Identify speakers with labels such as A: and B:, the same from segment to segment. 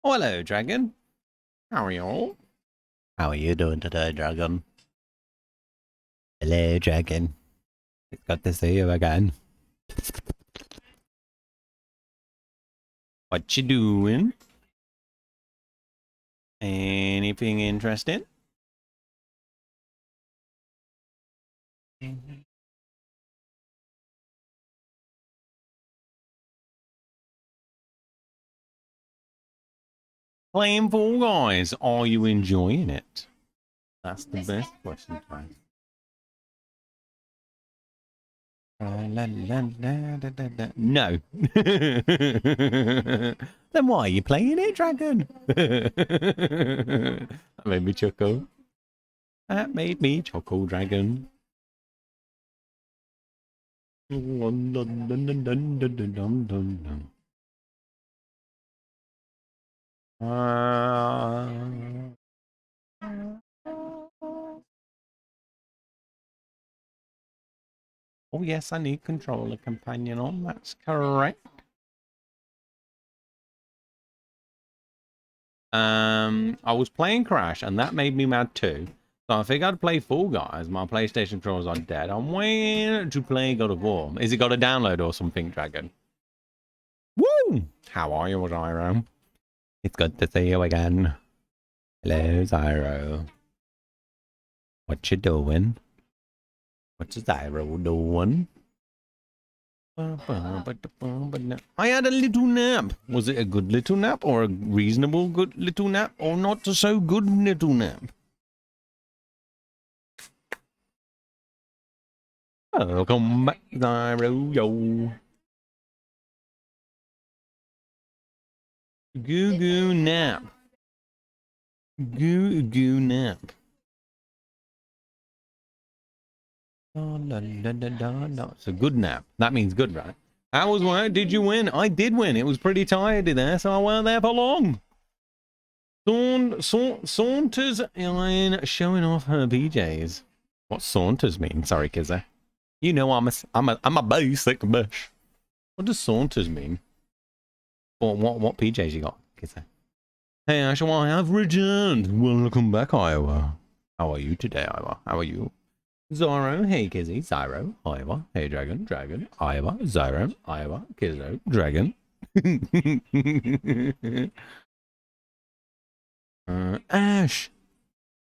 A: Oh, hello, Dragon. How are you?
B: How are you doing today, Dragon? Hello, Dragon. It's good to see you again.
A: What you doing? Anything interesting? Playing Fall Guys. Are you enjoying it? That's the best question to ask. No. Then why are you playing it, Dragon? That made me chuckle. That made me chuckle, Dragon. Oh yes, I need controller companion on. That's correct. I was playing Crash, and that made me mad too. So I figured I'd play Fall Guys. My PlayStation controllers are dead. I'm waiting to play God of War. Is it got a download or something, Dragon? Woo! How are you, Zyro?
B: It's good to see you again. Hello, Zyro. What you doing? What's Zyro doing?
A: I had a little nap. Was it a good little nap, or a reasonable good little nap, or not so good little nap? Welcome back, Zyro, yo. Goo goo nap. Goo goo nap. It's a good nap. That means good, right? How was work? Did you win? I did win. It was pretty tidy there, so I weren't there for long. Saunters in showing off her PJs. What Saunters mean? Sorry, Kizza. You know I'm a basic bitch. What does Saunters mean? Or what PJs you got, Kizza? Hey Ash, I have returned. Welcome back, Iowa. How are you today, Iowa? How are you? Zoro, hey Kizzy, Zyro, Iowa, hey Dragon, Iowa, Zyro, Iowa, Kizzo, Dragon. Ash.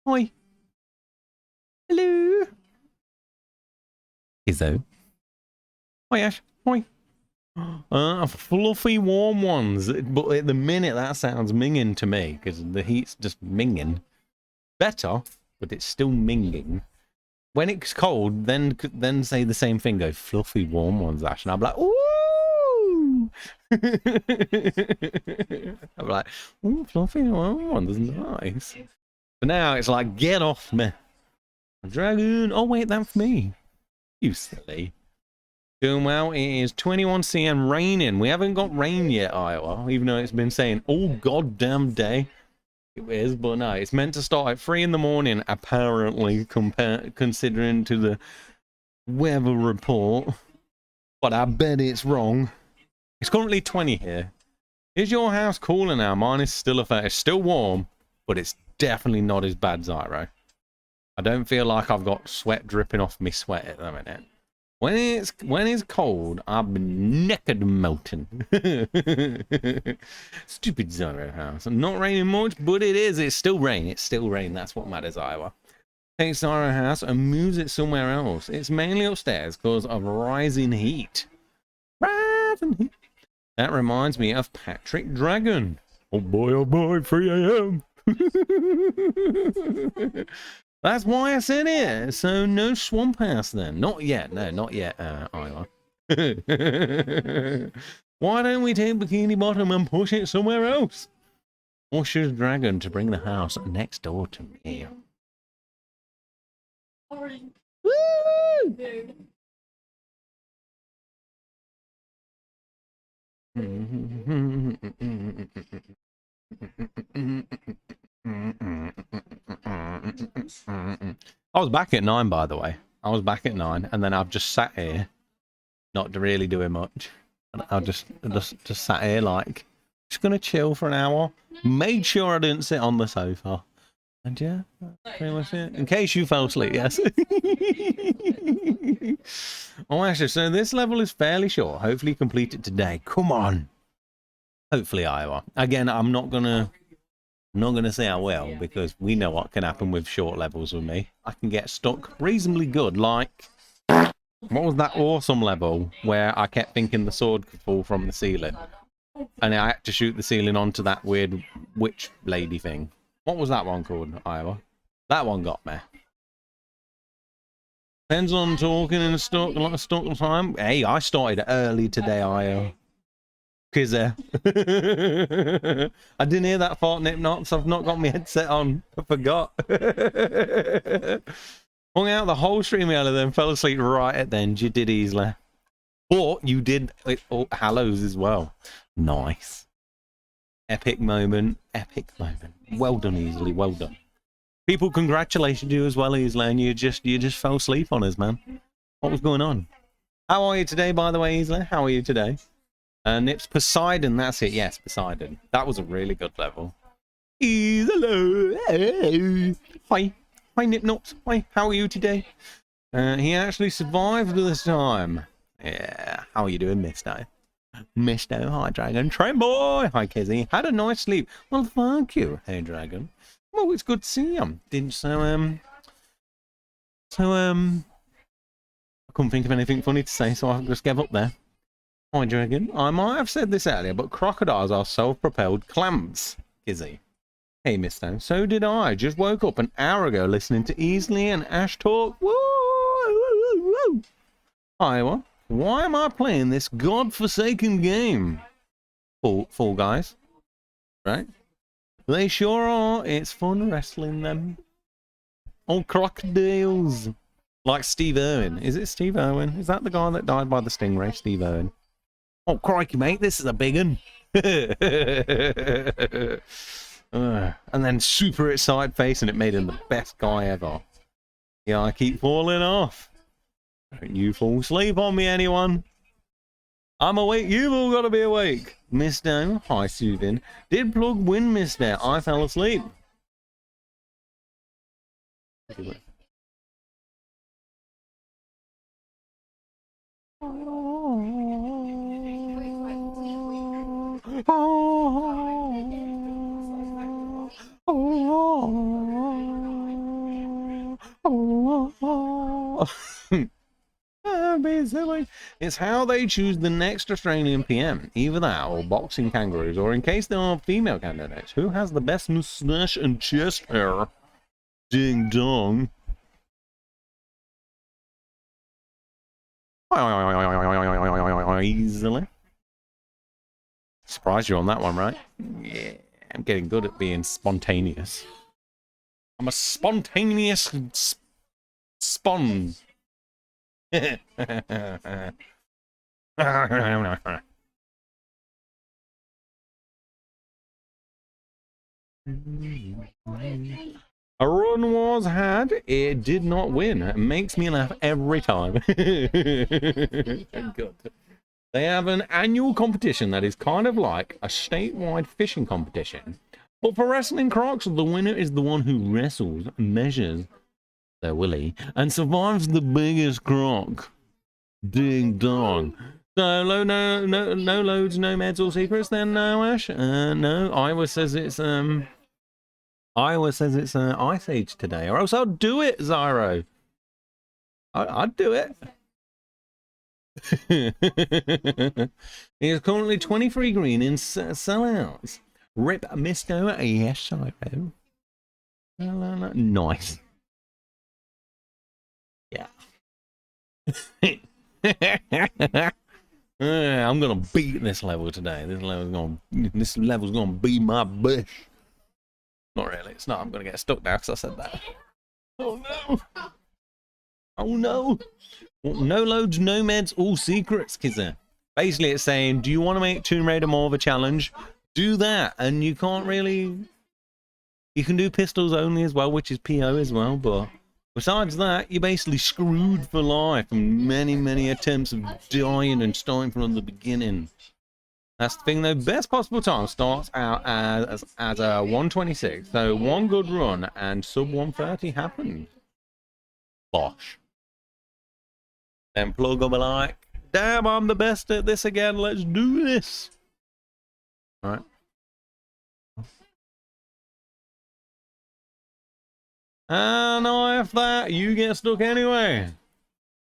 A: Hi. Hello.
B: Kizzo.
A: Hi Ash. Hi. Fluffy warm ones, but at the minute that sounds minging to me because the heat's just minging. Better, but it's still minging. When it's cold, then say the same thing. Go fluffy warm ones, Ash, and I'm like, ooh. I'm like, ooh, fluffy warm ones, nice. But now it's like, get off me, Dragon. Oh wait, that's me. You silly. Doing well. It is 21 cm raining. We haven't got rain yet, Iowa, even though it's been saying all goddamn day. It is, but no, it's meant to start at 3 in the morning, apparently, considering to the weather report. But I bet it's wrong. It's currently 20 here. Is your house cooler now? Mine is still it's still warm, but it's definitely not as bad, Zyro. I don't feel like I've got sweat dripping off me sweat at the minute. When it's cold, I've been naked melting. Stupid Zyro house. Not raining much, but it is. It's still rain. It's still rain. That's what matters, Iowa. Takes Zyro house and moves it somewhere else. It's mainly upstairs because of rising heat. Rising heat. That reminds me of Patrick Dragon. Oh boy, 3 a.m. That's why I said it. So no swamp house then. Not yet. No, not yet, Iowa. Why don't we take Bikini Bottom and push it somewhere else? Usher's Dragon to bring the house next door to me. Woo! I was back at 9, by the way. I was back at 9, and then I've just sat here, not really doing much. And I just sat here like, just gonna chill for an hour. Made sure I didn't sit on the sofa. And yeah, that's pretty much it. In case you fell asleep, yes. Oh, actually, so this level is fairly short. Hopefully complete it today. Come on. Hopefully, Iowa. Again, I'm not gonna say I will, because we know what can happen with short levels with me. I can get stuck reasonably good. Like, what was that awesome level where I kept thinking the sword could fall from the ceiling, and I had to shoot the ceiling onto that weird witch lady thing? What was that one called, Iowa? That one got me. Depends on talking and stuck, a lot of stuck time. Hey, I started early today, Iowa. Kizzer. I didn't hear that fart nip knots. I've not got my headset on. I forgot. Hung out the whole stream earlier, then fell asleep right at the end. You did easily. But you did Hallows as well. Nice. Epic moment. Epic moment. Well done, Easily. Well done. People congratulated you as well, Easily, and you just fell asleep on us, man. What was going on? How are you today, by the way, Easily? How are you today? Nips Poseidon, that's it. Yes, Poseidon. That was a really good level. Easily. Hi. Hi, Nip Nops. Hi, how are you today? He actually survived this time. Yeah. How are you doing, Misto? Misto, hi, Dragon. Train Boy. Hi, Kizzy. Had a nice sleep. Well, thank you. Hey, Dragon. Well, it's good to see you. I couldn't think of anything funny to say, so I just gave up there. Hi, Dragon. I might have said this earlier, but crocodiles are self-propelled clams. Kizzy. Hey, Misto. So did I. Just woke up an hour ago listening to Easily and Ash talk. Woo! Iowa, why am I playing this godforsaken game? Fall Guys. Right? They sure are. It's fun wrestling them. Oh, crocodiles. Like Steve Irwin. Is it Steve Irwin? Is that the guy that died by the stingray? Steve Irwin. Oh, crikey, mate. This is a big one. And then super excited face, and it made him the best guy ever. Yeah, I keep falling off. Don't you fall asleep on me, anyone. I'm awake. You've all got to be awake. Mister, hi, Soothing. Did Plug win, Mister? I fell asleep. It's how they choose the next Australian PM. Either that or boxing kangaroos, or in case there are female candidates, who has the best moustache and chest hair? Ding dong. Easily. Surprised you on that one, right? Yeah, I'm getting good at being spontaneous. I'm a spontaneous spawn. A run was had, it did not win. It makes me laugh every time. Good. They have an annual competition that is kind of like a statewide fishing competition. But for wrestling crocs, the winner is the one who wrestles, measures their willy, and survives the biggest croc. Ding dong. So no loads, no meds or secrets then, Ash? No. Iowa says it's Ice Age today, or else I'll do it, Zyro. I'd do it. He is currently 23 green in sellouts. Rip Misto, yes, I know. Nice. Yeah. I'm gonna beat this level today. This level's gonna be my bush. Not really. It's not. I'm gonna get stuck now because I said that. Oh no. Oh no. No loads, no meds, all secrets, Kizzer. Basically, it's saying, do you want to make Tomb Raider more of a challenge? Do that. And you can't really... You can do pistols only as well, which is PO as well, but... Besides that, you're basically screwed for life from many, many attempts of dying and starting from the beginning. That's the thing, though. Best possible time starts out as a 126. So one good run and sub 130 happened. Bosh. Then Plug will be like, damn, I'm the best at this again. Let's do this. All right. And if that, you get stuck anyway.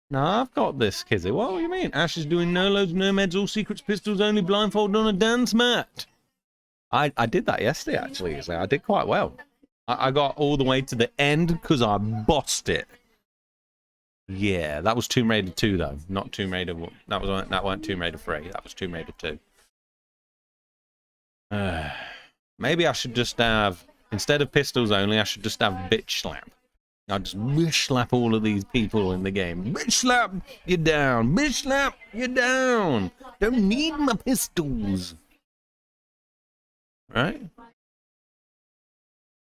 A: No, I've got this, Kizzy. What do you mean? Ash is doing no loads, no meds, all secrets, pistols, only blindfold on a dance mat. I did that yesterday, actually. So I did quite well. I got all the way to the end because I bossed it. Yeah, that was Tomb Raider 2, though. Not Tomb Raider 1. That wasn't Tomb Raider 3. That was Tomb Raider 2. Maybe I should just have... Instead of pistols only, I should just have bitch slap. I'll just bitch slap all of these people in the game. Bitch slap, you're down. Bitch slap, you're down. Don't need my pistols. Right?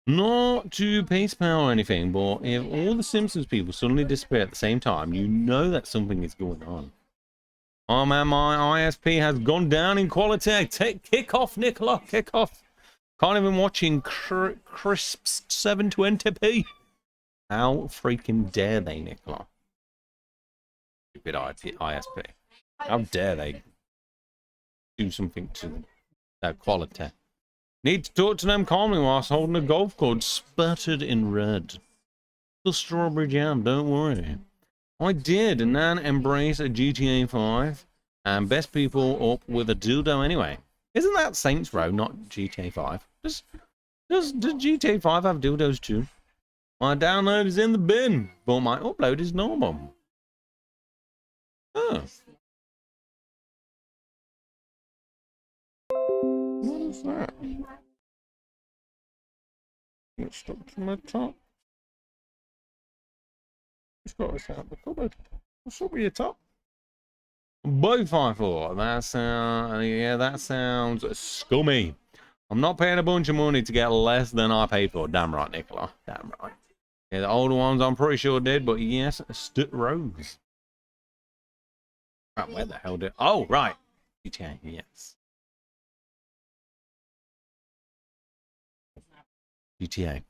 A: Not to pace power or anything, but if all the Simpsons people suddenly disappear at the same time, you know that something is going on. Oh man, my ISP has gone down in quality. Kick off, Nicola, kick off. Can't even watch in crisp 720p. How freaking dare they, Nicola? Stupid ISP. How dare they do something to their quality? Need to talk to them calmly whilst holding a golf club spattered in red. The strawberry jam, don't worry. I did, and then embrace a GTA 5 and best people up with a dildo anyway. Isn't that Saints Row, not GTA 5? Does GTA 5 have dildos too? My download is in the bin, but my upload is normal. Oh. What is that? It's stuck to my top. It's got us out the cupboard. What's up with your top? Both 5-4. That sounds scummy. I'm not paying a bunch of money to get less than I paid for. Damn right, Nicola. Damn right. Yeah, the older ones I'm pretty sure did, but yes, Rose. Right, where the hell did... Oh, right. GTA, yes. GTA.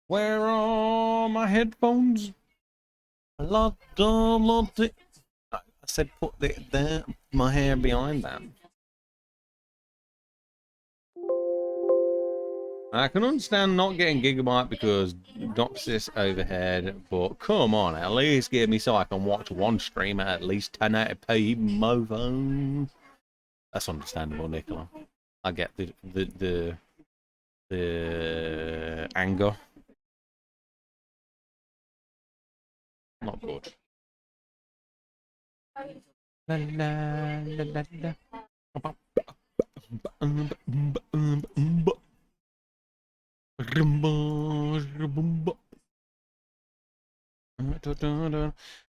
A: Where are my headphones? I said put my hair behind that. I can understand not getting Gigabyte because Doxis overhead, but come on, at least give me so I can watch one stream at least 1080p, mofo. That's understandable, Nicola. I get the anger. Not good. La, la, la, la, la.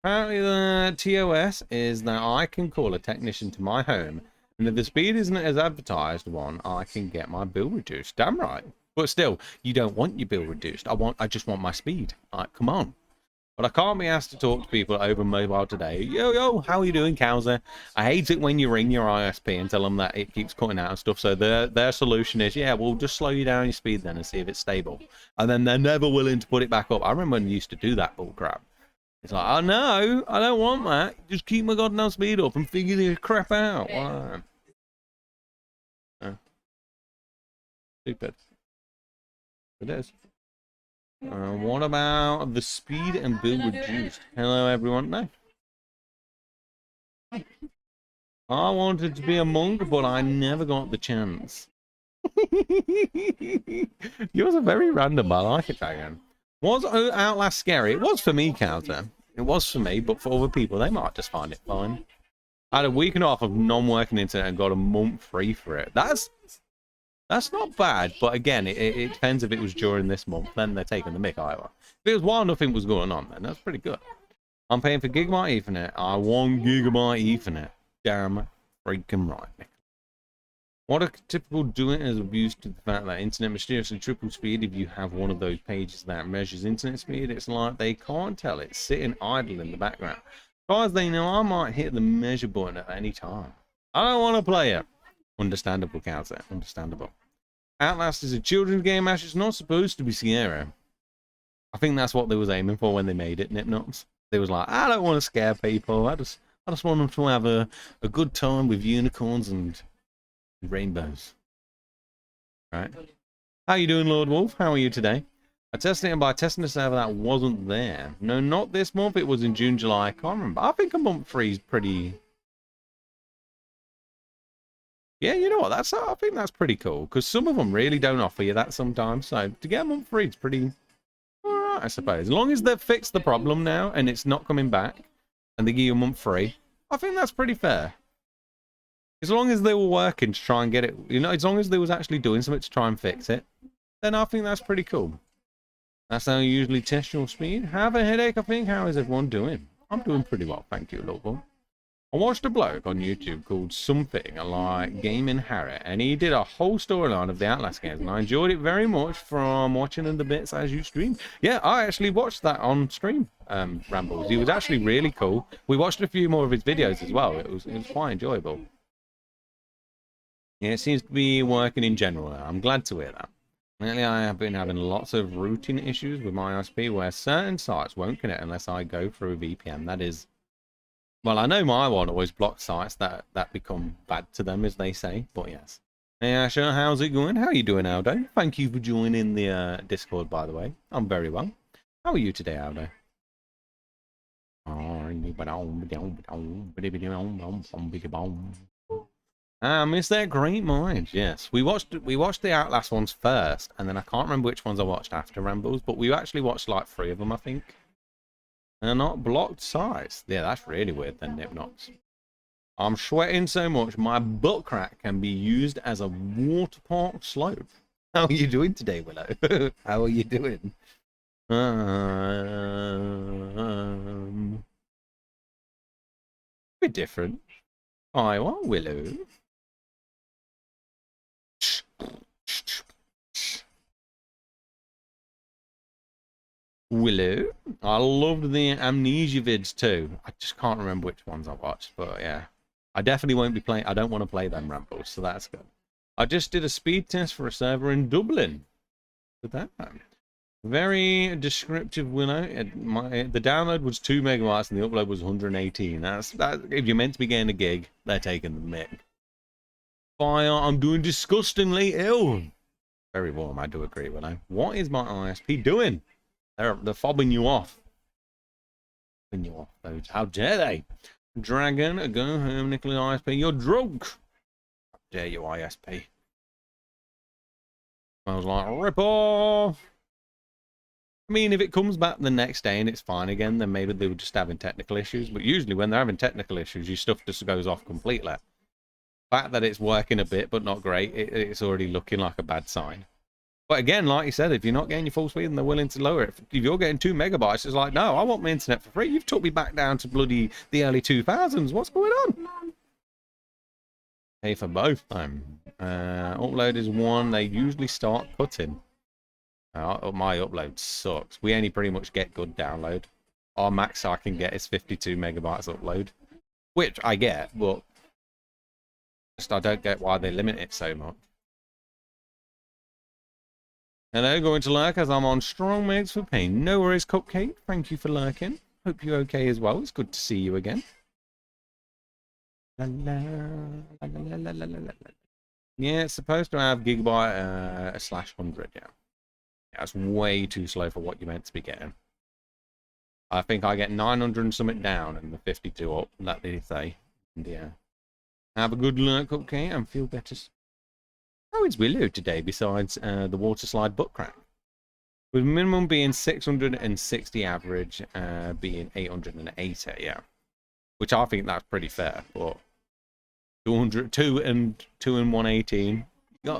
A: Apparently the TOS is that I can call a technician to my home, and if the speed isn't as advertised one, I can get my bill reduced. Damn right. But still, you don't want your bill reduced. I just want my speed. Like, come on. But I can't be asked to talk to people over mobile today. Yo, how are you doing, Cowser? I hate it when you ring your ISP and tell them that it keeps cutting out and stuff. So their solution is, yeah, we'll just slow you down your speed then and see if it's stable. And then they're never willing to put it back up. I remember when you used to do that bullcrap. It's like, oh no, I don't want that. Just keep my goddamn speed up and figure the crap out. Why? Stupid. It is. What about the speed and build reduced? Hello, everyone. No. I wanted to be a monk, but I never got the chance. Yours are very random. I like it, Dragon. Was Outlast scary? It was for me, Counter. It was for me, but for other people, they might just find it fine. I had a week and a half of non-working internet and got a month free for it. That's not bad, but again, it depends if it was during this month. Then they're taking the mick, Iowa. If it was while nothing was going on, then that's pretty good. I'm paying for Gigabyte Ethernet. I want Gigabyte Ethernet. Damn freaking right. What a typical doing is abused to the fact that internet mysteriously triple speed if you have one of those pages that measures internet speed. It's like they can't tell it's sitting idle in the background. As far as they know, I might hit the measure button at any time. I don't want to play it. Understandable, Counter. Understandable. Outlast is a children's game, Ash. It's not supposed to be scary. I think that's what they was aiming for when they made it, Nipnops. They was like, I don't want to scare people. I just want them to have a good time with unicorns and rainbows. Right? How you doing, Lord Wolf? How are you today? I tested it, and by testing the server that wasn't there. No, not this month. It was in June, July. I can't remember. I think a month free is pretty... Yeah, you know what? I think that's pretty cool, because some of them really don't offer you that sometimes. So to get a month free, it's pretty alright, I suppose. As long as they've fixed the problem now and it's not coming back, and they give you a month free, I think that's pretty fair. As long as they were working to try and get it, you know, as long as they was actually doing something to try and fix it, then I think that's pretty cool. That's how you usually test your speed. Have a headache, I think. How is everyone doing? I'm doing pretty well, thank you, local. I watched a bloke on YouTube called something like Gaming Harry, and he did a whole storyline of the Outlast games, and I enjoyed it very much from watching the bits as you streamed. Yeah, I actually watched that on stream, Rambles. He was actually really cool. We watched a few more of his videos as well. It was quite enjoyable. Yeah, it seems to be working in general now. I'm glad to hear that. Lately, I have been having lots of routing issues with my ISP where certain sites won't connect unless I go through a VPN. That is... Well, I know my one always blocks sites that become bad to them, as they say, but yes. Hey, Asher, how's it going? How are you doing, Aldo? Thank you for joining the Discord, by the way. I'm very well. How are you today, Aldo? Ah, Miss That Great Mind. Yes, we watched the Outlast ones first, and then I can't remember which ones I watched after Rambles, but we actually watched like 3 of them, I think. They're not blocked sites. Yeah, that's really weird then, Nipnox. I'm sweating so much, my butt crack can be used as a water park slope. How are you doing today, Willow? How are you doing? Bit different. I want Willow. Willow. I loved the Amnesia vids too. I just can't remember which ones I watched, but yeah. I definitely won't be playing. I don't want to play them Rambles, so that's good. I just did a speed test for a server in Dublin. With that, very descriptive, Willow. The download was 2 megabytes and the upload was 118. That. If you're meant to be getting a gig, they're taking the mick. Fire, I'm doing disgustingly ill. Very warm, I do agree, Willow. What is my ISP doing? They're fobbing you off. Fobbing you off, those. How dare they? Dragon, go home, Nicola ISP. You're drunk. How dare you, ISP? I was like, rip off. I mean, if it comes back the next day and it's fine again, then maybe they were just having technical issues. But usually when they're having technical issues, your stuff just goes off completely. The fact that it's working a bit but not great, it's already looking like a bad sign. But again, like you said, if you're not getting your full speed and they're willing to lower it, if you're getting 2 megabytes, it's like, no, I want my internet for free. You've took me back down to bloody the early 2000s. What's going on? Pay for both time. Upload is 1. They usually start cutting. My upload sucks. We only pretty much get good download. Our max I can get is 52 megabytes upload, which I get, but just I don't get why they limit it so much. Hello, going to lurk as I'm on strong meds for pain. No worries, Cupcake. Thank you for lurking. Hope you're okay as well. It's good to see you again. La, la, la, la, la, la, la, la. Yeah, it's supposed to have gigabyte slash 100, yeah. That's way too slow for what you're meant to be getting. I think I get 900 and something down and the 52 up, that they say. And yeah. Have a good luck, okay, and feel better. How is Willow today besides the water slide butt crack? With minimum being 660 average, being 880, yeah. Which I think that's pretty fair, but 202 and 118.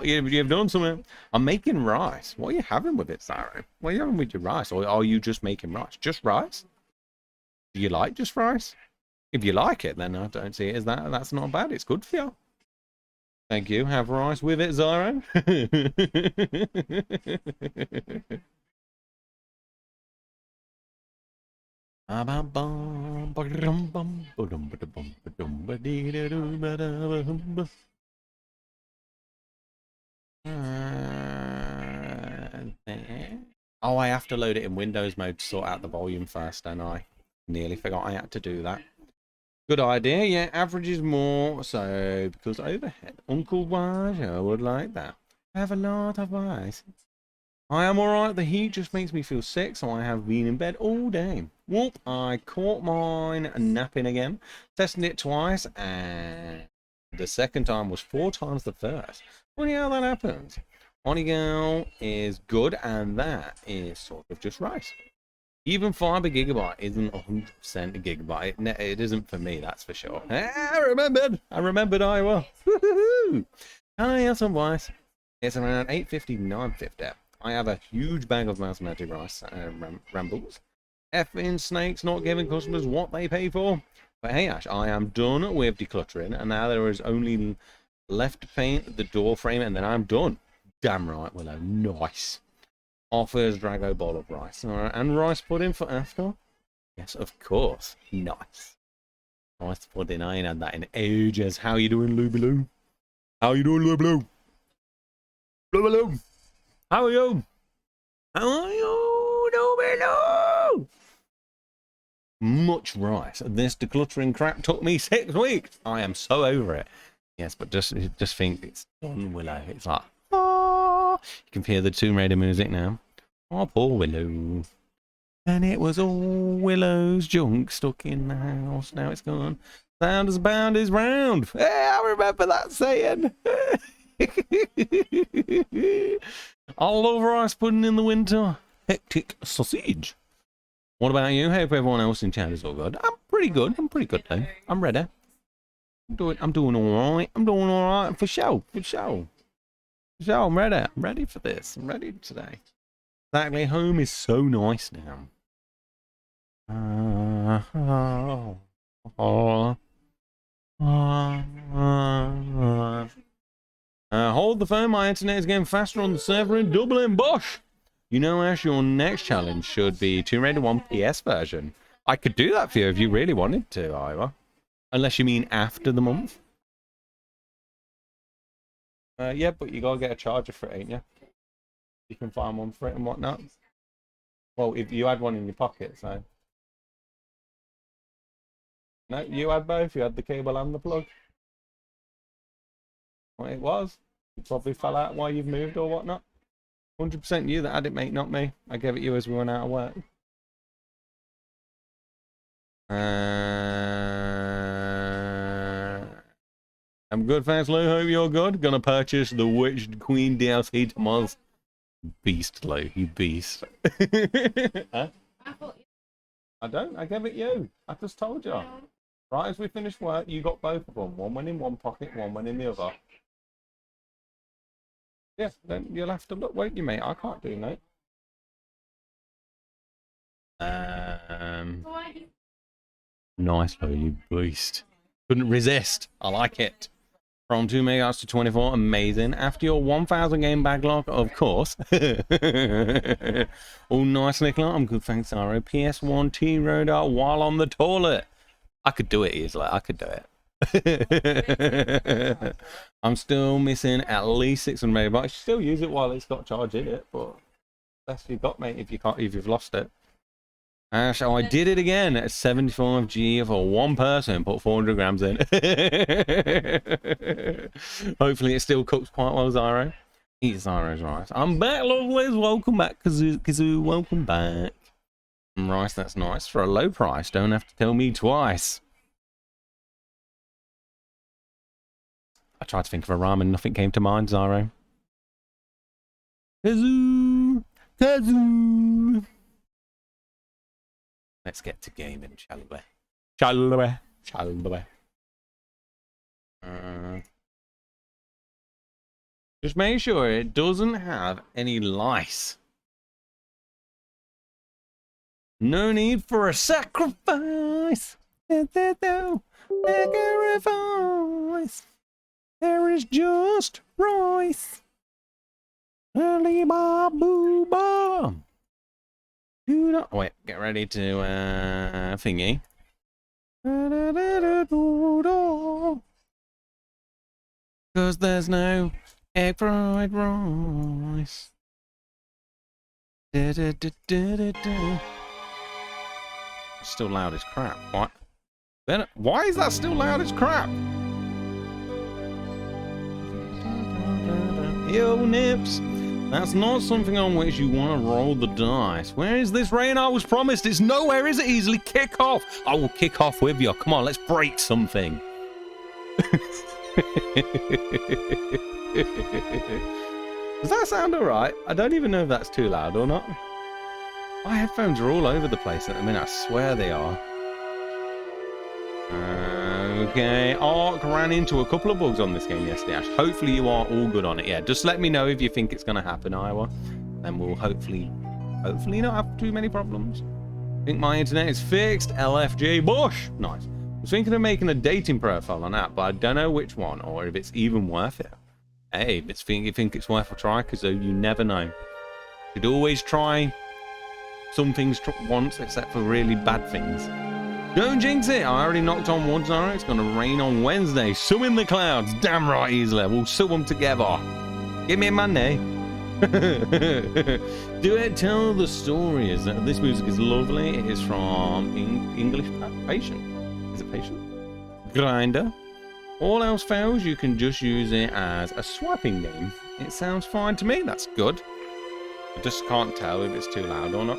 A: You've done something. I'm making rice. What are you having with it, Sarah? What are you having with your rice? Or are you just making rice? Just rice? Do you like just rice? If you like it, then I don't see it as that. That's not bad. It's good for you. Thank you. Have rice with it, Zyro. Oh, I have to load it in Windows mode to sort out the volume first, and I nearly forgot I had to do that. Good idea, yeah, average is more, so, because overhead. Uncle Wise, I would like that. I have a lot of rice. I am alright, the heat just makes me feel sick, so I have been in bed all day. Whoop, I caught mine napping again, testing it twice, and the second time was 4 times the first. Funny how that happens. Honey Girl is good, and that is sort of just rice. Even fiber gigabyte isn't 100% a gigabyte. It isn't for me, that's for sure. I remembered Iowa. Woohoo! Can I have some rice? It's around 850, 950. I have a huge bag of basmati rice rambles. Effing snakes not giving customers what they pay for. But hey Ash, I am done with decluttering, and now there is only left to paint the door frame, and then I'm done. Damn right, Willow. Nice. Offers Drago bowl of rice. All right, and rice pudding for after? Yes, of course. Nice. Rice pudding. I ain't had that in ages. How you doing, Lou Baloo? How you doing, Lou Baloo? Lou Baloo? How are you? How are you, Lou Baloo? Much rice. This decluttering crap took me 6 weeks. I am so over it. Yes, but just think it's done, Willow. It's like, oh, you can hear the Tomb Raider music now. Oh, poor Willow. And it was all Willow's junk stuck in the house. Now it's gone. Sound as bound is round. Hey, I remember that saying. All over ice pudding in the winter. Hectic sausage. What about you? Hope everyone else in chat is all good. I'm pretty good. I'm pretty good though. I'm ready. I'm doing all right. I'm doing all right for show. For show. For show. I'm ready. I'm ready for this. I'm ready today. Exactly. Home is so nice now. Hold the phone. My internet is getting faster on the server in Dublin. Bosh. You know, Ash, your next challenge should be Tomb Raider 1 PS version. I could do that for you if you really wanted to, Iowa. Unless you mean after the month. Yeah, but you gotta get a charger for it, ain't you? You can find one for it and whatnot. Well, if you had one in your pocket, so. No, you had both. You had the cable and the plug. Well, it was. You probably fell out while you've moved or whatnot. 100% you that had it, mate, not me. I gave it you as we went out of work. I'm good, thanks, Lou. Hope you're good. Gonna purchase the Witched Queen DLC tomorrow. Beast, Lou. You beast. Huh? I don't. I gave it you. I just told you. Right as we finished work, you got both of them. One went in one pocket, one went in the other. Yeah, then you'll have to look, won't you, mate? I can't do that. Nice, though, you beast. Couldn't resist. I like it. From 2 megabytes to 24, amazing. After your 1,000 game backlog, of course. Oh, nice, Nicola. I'm good, thanks, Aro. PS1 T-Roader while on the toilet. I could do it easily. I could do it. I'm still missing at least 600 megabytes. Still use it while it's got charge in it, but that's what you've got, mate. If you can't, if you've lost it. So I did it again at 75G for one person, put 400 grams in. Hopefully it still cooks quite well, Zyro. Eat Zyro's rice. I'm back, lovelies. Welcome back, Kazoo. Welcome back. Rice, that's nice. For a low price, don't have to tell me twice. I tried to think of a ramen, nothing came to mind, Zyro. Kazoo! Kazoo! Let's get to gaming, shall we? Shall we? Shall we? Just make sure it doesn't have any lice. No need for a sacrifice. Sacrifice. There is just rice. Early boo ba. Do not wait. Get ready to thingy. Cause there's no egg fried rice. Still loud as crap. What? Why is that still loud as crap? Yo, Nips. That's not something on which you want to roll the dice. Where is this rain I was promised? It's nowhere, is it? Easily kick off. I will kick off with you. Come on, let's break something. Does that sound alright? I don't even know if that's too loud or not. My headphones are all over the place at the minute. I swear they are. Okay, Ark ran into a couple of bugs on this game yesterday, Ash. Hopefully you are all good on it. Yeah, just let me know if you think it's going to happen, Iowa. And we'll hopefully not have too many problems. I think my internet is fixed. LFG Bush. Nice. I was thinking of making a dating profile on that, but I don't know which one or if it's even worth it. Hey, if you think it's worth a try, because you never know. You could always try some things once, except for really bad things. Don't jinx it! I already knocked on wood, Zara. It's gonna rain on Wednesday. Sue in the clouds. Damn right, easily. We'll sew them together. Give me money. Do it, tell the stories. This music is lovely. It is from English Patient. Is it Patient? Grinder. All else fails, you can just use it as a swiping game. It sounds fine to me. That's good. I just can't tell if it's too loud or not.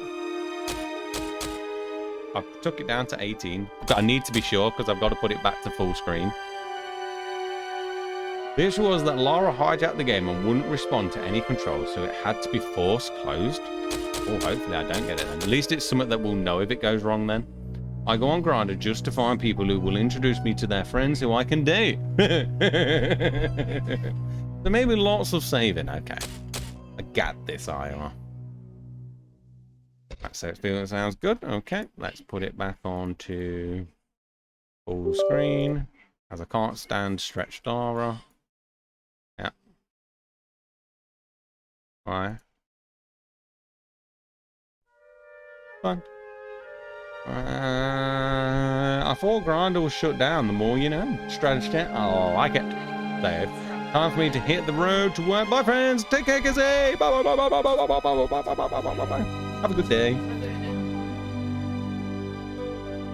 A: I took it down to 18. I need to be sure because I've got to put it back to full screen. The issue was that Lara hijacked the game and wouldn't respond to any controls, so it had to be force closed. Oh, hopefully I don't get it then. At least it's something that we'll know if it goes wrong then. I go on Grindr just to find people who will introduce me to their friends who I can date. So maybe lots of saving. Okay. I got this, Iowa. So it sounds good. Okay, let's put it back on to full screen, as I can't stand stretched Dara. Yeah. Why? Fine. I thought Grindr was shut down. The more you know. Strategy. I like it. So, time for me to hit the road to work. Bye, friends. Take care, Kazzy. Bye, bye, bye, bye, bye, bye, bye, bye, bye, bye, bye, bye, bye, bye. Have a good day.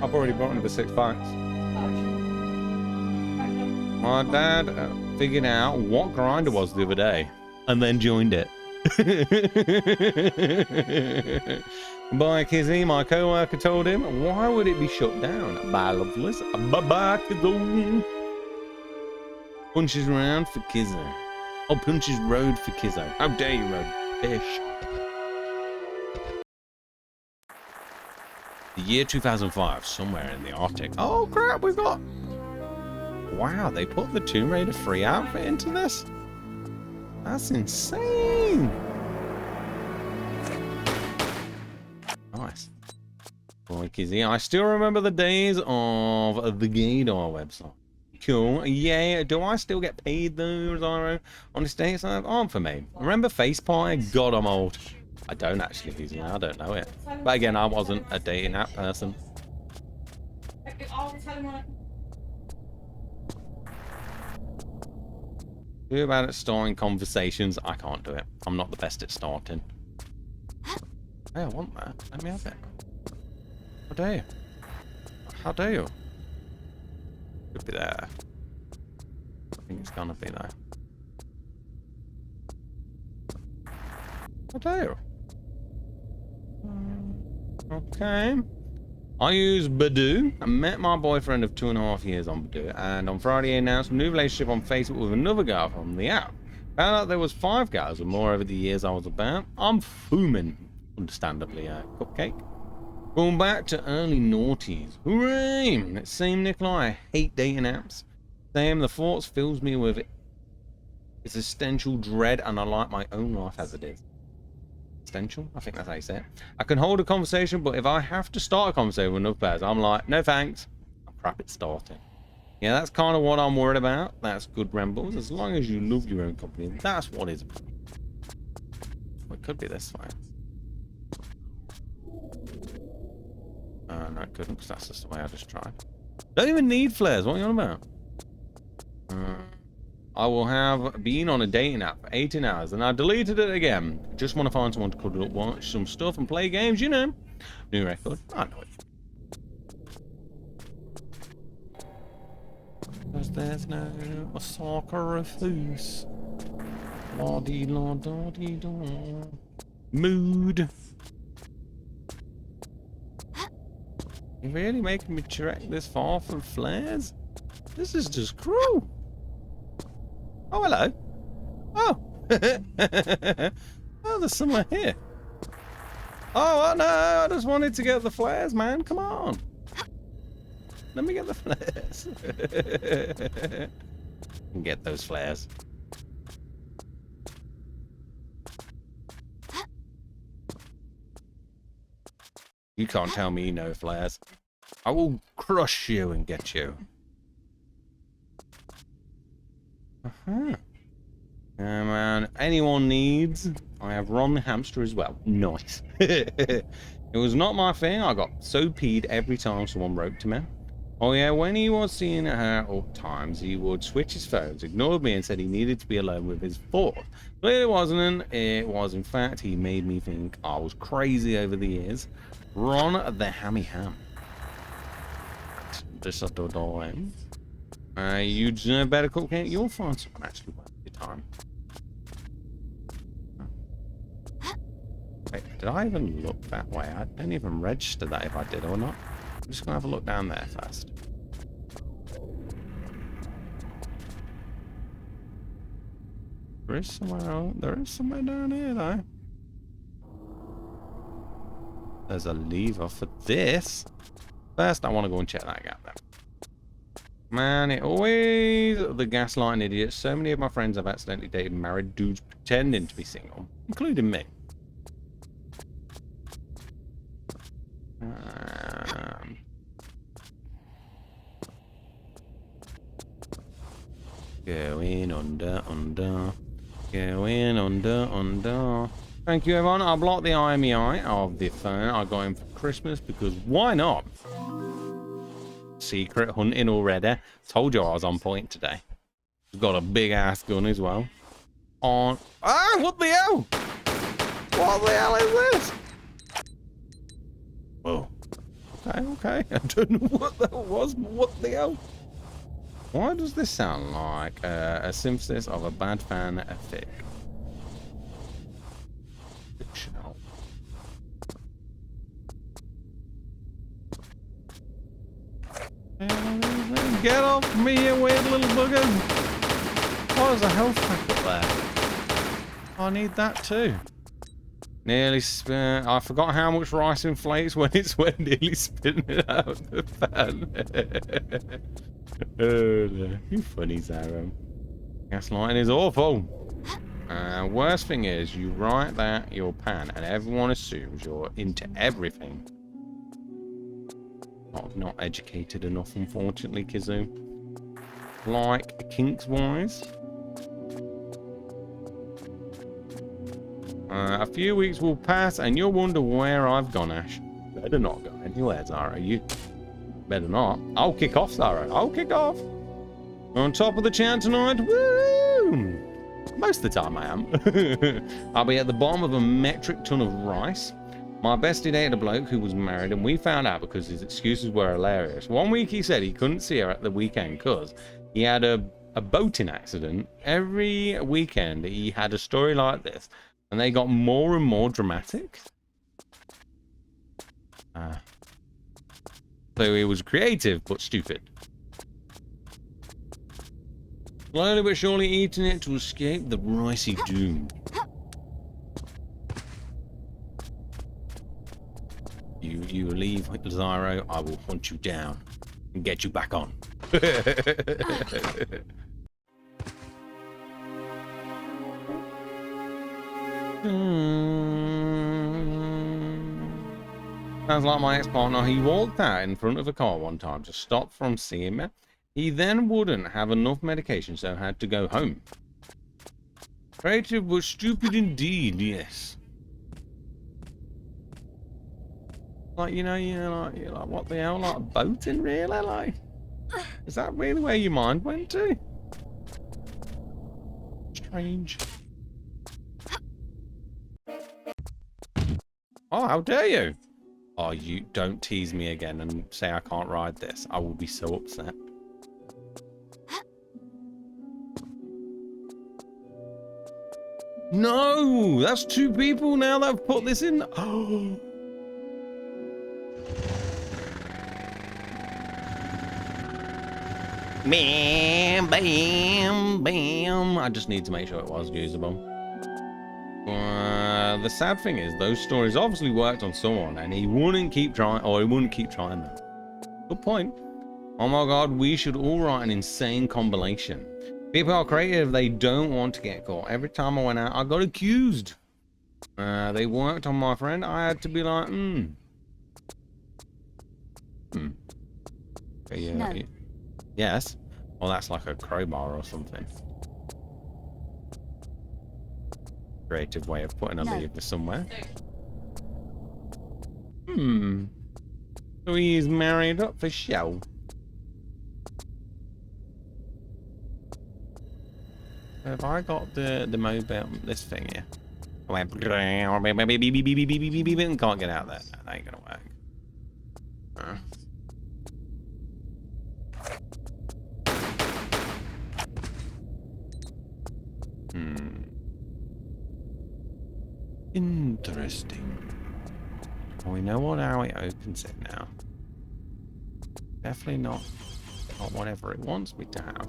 A: I've already brought another 6 packs. My dad figured out what Grindr was the other day and then joined it. Bye, Kizzy. My co-worker told him, why would it be shut down? Bye, loveless. Bye-bye, Kizzo. Punches round for Kizzo. Oh, punches road for Kizzo. How dare you, road fish. The year 2005, somewhere in the Arctic. Oh, crap, we've got... Wow, they put the Tomb Raider free outfit into this? That's insane. Nice. Boy, Kizzy, I still remember the days of the Gaydar website. Cool. Yeah, do I still get paid though, Zyro? On this day, it's on for me. Remember FacePie? God, I'm old. I don't actually use it. I don't know it. But again, I wasn't a dating app person. Do about it starting conversations. I can't do it. I'm not the best at starting. Hey, I want that. Let me have it. How dare you? How dare you? Could be there. I think it's gonna be there. How dare you? Okay. I use Badoo. I met my boyfriend of 2.5 years on Badoo, and on Friday he announced a new relationship on Facebook with another guy from the app. Found out there was 5 guys or more over the years I was about. I'm fuming, understandably, Cupcake. Going back to early noughties. Hooray! It seemed, Nicola, I hate dating apps. Same, the thoughts fills me with existential dread, and I like my own life as it is. Existential? I think that's how you say it. I can hold a conversation, but if I have to start a conversation with another person, I'm like, no thanks. I'm crap at starting. Yeah, that's kind of what I'm worried about. That's good, Rambles. As long as you love your own company, that's what is. Well, it could be this way. No, it couldn't, because that's just the way I just tried. Don't even need flares. What are you on about? I will have been on a dating app for 18 hours, and I deleted it again. Just want to find someone to cuddle up, watch some stuff, and play games, you know. New record. I know it. Because there's no soccer foos. La-dee-la-da-dee-da. Mood. You really making me trek this far for flares? This is just cruel. Oh, hello. Oh. Oh, there's someone here. Oh, no, I just wanted to get the flares, man. Come on. Let me get the flares. Get those flares. You can't tell me no flares. I will crush you and get you. Man, anyone needs, I have Ron the hamster as well. Nice. It was not my thing. I got so peed every time someone wrote to me. Oh yeah, when he was seeing her at times, he would switch his phones, ignored me, and said he needed to be alone with his thoughts. But it wasn't. It was, in fact, he made me think I was crazy over the years. Ron the hammy ham. Just adore him. You'd know better, Cupcake. You'll find someone actually worth your time. Wait, did I even look that way? I don't even register that if I did or not. I'm just gonna have a look down there first. There is somewhere down here though. There's a lever for this. First, I want to go and check that gap then. Man, it always the gaslighting idiots. So many of my friends have accidentally dated married dudes pretending to be single, including me. Going under. Going under. Thank you, everyone. I'll block the IMEI of the phone I got him for Christmas because why not? Secret hunting already. Told you I was on point today. He's got a big ass gun as well. On. Ah, what the hell? What the hell is this? Whoa. Okay. I don't know what that was, but what the hell? Why does this sound like a synthesis of a bad fan fic? Fictional. Get off me, you weird little buggers! Oh, there's a health pack up there. I need that too. Nearly spin. I forgot how much rice inflates when it's nearly spinning it out of the fan. Oh, no. You funny, Zaro. Gaslighting is awful. Worst thing is, you write that you're pan, and everyone assumes you're into everything. Not educated enough, unfortunately, Kazoo. Like kinks-wise. A few weeks will pass, and you'll wonder where I've gone, Ash. Better not go anywhere, Zara. You better not. I'll kick off, Zara. I'll kick off. On top of the chat tonight. Woo! Most of the time I am. I'll be at the bottom of a metric ton of rice. My bestie dated a bloke who was married, and we found out because his excuses were hilarious. One week he said he couldn't see her at the weekend because he had a boating accident. Every weekend he had a story like this, and they got more and more dramatic. So he was creative but stupid. Slowly but surely eating it to escape the ricey doom. You leave Zyro, I will hunt you down and get you back on. Sounds like my ex-partner. He walked out in front of a car one time to stop from seeing me. He then wouldn't have enough medication, so had to go home. Creative but stupid indeed, yes. Like, you're like, what the hell, like boating, really? Like, is that really where your mind went to? Strange. Oh, how dare you? Oh, you don't tease me again and say I can't ride this. I will be so upset. No, that's 2 people now that have put this in. Oh. Bam, bam, bam. I just need to make sure it was usable. The sad thing is, those stories obviously worked on someone, and he wouldn't keep trying, or he wouldn't keep trying them. Good point. Oh my god, we should all write an insane compilation. People are creative, they don't want to get caught. Every time I went out, I got accused. They worked on my friend, I had to be like, Okay,
C: No.
A: Yes? Well, that's like a crowbar or something. Creative way of putting a lever somewhere. So he's married up for show. Have I got the mobile, this thing here? I went, and can't get out there. No, that ain't gonna work. Interesting. Well, we know how it opens it now. Definitely not whatever it wants me to have.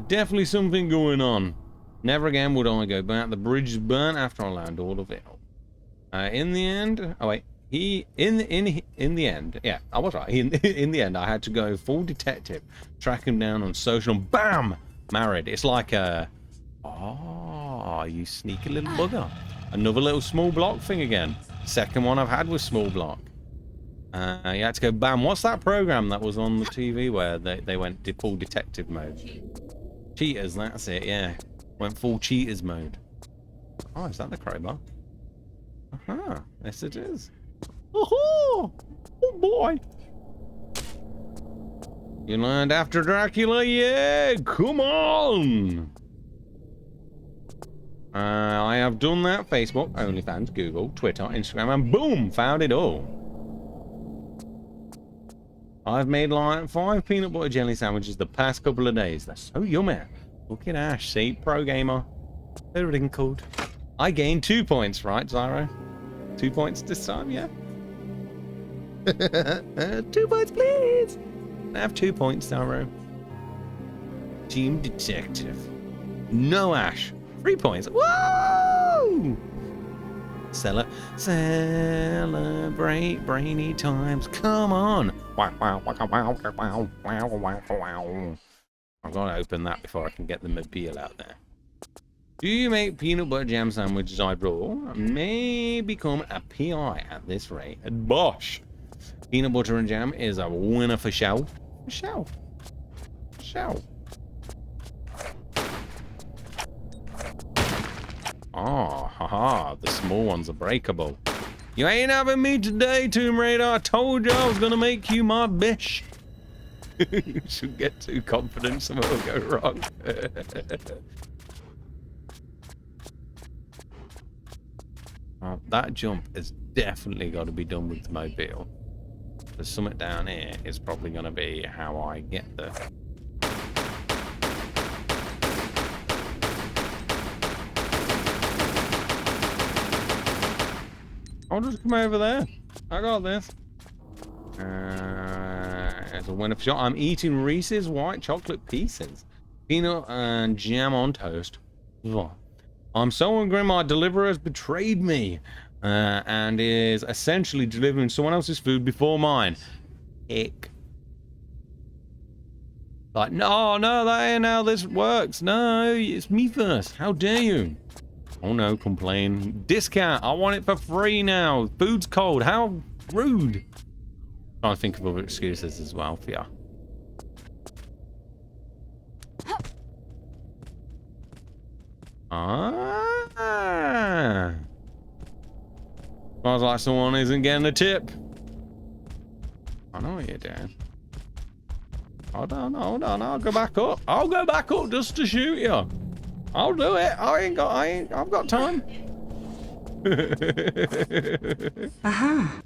A: Definitely something going on. Never again would I go back. The bridge is burnt after I learned all of it. In the end, oh wait, in the end, yeah, I was right. In the end, I had to go full detective, track him down on social, and bam, married. It's like a, oh, you sneaky little bugger. Another little small block thing again. Second one I've had with small block. You had to go bam. What's that program that was on the TV where they went full detective mode? Cheaters, that's it, yeah. Went full cheaters mode. Oh, is that the crowbar? Yes it is. Oh boy. You learned after Dracula, yeah, come on. I have done that. Facebook, OnlyFans, Google, Twitter, Instagram, and boom, found it all. I've made like 5 peanut butter jelly sandwiches the past couple of days. They're so yummy. Look at Ash, see, pro gamer. They're wrinkled. I gained 2 points, right, Zyro? 2 points this time, yeah? 2 points, please. I have 2 points, Zyro. Team detective. No Ash. 3 points. Woo! Celebrate brainy times. Come on. I've got to open that before I can get the mobile out there. Do you make peanut butter jam sandwiches I draw? May become a PI at this rate. Bosh. Peanut butter and jam is a winner for show. Show. Oh, haha, the small ones are breakable. You ain't having me today, Tomb Raider. I told you I was gonna make you my bish. You should get too confident, something will go wrong. That jump is definitely got to be done with the mobile. The summit down here is probably going to be how I get there. I'll just come over there. I got this. It's a winner for sure. I'm eating Reese's white chocolate pieces. Peanut and jam on toast. Ugh. I'm so hungry my deliverer has betrayed me. And is essentially delivering someone else's food before mine. Ick. Like, no, that ain't how this works. No, it's me first. How dare you? Oh no, complain. Discount. I want it for free now. Food's cold. How rude. Trying to think of other excuses as well for ya. Ah. Sounds like someone isn't getting a tip. I know what you're doing. Hold on. I'll go back up. I'll go back up just to shoot you. I'll do it. I've got time.
C: Aha.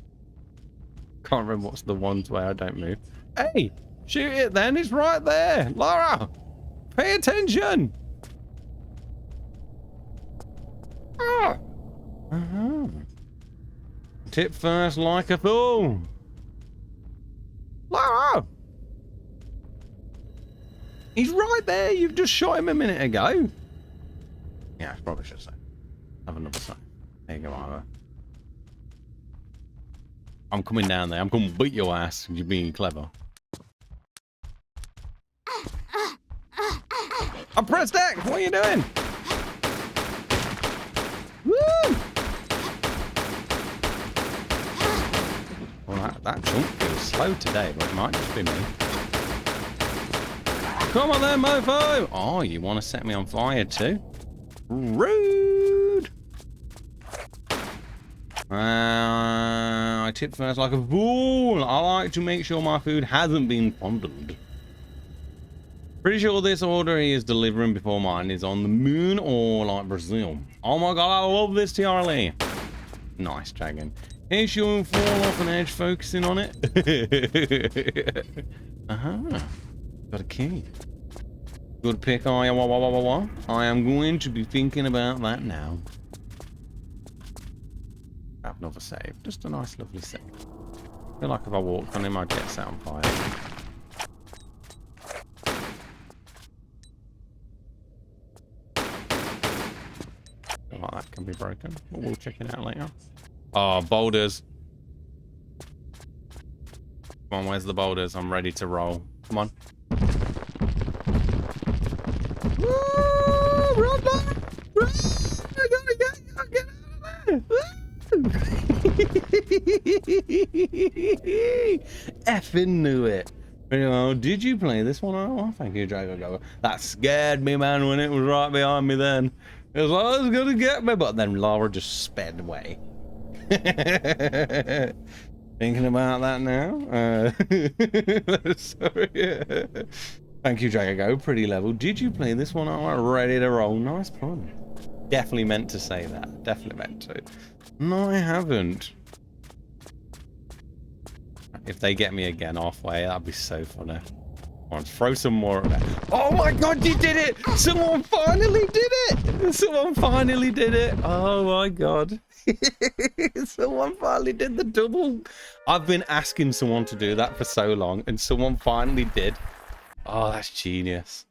A: Can't remember what's the ones where I don't move. Hey, shoot it then. It's right there. Laura, pay attention. Ah. Tip first like a fool. Laura. He's right there. You've just shot him a minute ago. Yeah, I probably should say. Have another sign. There you go, Ira. I'm coming down there. I'm going to beat your ass. You're being clever. I pressed X. What are you doing? Woo! Well, that chunk feels slow today, but it might just be me. Come on then, mofo! Oh, you want to set me on fire too? Rude! I tip first like a fool. I like to make sure my food hasn't been fondled. Pretty sure this order he is delivering before mine is on the moon or like Brazil. Oh my god, I love this TRL. Nice, dragon. In case you fall off an edge focusing on it. Got a key. Good pick, I am going to be thinking about that now. Have another save. Just a nice, lovely save. I feel like if I walked on him, I'd get set on fire. Feel like that can be broken, but we'll check it out later. Oh, boulders. Come on, where's the boulders? I'm ready to roll. Come on. Woo! Run back! Run! I gotta get out of there! Effing knew it. Anyway, did you play this one? Oh, thank you, Drago. That scared me, man, when it was right behind me then. It was like, oh, it's gonna get me, but then Laura just sped away. Thinking about that now? Sorry. Thank you, Drago. Pretty level. Did you play this one? Oh, ready to roll. Nice pun. Definitely meant to say that. Definitely meant to. No, I haven't. If they get me again halfway, that'd be so funny. Come on, throw some more at that. Oh my god, you did it! Someone finally did it! Someone finally did it! Oh my god. Someone finally did the double. I've been asking someone to do that for so long, and someone finally did. Oh, that's genius.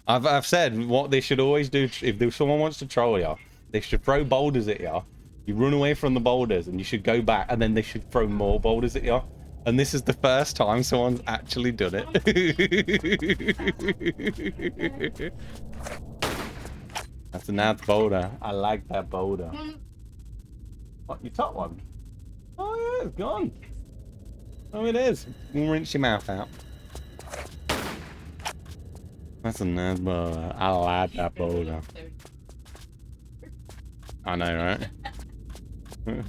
A: I've said what they should always do if someone wants to troll you, they should throw boulders at you. You run away from the boulders and you should go back, and then they should throw more boulders at you. And this is the first time someone's actually done it. That's a nice boulder. I like that boulder. What, your top one? Oh yeah, it's gone. Oh, it is. You rinse your mouth out. That's a nice boulder. I like that boulder. I know, right?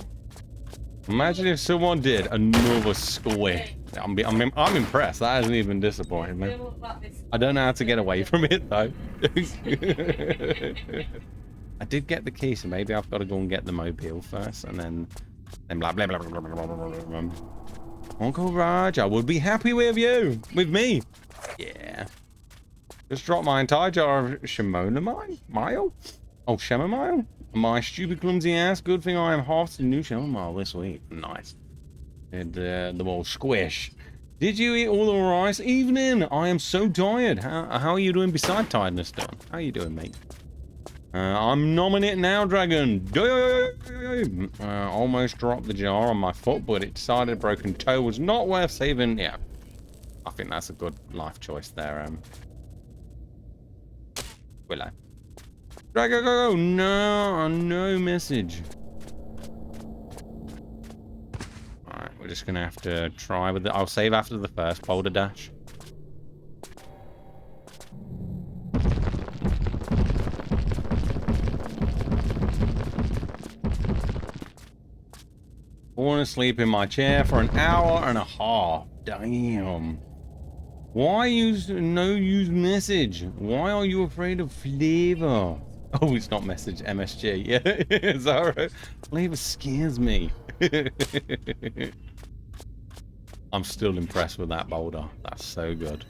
A: Imagine if someone did another square. I'm impressed. That hasn't even disappointed me. I don't know how to get away from it though. I did get the key, so maybe I've got to go and get the mobile first, and then blah, blah, blah, blah, blah, blah, blah, blah. Uncle Raj, I would be happy with you. With me. Yeah. Just dropped my entire jar of Shimona Mile? Oh, chamomile? My stupid clumsy ass. Good thing I am half the new chamomile this week. Nice. Did the ball squish. Did you eat all the rice? Evening. I am so tired. How are you doing beside tiredness, Don? How are you doing, mate? I'm nominating now, Dragon. Almost dropped the jar on my foot, but it decided a broken toe was not worth saving. Yeah, I think that's a good life choice there. Willow. Dragon, go! No, no message. Alright, we're just gonna have to try with it. I'll save after the first boulder dash. Falling asleep in my chair for an hour and a half. Damn. Why use message? Why are you afraid of flavor? Oh, it's not message, MSG. Yeah, is that right? Flavor scares me. I'm still impressed with that boulder. That's so good.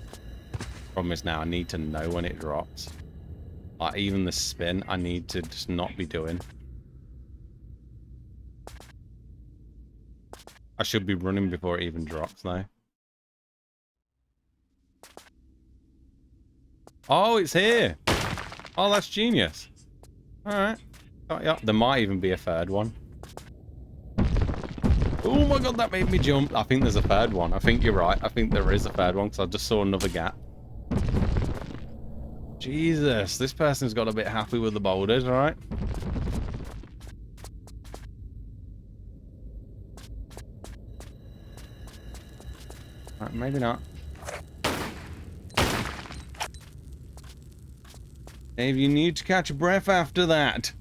A: Problem is now I need to know when it drops. Like even the spin, I need to just not be doing. I should be running before it even drops though. Oh, it's here. Oh, that's genius. Alright. Oh, yeah. There might even be a third one. Oh my god, that made me jump. I think there's a third one. I think you're right. I think there is a third one because I just saw another gap. Jesus, this person's got a bit happy with the boulders, alright? Right, maybe not. Dave, you need to catch a breath after that.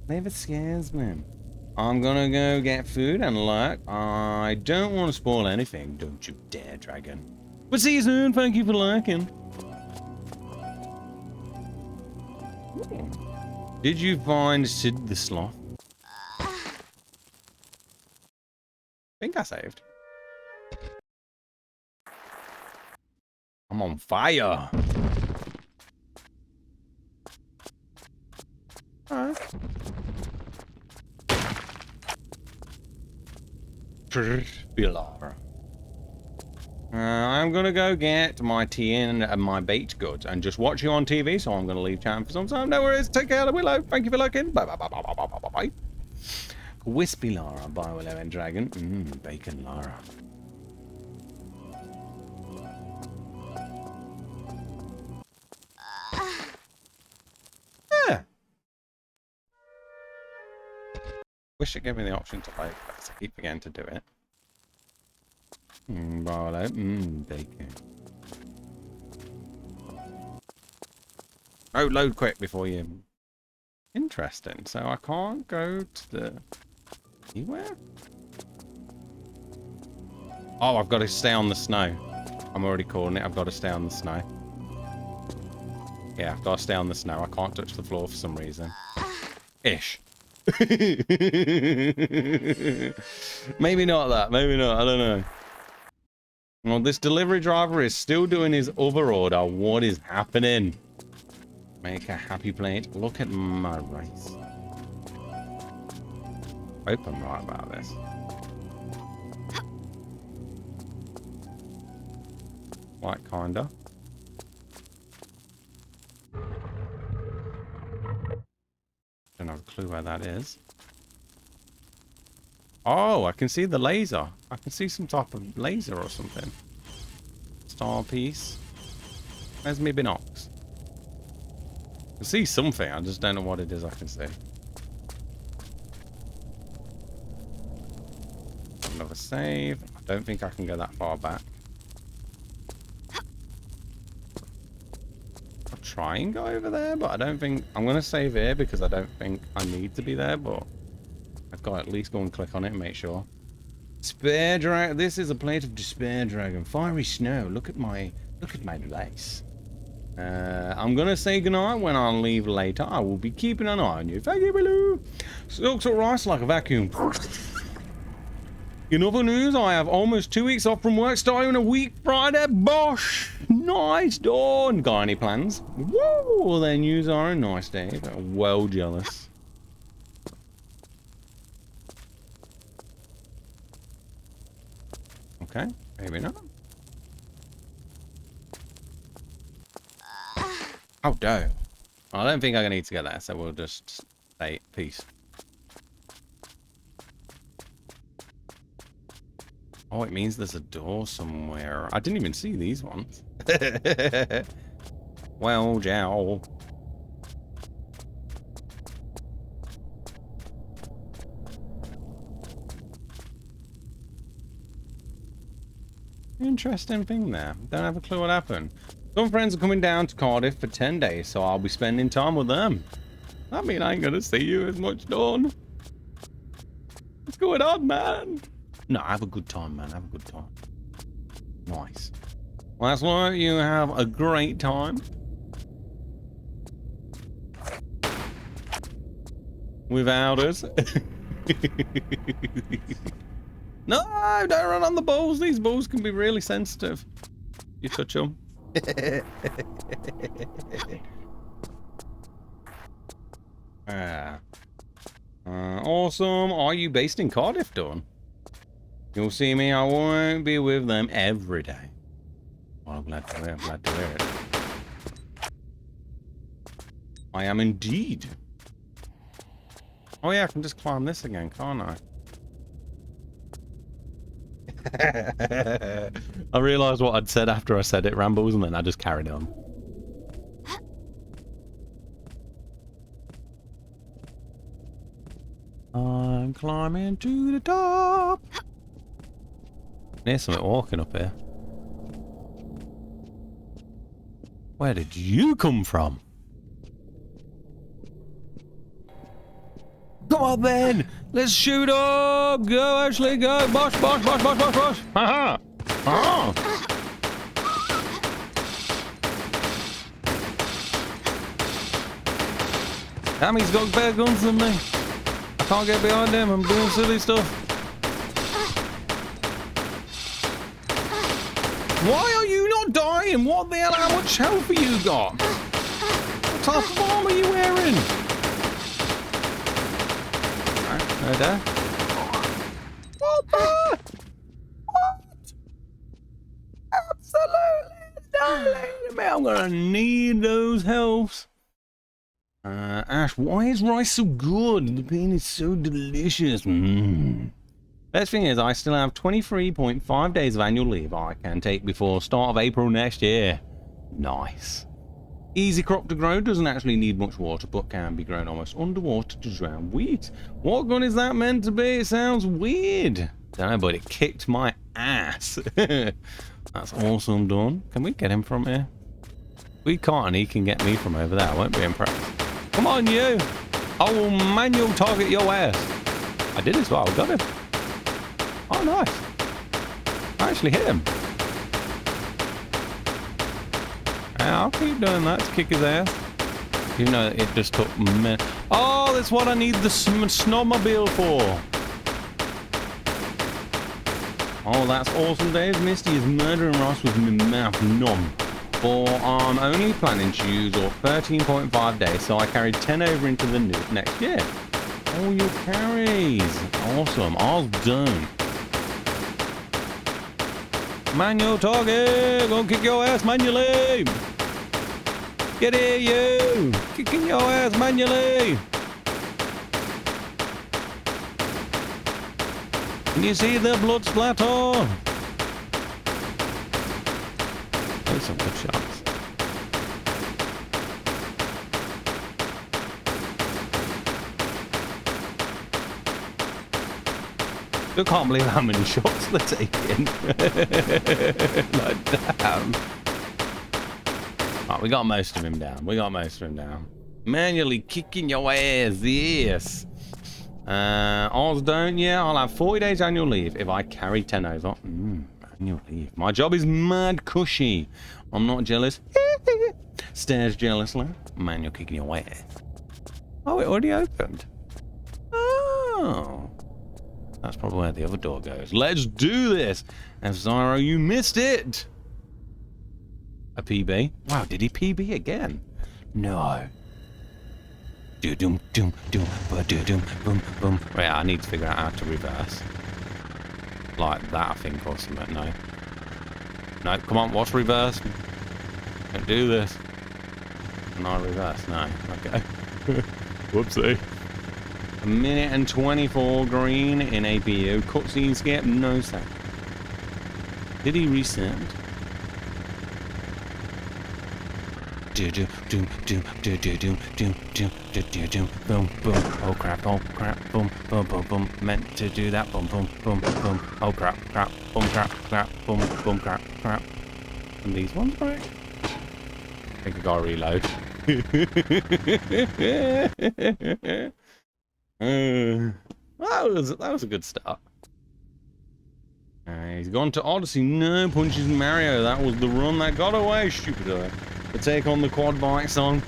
A: Never scares me. I'm gonna go get food and lurk. I don't want to spoil anything. Don't you dare, Dragon. But see you soon. Thank you for lurking. Ooh. Did you find Sid the Sloth? I think I saved. I'm on fire. Alright. I'm gonna go get my tea and my baked goods and just watch you on TV, so I'm gonna leave chat for some time. No worries. Take care, Willow. Thank you for looking. Bye bye bye bye bye bye bye. Wispy Lara by Willow and Dragon. Bacon Lara. Yeah. Wish it gave me the option to like, but I keep forgetting to do it. Barlow. Bacon. Oh, load quick before you. Interesting. So I can't go to the. Anywhere? Oh, I've got to stay on the snow. I'm already calling it. I've got to stay on the snow. Yeah, I've got to stay on the snow. I can't touch the floor for some reason. Ish. Maybe not that. Maybe not. I don't know. Well, this delivery driver is still doing his other order. What is happening? Make a happy plate. Look at my rice. Hope I'm right about this. Like, kinda. Don't have a clue where that is. Oh, I can see the laser. I can see some type of laser or something. Star piece. Where's my binocs? I can see something. I just don't know what it is I can see. Another save. I don't think I can go that far back. I'll try and go over there, but I don't think... I'm going to save here because I don't think I need to be there, but I've got to at least go and click on it and make sure. Spare dragon. This is a plate of despair dragon. Fiery snow. Look at my lace. I'm gonna say goodnight when I leave later. I will be keeping an eye on you. Thank you, Baloo. Silks at rice like a vacuum. In other news, I have almost 2 weeks off from work, starting a week Friday. Bosh! Nice done. Got any plans? Woo! Then yous are a nice day. Well jealous. Okay, maybe not. Oh, no. I don't think I need to get that, so we'll just say peace. Oh, it means there's a door somewhere. I didn't even see these ones. Well, Jowl. Interesting thing there. Don't have a clue what happened. Some friends are coming down to Cardiff for 10 days, so I'll be spending time with them. That means I ain't gonna see you as much, Dawn. What's going on, man? No, have a good time, man. Have a good time. Nice. Well, that's why you have a great time. Without us. No, don't run on the balls. These balls can be really sensitive. You touch them. Awesome. Are you based in Cardiff, Dawn? You'll see me. I won't be with them every day. Well, I'm glad to hear. I'm glad to hear it. I am indeed. Oh yeah, I can just climb this again, can't I? I realised what I'd said after I said it, Rambles, and then I just carried on. I'm climbing to the top. There's something walking up here. Where did you come from? Come on then! Let's shoot up! Go, Ashley, go! Bosh, bosh, bosh, bosh, bosh, bosh! Ha ha! Oh! Damn, he's got better guns than me. I can't get behind him. I'm doing silly stuff. Why are you not dying? What the hell? How much health have you got? What type of armor are you wearing? Right there. What the? What? Absolutely darling. I'm gonna need those healths. Ash, why is rice so good? The pain is so delicious. Best thing is, I still have 23.5 days of annual leave I can take before start of April next year. Nice. Easy crop to grow, doesn't actually need much water, but can be grown almost underwater to drown wheat. What gun is that meant to be? It sounds weird. Don't know, but it kicked my ass. That's awesome, Dawn. Can we get him from here? We can't, and he can get me from over there. I won't be impressed. Come on, you. I will manual target your ass. I did as well. Got him. Oh, nice. I actually hit him. I'll keep doing that to kick his ass. Even though it just took minutes. Oh, that's what I need the snowmobile for. Oh, that's awesome, Dave. Misty is murdering Ross with my mouth numb. For I'm only planning to use all 13.5 days, so I carried 10 over into the next year. Oh, your carries. Awesome. All's done. Manual target. Gonna kick your ass manually. Get here, you. Kicking your ass manually. Can you see the blood splatter? Those some good shots. I can't believe how many shots they're taking. Like, damn. Right, we got most of him down. We got most of him down. Manually kicking your ass, yes. Oz don't, yeah, I'll have 40 days annual leave if I carry 10 over. Annual leave. My job is mad cushy. I'm not jealous. stares jealously. Man, you're kicking your ass. Oh, it already opened. Oh. That's probably where the other door goes. Let's do this. And Zyro, you missed it. A PB? Wow, did he PB again? No. Do doom doom doom ba do doom boom boom. Yeah, I need to figure out how to reverse. Like that, I think, or something. No. No, come on, what's reverse? Can't do this. Can I reverse? No. Okay. Whoopsie. 1:24 green in APU. Cutscene skip, no sound. Did he reset? Do do do do do do do do do do do do boom boom. Oh crap! Oh crap! Boom boom boom boom. Meant to do that. Boom boom boom boom. Oh crap! Crap! Boom crap! Crap! Boom boom crap! Crap! And these ones break. I think I gotta reload. That was a good start. He's gone to Odyssey. No, punches Mario. That was the run that got away, stupid. To take on the quad bike song.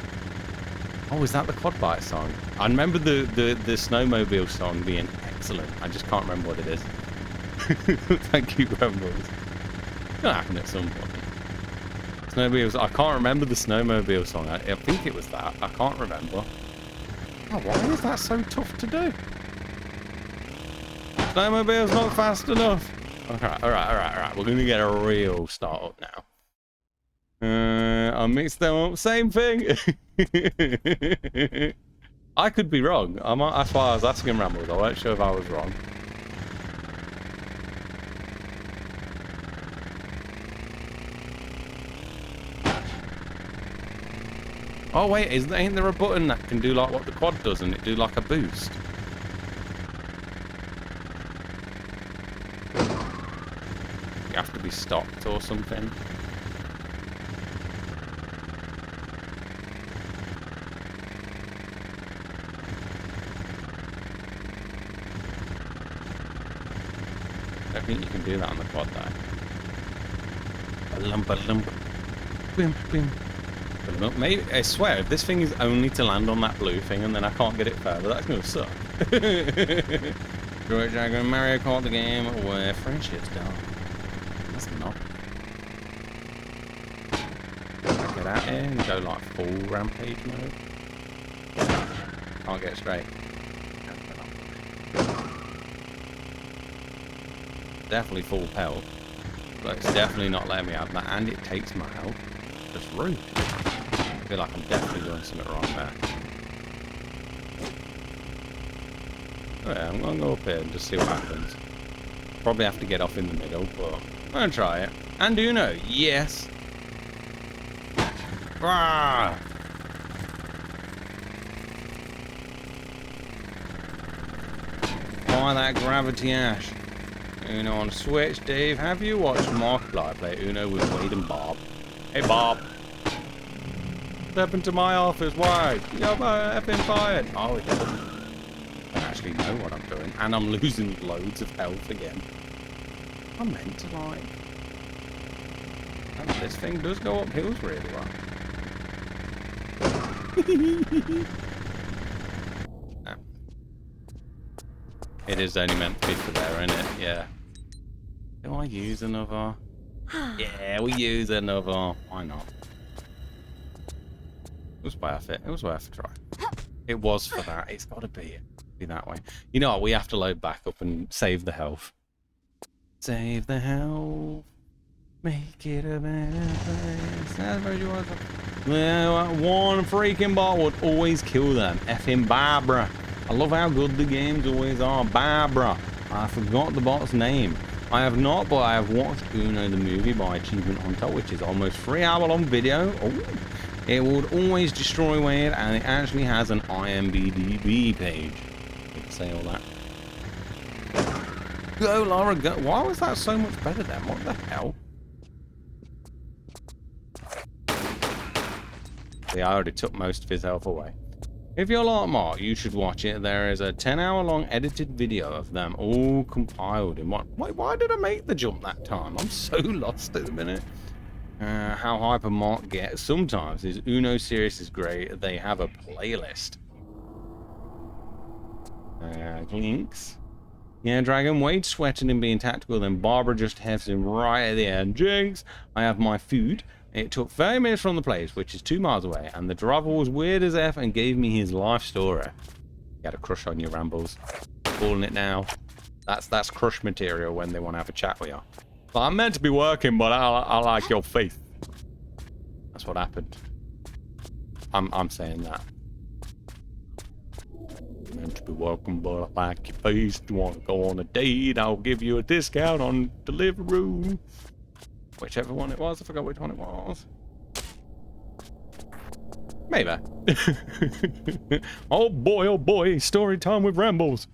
A: Oh, is that the quad bike song? I remember the snowmobile song being excellent. I just can't remember what it is. Thank you, Grumbles. It's gonna happen at some point. Snowmobiles. I can't remember the snowmobile song. I think it was that. I can't remember. Oh, why is that so tough to do? Snowmobile's not fast enough. Alright. We're gonna get a real start up now. I mixed them up. Same thing. I could be wrong. That's why I was asking Rambles. I wasn't sure if I was wrong. Oh wait, ain't there a button that can do like what the quad does and it do like a boost? You have to be stopped or something. I think you can do that on the quad though. Boom, boom. Maybe, I swear, if this thing is only to land on that blue thing and then I can't get it further, that's going to suck. Droid Dragon Mario Kart, the game where friendship's done. That's not. Get out here and go like full rampage mode. Can't get straight. Definitely full pelt. But it's definitely not letting me have that, and it takes my health. Just rude. I feel like I'm definitely doing something wrong there. Oh yeah, I'm gonna go up here and just see what happens. Probably have to get off in the middle, but I'm gonna try it. And Uno, yes. Ah! Buy that Gravity Ash. Uno on Switch. Dave, have you watched Markiplier play Uno with Wade and Bob? Hey Bob. Step into my office. Why? You're effing fired. Oh, he doesn't. I don't actually know what I'm doing. And I'm losing loads of health again. I meant to like... And this thing does go up hills really well. It is only meant to be for there, isn't it? Yeah. Do I use another? Yeah, we use another. Why not? It was worth it. It was worth a try. It was for that. It's got to be that way. You know what? We have to load back up and save the health. Save the health. Make it a better place. That's what you want. Well, one freaking bot would always kill them. Effing Barbara. I love how good the games always are. Barbara. I forgot the bot's name. I have not, but I have watched Uno the movie by Achievement Hunter, which is almost 3-hour-long video. Oh, it would always destroy Wade, and it actually has an IMDb page. You can say all that. Go, Laura, go. Why was that so much better then? What the hell? See, I already took most of his health away. If you're like Mark, you should watch it. There is a 10-hour-long edited video of them all compiled in one. Wait, why did I make the jump that time? I'm so lost at the minute. How Hypermark gets sometimes is Uno Series is great. They have a playlist. Links. Yeah, Dragon, Wade sweating and being tactical, then Barbara just hefts him right at the end. Jinx, I have my food. It took 30 minutes from the place, which is 2 miles away, and the driver was weird as F and gave me his life story. He had a crush on you, Rambles. Calling it now. That's crush material when they want to have a chat with you. But I'm meant to be working, but I like your face. That's what happened. I'm saying that. Meant to be working, but I like your face. Do you want to go on a date? I'll give you a discount on Deliveroo. Whichever one it was. I forgot which one it was. Maybe. Oh boy, story time with Rambles.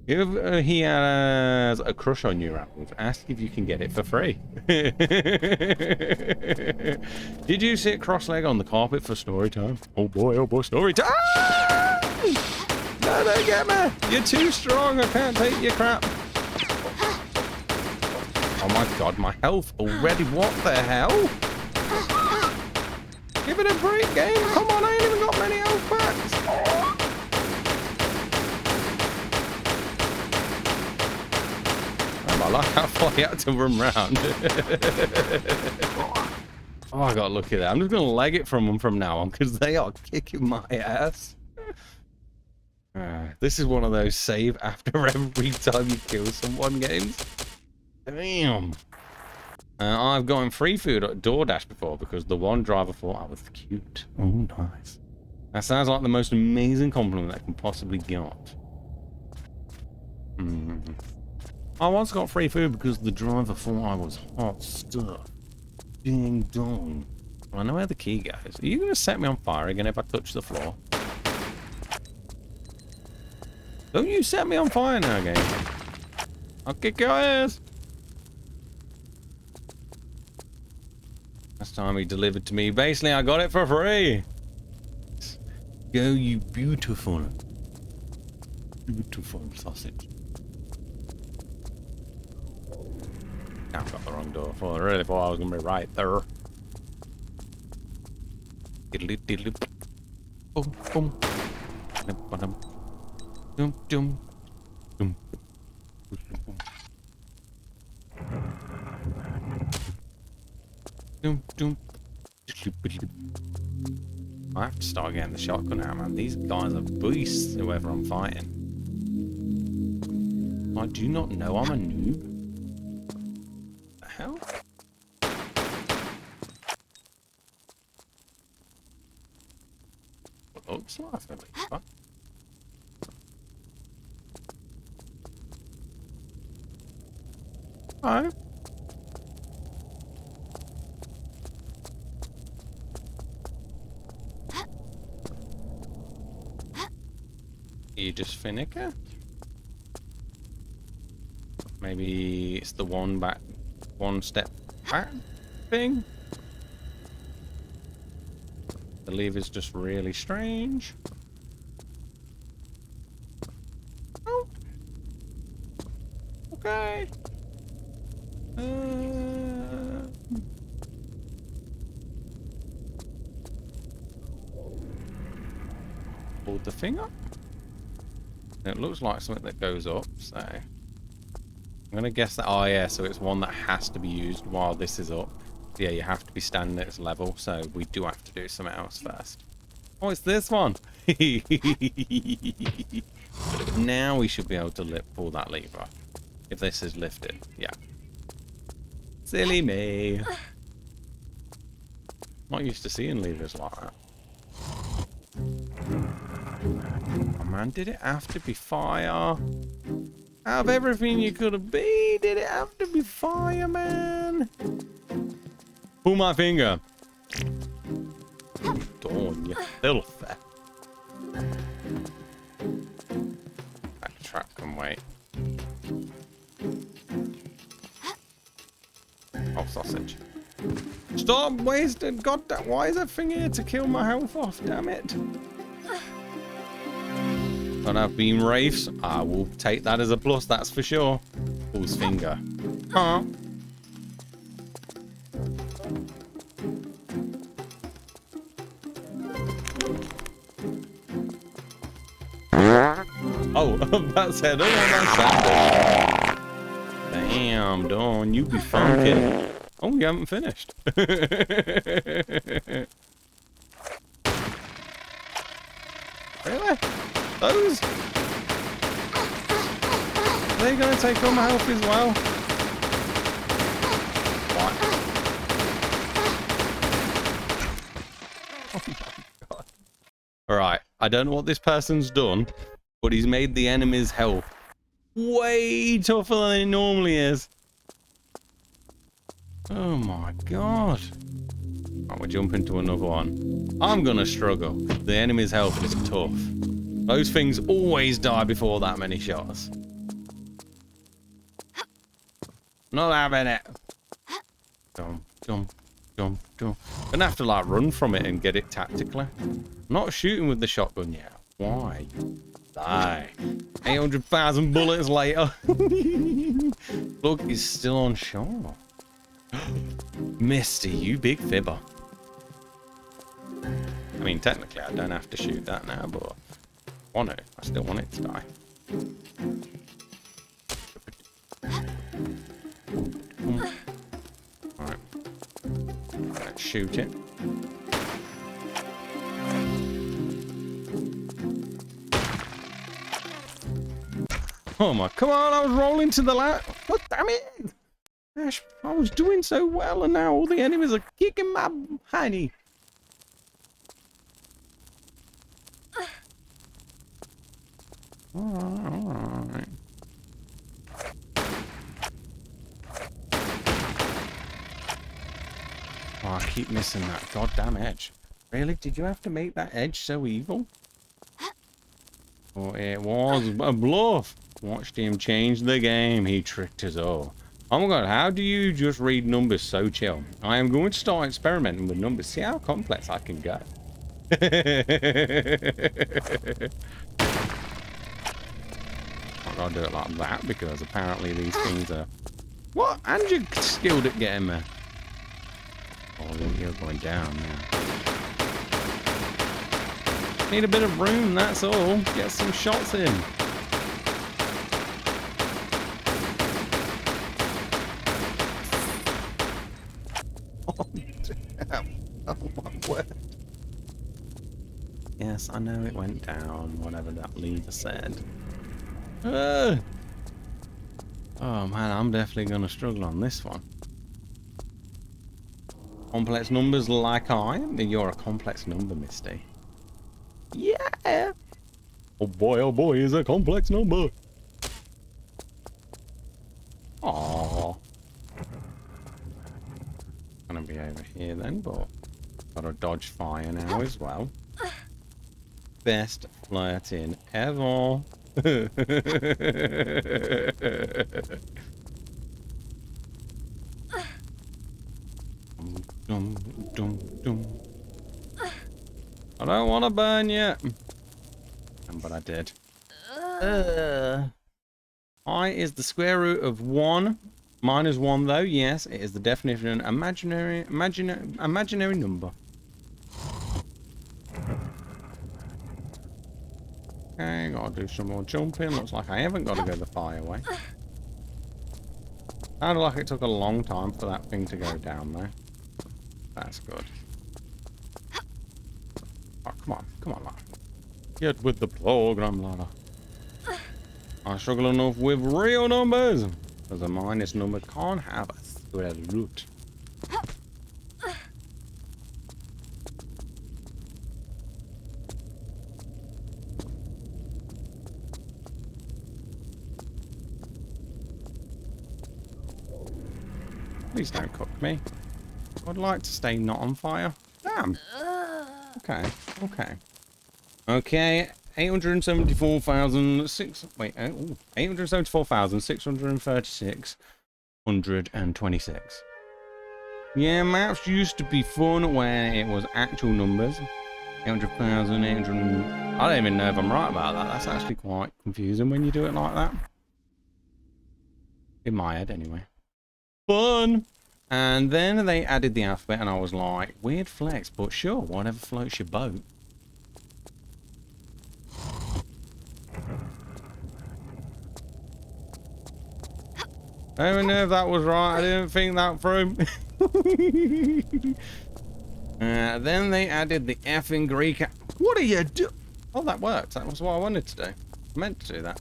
A: If he has a crush on you, Rambles, ask if you can get it for free. Did you sit cross-legged on the carpet for story time? Oh boy, story time! No, don't get me! You're too strong, I can't take your crap. Oh my god, my health already, what the hell? Give it a break, game. Come on, I ain't even got many health packs. Oh, I like how far you had to run round. Oh, I got lucky there. I'm just going to leg it from them from now on because they are kicking my ass. This is one of those save after every time you kill someone games. Damn. I've gotten free food at DoorDash before because the one driver thought I was cute. Oh, nice. That sounds like the most amazing compliment I can possibly get. I once got free food because the driver thought I was hot stuff. Ding dong. I know where the key goes. Are you going to set me on fire again if I touch the floor? Don't you set me on fire now, game. I'll kick your ass. Last time he delivered to me, basically I got it for free. Go, you beautiful sausage. I've got the wrong door. I really thought I was gonna be right there. Diddly diddly. Boom boom. Dum dum dum dum. Dum, dum. I have to start getting the shotgun out, man. These guys are beasts, whoever I'm fighting. I do not know I'm a noob. What the hell? What looks like at least, huh? Hi. You just finicker? Maybe it's the one step back thing? The lever's just really strange. Oh. Okay. Hold the thing up. It looks like something that goes up, so I'm gonna guess that. Oh yeah, so it's one that has to be used while this is up. Yeah, you have to be standing at its level, so we do have to do something else first. Oh, it's this one. Now we should be able to pull that lever if this is lifted. Yeah. Silly me. Not used to seeing levers like that. Oh man, did it have to be fire? Out of everything you could have been, did it have to be fire, man? Pull my finger. Dawn, you filth. Backtrack and wait. Oh, sausage. Stop wasting. God, why is that thing here to kill my health off? Damn it. Don't have beam wraiths. I will take that as a plus, that's for sure. Pulls finger. Huh? Oh, that's it. I don't know what that sounded. Damn, Dawn, you be funky. Oh, you haven't finished. Really? Those? Are they going to take all my health as well? What? Oh my god. Alright, I don't know what this person's done, but he's made the enemy's health way tougher than it normally is. Oh my god. Right, we'll jump into another one. I'm gonna struggle. The enemy's health is tough. Those things always die before that many shots. Not having it. Jump, jump, jump, jump. Gonna have to like run from it and get it tactically. I'm not shooting with the shotgun yet. Why? Die. 800,000 bullets later. Look, he's still on shore. Misty, you big fibber. I mean, technically, I don't have to shoot that now, but I want it. I still want it to die. Alright. Let's shoot it. Oh my, come on, I was rolling to the left. What, damn it! Gosh, I was doing so well and now all the enemies are kicking my honey. Alright. Oh, I keep missing that goddamn edge. Really? Did you have to make that edge so evil? Oh, it was a bluff. Watched him change the game. He tricked us all. Oh my god, how do you just read numbers so chill? I am going to start experimenting with numbers. See how complex I can go. I gotta do it like that because apparently these things are... What? And you're skilled at getting me. Oh, you're going down now. Need a bit of room, that's all. Get some shots in. Oh, damn. Oh, my word. Yes, I know it went down, whatever that leader said. Oh, man, I'm definitely going to struggle on this one. Complex numbers like I am? You're a complex number, Misty. Yeah! Oh boy, is a complex number. Aww. Gonna be over here then, but gotta dodge fire now as well. Best flirting ever. Dum, dum, dum. I don't want to burn you. But I did. I is the square root of 1. Mine is 1 though. Yes, it is the definition of imaginary number. Okay, gotta do some more jumping. Looks like I haven't got to go the fire way. Sounded like it took a long time for that thing to go down there. That's good. Oh, come on, lad. Get with the program, lad. I struggle enough with real numbers, because a minus number can't have a square root. Please don't cook me. I'd like to stay not on fire. Damn. Okay, okay. Okay, 874,636. Yeah, maps used to be fun where it was actual numbers. 800,000, 800... I don't even know if I'm right about that. That's actually quite confusing when you do it like that. In my head, anyway. Fun! And then they added the alphabet and I was like, weird flex, but sure, whatever floats your boat. I don't even know if that was right. I didn't think that through. Then they added the F in Greek. What are you doing? Oh, that worked. That was what I wanted to do. I meant to do that.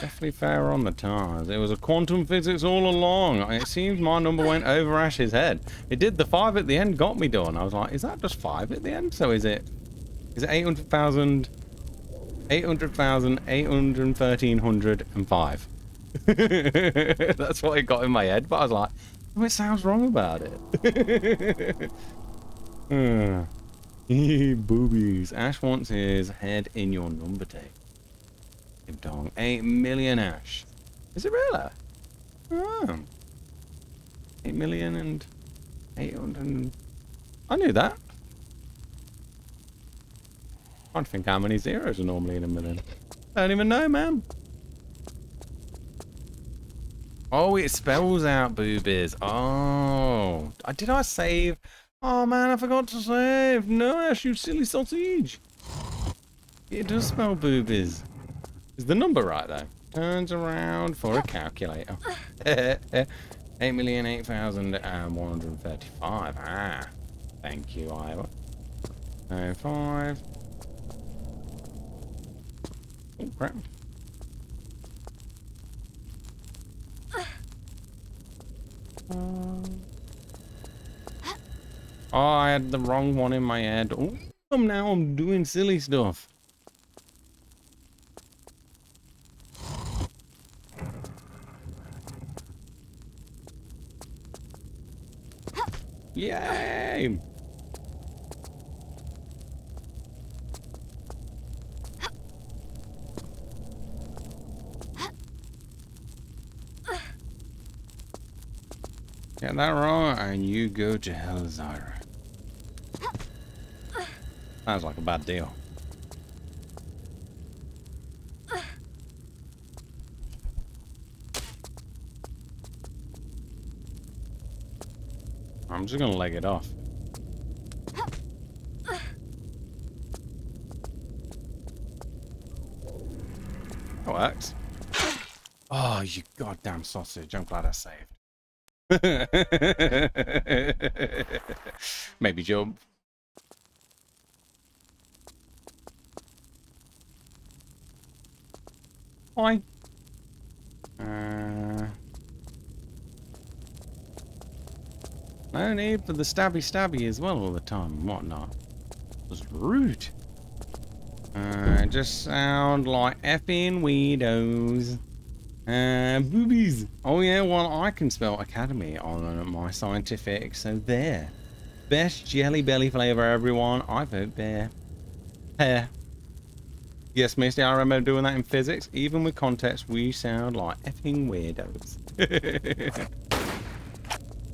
A: Definitely fair on the tires. It was a quantum physics all along. It seems my number went over Ash's head. It did. The 5 at the end got me done. I was like, is that just 5 at the end? So is it 800,000, 800,000, 813,105? That's what it got in my head. But I was like, oh, it sounds wrong about it. Boobies. Ash wants his head in your number tape. Dong. 8 million Ash. Is it really? Oh. 8 million and 800. I knew that. I don't think how many zeros are normally in a million. I don't even know, man. Oh, it spells out boobies. Oh. Did I save? Oh, man, I forgot to save. No, Ash, you silly sausage. It does spell boobies. Is the number right, though? Turns around for a calculator. 8,008,135. Ah. Thank you, Iowa. 05. Oh, crap. Oh, I had the wrong one in my head. Oh, now I'm doing silly stuff. Yay! Get that wrong and you go to hell, Zyra. Sounds like a bad deal. I'm just gonna leg it off. That works. Oh, you goddamn sausage. I'm glad I saved. Maybe jump. Hi. No need for the stabby as well all the time and whatnot. It was rude. Just sound like effing weirdos. Boobies. Oh yeah, well I can spell academy on my scientific, so there. Best jelly belly flavor, everyone. I vote bear. Pear. Yes, Misty, I remember doing that in physics. Even with context, we sound like effing weirdos.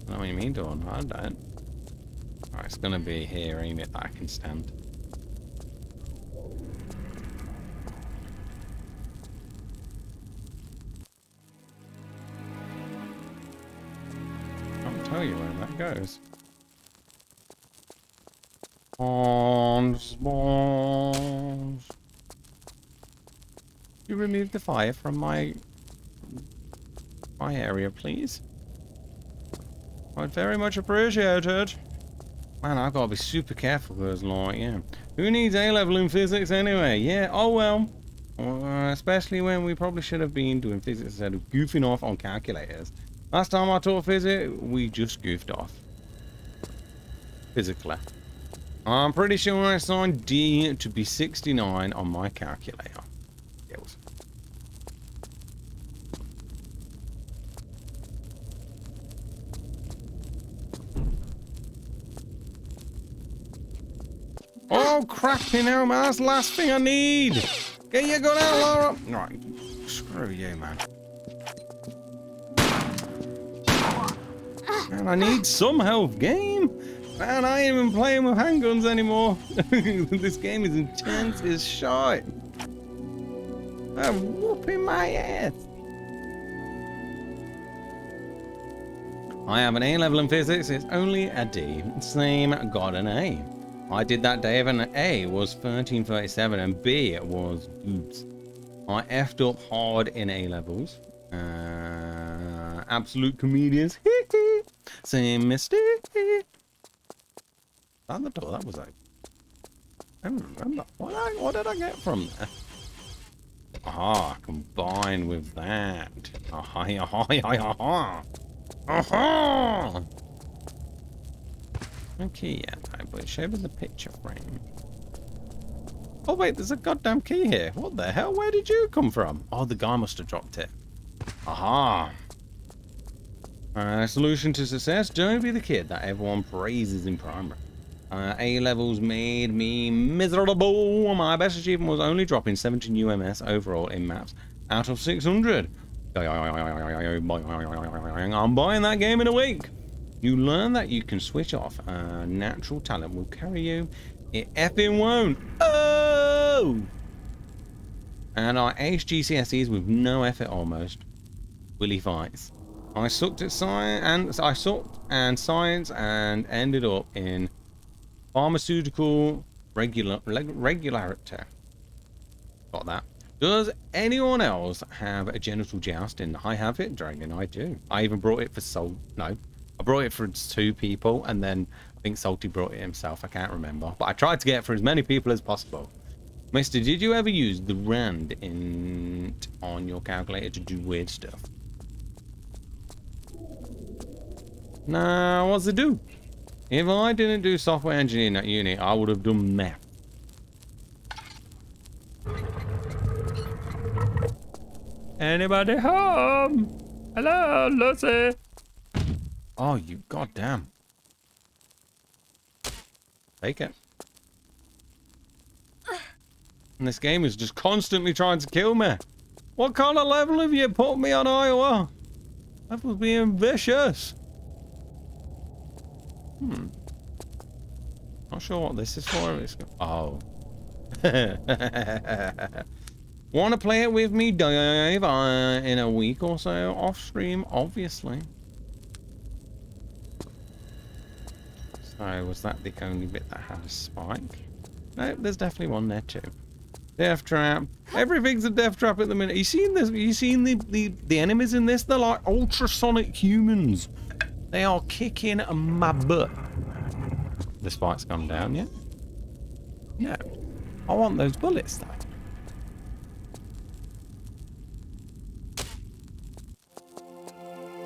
A: I know what you mean, Dawn. I don't. Right, it's gonna be here, ain't it, that I can stand. I'll tell you where that goes. Spawns. You remove the fire from my area, please. I'd very much appreciate it. Man, I've got to be super careful because, like, yeah. Who needs A-level in physics anyway? Yeah, oh well. Especially when we probably should have been doing physics instead of goofing off on calculators. Last time I taught physics, we just goofed off. Physically. I'm pretty sure I assigned D to be 69 on my calculator. Yes. Oh, crap, you know, man. That's the last thing I need. Get your gun out, Laura. Right. Screw you, man. Man, I need some health, game. Man, I ain't even playing with handguns anymore. This game is intense as shite. I'm whooping my ass. I have an A level in physics. It's only a D. Same got an A. I did that, Dave, and A was 1337 and B was oops. I effed up hard in A levels. Absolute comedians. Same mistake. That the door that was open. I don't remember. What did I get from there? Ah, combined with that. Aha, aha, aha, aha. Aha! Okay, yeah, but show me the picture frame. Oh wait, there's a goddamn key here. What the hell? Where did you come from? Oh, the guy must have dropped it. Aha. Solution to success. Don't be the kid that everyone praises in primary. A levels made me miserable. My best achievement was only dropping 17 UMS overall in maps out of 600. I'm buying that game in a week. You learn that you can switch off. Natural talent will carry you. It effing won't. Oh! And I aced GCSEs with no effort almost. Willy fights. I sucked at science and ended up in pharmaceutical regularity. Got that. Does anyone else have a genital joust? And I have it, Dragon. I do. I even brought it for Salt. No, I brought it for 2 people, and then I think Salty brought it himself. I can't remember, but I tried to get it for as many people as possible. Mister, did you ever use the rand on your calculator to do weird stuff? Nah, what's it do? If I didn't do software engineering at uni, I would have done math. Anybody home? Hello, Lucy. Oh, you goddamn. Take it. And this game is just constantly trying to kill me. What kind of level have you put me on, Iowa? That was being vicious. Not sure what this is for. Oh. Want to play it with me, Dave, in a week or so off stream, obviously. So, was that the only bit that had a spike? No, there's definitely one there too. Death trap. Everything's a death trap at the minute. You seen this? You seen the enemies in this? They're like ultrasonic humans. They are kicking my butt. The spike's gone down yet? No. I want those bullets though.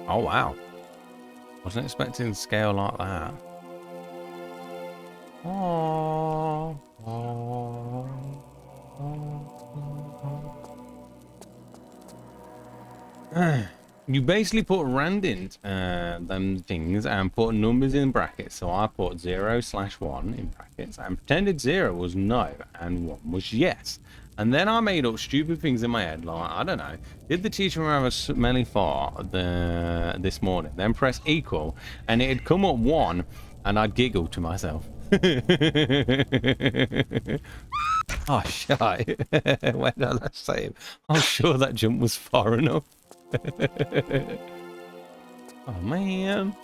A: Oh wow. Wasn't expecting to scale like that. Oh. You basically put rand in them things and put numbers in brackets. So I put 0/1 in brackets and pretended 0 was no and 1 was yes. And then I made up stupid things in my head, like, I don't know, did the teacher have a smelly fart this morning? Then press equal, and it'd come up 1, and I'd giggle to myself. Oh, shite. Where did I say it? I'm sure that jump was far enough. Oh, man.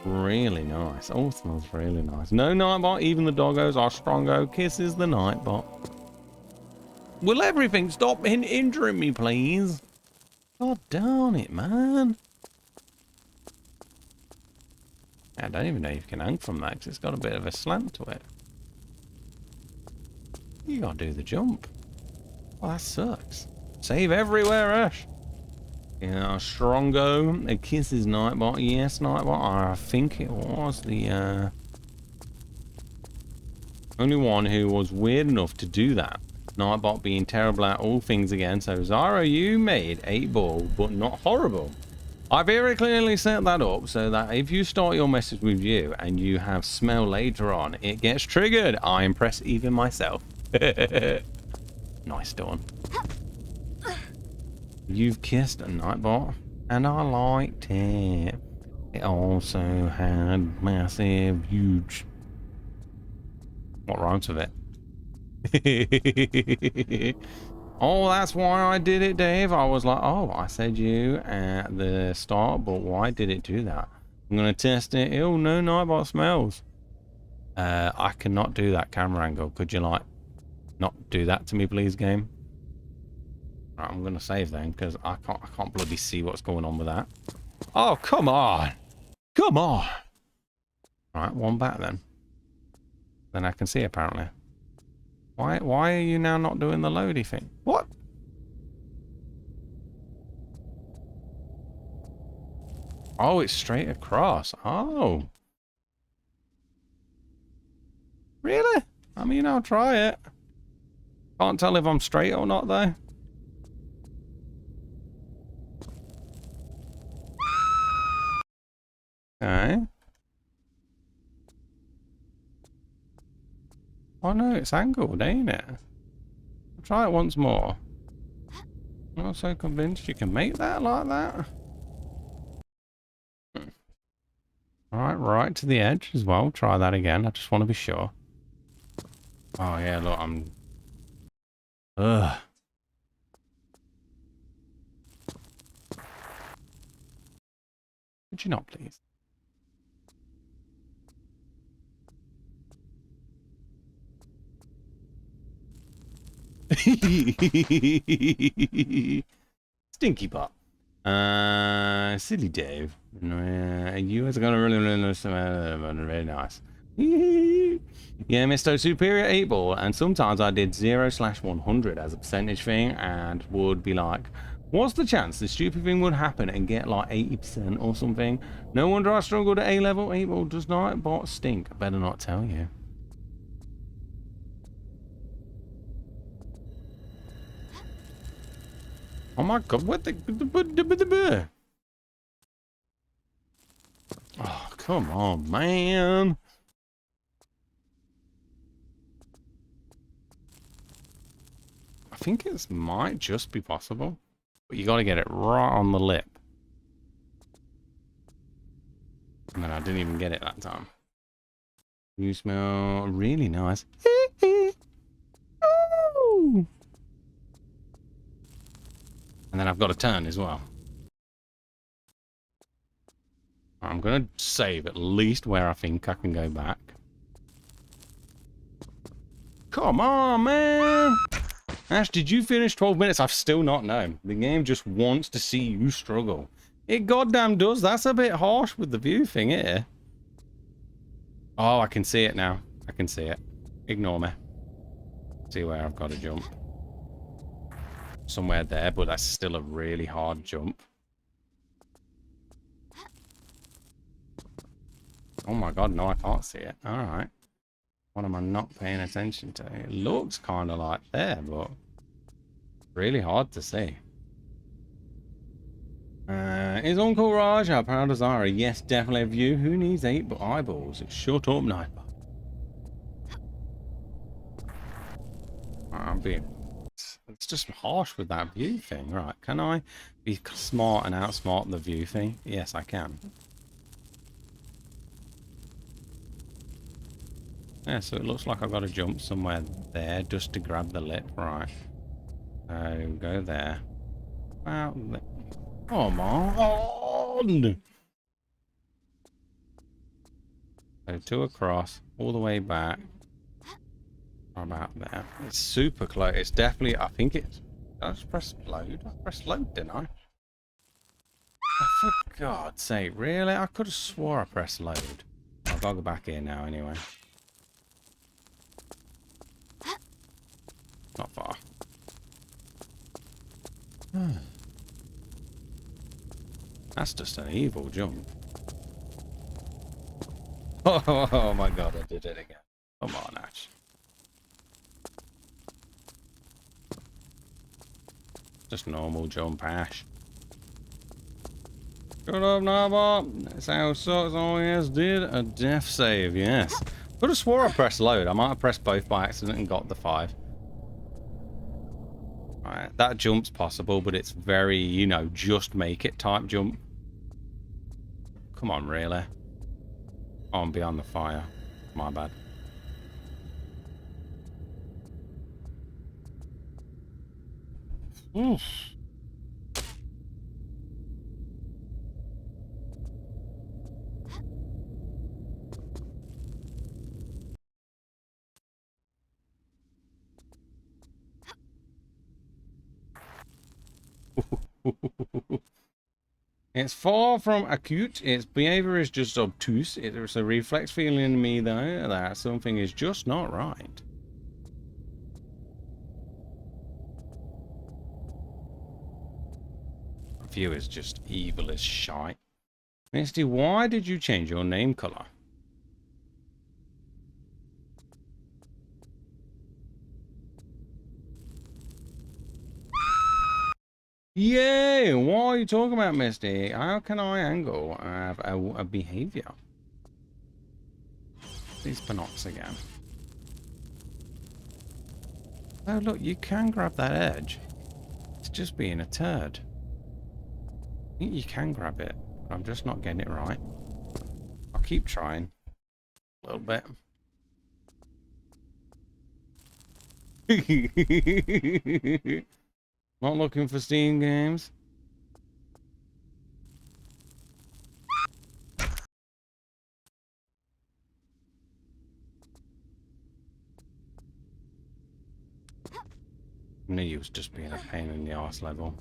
A: Really nice. Oh, smells really nice. No Nightbot, even the doggos are strongo. Kisses the Nightbot. Will everything stop injuring me, please? God darn it, man. I don't even know if you can hang from that because it's got a bit of a slant to it. You gotta do the jump. Well, that sucks. Save everywhere, Ash. Yeah, Strongo. It kisses Nightbot. Yes, Nightbot. I think it was the only one who was weird enough to do that. Nightbot being terrible at all things again. So, Zyro, you made 8 ball, but not horrible. I very clearly set that up so that if you start your message with you and you have smell later on, it gets triggered. I impress even myself. Nice, Dawn. You've kissed a Nightbot, and I liked it. It also had massive, huge... What rhymes with it? Oh, that's why I did it, Dave. I was like, oh, I said you at the start, but why did it do that? I'm going to test it. Oh, no Nightbot smells. I cannot do that camera angle. Could you, like, not do that to me, please, game? Right, I'm going to save then, because I can't bloody see what's going on with that. Oh, come on! Come on! Right, one back then. Then I can see, apparently. Why are you now not doing the loady thing? What? Oh, it's straight across. Oh. Really? I mean, I'll try it. Can't tell if I'm straight or not, though. Okay. Oh no, it's angled, ain't it? I'll try it once more. I'm not so convinced you can make that like that. Alright, right to the edge as well. Try that again. I just want to be sure. Oh yeah, look, I'm... Ugh. Could you not, please? Stinky pot. Silly Dave. You guys are gonna really very nice. Yeah, Mr. Superior 8 Ball, and sometimes I did 0/100 as a percentage thing and would be like, what's the chance the stupid thing would happen and get like 80% or something? No wonder I struggled at A level. 8 Ball does not bot stink. I better not tell you. Oh my god, what the... Oh, come on, man. I think it might just be possible. But you gotta get it right on the lip. And then I didn't even get it that time. You smell really nice. And then I've got to turn as well. I'm going to save at least where I think I can go back. Come on, man! Ash, did you finish 12 minutes? I've still not known. The game just wants to see you struggle. It goddamn does. That's a bit harsh with the view thing here. Oh, I can see it now. I can see it. Ignore me. See where I've got to jump. Somewhere there, but that's still a really hard jump. Oh my god, no, I can't see it. Alright. What am I not paying attention to? It looks kind of like there, but really hard to see. Is Uncle Raj how proud is Ira? Yes, definitely a view. Who needs 8 eyeballs? It's shut up, Nightbot. I'm being... It's just harsh with that view thing. Right, can I be smart and outsmart the view thing? Yes, I can. Yeah, so it looks like I've got to jump somewhere there just to grab the lip. Right. So, go there. Wow. Come on! So, 2 across, all the way back. About there. It's super close. It's definitely, I think it's... Did I just press load? I pressed load, didn't I? Oh, for God's sake, really? I could have swore I pressed load. I've got to go back here now anyway. Not far. That's just an evil jump. Oh my god, I did it again. Come on, Ash. Just normal jump, Ash. Shut up, Narbot. That's how it sucks. Oh, yes, did a death save, yes. Could have swore I pressed load. I might have pressed both by accident and got the 5. Alright, that jump's possible, but it's very, you know, just make it type jump. Come on, really? Oh, I'm beyond the fire. My bad. Oof. It's far from acute. Its behavior is just obtuse. It's a reflex feeling in me, though, that something is just not right. View is just evil as shite. Misty, why did you change your name color? Yay! What are you talking about, Misty? How can I angle a behavior? These panops again. Oh, look, you can grab that edge. It's just being a turd. I think you can grab it, but I'm just not getting it right. I'll keep trying. A little bit. Not looking for Steam games. I knew you was just being a pain in the arse level.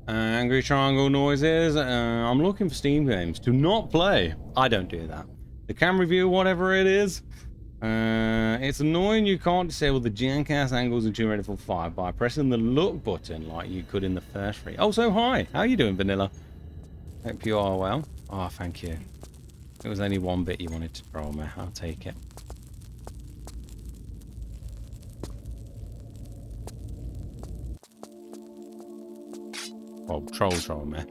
A: Angry triangle noises. I'm looking for Steam games to not play. I don't do that. The cam review, whatever it is. It's annoying you can't disable the jackass angles in Tomb Raider 5 by pressing the look button like you could in the first three. Oh, so hi. How you doing, Vanilla? Hope you are well. Oh, thank you. It was only one bit you wanted to troll me. I'll take it. Oh, troll me.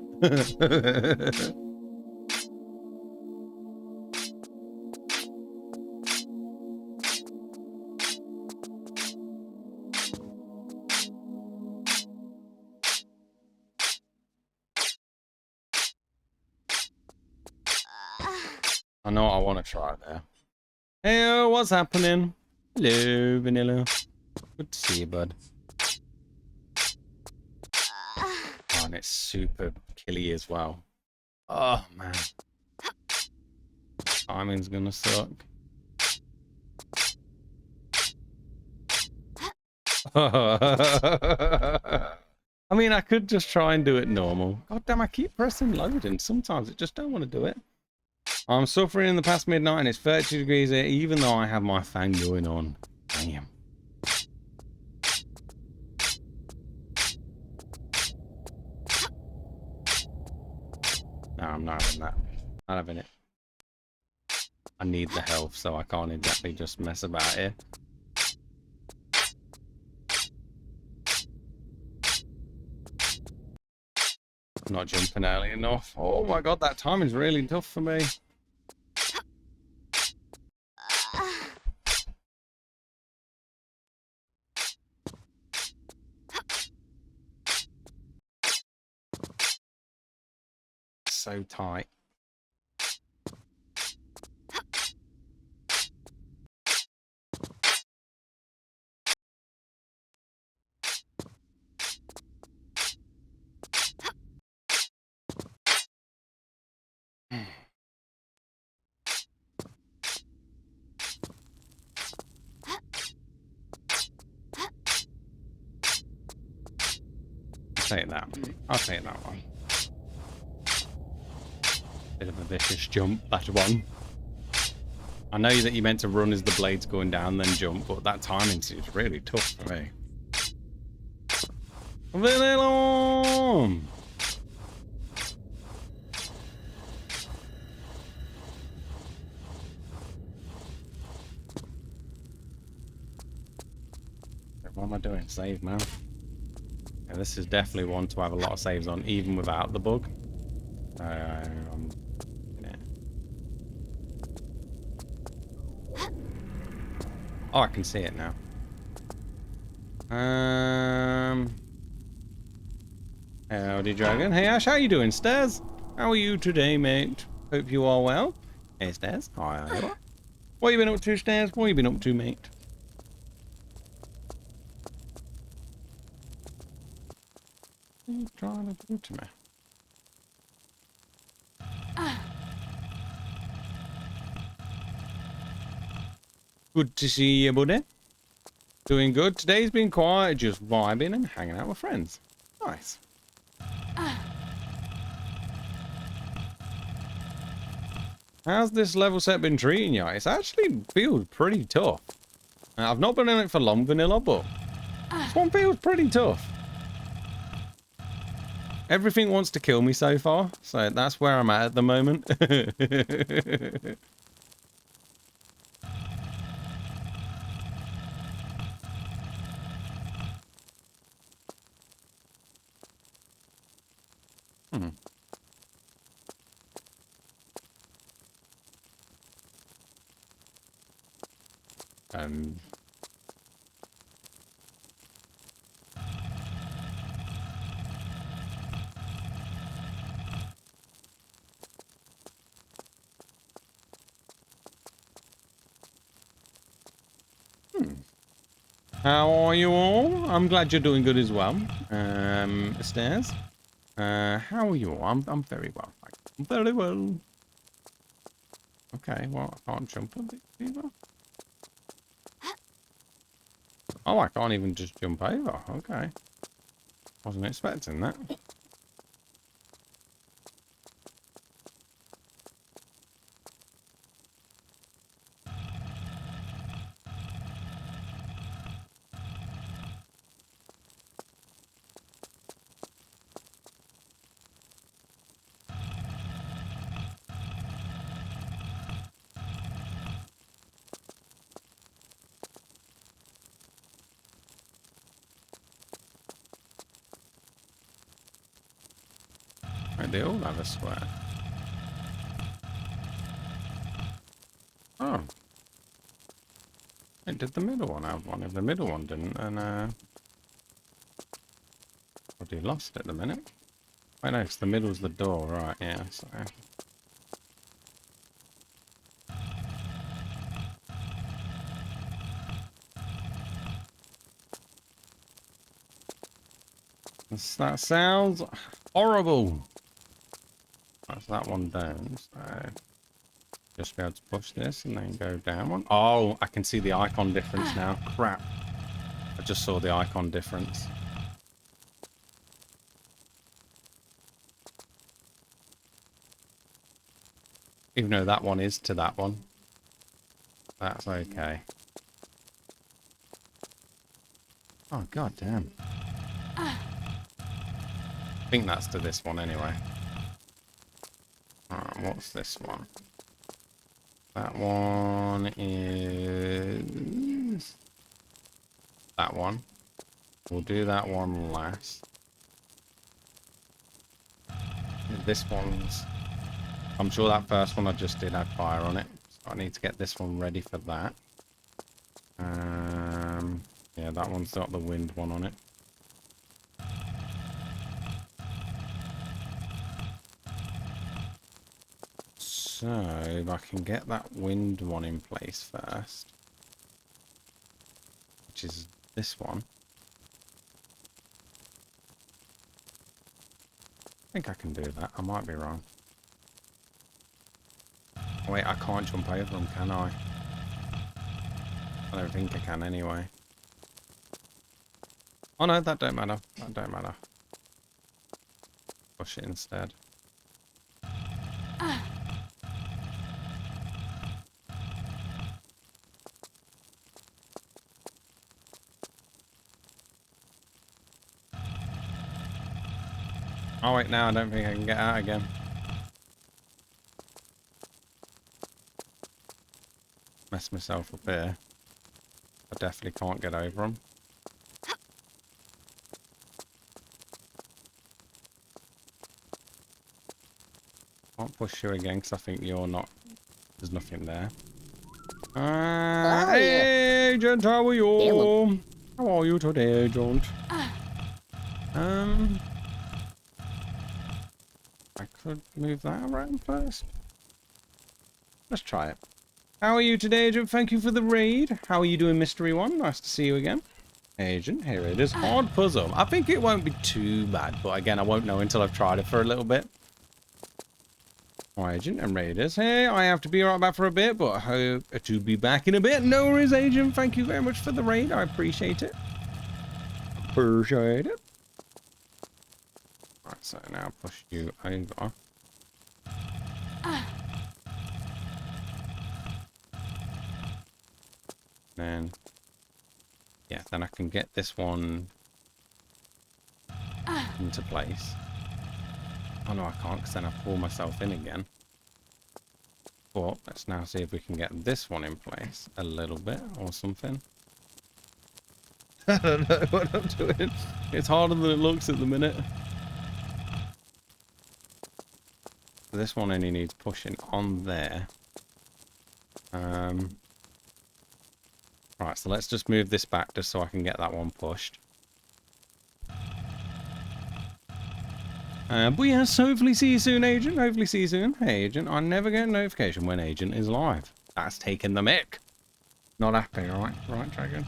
A: I know what I want to try there. Hey, what's happening? Hello, Vanilla. Good to see you, bud. Oh, and it's super killy as well. Oh, man. Timing's gonna suck. I mean, I could just try and do it normal. God damn, I keep pressing load and sometimes it just don't want to do it. I'm suffering in the past midnight and it's 32 degrees here even though I have my fan going on. Damn. No, I'm not having that. Not having it. I need the health, so I can't exactly just mess about here. I'm not jumping early enough. Oh my god, that timing's really tough for me. So tight. Take that. I'll take that one. Bit of a vicious jump, that one. I know that you meant to run as the blade's going down, then jump, but that timing seems really tough for me. Vanilla! What am I doing? Save, man. Yeah, this is definitely one to have a lot of saves on, even without the bug. Yeah. Oh, I can see it now. Howdy, Dragon. Hey, Ash, how you doing, Stairs? How are you today, mate? Hope you are well. Hey, Stairs. Hi, how you are? What you been up to, Stairs? What you been up to, mate? What are you trying to do to me? Good to see you, buddy. Doing good. Today's been quiet, just vibing and hanging out with friends. Nice. How's this level set been treating you? It's actually feels pretty tough. I've not been in it for long, vanilla, but this one feels pretty tough. Everything wants to kill me so far, so that's where I'm at the moment. Hmm. Um. How are you all? I'm glad you're doing good as well. Stairs. How are you all? I'm very well. I'm very well. Okay, well, I can't jump a bit either. Oh, I can't even just jump over. Okay. Wasn't expecting that. Right, they all have a square. Oh. Hey, did the middle one have one? If the middle one didn't, then, probably lost at the minute. Wait, no, 'cause the middle's the door, right, yeah, so... That sounds horrible. That's that one down, so... Just be able to push this and then go down one. Oh, I can see the icon difference now. Crap. I just saw the icon difference. Even though that one is to that one. That's okay. Oh, god damn. I think that's to this one anyway. Alright, what's this one? That one is... that one. We'll do that one last. This one's... I'm sure that first one I just did had fire on it. So I need to get this one ready for that. Yeah, that one's got the wind one on it. So, if I can get that wind one in place first, which is this one. I think I can do that. I might be wrong. Oh, wait, I can't jump over them, can I? I don't think I can anyway. Oh no, that don't matter. That don't matter. Push it instead. Oh wait, now I don't think I can get out again. Mess myself up here. I definitely can't get over them. Can't push you again because I think you're not... There's nothing there. Hey, Agent, how are you? How are you today, Agent? I could move that around first. Let's try it. How are you today, Agent? Thank you for the raid. How are you doing, Mystery One? Nice to see you again. Agent, here it is. Hard puzzle. I think it won't be too bad, but again, I won't know until I've tried it for a little bit. Hi, Agent and Raiders. Hey, I have to be right back for a bit, but I hope to be back in a bit. No worries, Agent. Thank you very much for the raid. I appreciate it. Appreciate it. Right, so now push you over. Then, yeah, then I can get this one into place. Oh no, I can't, because then I pull myself in again. But let's now see if we can get this one in place a little bit or something. I don't know what I'm doing. It's harder than it looks at the minute. This one only needs pushing on there. Right, so let's just move this back just so I can get that one pushed. But yes, hopefully see you soon, Agent. Hopefully see you soon. Hey, Agent, I never get a notification when Agent is live. That's taking the mick. Not happy, right? Right, Dragon?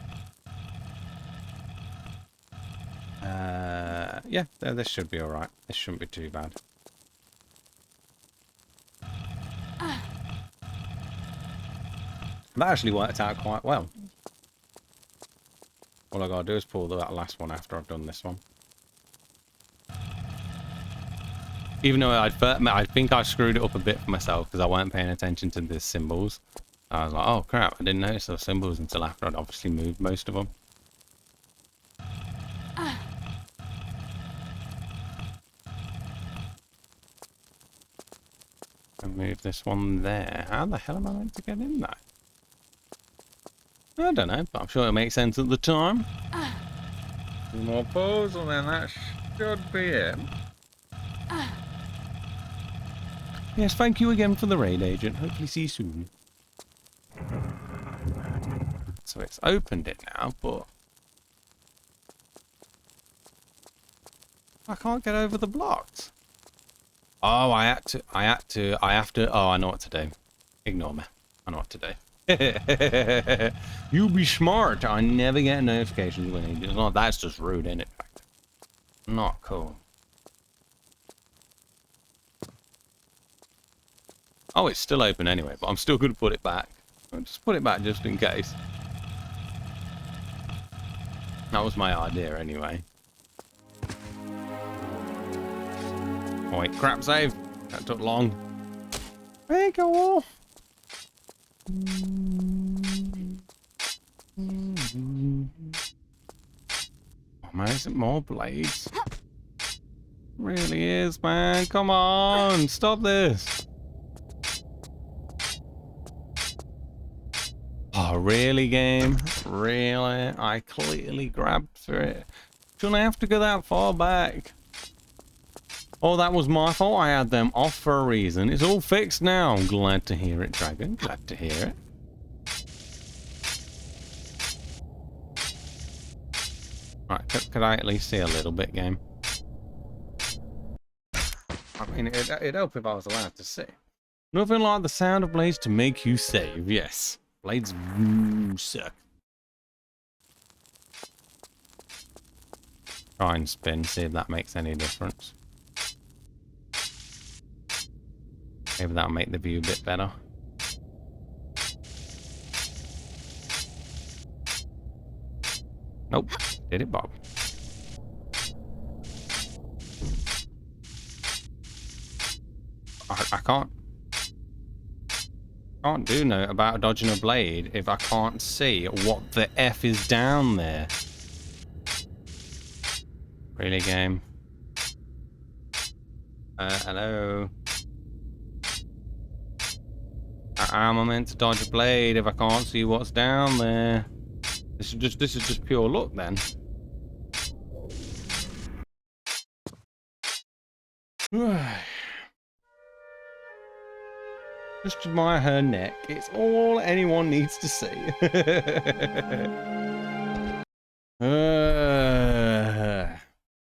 A: Yeah, this should be alright. This shouldn't be too bad. That actually worked out quite well. All I gotta do is pull that last one after I've done this one. Even though I think I screwed it up a bit for myself because I weren't paying attention to the symbols. I was like, oh crap, I didn't notice those symbols until after I'd obviously moved most of them. And move this one there. How the hell am I meant to get in there? I don't know, but I'm sure it'll make sense at the time. One more pause and then that should be it. Yes, thank you again for the raid, Agent. Hopefully see you soon. So it's opened it now, but I can't get over the blocks. Oh, I have to, oh, I know what to do. Ignore me. I know what to do. You be smart. I never get notifications when he does not. That's just rude, isn't it? Not cool. Oh, it's still open anyway, but I'm still going to put it back. I'll just put it back just in case. That was my idea anyway. Oh wait, crap save. That took long. There you go. Oh man, is it more blades? Really is, man. Come on, stop this. Oh, really, game? Really? I clearly grabbed for it. Shouldn't I have to go that far back? Oh, that was my fault. I had them off for a reason. It's all fixed now. I'm glad to hear it, Dragon. Glad to hear it. Right, could I at least see a little bit, game? I mean, it'd help if I was allowed to see. Nothing like the sound of blades to make you save. Yes. Blades suck. Try and spin, see if that makes any difference. Maybe that'll make the view a bit better. Nope. Did it, Bob? I can't do no about dodging a blade if I can't see what the F is down there. Really, game? Hello? How am I meant to dodge a blade if I can't see what's down there? This is just pure luck then. Just admire her neck. It's all anyone needs to see.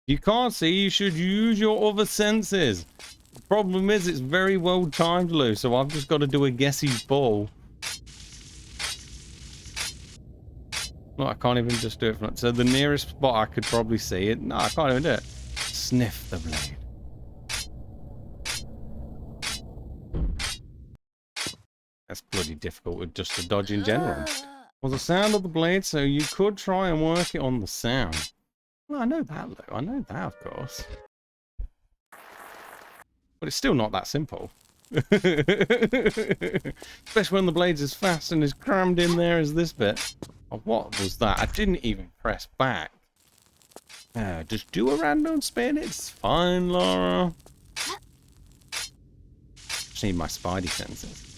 A: You can't see, you should use your other senses. The problem is it's very well timed, Lou, so I've just got to do a guessy ball. Look, I can't even just do it from... So the nearest spot I could probably see it... No, I can't even do it. Sniff the blade. That's bloody difficult with just a dodge in general. Well, the sound of the blade, so you could try and work it on the sound. Well, I know that, though. I know that, of course. But it's still not that simple. Especially when the blade's as fast and as crammed in there as this bit. Oh, what was that? I didn't even press back. Just do a random spin. It's fine, Laura. Just need my spidey senses.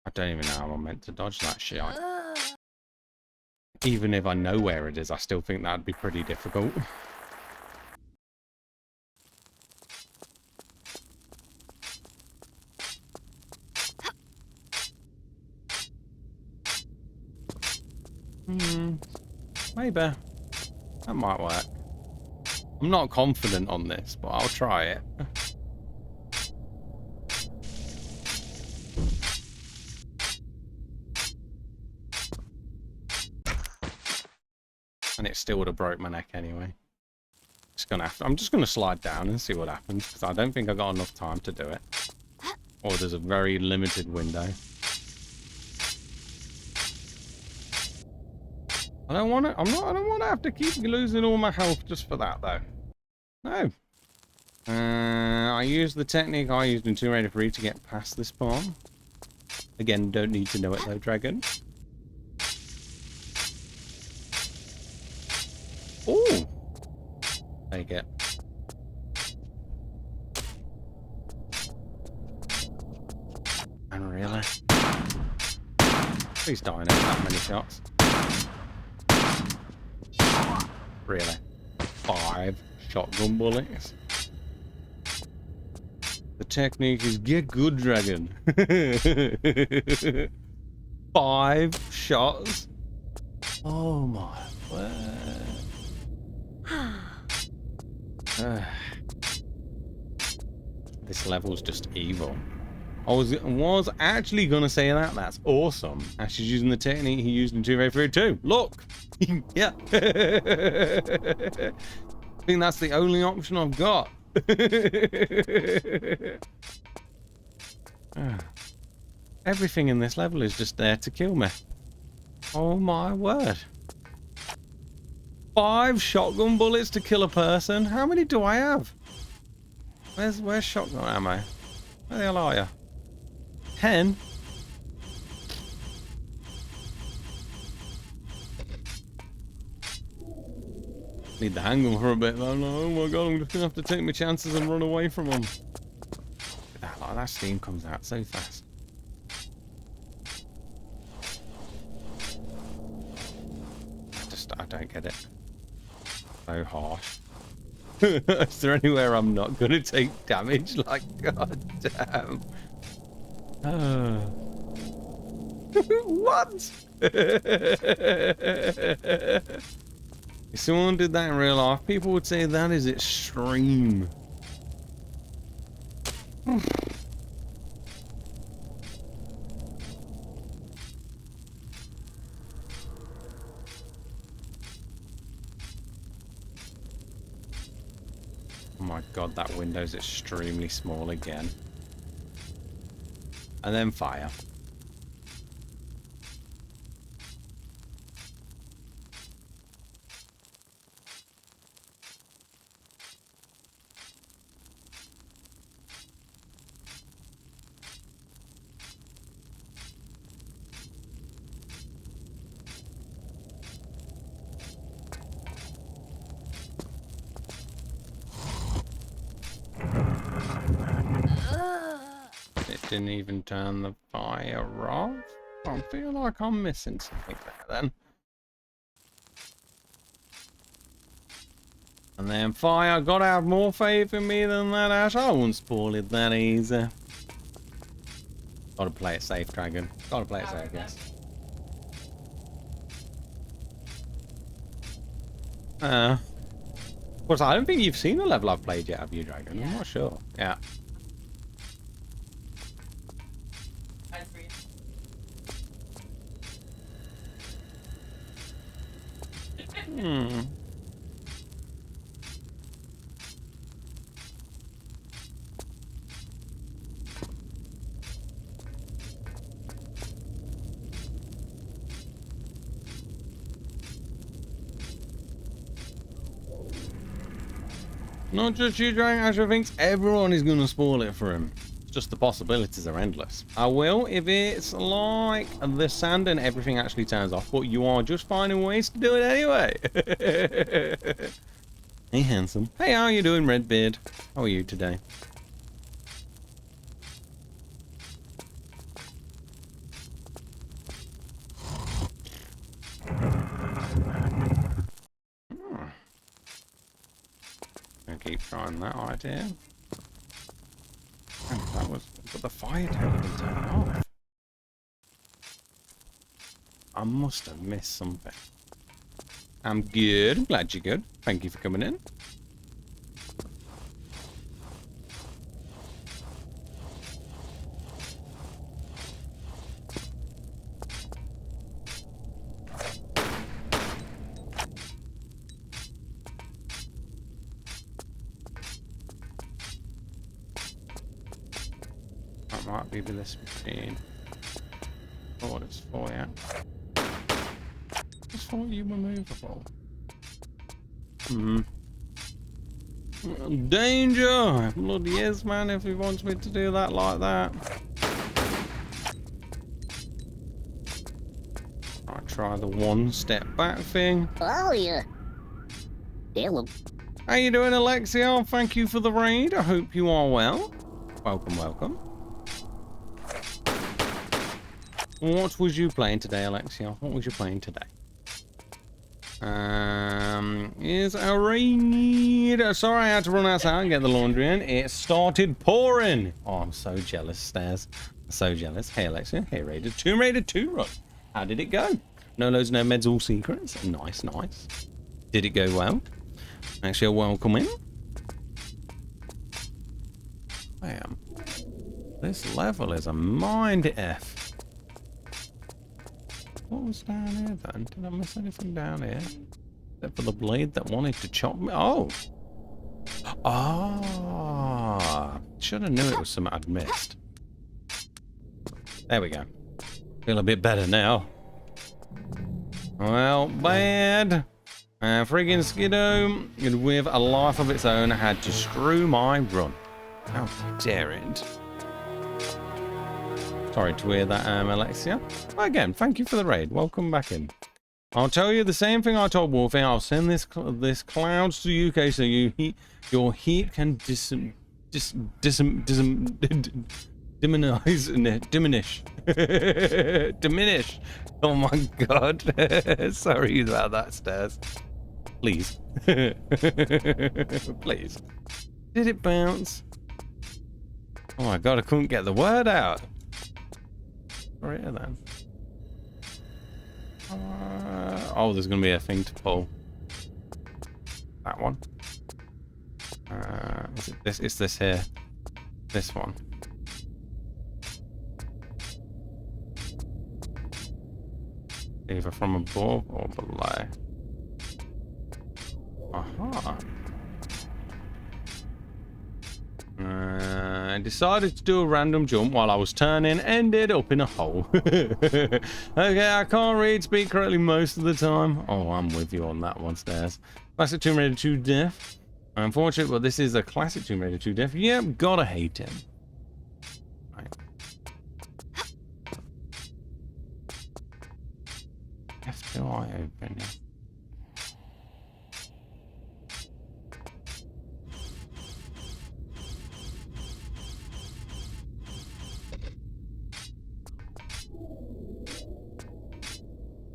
A: I don't even know how I'm meant to dodge that shit. Even if I know where it is, I still think that'd be pretty difficult. Maybe. That might work. I'm not confident on this, but I'll try it. And it still would have broke my neck anyway. I'm just gonna slide down and see what happens, because I don't think I got enough time to do it. Or there's a very limited window. I don't want to have to keep losing all my health just for that, though. No. I used the technique I used in Tomb Raider 3 to get past this part. Again, don't need to know it though, dragon. Ooh. Take it. And really? Please die in that many shots. Really? 5 shotgun bullets? The technique is get good, dragon. 5 shots? Oh my word. This level's just evil. I was actually gonna say that. That's awesome. Ash is using the technique he used in Tomb Raider 3 too. Look! Yeah. I think that's the only option I've got. Everything in this level is just there to kill me. Oh my word. 5 shotgun bullets to kill a person? How many do I have? Where's shotgun ammo? Where the hell are you? 10? Need the handgun for a bit though. No, oh my god, I'm just gonna have to take my chances and run away from them. That steam comes out so fast. I don't get it. So harsh. Is there anywhere I'm not gonna take damage? Like, god damn. What? If someone did that in real life, people would say that is extreme. Oh my god, that window's extremely small again. And then fire. Didn't even turn the fire off. I feel like I'm missing something there then. And then fire, gotta have more faith in me than that, Ash. I won't spoil it that easy. Gotta play it safe, dragon. Gotta play it safe, yes. Of course, I don't think you've seen the level I've played yet, have you, dragon? I'm not sure. Yeah. Not just you, Dragon Asher thinks everyone is going to spoil it for him. It's just the possibilities are endless. I will if it's like the sand and everything actually turns off, but you are just finding ways to do it anyway. Hey, handsome. Hey, how are you doing, Redbeard? How are you today? I'll keep trying that idea. And that was, but the fire didn't even turn off. I must have missed something. I'm good. I'm glad you're good. Thank you for coming in. That might be this machine. Oh, it's for you. Just thought you were movable. Danger! Bloody yes, man, if he wants me to do that like that. I'll try the one step back thing.
D: Oh, yeah. Hello.
A: How you doing, Alexia? Thank you for the raid. I hope you are well. Welcome, welcome. What was you playing today, Alexia? What was you playing today? Is a raid. Sorry, I had to run outside and get the laundry in. It started pouring. Oh, I'm so jealous, Stairs. So jealous. Hey, Alexia. Hey, Raided. Tomb Raider 2 run. How did it go? No loads, no meds, all secrets. Nice, nice. Did it go well? Actually, welcome in. Damn. This level is a mind F. What was down here then? Did I miss anything down here? Except for the blade that wanted to chop me. Oh! Ah! Should have knew it was something I'd missed. There we go. Feel a bit better now. Well, bad. Friggin' Skiddo, with a life of its own, had to screw my run. How dare it? Sorry to hear that, Alexia. Again, thank you for the raid. Welcome back in. I'll tell you the same thing I told Wolfie. I'll send this clouds to you, okay, so your heat can diminish. Diminish. Oh my god. Sorry about that, Stairs. Please. Please. Did it bounce? Oh my god, I couldn't get the word out. Right then. Oh, there's gonna be a thing to pull. That one. Is it this? It's this here. This one. Either from above or below. Aha. I decided to do a random jump while I was turning, ended up in a hole. Okay, I can't read, speak correctly most of the time. Oh, I'm with you on that one, Stairs. Classic Tomb Raider 2 death. Unfortunate, but this is a classic Tomb Raider 2 death. Yep, gotta hate him. Right. F2I open.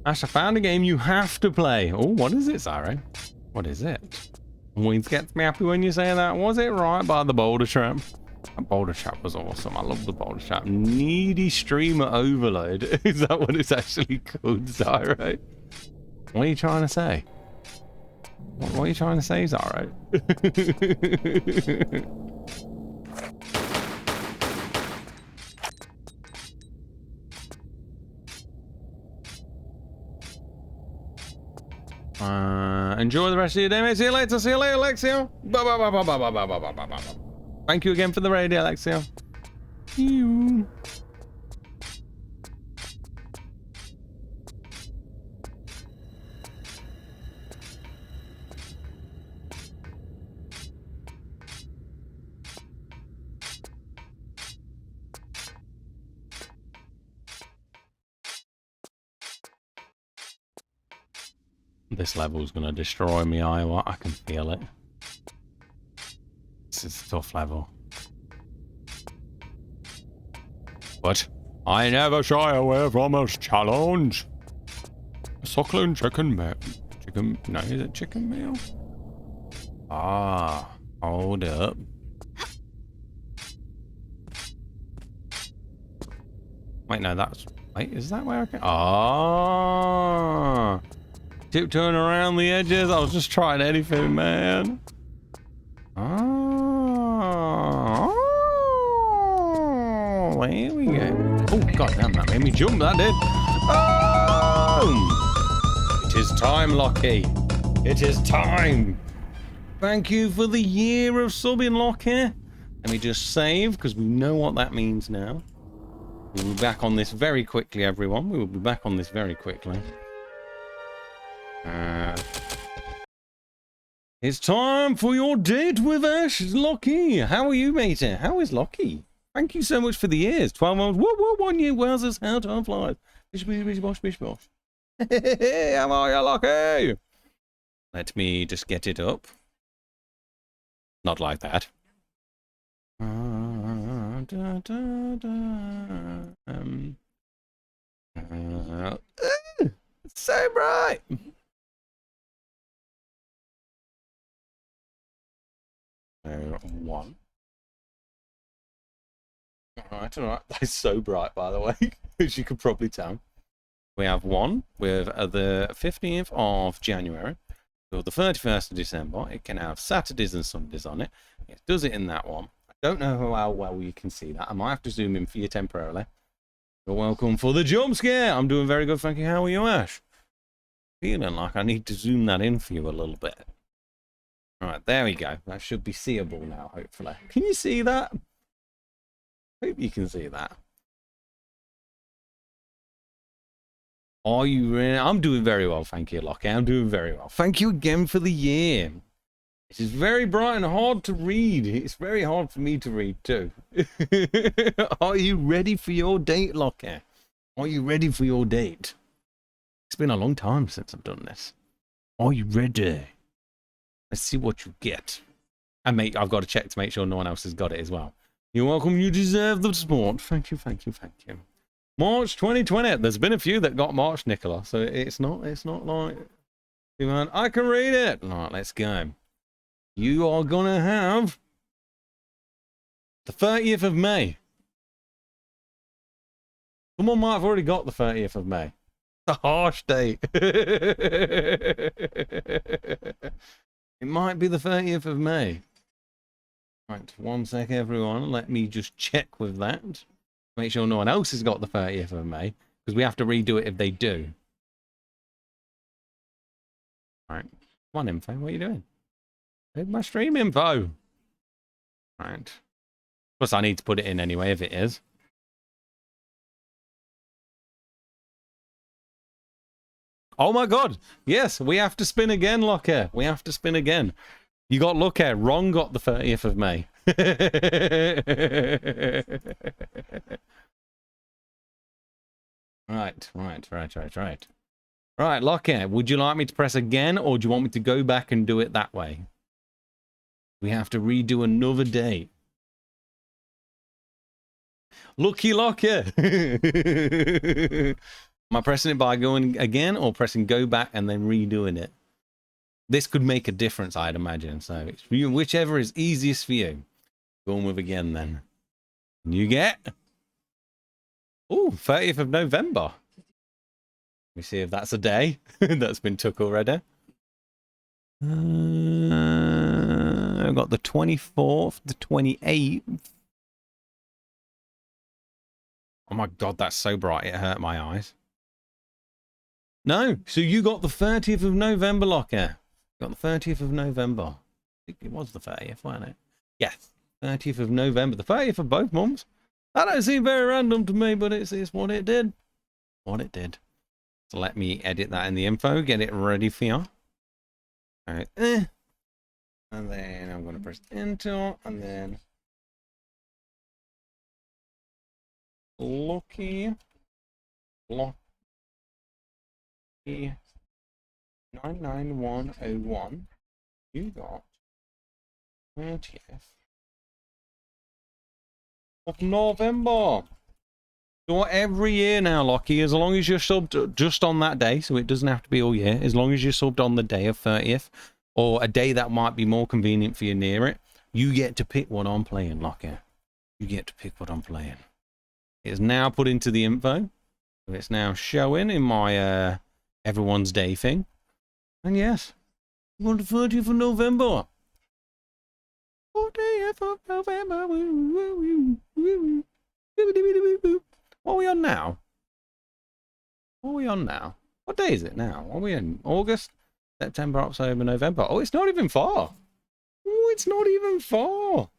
A: Ash, I found a game you have to play. Oh, what is it, Siren? What is it? Always gets me happy when you say that. Was it right by the Boulder Trap? That Boulder Trap was awesome. I love the Boulder Trap. Needy Streamer Overload. Is that what it's actually called, Zyro? What are you trying to say? What are you trying to say, Zyro? Enjoy the rest of your day, mate. See you later. See you later, Alexia. Bye, bye, bye, bye, bye, bye, bye, bye, bye, bye, bye. Thank you again for the radio, Alexia. Ew. This level's gonna destroy me, Iowa. I can feel it. This is a tough level. But I never shy away from a challenge. A suckling chicken meal. No, is it chicken meal? Ah, hold up. Wait, no, wait, is that where I can? Ah. Tiptoeing around the edges. I was just trying anything, man. Oh, here we go. Oh, goddamn, that made me jump, that did. Oh! It is time, Lockie. It is time. Thank you for the year of subbing, Lockie. Let me just save, because we know what that means now. We'll be back on this very quickly, everyone. We will be back on this very quickly. It's time for your date with Ash, Lockie. How are you, matey? How is Lockie? Thank you so much for the years. 12 months. Whoa, whoa, 1 year. Where's this? How time flies. Bish, bish, bish, bosh, bish, bosh. Hey, how are you, Lockie? Let me just get it up. Not like that. It's so bright. One. Alright, alright. That's so bright, by the way, as you could probably tell. We have one with the 15th of January till the 31st of December. It can have Saturdays and Sundays on it. It does it in that one. I don't know how well you can see that. I might have to zoom in for you temporarily. You're welcome for the jump scare. I'm doing very good, thank you. How are you, Ash? Feeling like I need to zoom that in for you a little bit. Alright, there we go. That should be seeable now, hopefully. Can you see that? Hope you can see that. Are you ready? I'm doing very well, thank you, Lockie. I'm doing very well. Thank you again for the year. It is very bright and hard to read. It's very hard for me to read too. Are you ready for your date, Lockie? Are you ready for your date? It's been a long time since I've done this. Are you ready? Let's see what you get. And mate, I've got to check to make sure no one else has got it as well. You're welcome. You deserve the support. Thank you, thank you, thank you. March 2020. There's been a few that got March, Nicola. So it's not like... I can read it. All right, let's go. You are gonna have the 30th of May. Someone might have already got the 30th of May. It's a harsh date. It might be the 30th of May. Right, 1 sec, everyone. Let me just check with that. Make sure no one else has got the 30th of May. Because we have to redo it if they do. Alright. Come on, info. What are you doing? Where's my stream info? Right. Plus, I need to put it in anyway if it is. Oh my god! Yes, we have to spin again, Locker. We have to spin again. You got Locker. Ron got the 30th of May. Right. Right, Locker, would you like me to press again, or do you want me to go back and do it that way? We have to redo another date. Lucky Locker! Am I pressing it by going again, or pressing go back and then redoing it? This could make a difference, I'd imagine. So it's whichever is easiest for you. Going with again then. You get... Oh, 30th of November. Let me see if that's a day that's been took already. I've got the 24th, the 28th. Oh my god, that's so bright. It hurt my eyes. No. So you got the 30th of November, Locker. Got the 30th of November. I think it was the 30th, wasn't it? Yes. 30th of November. The 30th of both months. That don't seem very random to me, but it's what it did. What it did. So let me edit that in the info. Get it ready for you. All right. And then I'm going to press enter. And then Lucky 99101. You got 30th of November. So every year now, Lockie, as long as you're subbed just on that day, so it doesn't have to be all year, as long as you're subbed on the day of 30th, or a day that might be more convenient for you near it, you get to pick what I'm playing, Lockie. You get to pick what I'm playing. It's now put into the info. So it's now showing in my everyone's day thing. And yes, on the 30th of November. 40th of November. What are we on now? What are we on now? What day is it now? Are we in August, September, October, November? Oh, it's not even far. Oh, it's not even far.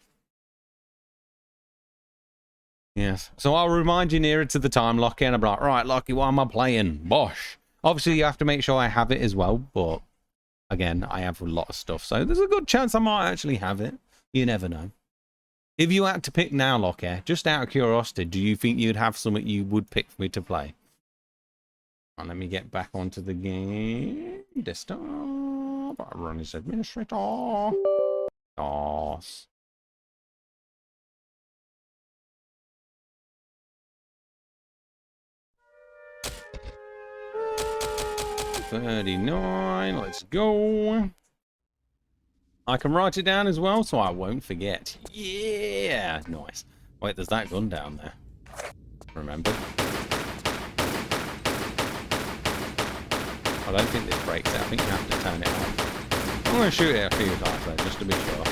A: Yes. So I'll remind you nearer to the time, Lockie, and I'll be like, right, Lockie, what am I playing? Bosh. Obviously, you have to make sure I have it as well, but again, I have a lot of stuff, so there's a good chance I might actually have it. You never know. If you had to pick now, Lockie, just out of curiosity, do you think you'd have something you would pick for me to play? Right, let me get back onto the game. Desktop. I run as administrator. Yes. 39, let's go. I can write it down as well so I won't forget. Yeah, nice. Wait, there's that gun down there. Remember? I don't think this breaks it. I think you have to turn it off. I'm going to shoot it a few times though, just to be sure.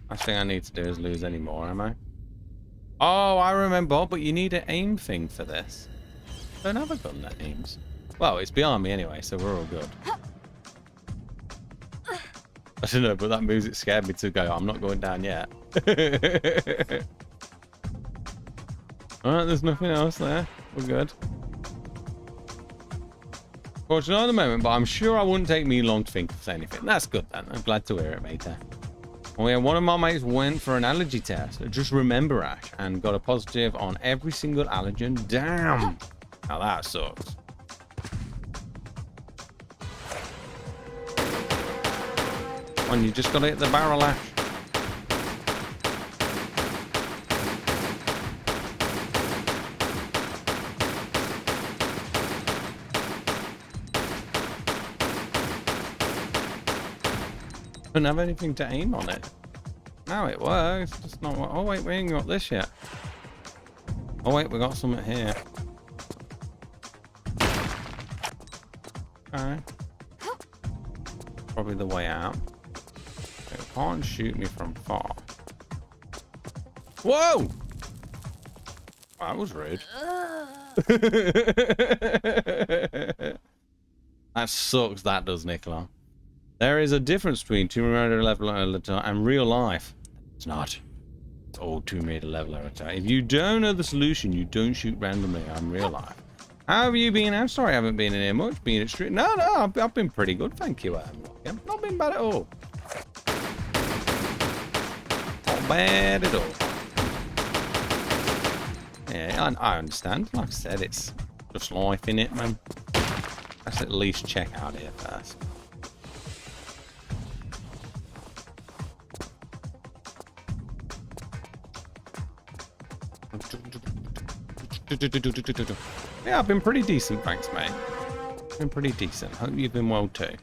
A: Last thing I need to do is lose any more, am I? Oh, I remember, but you need an aim thing for this. I don't have a gun that aims. Well, it's behind me anyway, so we're all good. I don't know, but that music scared me to go. I'm not going down yet. Alright, there's nothing else there. We're good. Fortunately, at the moment, but I'm sure I wouldn't take me long to think of anything. That's good then. I'm glad to hear it, mate. Oh yeah, one of my mates went for an allergy test. Just remember, Ash, and got a positive on every single allergen. Damn! Now that sucks. When you just gotta hit the barrel, Ash. Don't have anything to aim on it. Now it works. Just not what. Oh wait, we ain't got this yet. Oh wait, we got something here. Okay. Probably the way out. It can't shoot me from far. Whoa! That was rude. That sucks. That does, Nicola. There is a difference between Tomb Raider level editor and real life. It's not. It's all Tomb Raider level editor. If you don't know the solution, you don't shoot randomly on real life. How have you been? I'm sorry I haven't been in here much. Been at street. No, I've been pretty good, thank you. Not been bad at all. Not bad at all. Yeah, I understand. Like I said, it's just life in it, man. Let's at least check out here first. Yeah, I've been pretty decent, thanks, mate. Been pretty decent. Hope you've been well too.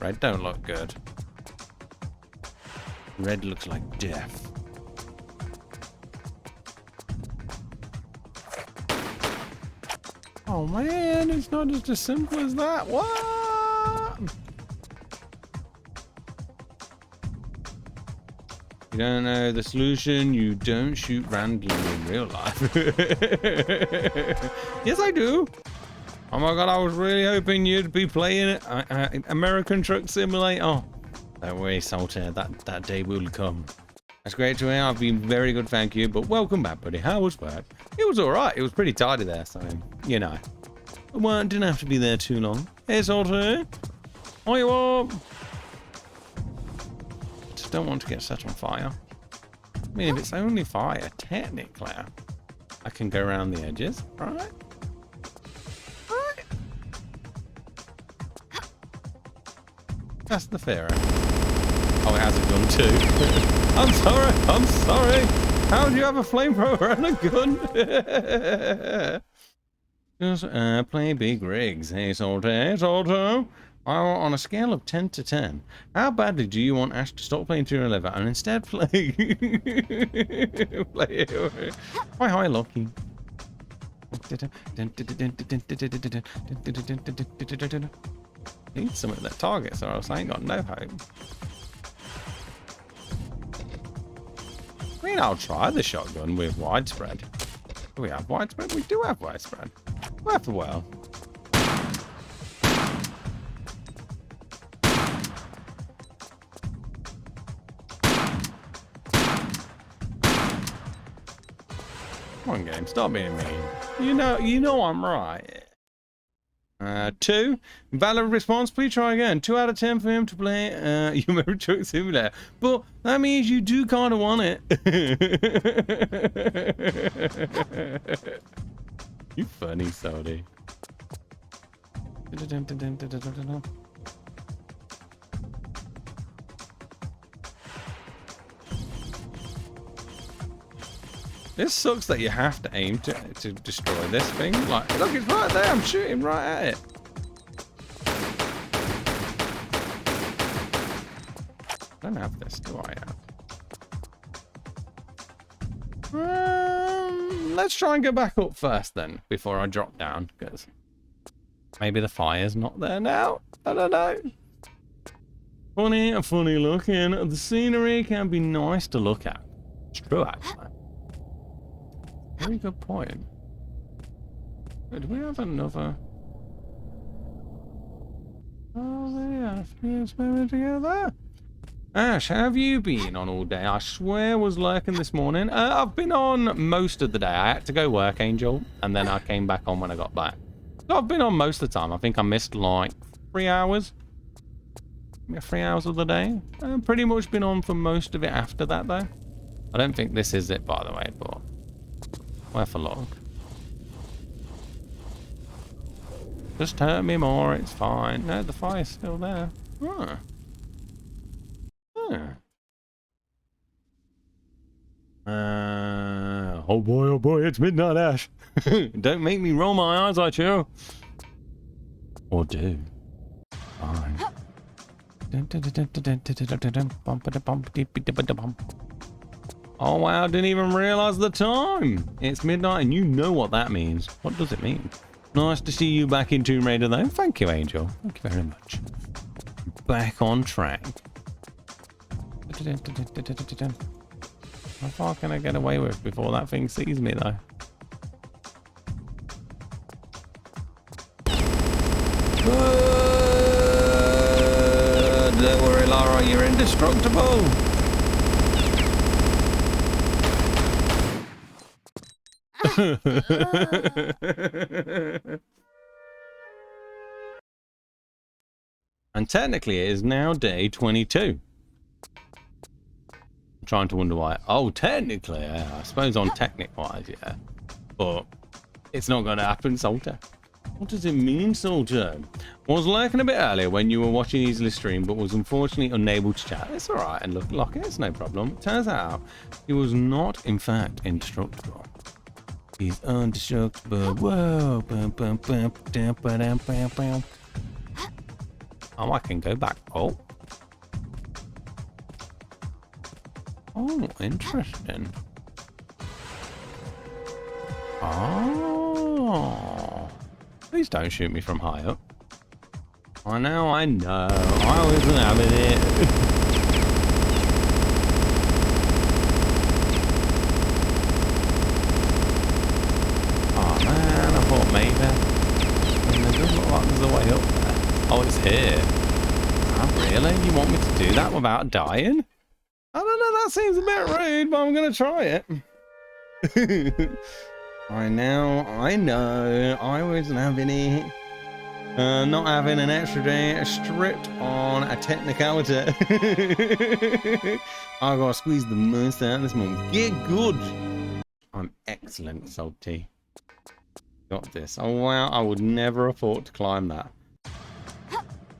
A: Red don't look good. Red looks like death. Oh man, it's not just as simple as that. What? You don't know the solution, you don't shoot randomly in real life. Yes, I do. Oh my god, I was really hoping you'd be playing it. American Truck Simulator. Oh, don't worry, Salter, that day will come. That's great to hear. I've been very good, thank you. But welcome back, buddy. How was work? It was alright. It was pretty tidy there, so, you know. Well, didn't have to be there too long. Hey, Salter. How you up? Just don't want to get set on fire. I mean, if it's only fire, technically, I can go around the edges, right? Right? That's the fair. Oh, it has a gun too. I'm sorry. How do you have a flamethrower and a gun? Just play big rigs. Hey, Salter. On a scale of 10 to 10, how badly do you want Ash to stop playing 211 and instead play? Hi, Lucky. Need some of that targets, or else I ain't got no hope. I mean, I'll try the shotgun with widespread. Do we have widespread? We do have widespread. Well. Come on, game. Stop being mean. You know I'm right. 2. Valid response. Please try again. 2 out of 10 for him to play Iowaroselily Truck Simulator. But that means you do kind of want it. You funny, Sody. This sucks that you have to aim to destroy this thing. Like, look, it's right there. I'm shooting right at it. I don't have this, do I? Let's try and go back up first then, before I drop down, because maybe the fire's not there now. I don't know. Funny looking. The scenery can be nice to look at. It's true, actually. Very good point. Do we have another? Oh, yeah. Experiment together. Ash, how have you been on all day? I swear I was lurking this morning. I've been on most of the day. I had to go work, Angel, and then I came back on when I got back. So I've been on most of the time. I think I missed like 3 hours. 3 hours of the day. I've pretty much been on for most of it after that, though. I don't think this is it, by the way, but worth a look. Just hurt me more, it's fine. No, the fire's still there. Huh. Oh boy, it's midnight, Ash. Don't make me roll my eyes at you. Or do. Fine. Oh wow, didn't even realize the time. It's midnight and you know what that means. What does it mean? Nice to see you back in Tomb Raider though. Thank you, Angel. Thank you very much. Back on track. How far can I get away with before that thing sees me though? Don't worry, Lara, you're indestructible. And technically it is now day 22. I'm trying to wonder why. Oh, technically, yeah. I suppose on technic wise, yeah. But it's not going to happen, Salter. What does it mean, Soldier? I was lurking a bit earlier when you were watching Easily Stream, but was unfortunately unable to chat. It's alright, and look, it's no problem. It turns out he was not, in fact, indestructible. He's indestructible. Whoa. Oh, I can go back. Oh, interesting. Oh. Please don't shoot me from high up. I know. I wasn't having it. Oh man, I thought maybe. And there doesn't look like there's a way up there. Oh, it's here. Oh, really? You want me to do that without dying? I don't know, that seems a bit rude, but I'm gonna try it. I know, I wasn't having it. Not having an extra day stripped on a technicality. I gotta squeeze the most out of this moment. Get good. I'm excellent, Salty. Got this. Oh wow, I would never have thought to climb that.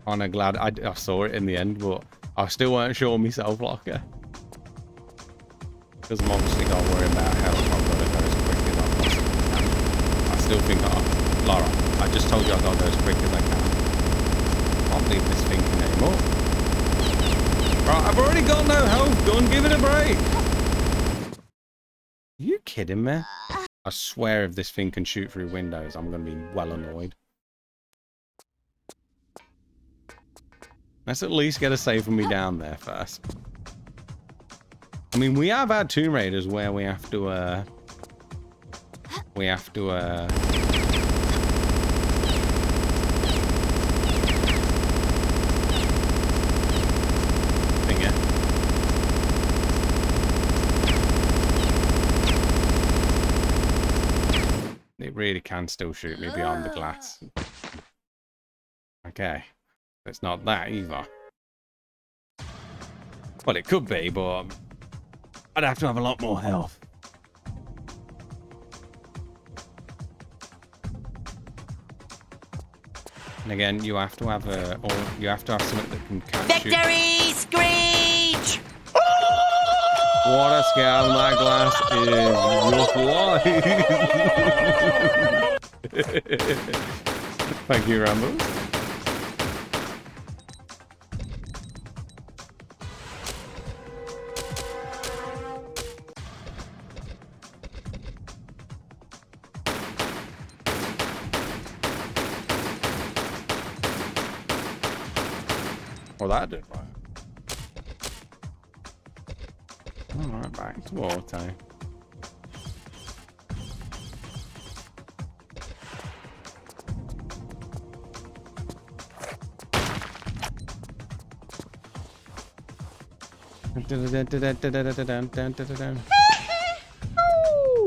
A: I'm glad I saw it in the end, but I still weren't sure myself, Locker. Because I'm obviously got to worry about how I'm going to go as quick as I possibly can. I still think Laura, I just told you I got to go as quick as I can. I can't leave this thing anymore. Right, I've already got no health. Go and give it a break. Are you kidding me? I swear if this thing can shoot through windows, I'm going to be well annoyed. Let's at least get a save for me down there first. I mean, we have had Tomb Raiders where we have to, Finger. It really can still shoot me beyond the glass. Okay. It's not that either. Well, it could be, but I'd have to have a lot more health. And again, you have to have you have to have something that can catch you.
E: Victory screech!
A: What a scam that glass is rough life. Thank you, Rambo. Well, that did right. Alright, back to auto.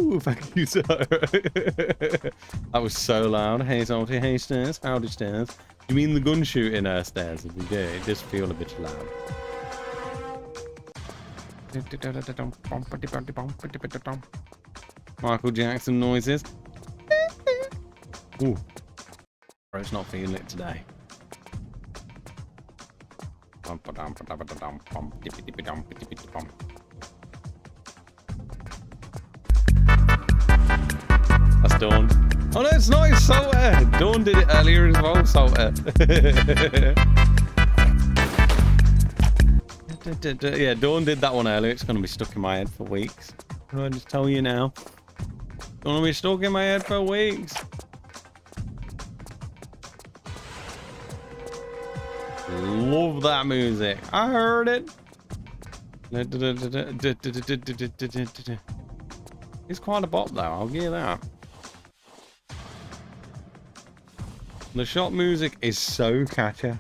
A: Ooh, thank you, sir. That was so loud. Hey, Salty. Hey, Stairs. Howdy, Stairs. You mean the gun shooting Stairs? If you do, it does feel a bit loud. Michael Jackson noises. Ooh. Bro's not feeling it today. That's Dawn. Oh no, it's not, it's Salter. Dawn did it earlier as well, Salter. Yeah, Dawn did that one earlier. It's going to be stuck in my head for weeks. I'll just tell you now. It's going to be stuck in my head for weeks. Love that music. I heard it. It's quite a bop though, I'll give you that. The shot music is so catchy.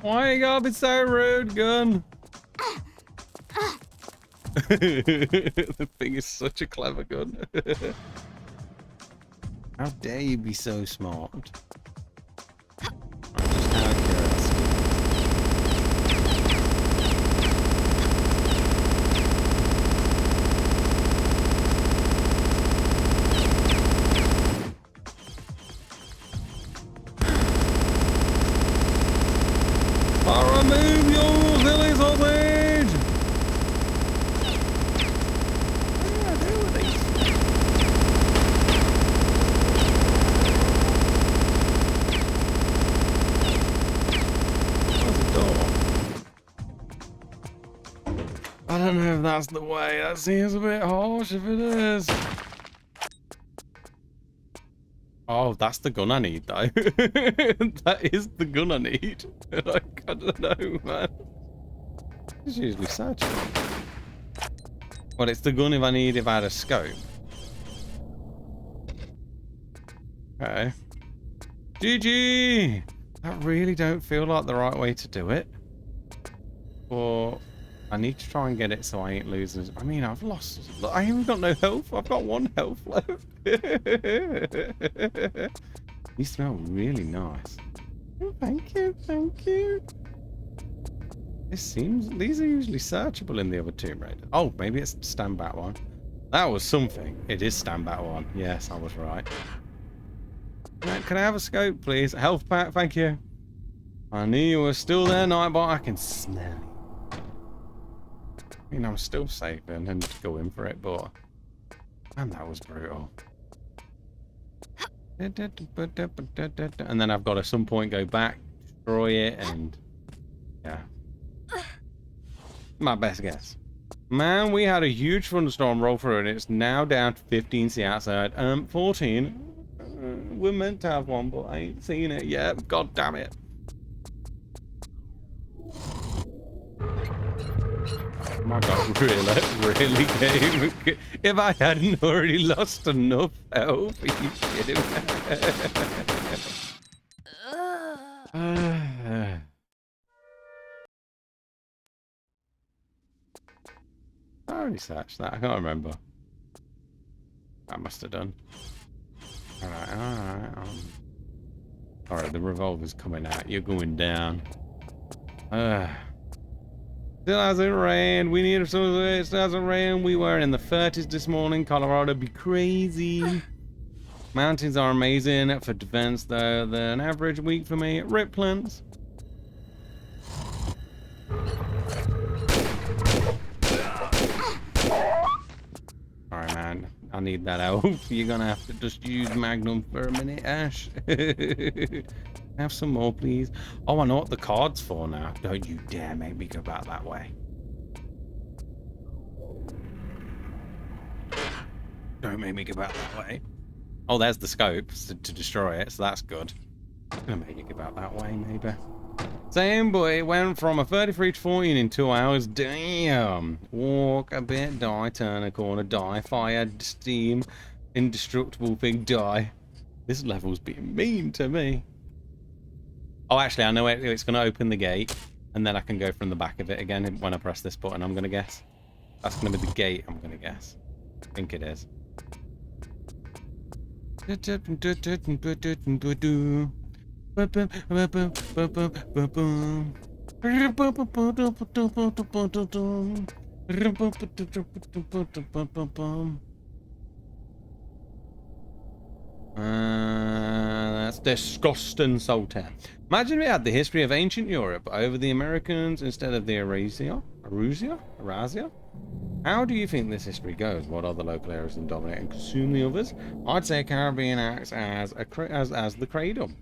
A: Why you gotta be so rude, gun? The thing is such a clever gun. How dare you be so smart? Oh, move your silly sausage! What do I do with these? There's a door. I don't know if that's the way. That seems a bit harsh if it is. Oh, that's the gun I need, though. That is the gun I need. Like, I don't know, man. It's usually such. Well, it's the gun if I had a scope. Okay. GG! That really don't feel like the right way to do it. Or I need to try and get it so I ain't losing. I mean, I've lost. I haven't got no health. I've got 1 health left. These smell really nice. Oh, thank you, thank you. These are usually searchable in the other Tomb Raider. Oh, maybe it's stand back one. That was something. It is stand back one. Yes, I was right. Can I have a scope, please? Health pack, thank you. I knew you were still there, Nightbot. I can smell you. I mean, I'm still safe and going for it, but man, that was brutal. And then I've got to at some point go back, destroy it, and yeah. My best guess. Man, we had a huge thunderstorm roll through, and it's now down to 15 C outside. 14. We're meant to have one, but I ain't seen it yet. God damn it. Oh my god, really game. If I hadn't already lost enough health, are you kidding me? I already searched that, I can't remember. I must have done. Alright. Alright, the revolver's coming out. You're going down. Still hasn't rained. We need some of it. Still hasn't rained. We were in the 30s this morning. Colorado be crazy. Mountains are amazing for defense, though. They're an average week for me. Rip plants. Alright, man. I need that help. You're gonna have to just use Magnum for a minute, Ash. Have some more, please. Oh, I know what the card's for now. Don't you dare make me go back that way. Don't make me go back that way. Oh, there's the scope to destroy it, so that's good. I'm gonna make it go back that way, maybe. Same, but it went from a 33 to 14 in 2 hours. Damn. Walk a bit, die, turn a corner, die, fire, steam, indestructible thing, die. This level's being mean to me. Oh, actually, I know it's going to open the gate, and then I can go from the back of it again when I press this button, I'm going to guess. That's going to be the gate, I'm going to guess. I think it is. That's disgusting, Sultan. Imagine we had the history of ancient Europe over the Americans instead of the Eurasia? How do you think this history goes? What are the local areas that dominate and consume the others? I'd say Caribbean acts as the cradle.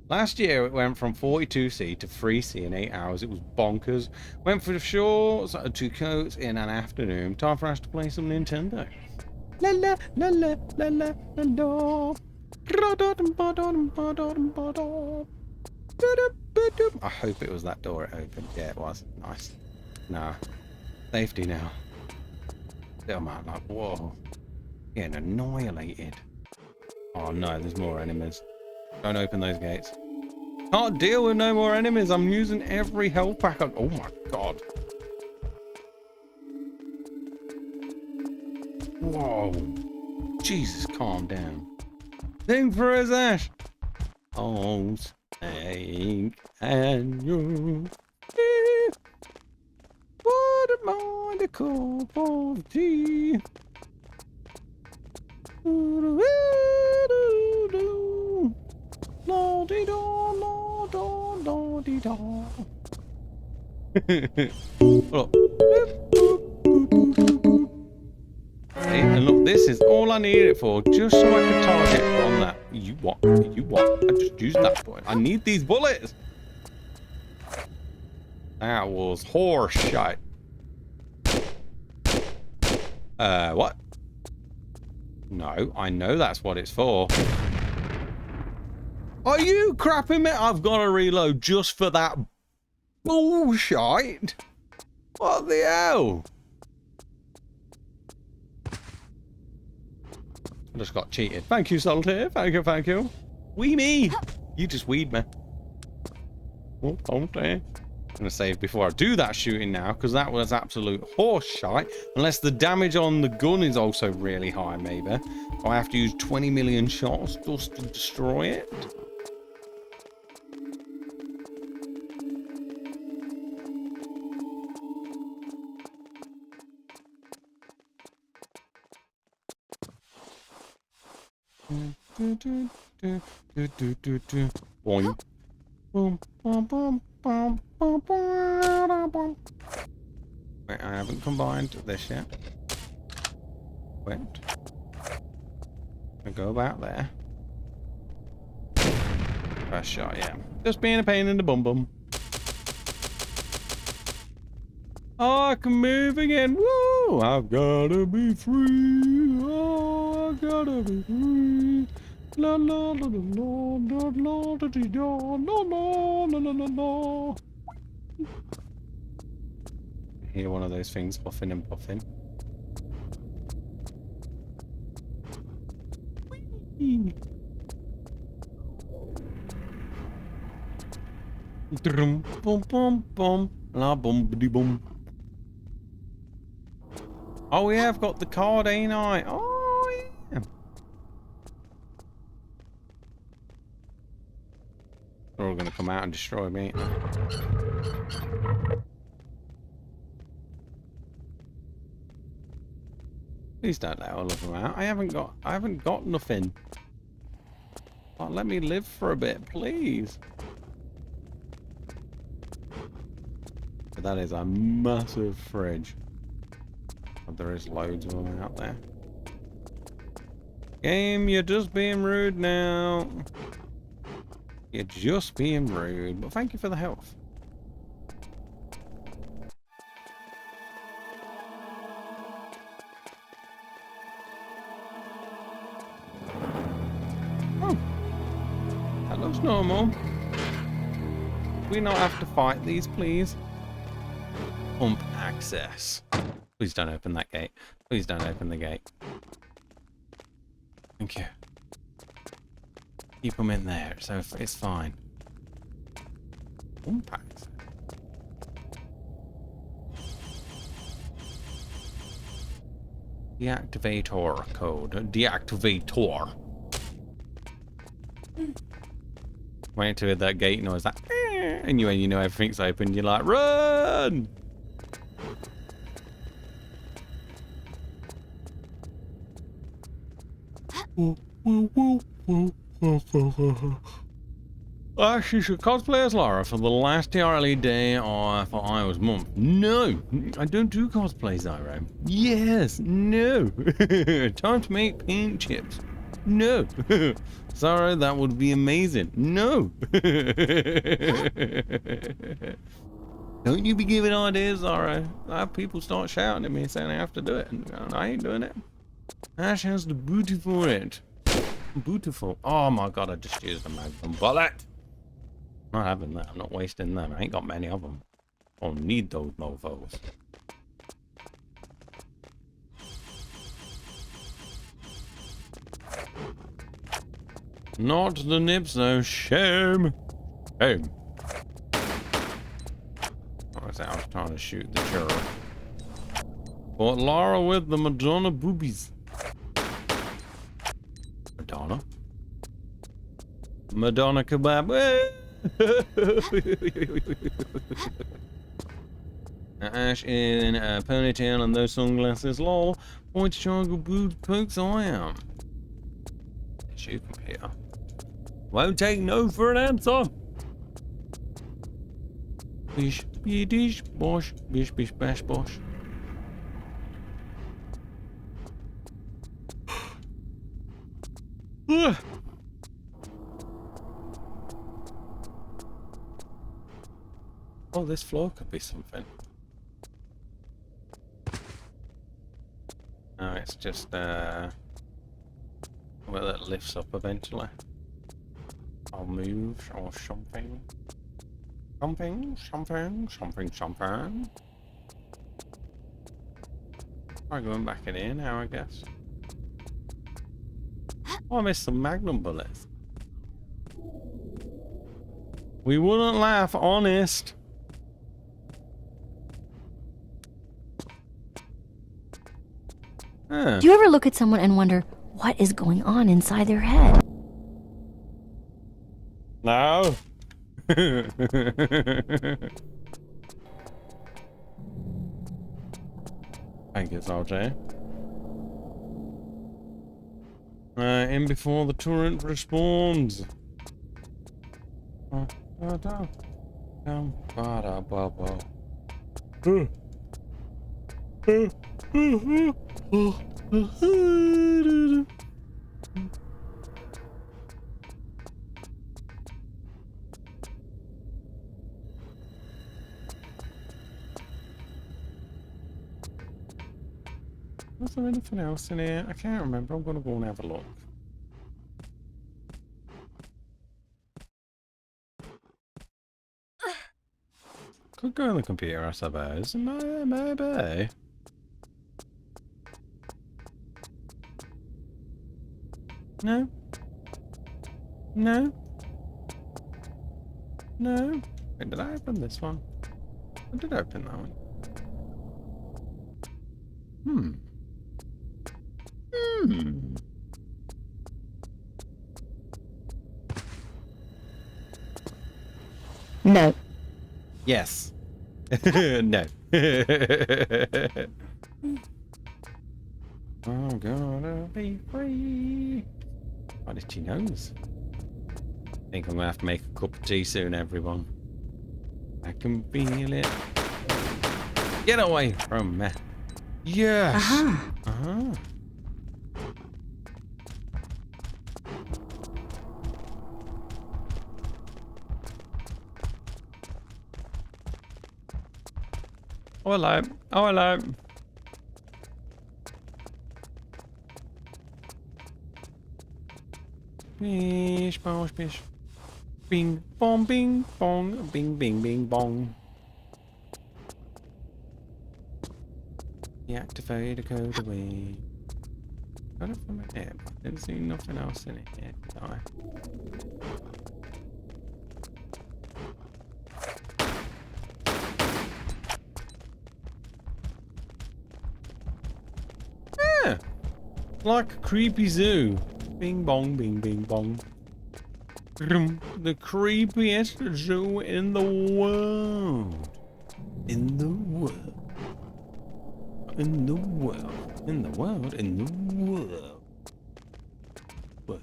A: Last year it went from 42C to 3C in 8 hours. It was bonkers. Went for the shorts to coats in an afternoon. Time for us to play some Nintendo. La la la la la la la la. I hope it was that door it opened. Yeah, it was. Nice. Nah. Safety now. Still, man, like, whoa. Getting annihilated. Oh no, there's more enemies. Don't open those gates. Can't deal with no more enemies. I'm using every health pack on. Oh my god. Whoa. Jesus, calm down. Sing for his Ash. Oh, snake and you. What am I to call for tea? La-dee-da, la-da, la-dee-da. Look. See? And look, this is all I need it for, just so I can target on that. You what? You what? I just used that point. I need these bullets. That was horse shit. What? No, I know that's what it's for. Are you crapping me? I've got to reload just for that bullshit. What the hell? I just got cheated. Thank you, Solitaire. Thank you, thank you. Wee me. You just weed me. Oh, okay. I'm going to save before I do that shooting now, because that was absolute horse shite. Unless the damage on the gun is also really high, maybe. I have to use 20 million shots just to destroy it. Boing. Boom, boom, boom, boom, boom, boom. Wait, I haven't combined this yet. Wait. I'll go about there. First shot, yeah. Just being a pain in the bum bum. Oh, I can move again. Woo! I've gotta be free. Oh, I've gotta be free. La la la la la la la la la la la la la. Hear one of those things puffing and puffing. Whee! Drum, boom, boom, boom, la boom, bitty boom. Oh yeah, I've got the card, ain't I? Oh yeah. They're all gonna come out and destroy me. Please don't let all of them out. I haven't got nothing. Oh, let me live for a bit, please. But that is a massive fridge. But there is loads of them out there. Game, you're just being rude now. You're just being rude. But thank you for the health. Oh. That looks normal. We not have to fight these, please. Pump access. Please don't open that gate. Please don't open the gate. Thank you. Keep them in there, so it's fine. Pump access. Deactivator code. Deactivator. Wait until that gate noise, that, and when you know everything's open, you're like, run! She should cosplay as Lara for the last TRLE day for Iowa's month. No, I don't do cosplay, Zyro. Yes, no. Time to make paint chips. No. Zyro, that would be amazing. No. Don't you be giving ideas, Zyro. People start shouting at me saying I have to do it, and I ain't doing it. Ash has the booty for it. Beautiful. Oh my god, I just used a magnum bullet. I'm not having that. I'm not wasting them. I ain't got many of them. I don't need those mofos. Not the nips though. Shame. Shame. I was trying to shoot the churro. But Lara with the Madonna boobies. Madonna? Madonna kebab. Ash in a ponytail and those sunglasses, lol. White triangle boot pokes I am. Shoot from here. Won't take no for an answer. Bish, bish, bosh, bish, bish, bash, bosh. Oh, this floor could be something. No, it's just well, it lifts up eventually. I'll move or something. Something. I'm going back in here now, I guess. Oh, I missed some magnum bullets. We wouldn't laugh, honest. Huh.
F: Do you ever look at someone and wonder what is going on inside their head?
A: No. Thank you, RJ. In before the turret respawns. Was there anything else in here? I can't remember. I'm gonna go and have a look. Could go on the computer, I suppose. Maybe. No. No. No. Wait, did I open this one? I did open that one.
F: No.
A: Yes. No. I'm gonna be free. What did she knows? I think I'm gonna have to make a cup of tea soon, everyone. I can feel it. Get away from me. Yes.
C: Aha.
A: Uh-huh. Oh, hello. Oh, hello. Bish, bosh, bish. Bing, bong, bing, bong. Bing, bing, bing, bong. Deactivate the code away. Got it from here, but I didn't see nothing else in it yet, did I? Yeah, like a creepy zoo. Bing bong, bing bing bong. The creepiest zoo in the world. In the world. In the world. In the world. In the world. What?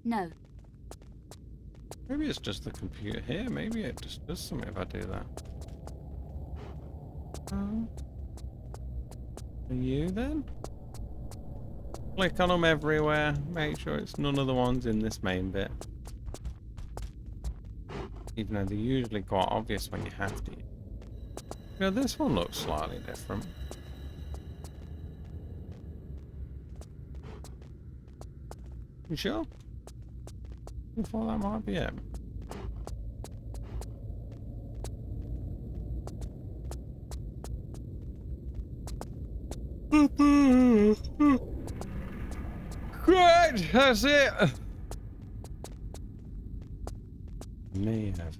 F: No.
A: Maybe it's just the computer here. Maybe it just does something if I do that. Are you then? Click on them everywhere. Make sure it's none of the ones in this main bit. Even though they're usually quite obvious when you have to. You know, this one looks slightly different. You sure? I thought that might be it. Correct! That's it! May have.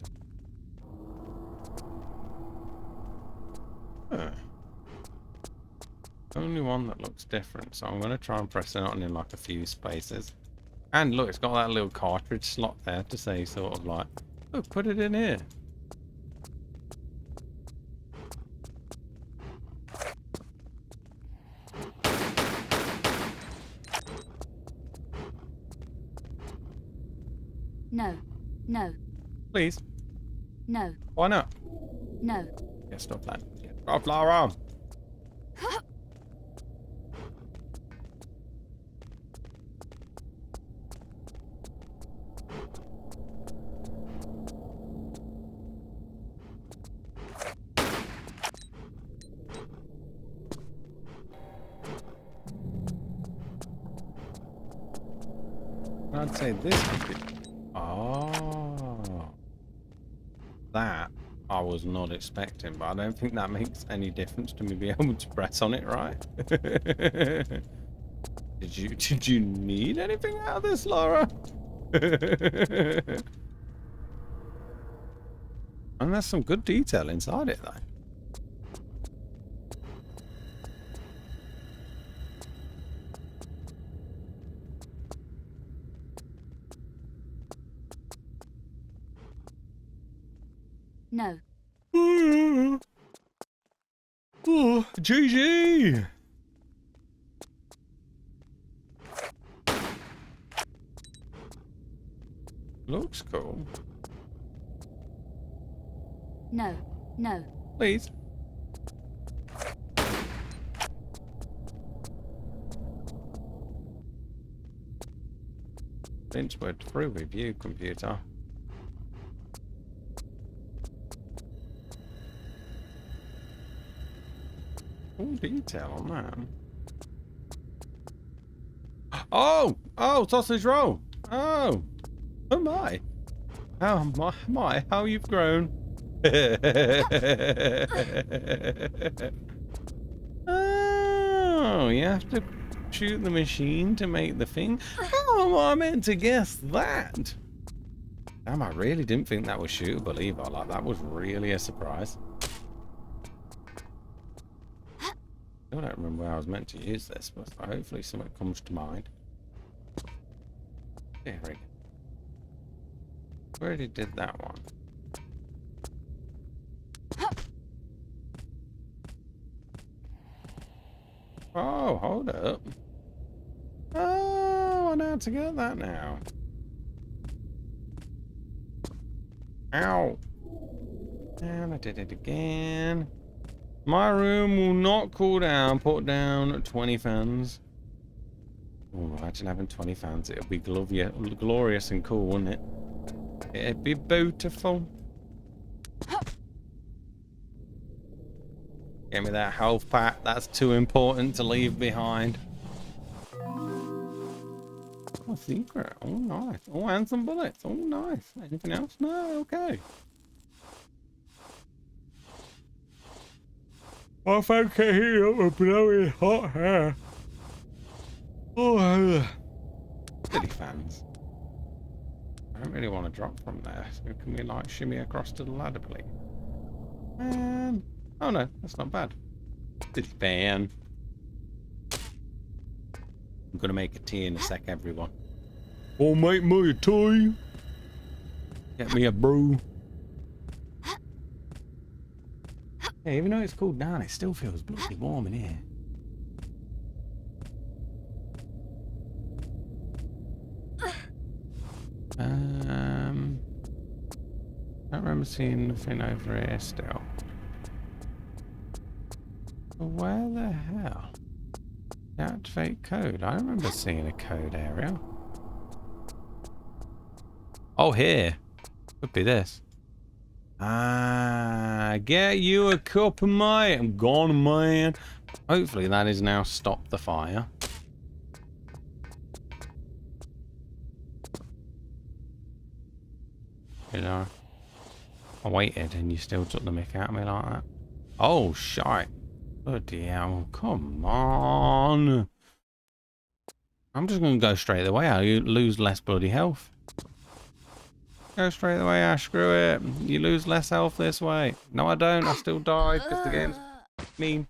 A: Huh. Only one that looks different, so I'm going to try and press it on in like a few spaces. And look, it's got that little cartridge slot there to say sort of like, oh, put it in here.
C: No. No.
A: Please.
C: No.
A: Why not?
C: No.
A: Yeah, stop that. Yeah. Stop, Lara. I'd say this would be... Oh. That I was not expecting, but I don't think that makes any difference to me being able to press on it, right? Did you need anything out of this, Laura? And there's some good detail inside it, though.
C: No.
A: Oh, GG! Looks cool.
C: No. No.
A: Please. Vince went through with you, computer. All detail on that. Oh! Oh, sausage roll! Oh! Oh my! Oh my, how you've grown. Oh, you have to shoot the machine to make the thing? How am I meant to guess that? Damn, I really didn't think that was shootable either. Like, that was really a surprise. I don't remember where I was meant to use this, but hopefully something comes to mind. There we go. Already did that one. Oh, hold up. Oh, I know how to get that now. Ow. And I did it again. My room will not cool down. Put down 20 fans. Oh, imagine having 20 fans. It would be glorious and cool, wouldn't it? It'd be beautiful. Give me that health pack. That's too important to leave behind. Oh, secret. Oh, nice. Oh, and some bullets. Oh, nice. Anything else? No? Okay. I think I hear up a blowy hot hair. Oh, silly fans. I don't really want to drop from there. So can we like shimmy across to the ladder, please? Oh no, that's not bad. Silly fan. I'm gonna make a tea in a sec, everyone. Oh, make me a tea. Get me a brew. Hey, even though it's cooled down, it still feels bloody warm in here. I don't remember seeing nothing over here still. But where the hell? Activate code. I don't remember seeing a code area. Oh, here. Could be this. Ah, get you a cup of mate. I'm gone, man. Hopefully that is now stopped the fire. You know, I waited and you still took the mick out of me like that. Oh, shite. Bloody hell. Come on. I'm just going to go straight the way. I lose less bloody health. Go straight the way, Ash. Screw it. You lose less health this way. No, I don't. I still die because the game's mean.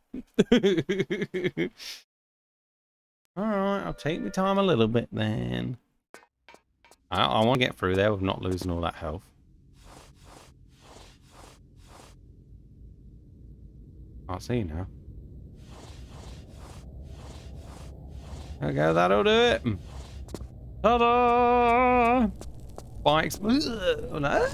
A: Alright, I'll take my time a little bit then. I want to get through there with not losing all that health. Can't see now. There we go, that'll do it. Ta-da! Bikes. Oh no!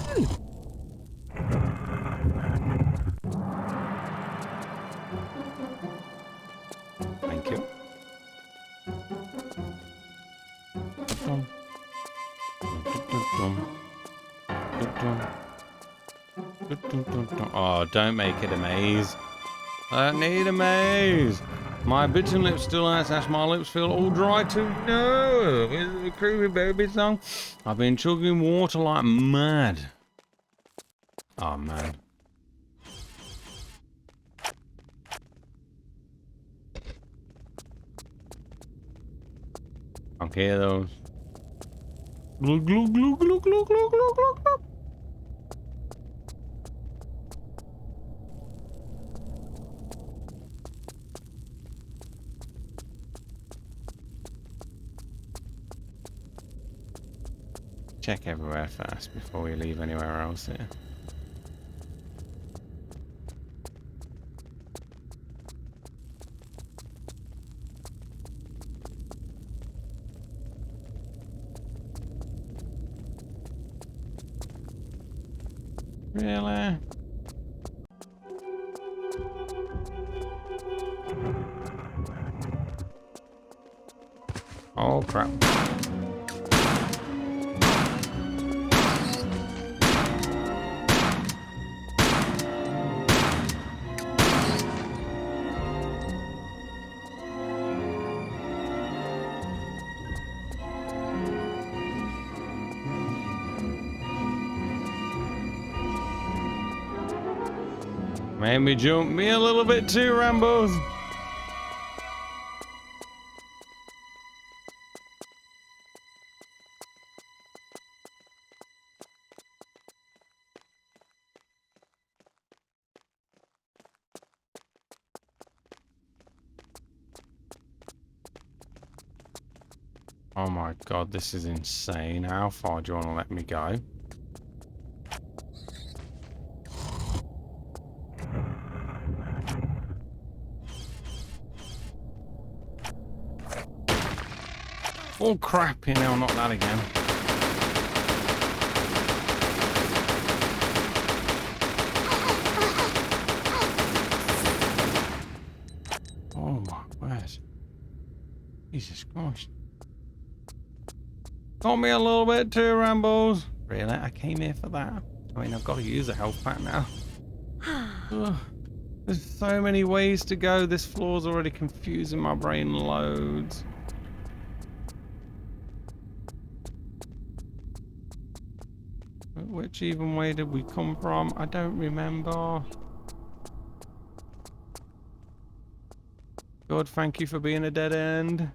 A: Thank you. Oh, don't make it a maze. I don't need a maze. My bitten lips still hurt, Ash. My lips feel all dry too. No, it's a creepy baby song. I've been chugging water like mad. Oh man. Can't hear those. Glug glug glug glug glug glug glug glug. Check everywhere first before we leave anywhere else here. Really? Oh crap. Made me jump me a little bit too, Rambos. Oh my god, this is insane. How far do you want to let me go? Oh crap, you know, not that again. Oh my word. Jesus Christ. Got me a little bit too, Rambos. Really? I came here for that. I mean, I've got to use a health pack now. Ugh. There's so many ways to go. This floor's already confusing my brain loads. Which even way did we come from? I don't remember. God, thank you for being a dead end.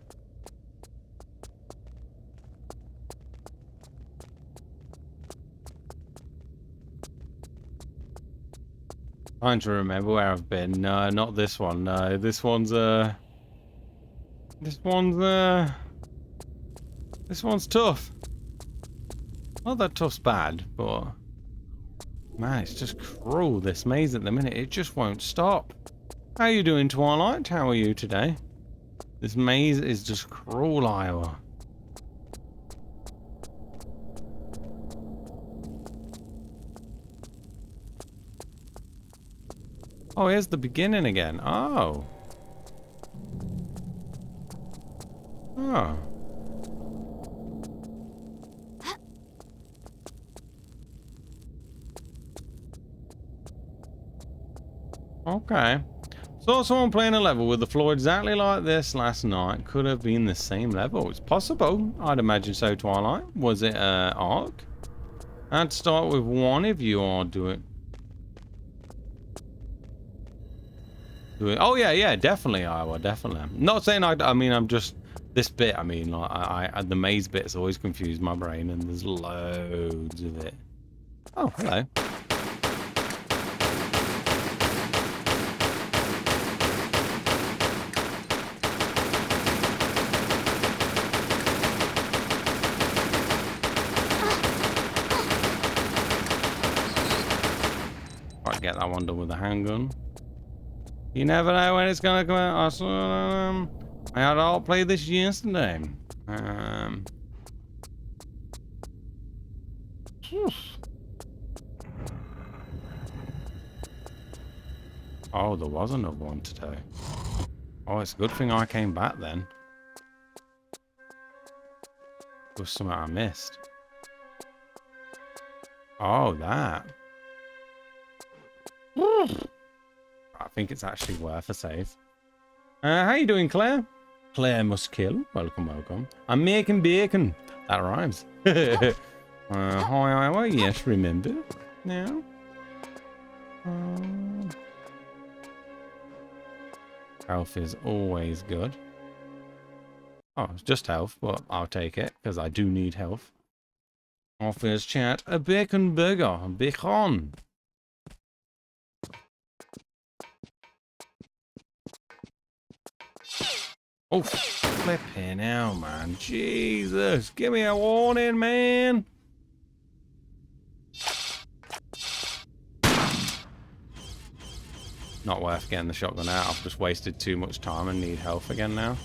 A: Trying to remember where I've been. No, not this one. No, this one's this one's tough. Not that tough's bad, but man, it's just cruel, this maze at the minute. It just won't stop. How are you doing, Twilight? How are you today? This maze is just cruel, Iowa. Oh, here's the beginning again. Oh. Oh. Okay. Saw someone playing a level with the floor exactly like this last night. Could have been the same level. It's possible. I'd imagine so, Twilight. Was it Ark? I'd start with one if you are doing... Oh yeah, definitely, Iowa, definitely. I'm not saying I mean, I'm just This bit, I mean, like, the maze bit has always confused my brain, and there's loads of it. Oh, hello. Right, get that one done with a handgun. You never know when it's gonna come out. I had all played this yesterday. Oh, there was another one today. Oh, it's a good thing I came back then. There was something I missed. Oh, that. I think it's actually worth a save. How you doing, Claire? Claire must kill. Welcome, welcome. I'm making bacon. That rhymes. Hi, Iowa. Yes, remember. Now. Health is always good. Oh, it's just health, but I'll take it, because I do need health. Offers chat a bacon burger. Bacon. Oh, flipping hell, man. Jesus, give me a warning, man. Not worth getting the shotgun out. I've just wasted too much time and need health again now.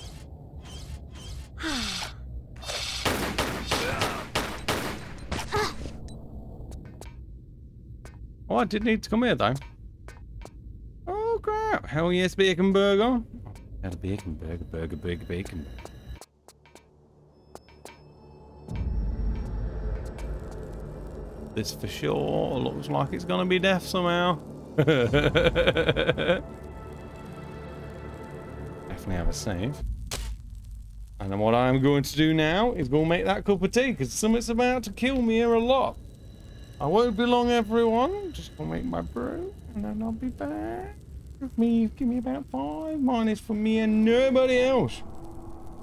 A: Oh, I did need to come here, though. Oh, crap. Hell yes, bacon burger. Had a bacon burger, bacon. This for sure looks like it's gonna be death somehow. Definitely have a save. And then what I'm going to do now is go make that cup of tea, because something's about to kill me here a lot. I won't be long, everyone. Just gonna make my brew, and then I'll be back. Give me about 5 minutes for me and nobody else.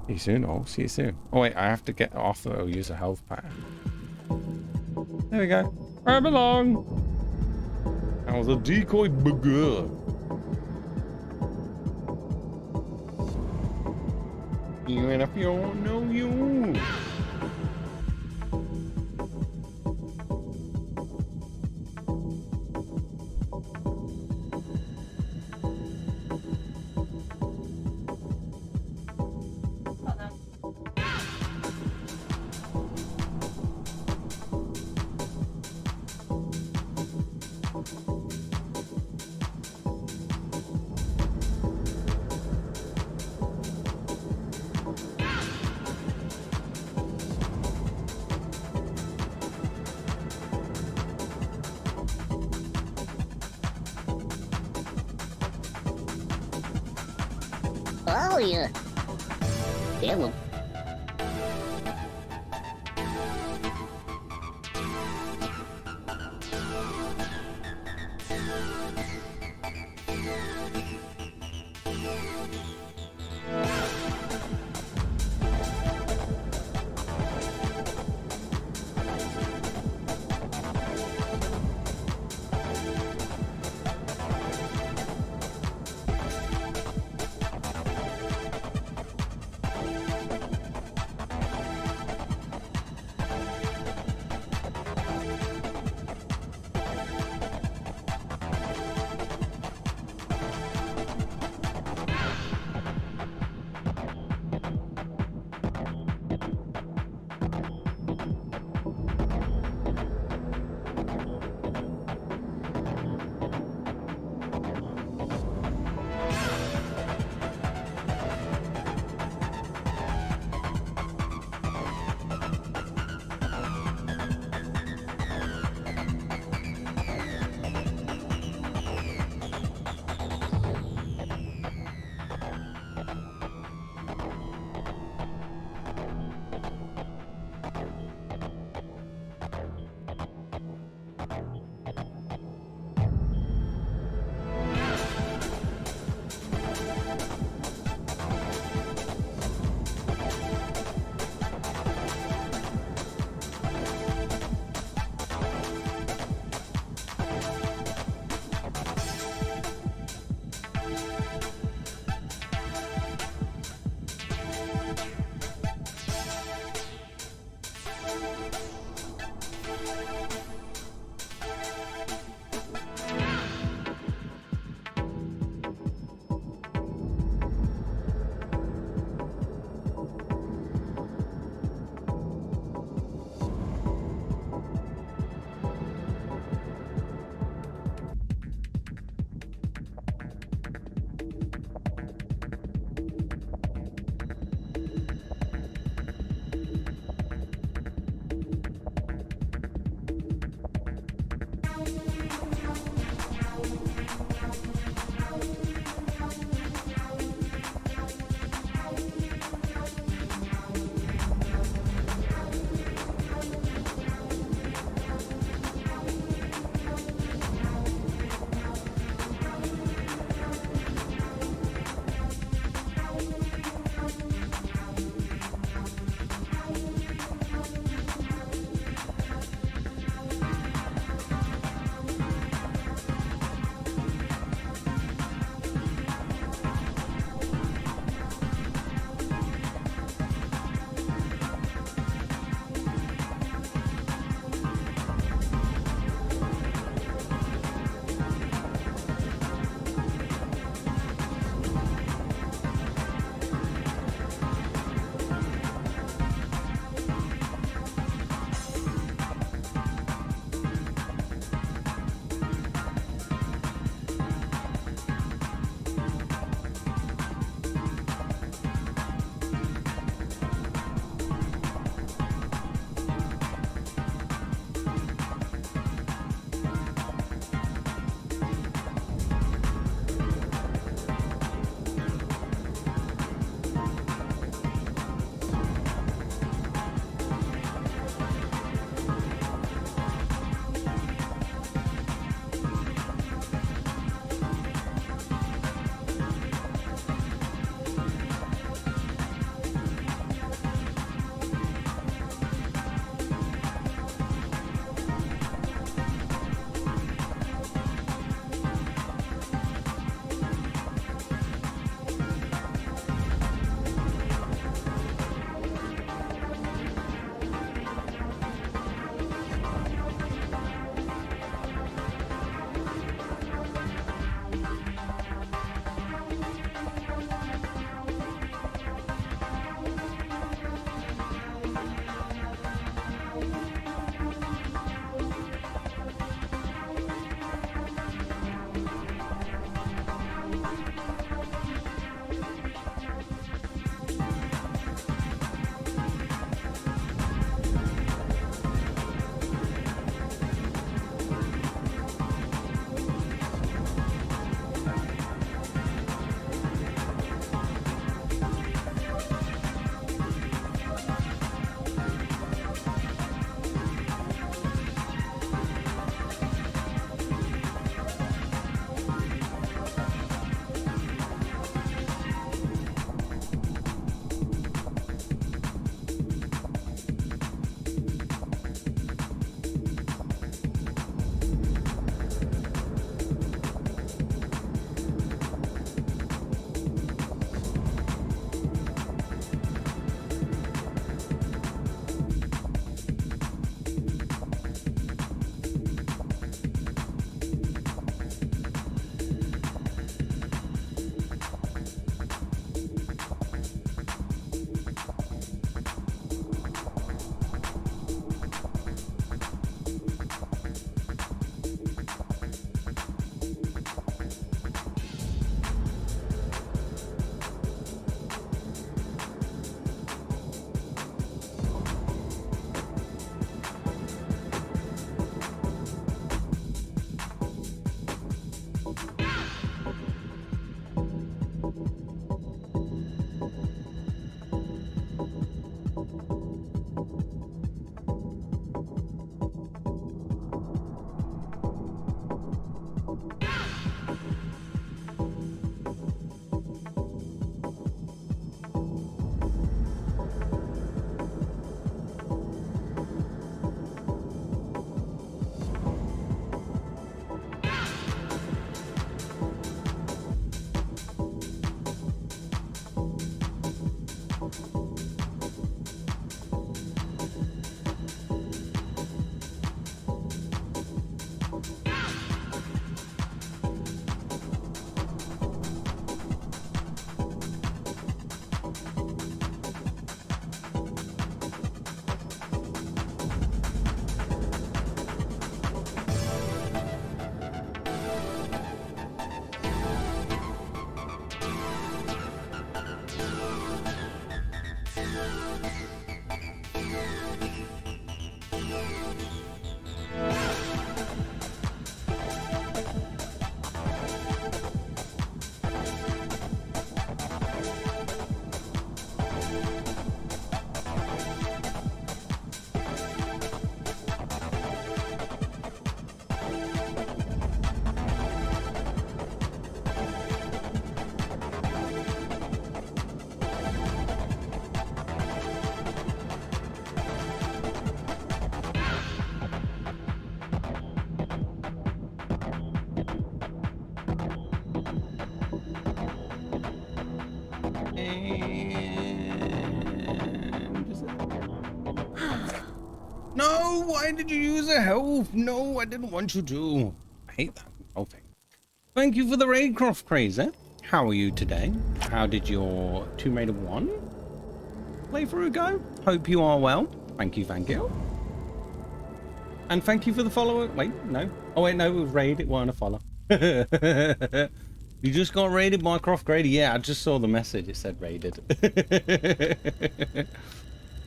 A: See you soon. Oh, see you soon. Oh wait, I have to get off or use a health pack. There we go. Where I belong. That was a decoy burger. Even if you don't know you.
D: Oh, yeah. Hello.
A: No, why did you use a health? No, I didn't want you to. I hate that whole thing. Thank you for the raid, Croft Crazy. How are you today? How did your Tomb Raider 1 playthrough go? Hope you are well. Thank you, thank you. And thank you for the follower. Wait, no. Oh, wait, no, it was raid. It wasn't a follow. You just got raided by Croft Grady. Yeah, I just saw the message. It said raided.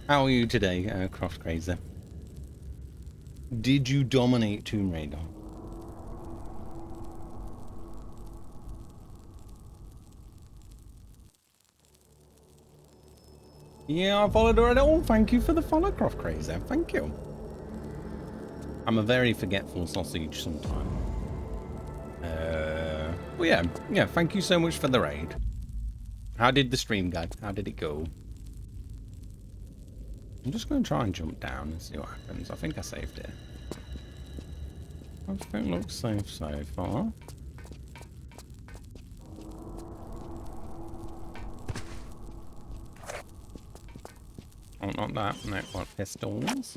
A: How are you today, Croft Crazy? Did you dominate Tomb Raider? Yeah, I followed her at all. Thank you for the follow, Croft Crazy. Thank you. I'm a very forgetful sausage sometimes. Well, yeah, thank you so much for the raid. How did the stream go? How did it go? I'm just going to try and jump down and see what happens. I think I saved it. Everything looks safe so far. Oh, not that. No, what, pistols?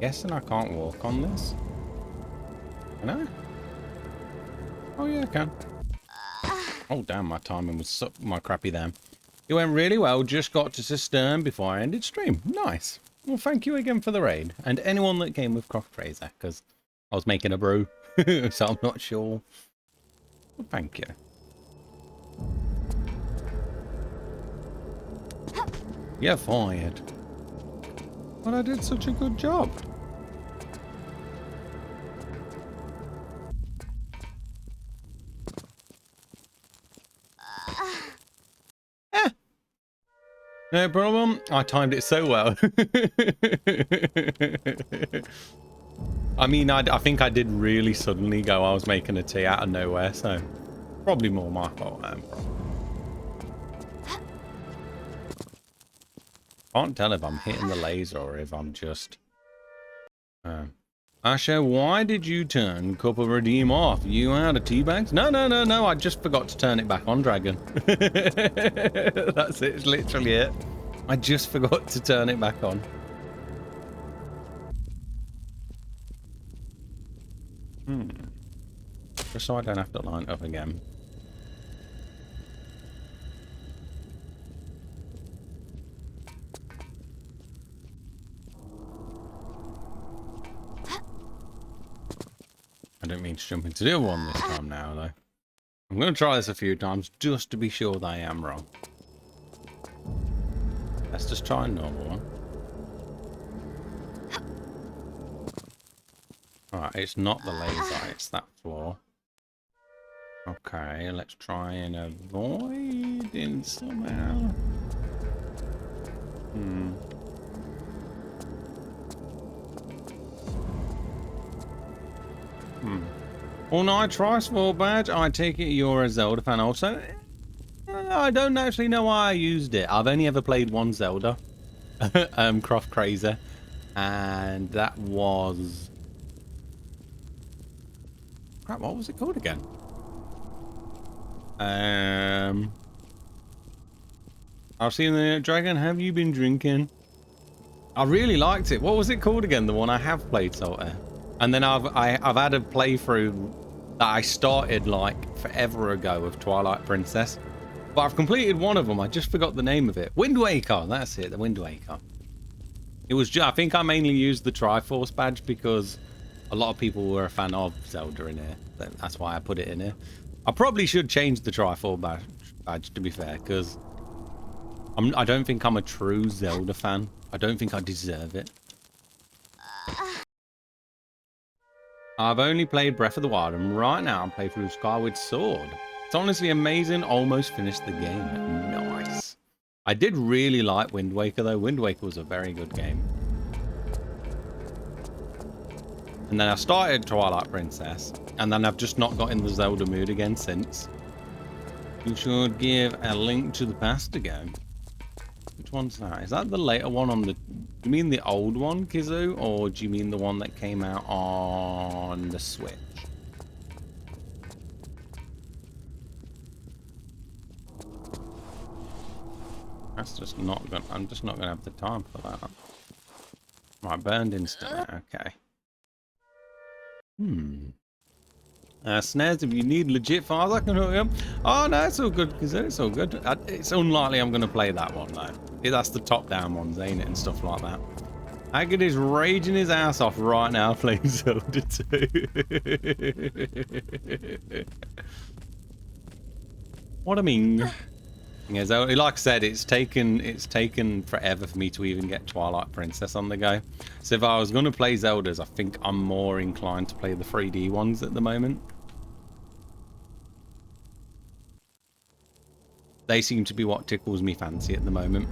A: Guessing I can't walk on this. Can I? Oh yeah, I can. Oh damn, my timing was so my crappy then. It went really well, just got to Cistern before I ended stream. Nice. Well, thank you again for the raid. And anyone that came with Croft Fraser, because I was making a brew, so I'm not sure. Well, thank you. You're fired. But I did such a good job. No problem. I timed it so well. I mean, I think I did really suddenly go. I was making a tea out of nowhere, so probably more my fault. Can't tell if I'm hitting the laser or if I'm just... Asher, why did you turn Cup of Redeem off? You out of tea bags? No. I just forgot to turn it back on, Dragon. That's it. It's literally it. I just forgot to turn it back on. Just so I don't have to line up again. I don't mean to jump into the other one this time now, though. I'm going to try this a few times just to be sure that I am wrong. Let's just try a normal one. Alright, it's not the laser, it's that floor. Okay, let's try and avoid it somehow. All night Trisport badge. I take it you're a Zelda fan also. I don't actually know why I used it. I've only ever played one Zelda, Croft Crazy, and that was... Crap, what was it called again? I've seen the dragon. Have you been drinking? I really liked it. What was it called again? The one I have played, Salter. And then I've had a playthrough that I started like forever ago of Twilight Princess, but I've completed one of them. I just forgot the name of it. Wind Waker. That's it. The Wind Waker. It was just, I think I mainly used the Triforce badge because a lot of people were a fan of Zelda in here. That's why I put it in here. I probably should change the Triforce badge to be fair, because I don't think I'm a true Zelda fan. I don't think I deserve it. I've only played Breath of the Wild, and right now I'm playing through Skyward Sword. It's honestly amazing. Almost finished the game. Nice. I did really like Wind Waker, though. Wind Waker was a very good game. And then I started Twilight Princess, and then I've just not got in the Zelda mood again since. You should give a Link to the Past again. Which one's that? Is that the later one on the... Do you mean the old one, Kizu? Or do you mean the one that came out on the Switch? That's just not gonna. I'm just not gonna have the time for that. Right, burned instantly. Okay. Snares, if you need legit files, I can hook you up. Oh no, it's all good, because it's all good. It's unlikely I'm gonna play that one though. That's the top-down ones, ain't it, and stuff like that. Agad is raging his ass off right now playing Zelda 2. What I mean. Yeah, so like I said, it's taken forever for me to even get Twilight Princess on the go. So if I was going to play Zeldas, I think I'm more inclined to play the 3D ones at the moment. They seem to be what tickles me fancy at the moment.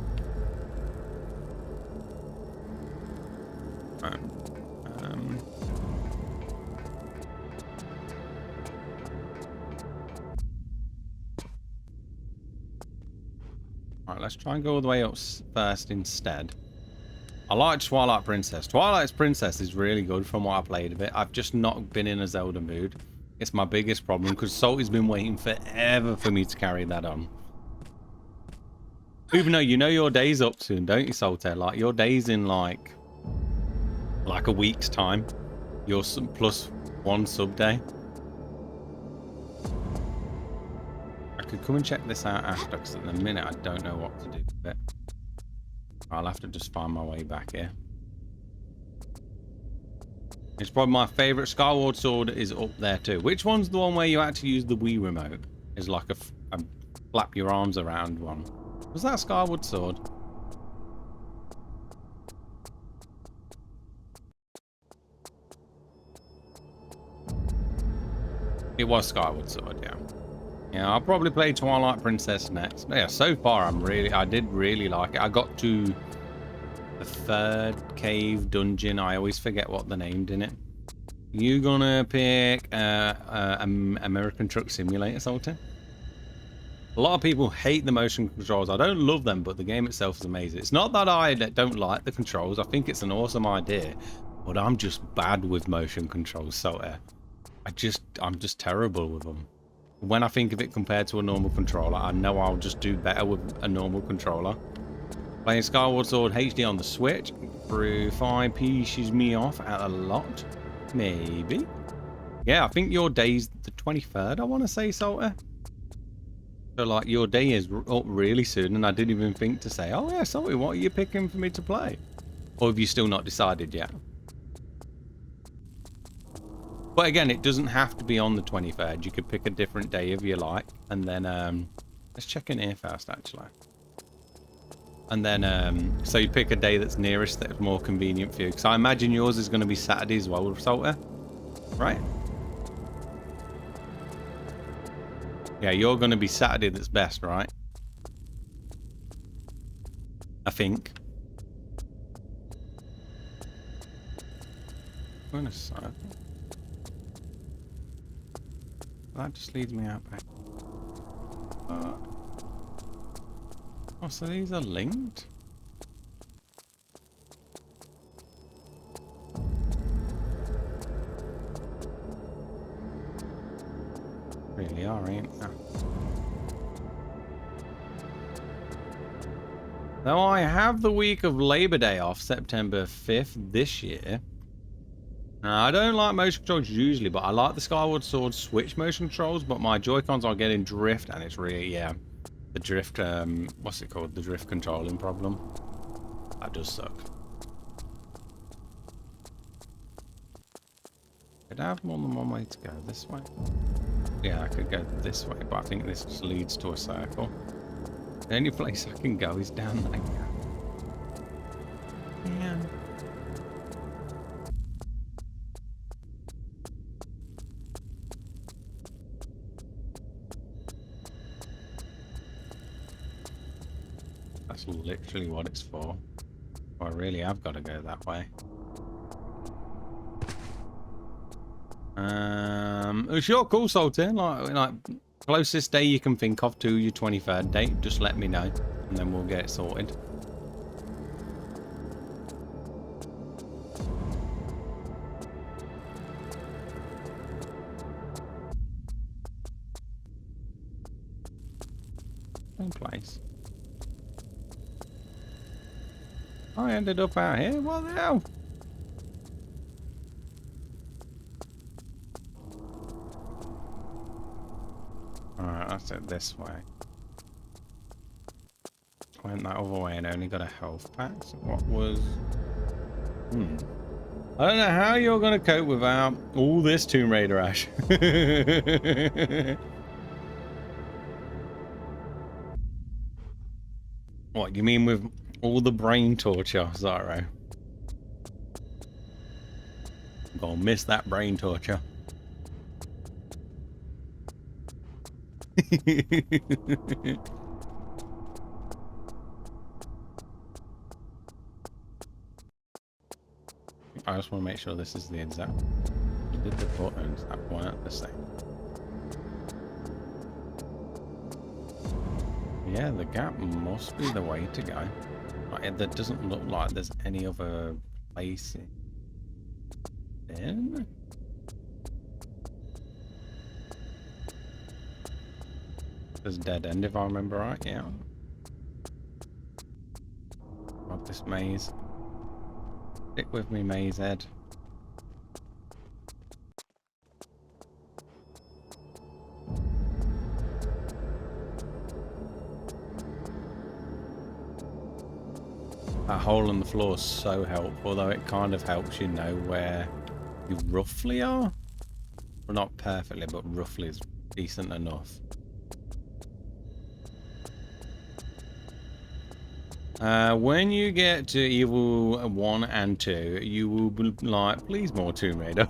A: Alright, let's try and go all the way up first instead. I like Twilight Princess. Twilight Princess is really good from what I played of it. I've just not been in a Zelda mood. It's my biggest problem because Salty's been waiting forever for me to carry that on. Even though you know your day's up soon, don't you, Salty? Like your day's in like a week's time. Your plus one sub day. I could come and check this out after, because at the minute I don't know what to do with it. I'll have to just find my way back here. It's probably my favourite. Skyward Sword is up there too. Which one's the one where you actually use the Wii remote? Is like a flap your arms around one. Was that Skyward Sword? It was Skyward Sword, yeah. Yeah, I'll probably play Twilight Princess next. But yeah, so far I did really like it. I got to the third cave dungeon. I always forget what they named in it. You gonna pick American Truck Simulator, Salty? A lot of people hate the motion controls. I don't love them, but the game itself is amazing. It's not that I don't like the controls. I think it's an awesome idea, but I'm just bad with motion controls, Salty. I'm just terrible with them. When I think of it compared to a normal controller, I know I'll just do better with a normal controller. Playing Skyward Sword HD on the Switch through 5 pisses me off at a lot. Maybe. Yeah, I think your day's the 23rd, I want to say, Salty. So, like, your day is up really soon, and I didn't even think to say, oh, yeah, Salty, what are you picking for me to play? Or have you still not decided yet? But again, it doesn't have to be on the 23rd. You could pick a different day if you like. And then, let's check in here first, actually. And then, so you pick a day that's nearest, that's more convenient for you. Because I imagine yours is going to be Saturday as well, Salty. Right? Yeah, you're going to be Saturday that's best, right? I think. I'm going to circle. That just leads me out back. Oh, so these are linked? Really are, ain't they? Now I have the week of Labor Day off, September 5th this year. Now, I don't like motion controls usually, but I like the Skyward Sword Switch motion controls, but my Joy-Cons are getting drift, and it's really, yeah, the drift, what's it called? The drift controlling problem. That does suck. Could I have more than one way to go? This way? Yeah, I could go this way, but I think this just leads to a circle. The only place I can go is down there. Yeah. That's literally what it's for. Oh, I really have got to go that way. It's your call, Sultan. Like closest day you can think of to your 23rd date, just let me know, and then we'll get it sorted. Same place. I ended up out here. What the hell? Alright, that's it this way. Went that other way and only got a health pack. So what was... I don't know how you're going to cope without all this Tomb Raider ash. What, you mean with all the brain torture, Zyro? I'm going to miss that brain torture. I just want to make sure this is the exact... Did the buttons that weren't the same? Yeah, the gap must be the way to go. Like, there doesn't look like there's any other place in. There's a dead end if I remember right, yeah. God, this maze. Stick with me, maze head. That hole in the floor is so helpful, though it kind of helps you know where you roughly are. Well, not perfectly, but roughly is decent enough. When you get to Evil 1 and 2, you will be like, please more Tomb Raider.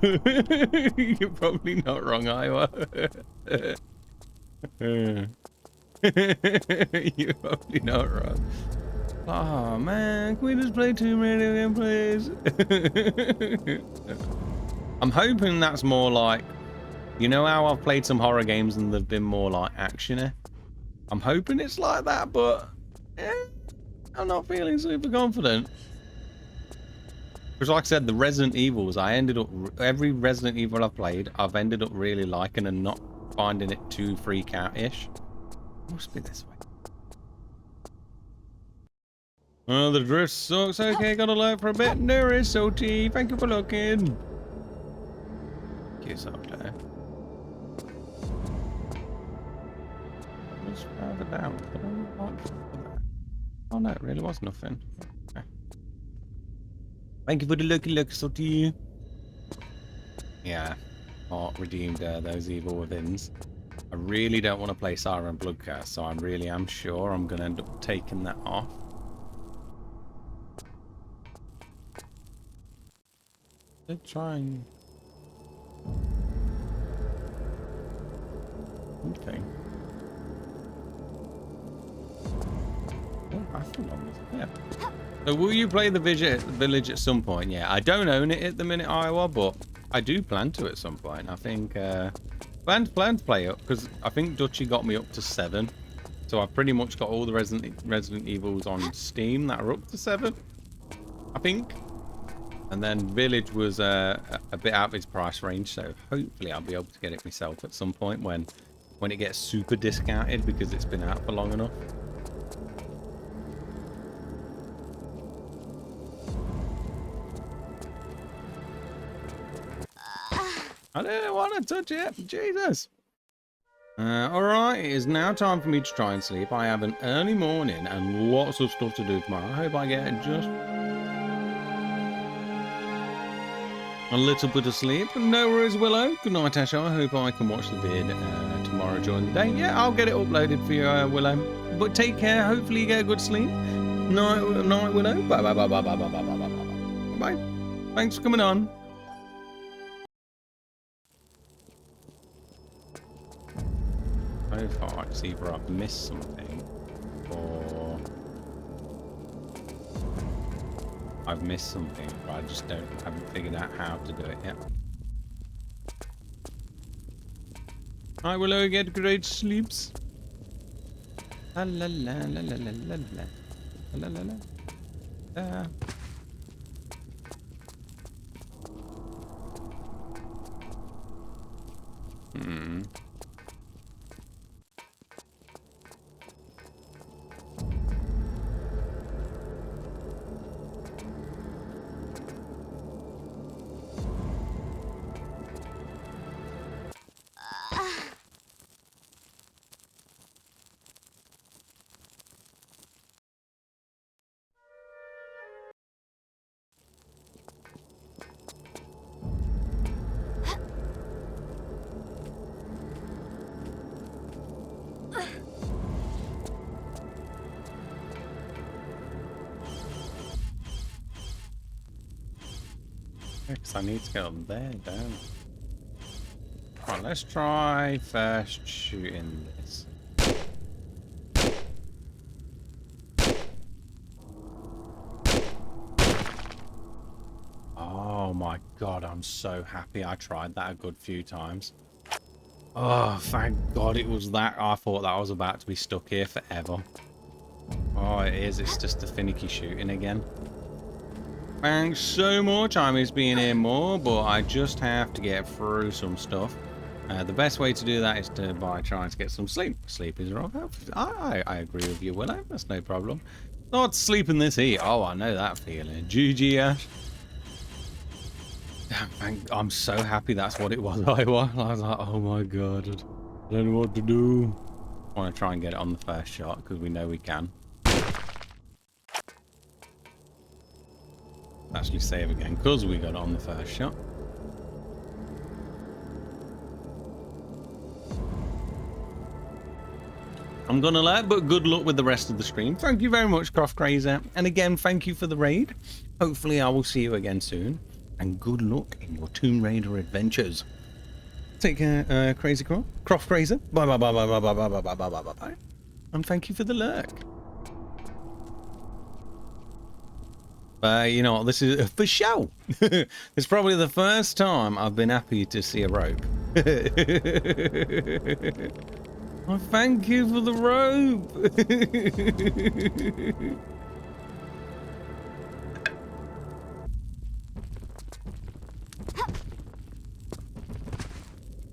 A: You're probably not wrong, Iowa. You're probably not wrong. Oh man, can we just play Tomb Raider again, please? I'm hoping that's more like, you know how I've played some horror games and they've been more like actiony? I'm hoping it's like that, but I'm not feeling super confident. Because like I said, the Resident Evils, every Resident Evil I've played, I've ended up really liking and not finding it too freak out-ish. Must be this way. Oh, the drift sucks. Okay, gotta look for a bit. There is Soti. Thank you for looking. Thank you, Soti. What's further down? Oh no, it really was nothing. Okay. Thank you for the look, Soti. Yeah, Heart redeemed those evil withins. I really don't want to play Siren Bloodcast, so I really am sure I'm going to end up taking that off. Did try and... Okay. Oh, I think on this. Yeah. So will you play the village at some point? Yeah, I don't own it at the minute, Iowa, but I do plan to at some point. I think plan to play up because I think Dutchy got me up to 7, so I've pretty much got all the Resident Evils on Steam that are up to 7, I think. And then Village was a bit out of its price range, so hopefully I'll be able to get it myself at some point when it gets super discounted because it's been out for long enough. I didn't want to touch it. Jesus. Alright, it is now time for me to try and sleep. I have an early morning and lots of stuff to do tomorrow. I hope I get just a little bit of sleep. No worries, Willow. Good night, Asha. I hope I can watch the vid tomorrow during the day. Yeah, I'll get it uploaded for you, Willow. But take care. Hopefully you get a good sleep. Night, Willow. Bye, bye, bye, bye, bye, bye, bye, bye, bye, bye. Thanks for coming on. So far, it's either I've missed something or I've missed something, but I just haven't figured out how to do it yet. I will get great sleeps. La la la la la la la la la la la. Because I need to go up there, don't I? Right, let's try first shooting this. Oh my god, I'm so happy I tried that a good few times. Oh, thank god it was that. I thought that I was about to be stuck here forever. Oh, it is. It's just the finicky shooting again. Thanks so much. I miss being here more, but I just have to get through some stuff. The best way to do that is by trying to get some sleep. Sleep is wrong. I agree with you, Willow. That's no problem. Not sleep in this heat. Oh, I know that feeling. GG, Ash. I'm so happy that's what it was, Iowa. I was like, oh my god. I don't know what to do. I want to try and get it on the first shot because we know we can. Actually save again because we got it on the first shot. I'm gonna let, but good luck with the rest of the stream. Thank you very much, Croft Grazer. And again, thank you for the raid. Hopefully I will see you again soon. And good luck in your Tomb Raider adventures. Take care, Crazy Croft Grazer. Bye bye bye bye bye bye bye bye bye bye bye bye. And thank you for the lurk. You know what, this is for show. It's probably the first time I've been happy to see a rope. Oh, thank you for the rope.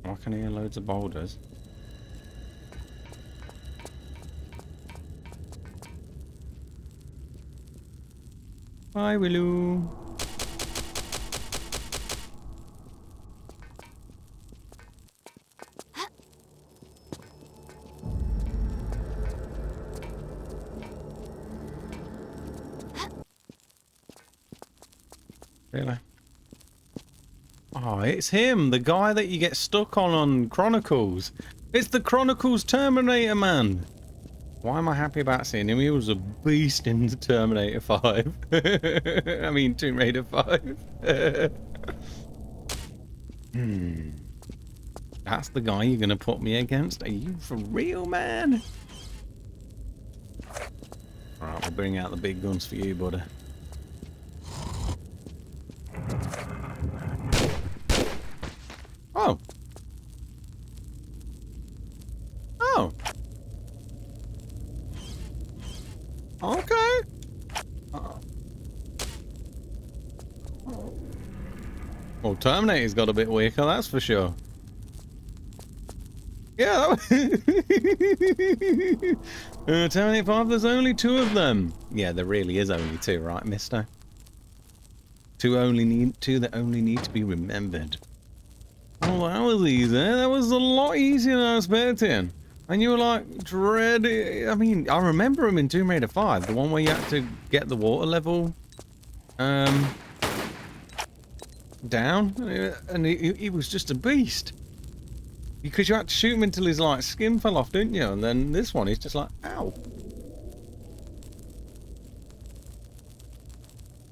A: I can hear loads of boulders. Bye, Willow. Really? Oh, it's him, the guy that you get stuck on Chronicles. It's the Chronicles Terminator man. Why am I happy about seeing him? He was a beast in the Terminator 5. I mean, Tomb Raider 5. That's the guy you're going to put me against? Are you for real, man? Alright, we'll bring out the big guns for you, buddy. Oh. Oh. Okay. Well, Terminator's got a bit weaker, that's for sure. Yeah, that was... Terminator 5, there's only 2 of them. Yeah, there really is only 2, right, mister? 2 that only need to be remembered. Oh, that was easy. That was a lot easier than I was expecting. And you were like, dread. I mean, I remember him in Tomb Raider 5, the one where you had to get the water level down, and he was just a beast. Because you had to shoot him until his like skin fell off, didn't you? And then this one, he's just like, ow.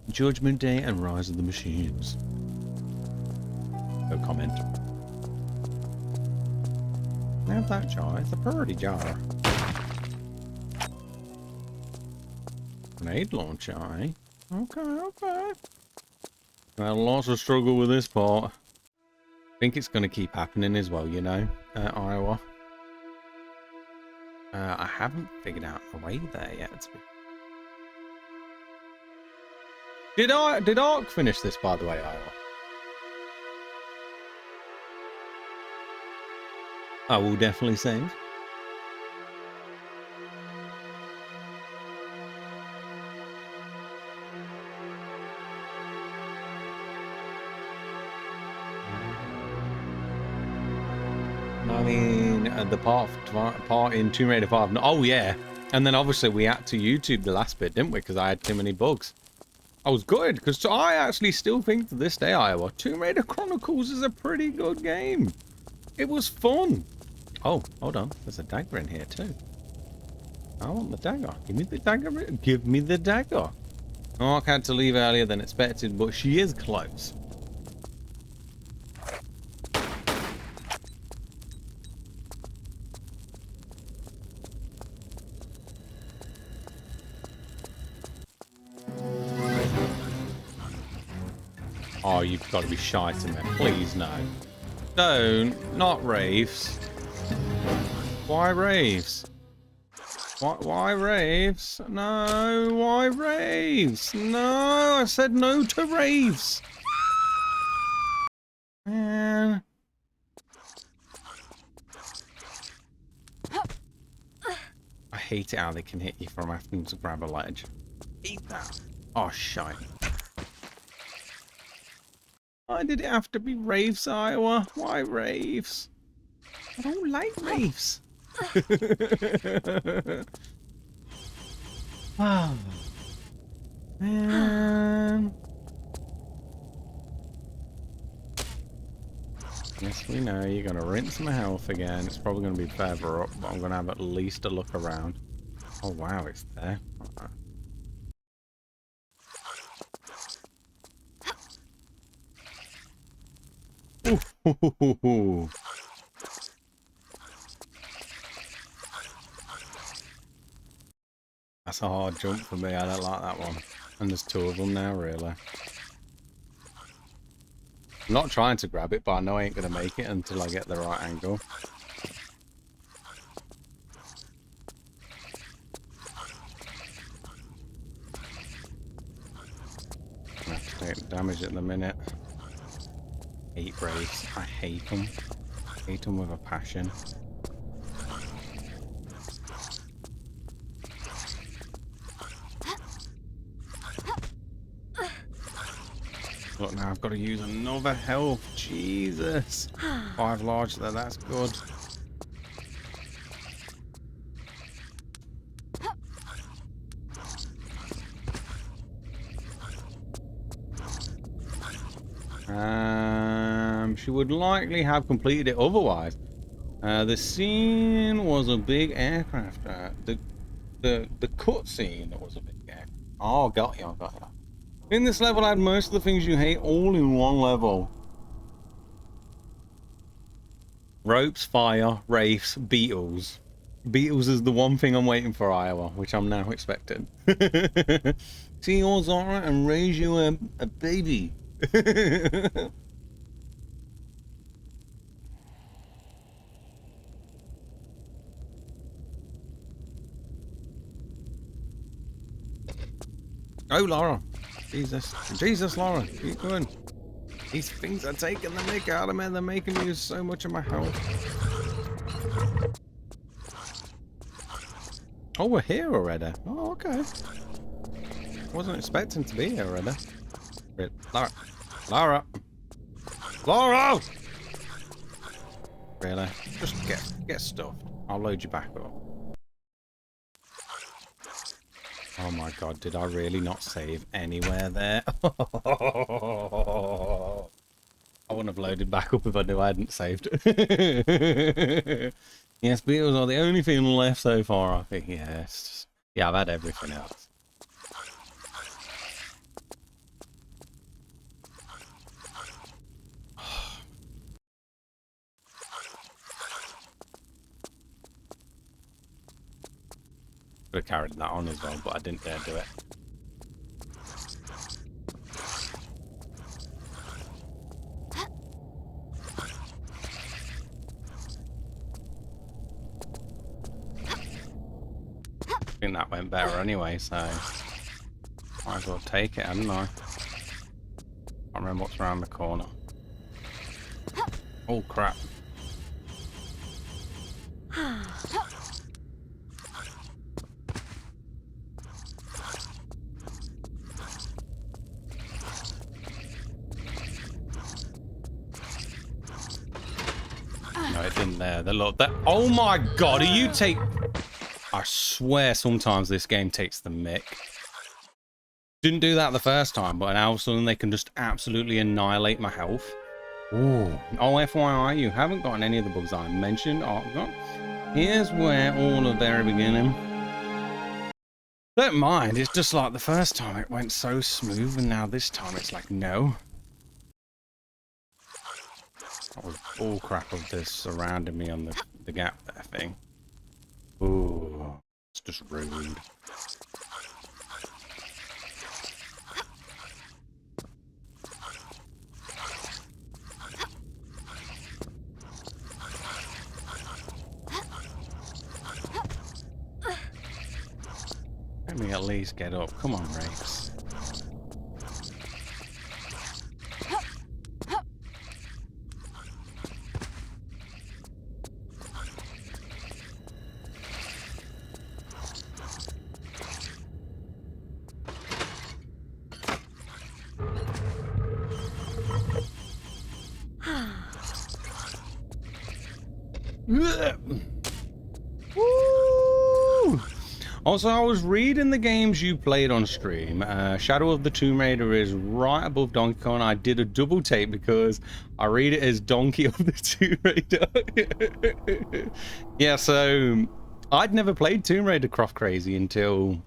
A: Judgment Day and Rise of the Machines. No comment. Have that jar. It's a pretty jar. Grenade launcher, eh? Okay, okay. I had lots of struggle with this part. I think it's going to keep happening as well, you know, Iowa. I haven't figured out a way there yet. Did Ark finish this, by the way, Iowa? I will definitely save. I mean, the part in Tomb Raider 5. Oh yeah, and then obviously we had to YouTube the last bit, didn't we? Because I had too many bugs. I was good because I actually still think to this day, Iowa, Tomb Raider Chronicles is a pretty good game. It was fun. Oh, hold on. There's a dagger in here too. I want the dagger. Give me the dagger. Give me the dagger. Mark had to leave earlier than expected, but she is close. Oh, you've got to be shiting me. Please, no. Don't. Not Wraiths. Why Wraiths? Why Wraiths? No, why Wraiths? No, I said no to Wraiths. Man. I hate it how they can hit you from having to grab a ledge. Eat that. Oh, shite. Why did it have to be Wraiths, Iowa? Why Wraiths? I don't like Wraiths. Oh, man. Yes, we know you're going to rinse my health again. It's probably going to be further up, but I'm going to have at least a look around. Oh, wow, it's there. Ooh. That's a hard jump for me. I don't like that one. And there's two of them now, really. I'm not trying to grab it, but I know I ain't going to make it until I get the right angle. I have to take damage at the minute. Hate Wraiths. I hate them. Hate them with a passion. Look, now I've got to use another health. Jesus. 5 large there, that's good. She would likely have completed it otherwise. The scene was a big aircraft. The cutscene was a big aircraft. Oh, got you. In this level, I had most of the things you hate all in one level. Ropes, fire, wraiths, beetles. Beetles is the one thing I'm waiting for, Iowa, which I'm now expecting. See you, Zara, and raise you a baby. Oh, Laura. Jesus, Laura. Keep going. These things are taking the mick out of me. They're making me use so much of my health. Oh, we're here already. Oh, okay. Wasn't expecting to be here already. Wait, Laura. Laura! Really? Just get stuffed. I'll load you back up. Oh my god, did I really not save anywhere there? I wouldn't have loaded back up if I knew I hadn't saved. Yes, beetles are the only thing left so far, I think. Yes. Yeah, I've had everything else. Could have carried that on as well, but I didn't dare do it. I think that went better anyway, so might as well take it, hadn't I? Can't remember what's around the corner. Oh crap. No, it didn't there. The look that. Oh my god, are you take? I swear sometimes this game takes the mick. Didn't do that the first time, but now all of a sudden they can just absolutely annihilate my health. Ooh. Oh, FYI, you haven't gotten any of the bugs I mentioned. Oh, here's where all the very beginning. Don't mind, it's just like the first time it went so smooth, and now this time it's like, no. That was all crap of this surrounding me on the gap there thing. Ooh, it's just rude. Let me at least get up. Come on, Rex. Woo! Also, I was reading the games you played on stream. Shadow of the Tomb Raider is right above Donkey Kong. I did a double take because I read it as Donkey of the Tomb Raider. Yeah, so I'd never played Tomb Raider Croft Crazy until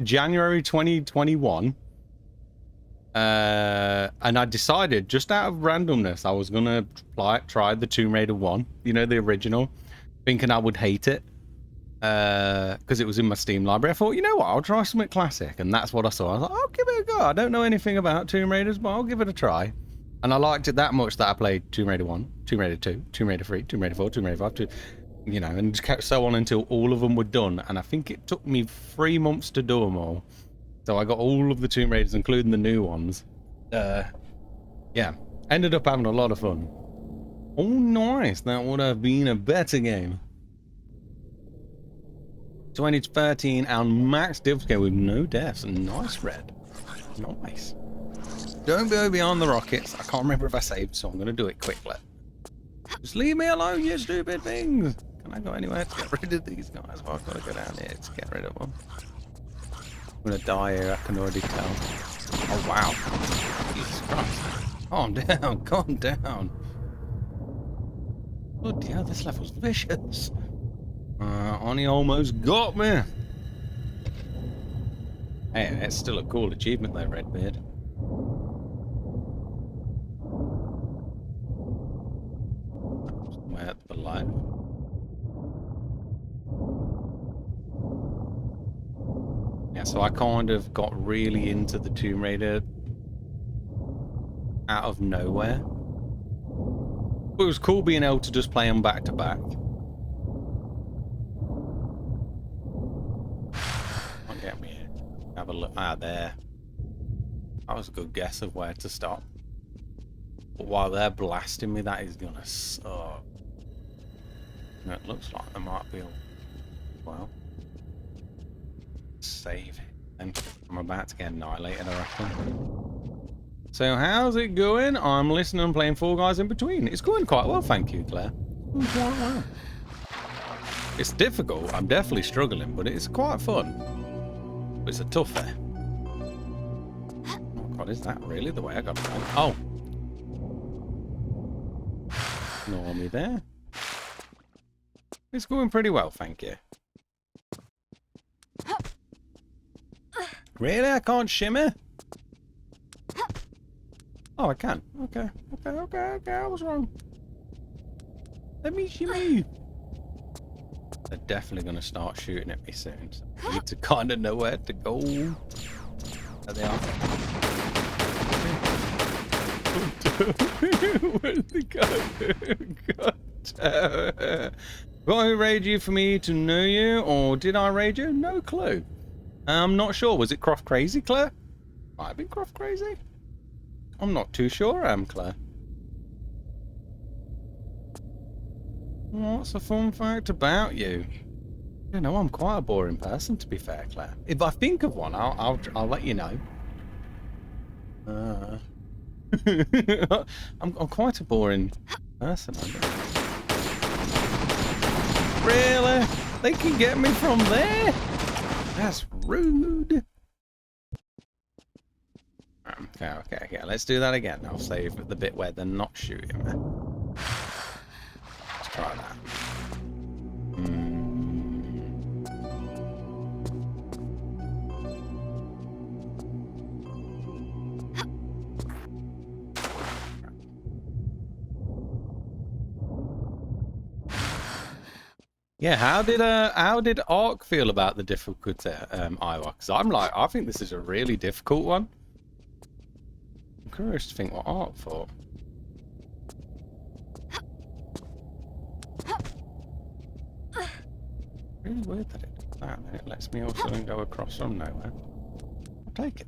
A: January 2021. And I decided, just out of randomness, I was gonna try the Tomb Raider 1, you know, the original, thinking I would hate it because it was in my Steam library. I thought, you know what, I'll try something classic, and that's what I saw. I was like, I'll give it a go. I don't know anything about Tomb Raiders, but I'll give it a try. And I liked it that much that I played Tomb Raider 1, Tomb Raider 2, Tomb Raider 3, Tomb Raider 4, Tomb Raider 5, you know, and just kept so on until all of them were done. And I think it took me 3 months to do them all. So I got all of the Tomb Raiders, including the new ones. Yeah, ended up having a lot of fun. Oh, nice. That would have been a better game. 2013 and max difficulty with no deaths. Nice, Red. Nice. Don't go beyond the rockets. I can't remember if I saved, so I'm going to do it quickly. Just leave me alone, you stupid things. Can I go anywhere to get rid of these guys? Oh, I've got to go down here to get rid of them. I'm gonna die here, I can already tell. Oh wow. Jesus Christ. Calm down, calm down. Bloody hell, this level's vicious. Oni almost got me. Hey, it's still a cool achievement though, Redbeard. Somewhere at the light. Yeah, so I kind of got really into the Tomb Raider out of nowhere. But it was cool being able to just play them back to back. Can't get me here. Have a look out there. That was a good guess of where to stop. But while they're blasting me, that is gonna suck. It looks like there might be a... well... save it. And I'm about to get annihilated, I reckon. So how's it going? I'm listening and playing Fall Guys in between. It's going quite well, thank you, Claire. Quite well. It's difficult. I'm definitely struggling, but it's quite fun. But it's a toughie. Oh god, is that really the way I got to go? Oh. Ignore me there. It's going pretty well, thank you. Really? I can't shimmy? Oh, I can. Okay. I was wrong. Let me shimmy. They're definitely going to start shooting at me soon. So I need to kind of know where to go. There they are. Where'd they go? God. Got to raid you for me to know you, or did I raid you? No clue. I'm not sure. Was it Croft Crazy, Claire? Might have been Croft Crazy. I'm not too sure, Claire. What's a fun fact about you? You know, I'm quite a boring person, to be fair, Claire. If I think of one, I'll let you know. I'm quite a boring person, I guess. Really? They can get me from there? That's rude. Okay. Let's do that again. I'll save the bit where they're not shooting me. Let's try that. Yeah, how did Ark feel about the difficulty, Iowa? Because I think this is a really difficult one. I'm curious to think what Ark thought. Really weird that it... that, and it lets me also go across from nowhere. I'll take it.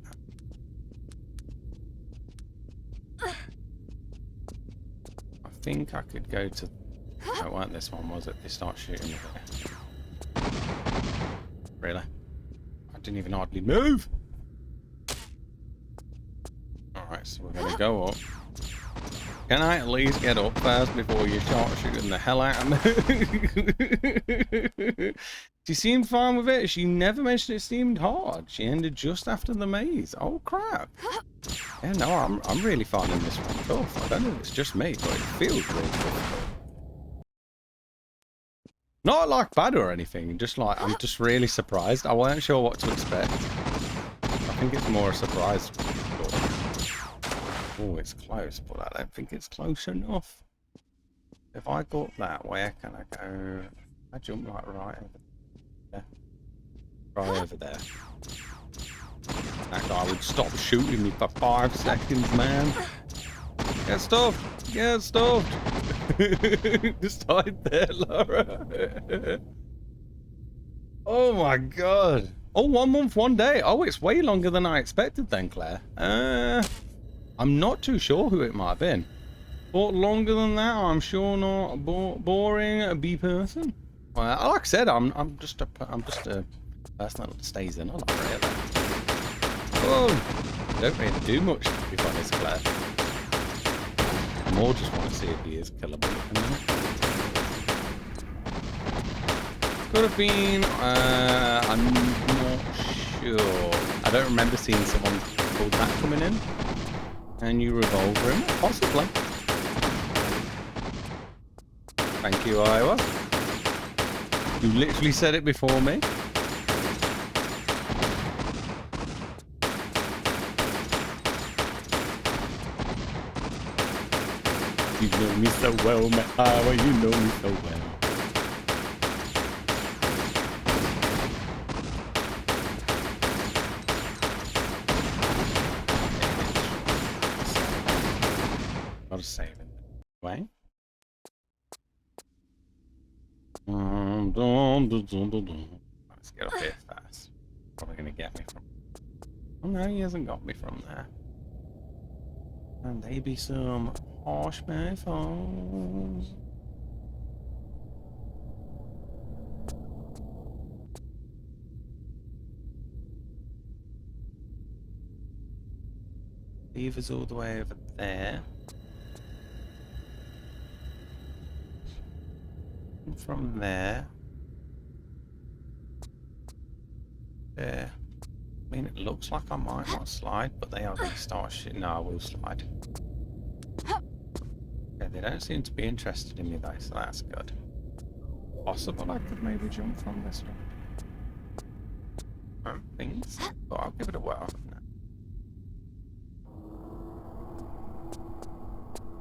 A: I think I could go to... No, it weren't this one, was it? They start shooting me there. Really? I didn't even hardly move! Alright, so we're gonna go up. Can I at least get up first before you start shooting the hell out of me? She seemed fine with it. She never mentioned it seemed hard. She ended just after the maze. Oh crap. Yeah, no, I'm really finding this one tough. I don't know if it's just me, but it feels really tough. Not like bad or anything, just like I'm just really surprised. I wasn't sure what to expect. I think it's more a surprise. Oh, it's close, but I don't think it's close enough. If I go up that, where can I go? I jump like right over there. Right over there. That guy would stop shooting me for 5 seconds, man. Get stuffed! Get stuffed! Just hide there, Laura. Oh my god. Oh, 1 month, 1 day. Oh, it's way longer than I expected then, Claire. I'm not too sure who it might have been. But longer than that, I'm sure not. Boring bee person. Well, like I said, I'm just a person that stays in. I like really. Oh, don't really do much to be honest, Claire. I more just want to see if he is killable. Could have been. I'm not sure. I don't remember seeing someone called that coming in. And you revolver him? Possibly. Thank you, Iowa. You literally said it before me. You know me so well, Iowa. You know me so well. I'll just save it. Right? Let's get up here fast. Probably gonna get me from. Oh no, he hasn't got me from there. And they be some harsh mofos. Beaver's all the way over there. And from there. There. I mean, it looks like I might not slide, but they are going to start shit. No, I will slide. Yeah, they don't seem to be interested in me though, so that's good. Possible I could maybe jump from this one. I don't think so, but I'll give it a whirl.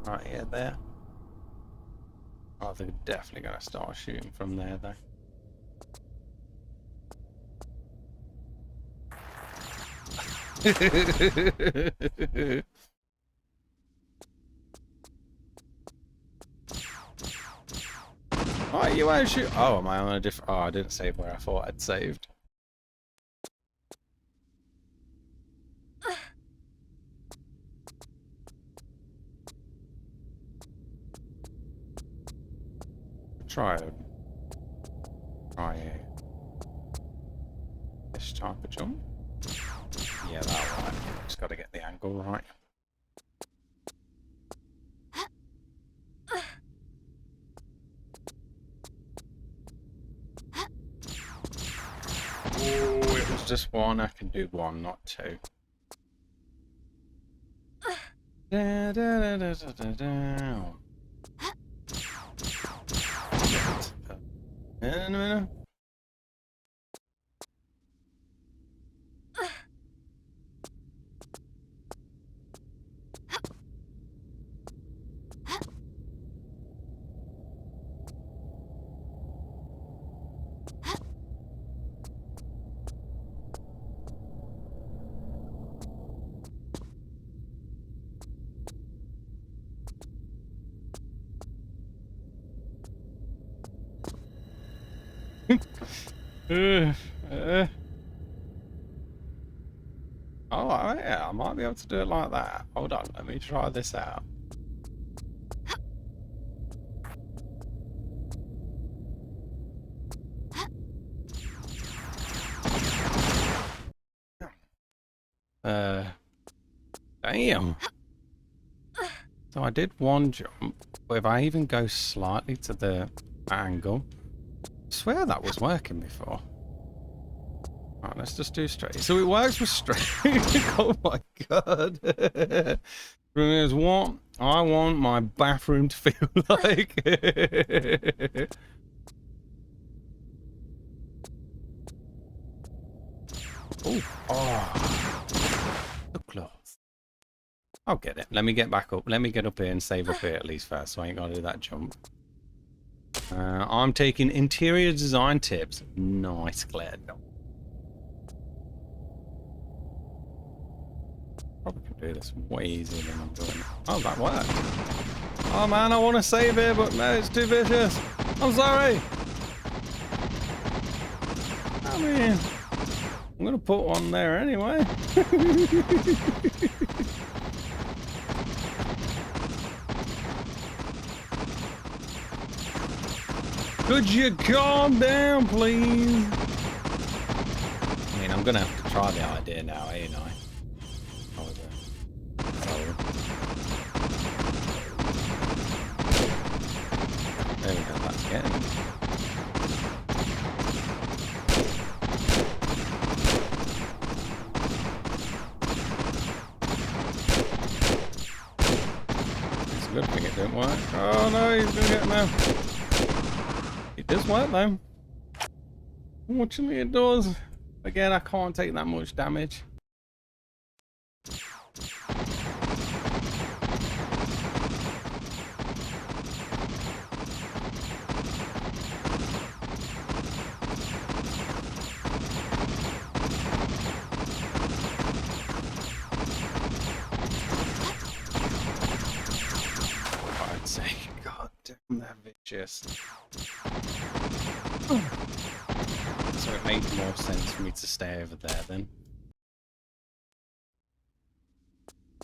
A: Right here, there. Oh, they're definitely going to start shooting from there though. Oh, you won't shoot. Oh, am I on a different? Oh, I didn't save where I thought I'd saved. Try this type of jump. Yeah, that'll work. Just got to get the angle right. Oh, it was just one. I can do one, not two. Da, da, da, da, da, da. No. Oh, yeah, I might be able to do it like that. Hold on, let me try this out. Damn. So I did one jump, but if I even go slightly to the angle, I swear that was working before. Alright, let's just do straight. So it works with straight. Oh my god. Here's what I want my bathroom to feel like. Ooh. Oh, so close. I'll get it. Let me get back up. Let me get up here and save up here at least first, so I ain't gotta do that jump. I'm taking interior design tips. Nice, Claire. Probably can do this way easier than I'm doing it. Oh, that worked. Oh man, I want to save it, but no, it's too vicious. I'm sorry. I mean, I'm gonna put one there anyway. Could you calm down, please? I mean, I'm gonna have to try the idea now, ain't I? There we go, that's getting it. It's a good thing it didn't work. Oh no, he's gonna get now. It does work though. Fortunately it does. Again, I can't take that much damage. I'd say, god damn, they're vicious. So it makes more sense for me to stay over there then.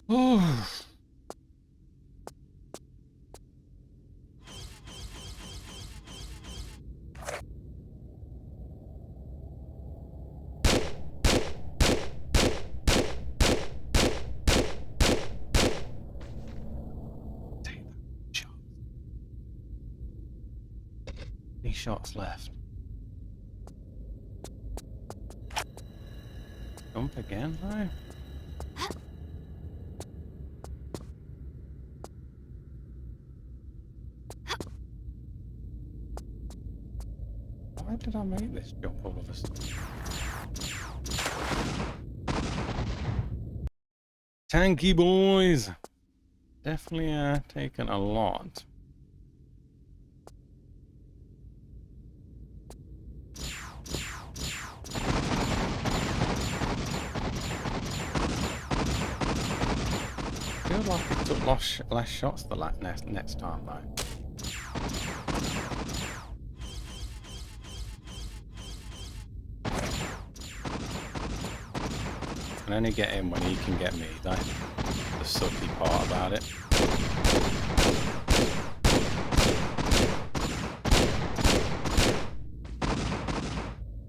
A: Oh. Take that shot. Any shots left? Jump again, though? Why did I make this jump all of a sudden? Tanky boys! Definitely taken a lot. I feel like it took less shots the next time though. I can only get him when he can get me. That's the sucky part about it.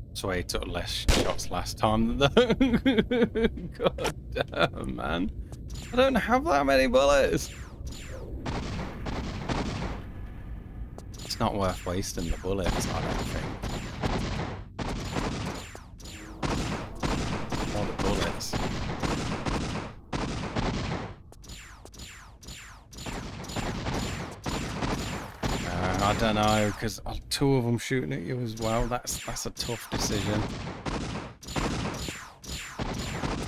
A: That's why he took less shots last time though. God damn, man. I don't have that many bullets. It's not worth wasting the bullets, I don't think. All the bullets. I don't know, because two of them shooting at you as well. That's a tough decision.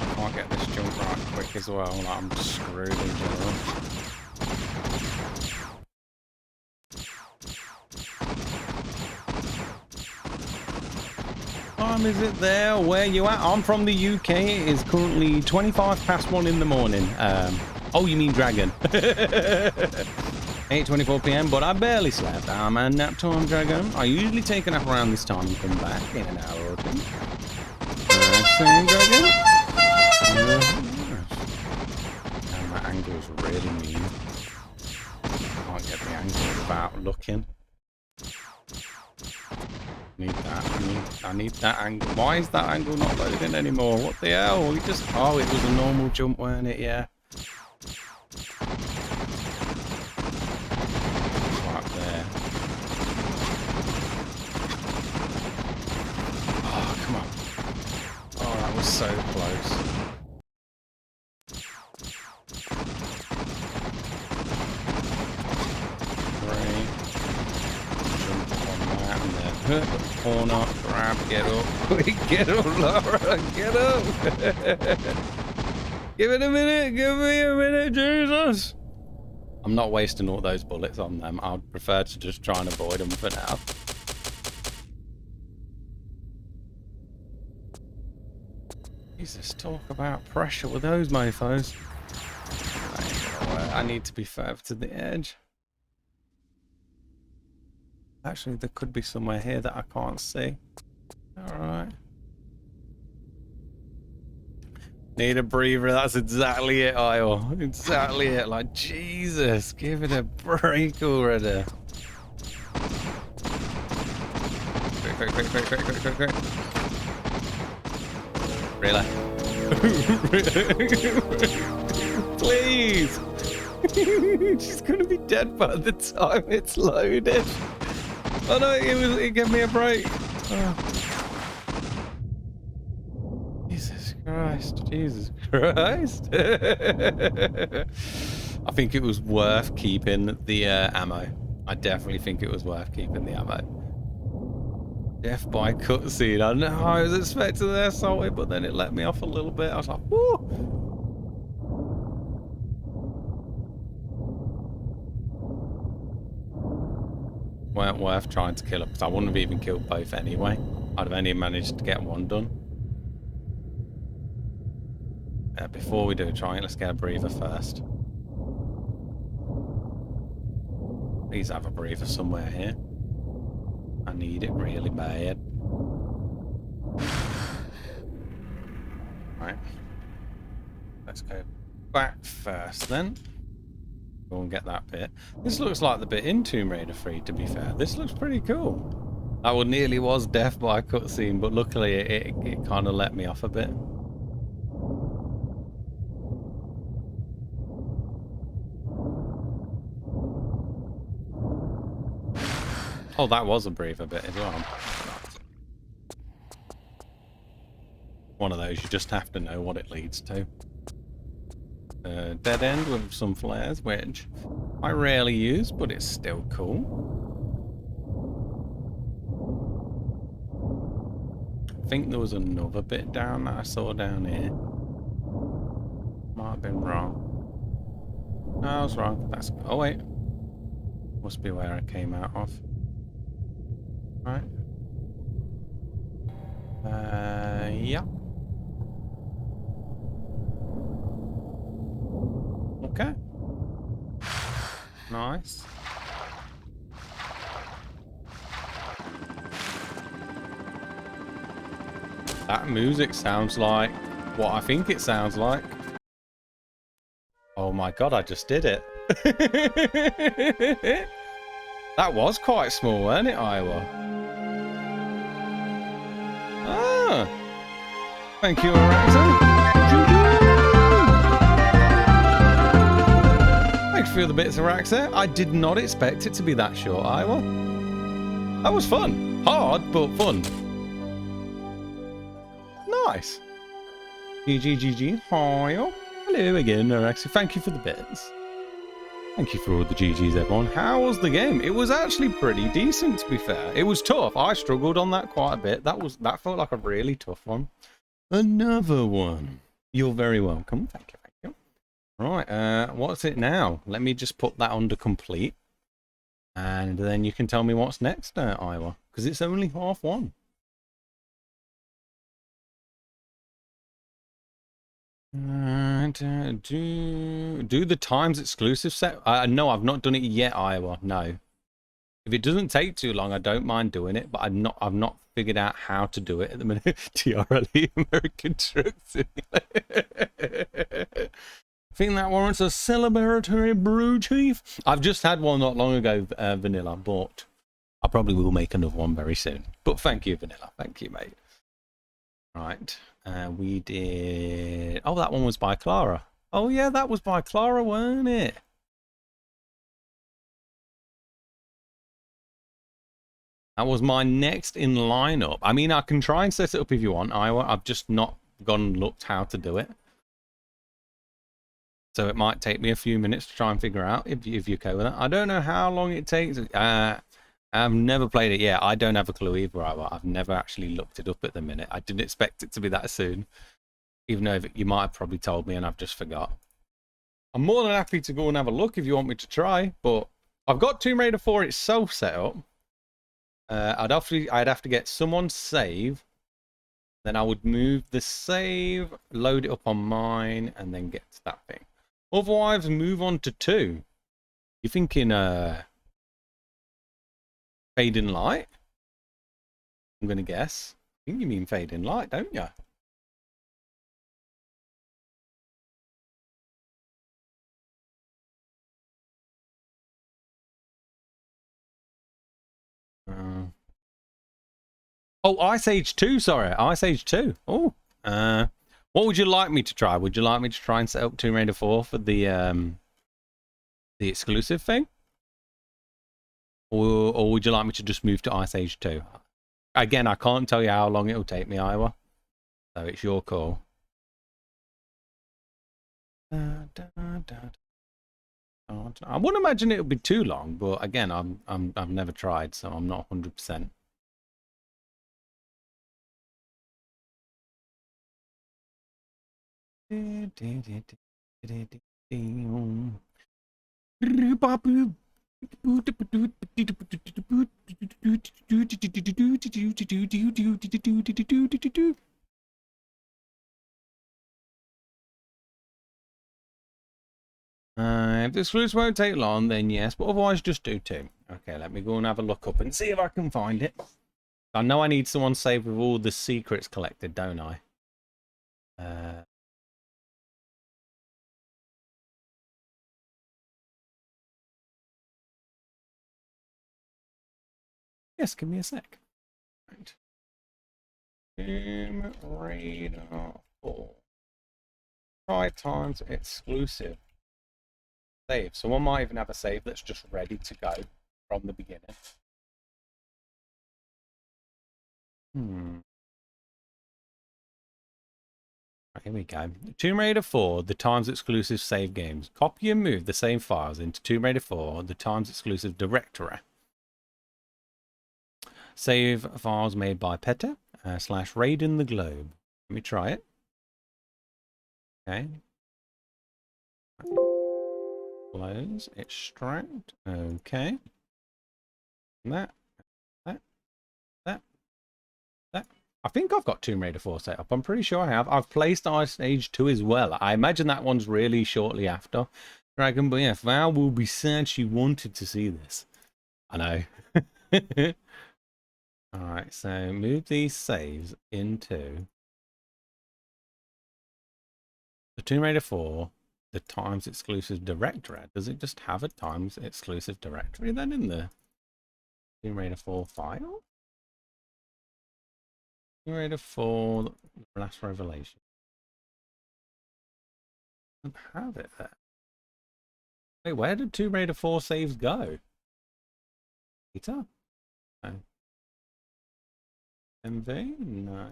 A: I can't get this jump right quick as well. Like, I'm screwed in general. Time is it there? Where you at? I'm from the UK. It is currently 25 past 1 in the morning. Oh, you mean dragon? 8:24 p.m., but I barely slept. I'm a nap time dragon. I usually take a nap around this time and come back in an hour or two. Same dragon. And my angle's really mean. Can't get the angle without looking. Need that. I need that angle. Why is that angle not loading anymore? What the hell? We just. Oh, it was a normal jump, weren't it? Yeah. Right there. Oh, come on. Oh, that was so close. Hurt the corner, grab, get up. Get up, Laura, get up. Give it a minute, give me a minute, Jesus. I'm not wasting all those bullets on them. I'd prefer to just try and avoid them for now. Jesus, talk about pressure with those mofos. I need to be further to the edge. Actually, there could be somewhere here that I can't see. Alright. Need a breather. That's exactly it, Iowa. Exactly it. Like, Jesus, give it a break already. Quick. Really? Please! She's gonna be dead by the time it's loaded. Oh no, it gave me a break. Oh. Jesus Christ. I think it was worth keeping the ammo. I definitely think it was worth keeping the ammo. Death by cutscene. I know I was expecting to assault it, but then it let me off a little bit. I was like, whoo! Weren't worth trying to kill her, because I wouldn't have even killed both anyway. I'd have only managed to get one done. Before we do a try, let's get a breather first. Please have a breather somewhere here. I need it really bad. Right. Let's go back first then. Go and get that bit. This looks like the bit in Tomb Raider 3, to be fair. This looks pretty cool. That one nearly was death by a cutscene, but luckily it kind of let me off a bit. Oh, that was a breather bit as well. One of those, you just have to know what it leads to. Dead end with some flares, which I rarely use, but it's still cool. I think there was another bit down that I saw down here. Might have been wrong. No, I was wrong. That's... Oh, wait. Must be where I came out of. Right. Yeah. Okay. Nice. That music sounds like what I think it sounds like. Oh my god, I just did it. That was quite small, wasn't it, Iowa? Ah. Thank you, Alexa. Thanks for the bits of Raxa. I did not expect it to be that short, Iowa. That was fun. Hard, but fun. Nice. GG. Hi. Hello again, Raxa. Thank you for the bits. Thank you for all the GGs, everyone. How was the game? It was actually pretty decent, to be fair. It was tough. I struggled on that quite a bit. That felt like a really tough one. Another one. You're very welcome. Thank you. Right, what's it now? Let me just put that under complete. And then you can tell me what's next, Iowa. Because it's only half one. Do the times exclusive set. No, I've not done it yet, Iowa. No. If it doesn't take too long, I don't mind doing it, but I've not figured out how to do it at the minute. TRLE American Truck Simulator. I think that warrants a celebratory brew, Chief. I've just had one not long ago, Vanilla, but I probably will make another one very soon. But thank you, Vanilla. Thank you, mate. Right. We did... Oh, that one was by Clara. Oh, yeah, that was by Clara, weren't it? That was my next in lineup. I mean, I can try and set it up if you want, Iowa. I've just not gone and looked how to do it. So it might take me a few minutes to try and figure out if you're okay with that. I don't know how long it takes. I've never played it yet. I don't have a clue either. I've never actually looked it up at the minute. I didn't expect it to be that soon. Even though you might have probably told me and I've just forgot. I'm more than happy to go and have a look if you want me to try. But I've got Tomb Raider 4 itself set up. I'd have to get someone's save. Then I would move the save, load it up on mine, and then get to that thing. Otherwise, move on to 2. You're thinking Fading Light? I'm going to guess. I think you mean Fading Light, don't you? Oh, Ice Age 2, sorry. Ice Age 2. Oh. What would you like me to try? Would you like me to try and set up Tomb Raider 4 for the exclusive thing? Or would you like me to just move to Ice Age 2? Again, I can't tell you how long it'll take me, Iowa. So it's your call. I wouldn't imagine it would be too long, but again, I've never tried, so I'm not 100%. If the exclusive won't take long, then yes, but otherwise just do 2. Okay, let me go and have a look up and see if I can find it. I know I need someone saved with all the secrets collected, don't I? Yes, give me a sec. Right. Tomb Raider 4. 5 times exclusive. Save. Someone might even have a save that's just ready to go from the beginning. Here we go. Tomb Raider 4, the Times exclusive save games. Copy and move the same files into Tomb Raider 4, the Times exclusive directory. Save files made by Petter / Raiden the Globe. Let me try it. Okay. Close, extract. Okay. That. I think I've got Tomb Raider 4 set up. I'm pretty sure I have. I've placed Ice Age 2 as well. I imagine that one's really shortly after Dragon. But yeah, Val will be sad she wanted to see this. I know. Alright, so move these saves into the Tomb Raider 4, the Times exclusive directory. Does it just have a Times exclusive directory then in the Tomb Raider 4 file? Tomb Raider 4, the Last Revelation. I don't have it there. Wait, where did Tomb Raider 4 saves go? Peter? No. MV? No.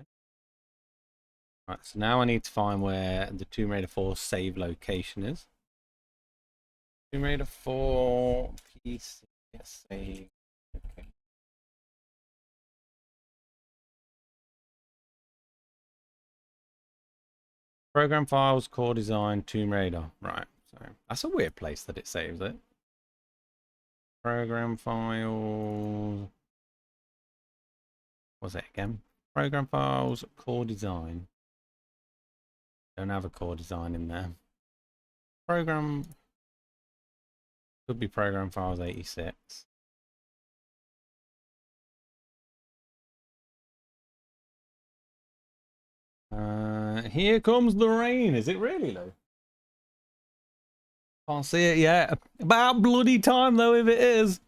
A: Right, so now I need to find where the Tomb Raider 4 save location is. Tomb Raider 4 PC save. Okay. Program files, core design, Tomb Raider. Right, so that's a weird place that it saves it. Program files. What's it again? Program files, core design. Don't have a core design in there. program. Could be program files 86. Here comes the rain. Is it really, Lou? Can't see it yet. About bloody time, though, if it is.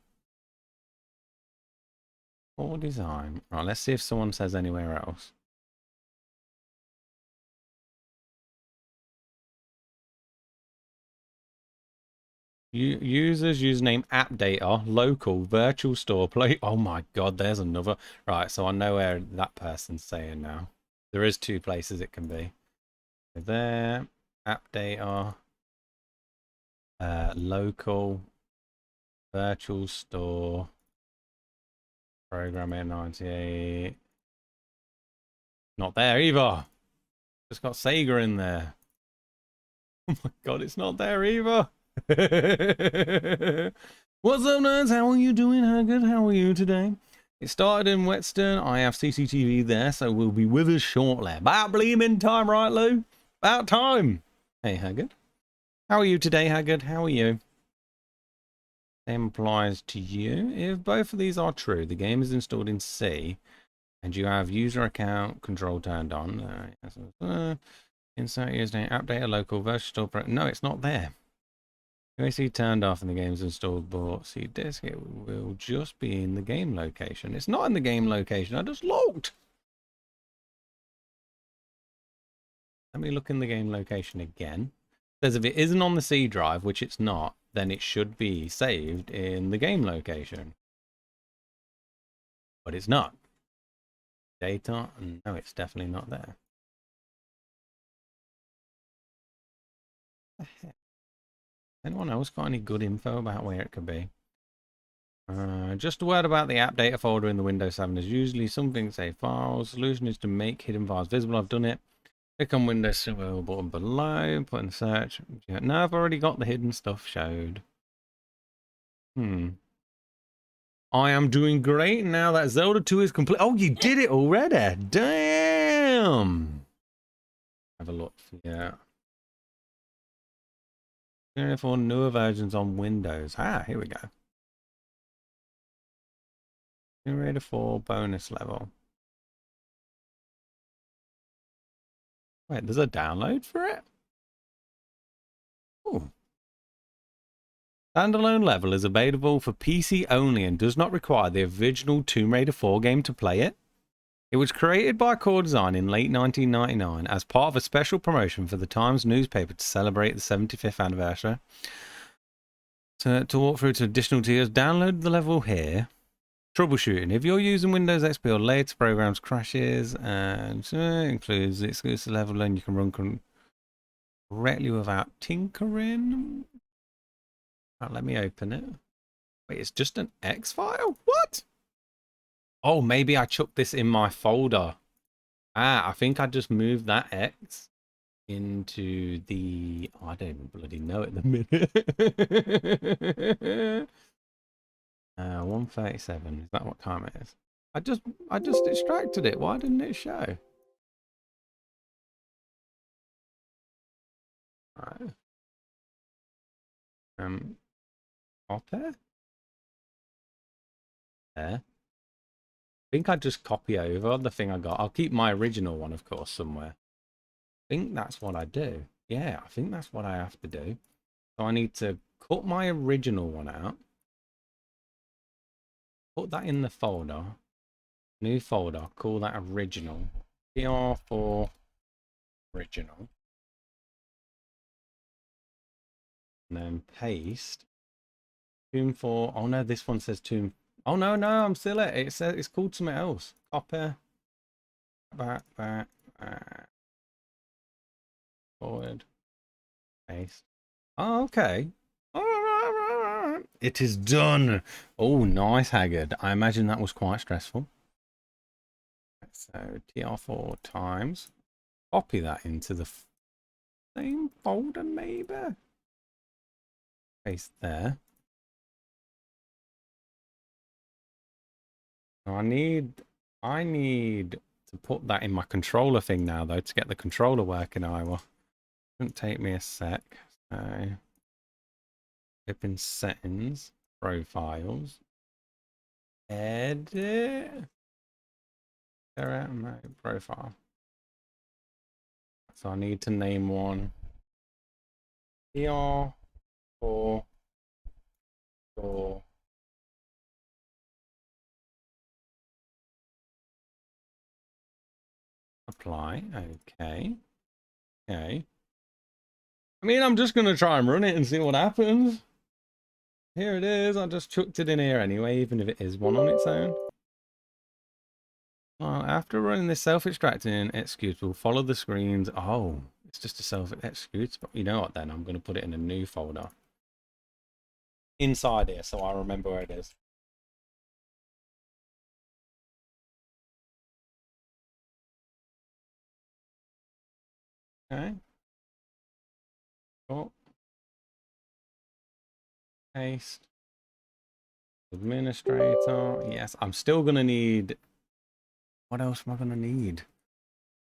A: Or design. Right, let's see if someone says anywhere else. Users username app data local virtual store play. Oh my god, there's another. Right, so I know where that person's saying now. There is 2 places it can be. There, app data, local virtual store, program 98. Not there either. Just got Sega in there. Oh my god, it's not there either. What's up, nerds? How are you doing? How good? How are you today? It started in Whetstone. I have CCTV there, so we'll be with us shortly. About bleeming time, right, Lou? About time. Hey, Haggard. How are you today, Haggard? How are you? Same applies to you. If both of these are true, the game is installed in C, and you have user account control turned on. Insert username, app data, local virtual store. No, it's not there. UAC turned off and the game's installed, but see disk, it will just be in the game location. It's not in the game location. I just looked. Let me look in the game location again. It says if it isn't on the C drive, which it's not, then it should be saved in the game location. But it's not. Data, no, it's definitely not there. What the heck? Anyone else got any good info about where it could be? Just a word about the app data folder in the Windows 7. There's usually something, say files. Solution is to make hidden files visible. I've done it. Click on Windows Silver button below. Put in search. No, I've already got the hidden stuff showed. I am doing great now that Zelda 2 is complete. Oh, you did it already. Damn. Have a look. Yeah. For newer versions on Windows. Ah, here we go. Generator 4 bonus level. Wait, there's a download for it? Ooh. Standalone level is available for PC only and does not require the original Tomb Raider 4 game to play it. It was created by Core Design in late 1999 as part of a special promotion for the Times newspaper to celebrate the 75th anniversary. To walk through to additional tiers, download the level here. Troubleshooting. If you're using Windows XP or later programs crashes and includes the exclusive level, and you can run correctly without tinkering. Right, let me open it. Wait, it's just an X file? What? Oh, maybe I chucked this in my folder. Ah, I think I just moved that X into the... Oh, I don't even bloody know at the minute. 1:37. Is that what time it is? I just extracted it. Why didn't it show? Right. Copy. There. I think I just copy over the thing I got. I'll keep my original one, of course, somewhere. I think that's what I do. Yeah, I think that's what I have to do. So I need to cut my original one out. Put that in the folder. New folder. Call that original. PR4 original. And then paste. Tomb 4. Oh no, this one says Tomb. Oh no, I'm still it. It says it's called something else. Copy. Back. Forward. Paste. Oh, okay. Alright. It is done. Oh, nice, Haggard. I imagine that was quite stressful. So TR4 times. Copy that into the same folder, maybe. Paste there. Now I need to put that in my controller thing now, though, to get the controller working, Iowa. Shouldn't take me a sec. Okay. Open settings, profiles, edit. Direct mode profile. So I need to name one. PR for apply. Okay. Okay. I mean, I'm just gonna try and run it and see what happens. Here it is. I just chucked it in here anyway, even if it is one on its own. Well, after running this self-extracting executable, follow the screens. Oh, it's just a self-executable. You know what then? I'm going to put it in a new folder. Inside here, so I remember where it is. Okay. Oh. Paste. Administrator. Yes, I'm still going to need... What else am I going to need?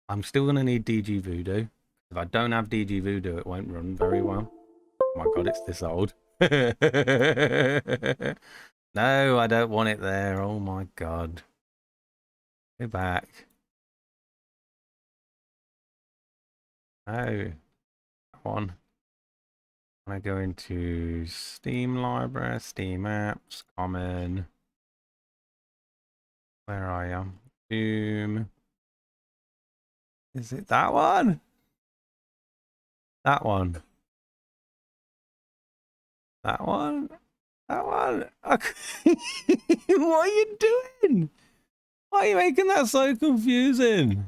A: I'm still going to need DG Voodoo. If I don't have DG Voodoo, it won't run very well. Oh my god, it's this old. No, I don't want it there. Oh my god. Go back. Oh, that one. I go into Steam Library, Steam Apps, Common. Where are you? Doom. Is it that one? That one. That one? That one? What are you doing? Why are you making that so confusing?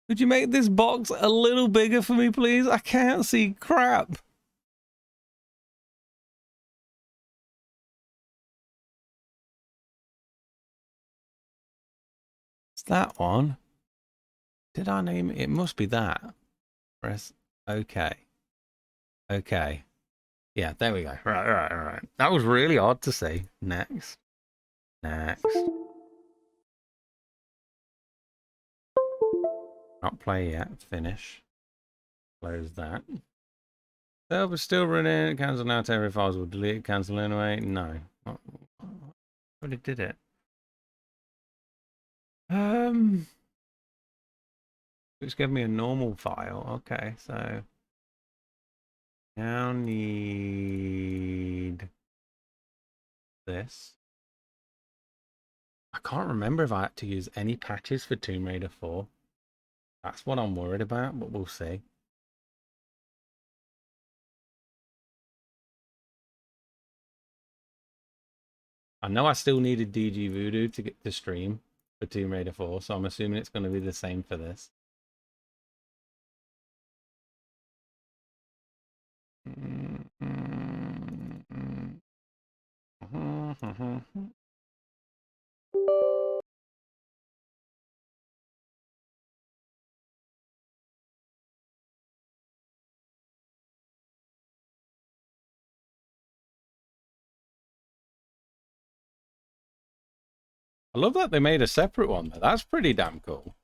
A: Could you make this box a little bigger for me, please? I can't see crap. It's that one. Did I name it? It must be that. Press OK. OK. Yeah, there we go. Right. That was really odd to see. Next. Next. Not play yet. Finish. Close that. Server still running. Cancel now. Temporary files will delete. Cancel anyway. No. Already did it. It's giving me a normal file. Okay, so now need this. I can't remember if I had to use any patches for Tomb Raider 4. That's what I'm worried about, but we'll see. I know I still needed DG Voodoo to get to stream for Tomb Raider 4, so I'm assuming it's going to be the same for this. I love that they made a separate one though. That's pretty damn cool.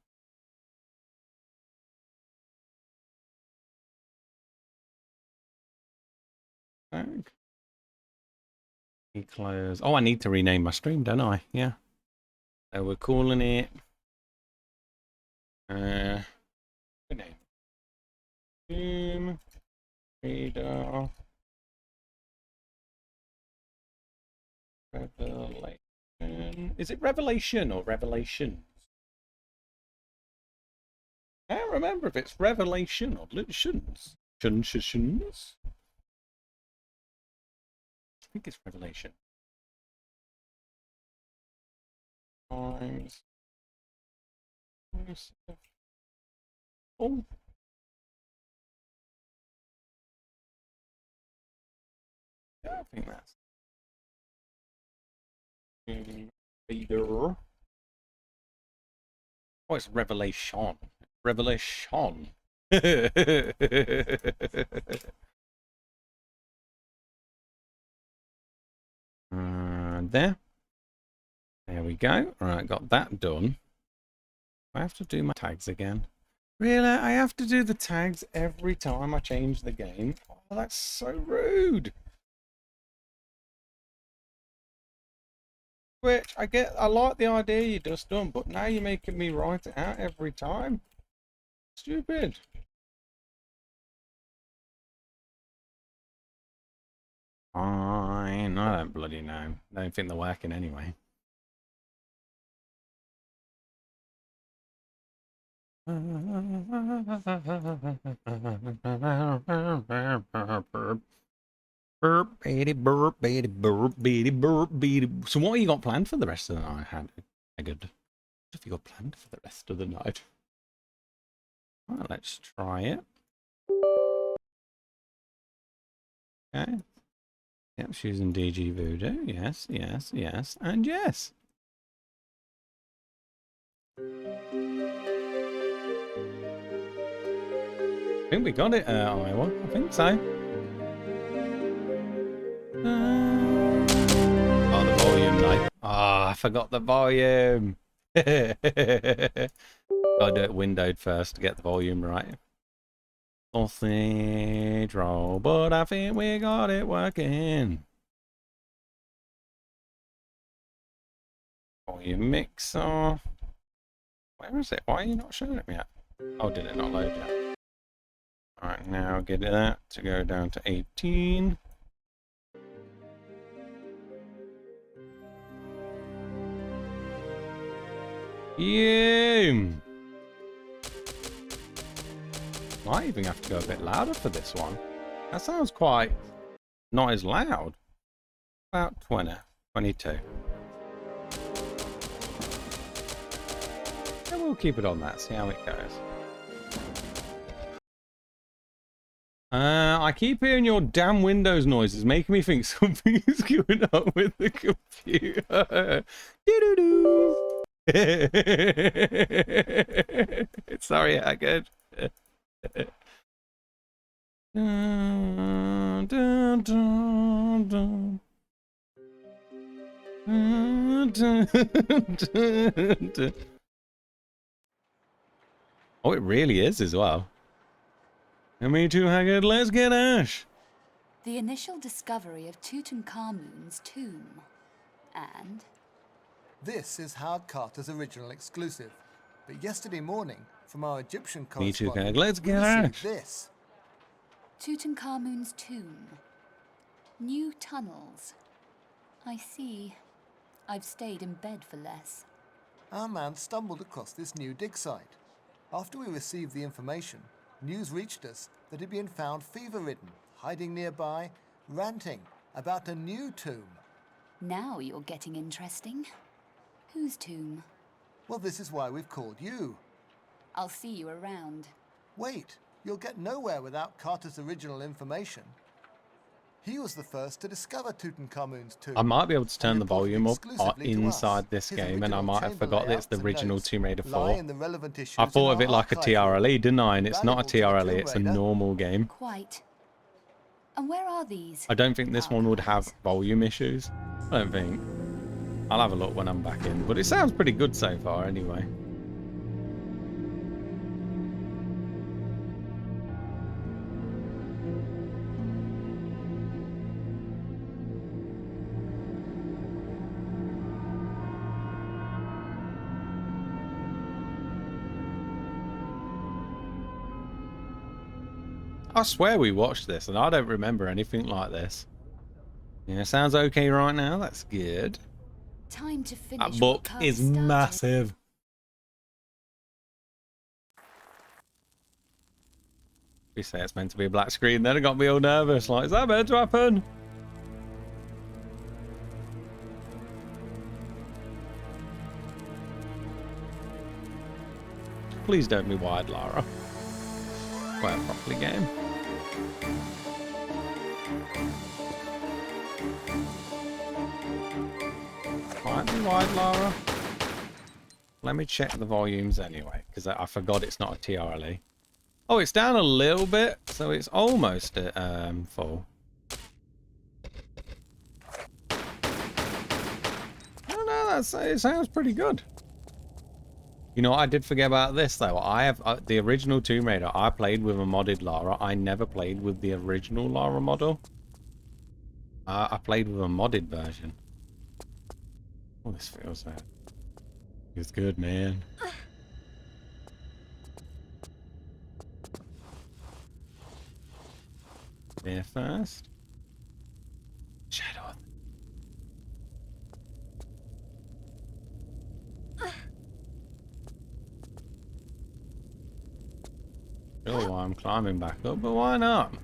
A: Close. Oh, I need to rename my stream, don't I? Yeah. So we're calling it good name. Tomb Raider Revelation. Is it Revelation or Revelations? I can't remember if it's Revelation or Lutions. Shuns. I think it's Revelation. Times. Oh. Yeah, I think that's Reader. Oh, it's Revelation. Revelation. There. There we go. All right, got that done. I have to do my tags again. Really? I have to do the tags every time I change the game? Oh, that's so rude. Which, I like the idea you just done, but now you're making me write it out every time. Stupid. Fine. I don't bloody know. I don't think they're working anyway. Burp, beady, burp, beady, burp, beady, burp, beady. So what have you got planned for the rest of the night, Haggard? What have you got planned for the rest of the night? Well, let's try it. Okay. Yep, she's in DG Voodoo. Yes, yes, yes, and yes. I think we got it, Iowa. I think so. Oh, the volume, like. Oh, I forgot the volume. Gotta do it windowed first to get the volume right. Sausage roll, but I think we got it working. Volume mixer. Where is it? Why are you not showing it yet? Oh, did it not load yet? Alright, now get that to go down to 18. Yeah. Might even have to go a bit louder for this one. That sounds quite not as loud. About 20, 22. And we'll keep it on that, see how it goes. I keep hearing your damn Windows noises, making me think something is going on with the computer. Doo-doo-doo. Sorry, Haggard. Dun, dun, dun, dun. Dun, dun, dun, dun. Oh, it really is as well. And me too, Haggard. Let's get Ash.
C: The initial discovery of Tutankhamun's tomb. And
G: This is Howard Carter's original exclusive. But yesterday morning, from our Egyptian
A: Me too,
G: correspondent,
A: Haggard. Let's
G: we
A: get
G: received
A: Ash.
G: this.
C: Tutankhamun's tomb. New tunnels. I see. I've stayed in bed for less.
G: Our man stumbled across this new dig site. After we received the information, news reached us that he'd been found fever-ridden, hiding nearby, ranting about a new tomb.
C: Now you're getting interesting. Whose tomb?
G: Well, this is why we've called you.
C: I'll see you around.
G: Wait, you'll get nowhere without Carter's original information. He was the first to discover Tutankhamun's tomb.
A: I might be able to turn the volume up
G: Exclusively to us.
A: inside this
G: His
A: game, and I
G: original
A: might have
G: chamber
A: forgot that it's the
G: layouts and
A: original
G: notes
A: Tomb Raider
G: lie
A: 4.
G: in the relevant issues
A: I
G: in
A: thought of
G: our
A: it like a
G: archive room.
A: TRLE, didn't I? And it's not a
G: Valuable to the
A: TRLE,
G: Tomb
A: it's a
G: Raider.
A: normal game.
C: Quite. And where are these?
A: I don't think this one would have
C: archives?
A: volume issues. I don't think. I'll have a look when I'm back in, but it sounds pretty good so far anyway. I swear we watched this, and I don't remember anything like this. Yeah, sounds okay right now. That's good.
C: Time to finish
A: That
C: what
A: book
C: Carter
A: is
C: started.
A: massive. We say it's meant to be a black screen, then it got me all nervous. Like, is that meant to happen? Please don't be wide, Lara. Play it properly, game. Might be wide, Lara. Let me check the volumes anyway, because I forgot it's not a TRLE. Oh, it's down a little bit, so it's almost at full. Oh no, it sounds pretty good. You know, I did forget about this though. I have the original Tomb Raider. I played with a modded Lara. I never played with the original Lara model. I played with a modded version. Oh, this feels bad. It's good, man. There first. Shadow. Sure, why I'm climbing back up, but why not?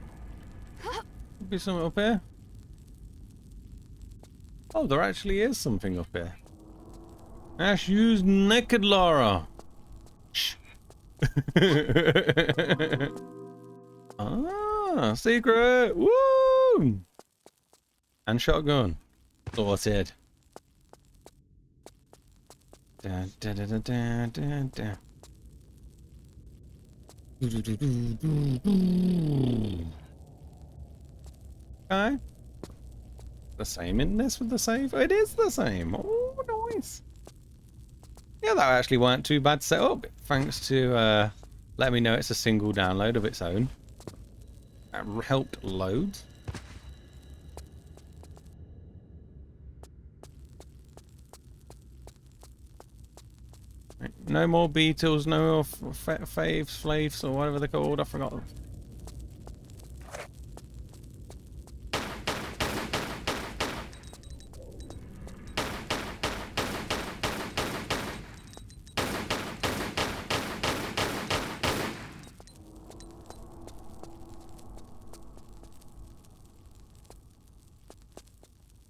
A: Could be something up here. Oh, there actually is something up here. Ash used naked Lara. Shh. Ah, secret! Woo! And shotgun. Sorted. Da, da, da, da, da, da, da. Okay. The same in this with the save? It is the same. Oh, nice. Yeah, that actually weren't too bad set up. Thanks to let me know it's a single download of its own. That helped loads. No more Beatles, no more faves, or whatever they're called. I forgot.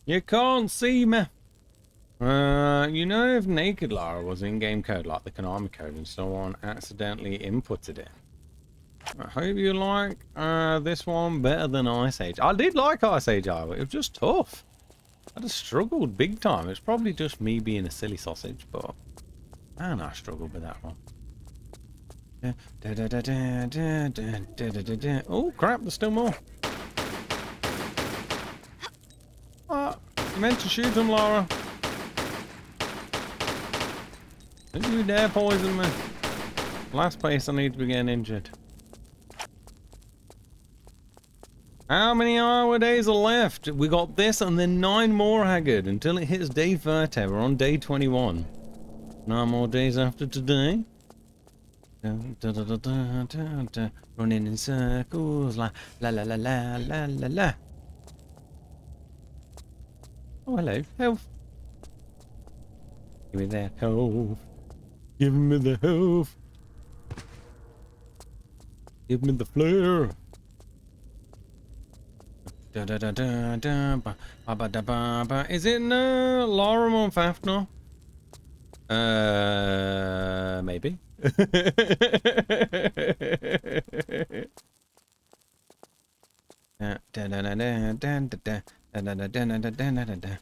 A: You can't see me. You know, if Naked Lara was in-game code like the Konami code and someone accidentally inputted it. I hope you like this one better than Ice Age. I did like Ice Age, it was just tough. I just struggled big time. It's probably just me being a silly sausage, but man, I struggled with that one. Oh crap, there's still more. You meant to shoot him, Lara. Don't you dare poison me. Last place I need to be getting injured. How many hour days are left? We got this and then 9 more, Haggard, until it hits day 30. We're on day 21. 9 more days after today. Running in circles, la la la la la la la la. Oh, hello, health. Give me that health. Give me the health. Give me the flare. Da da da da da ba ba da ba ba. Is it Lara on Fafnir? Maybe. Da da da da da da da da da da da da da da.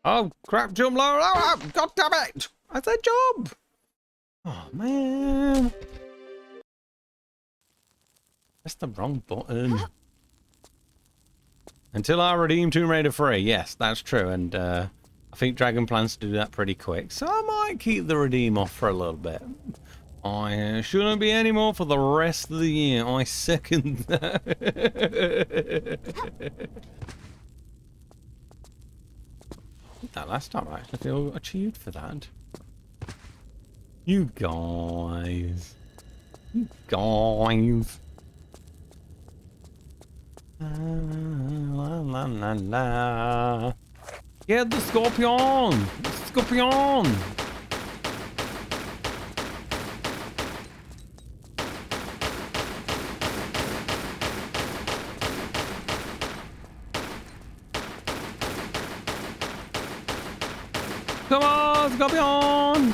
A: Oh crap! Jump, Lara! Oh, God damn it! I said jump! Oh man! That's the wrong button. Until I redeem Tomb Raider 3, yes, that's true, and I think Dragon plans to do that pretty quick, so I might keep the redeem off for a little bit. I shouldn't be any more for the rest of the year. I second that. That last time I actually feel achieved for that. You guys. You guys. La la la la. Get the scorpion! Scorpion! Come on, scorpion!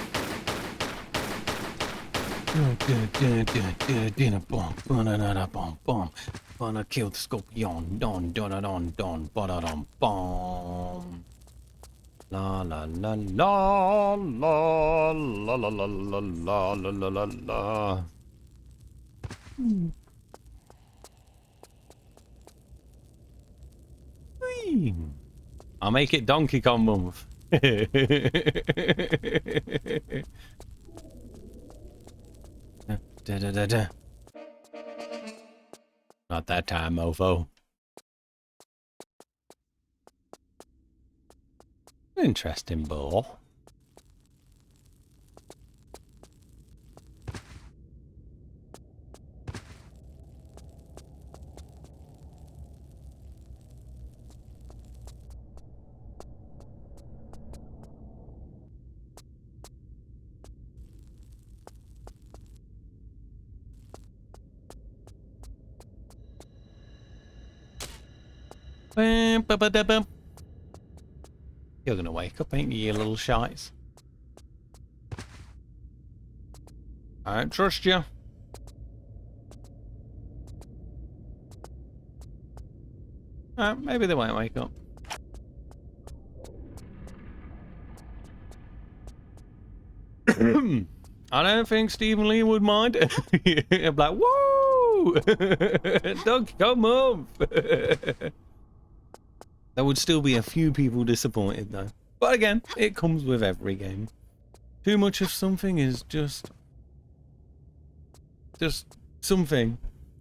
A: Gonna kill the scorpion. Don don don don don bom. La la la la la la la la la la la la la. Whee! I'll make it Donkey Kong month. Da, da, da, da. Not that time, mofo. Interesting ball. Bum, ba, ba, da, bum. You're gonna wake up, ain't you, you little shites? I don't trust you. Maybe they won't wake up. I don't think Stephen Lee would mind. I'd be like, whoa! Donkey Kong month! There would still be a few people disappointed though. But again, it comes with every game. Too much of something is just something.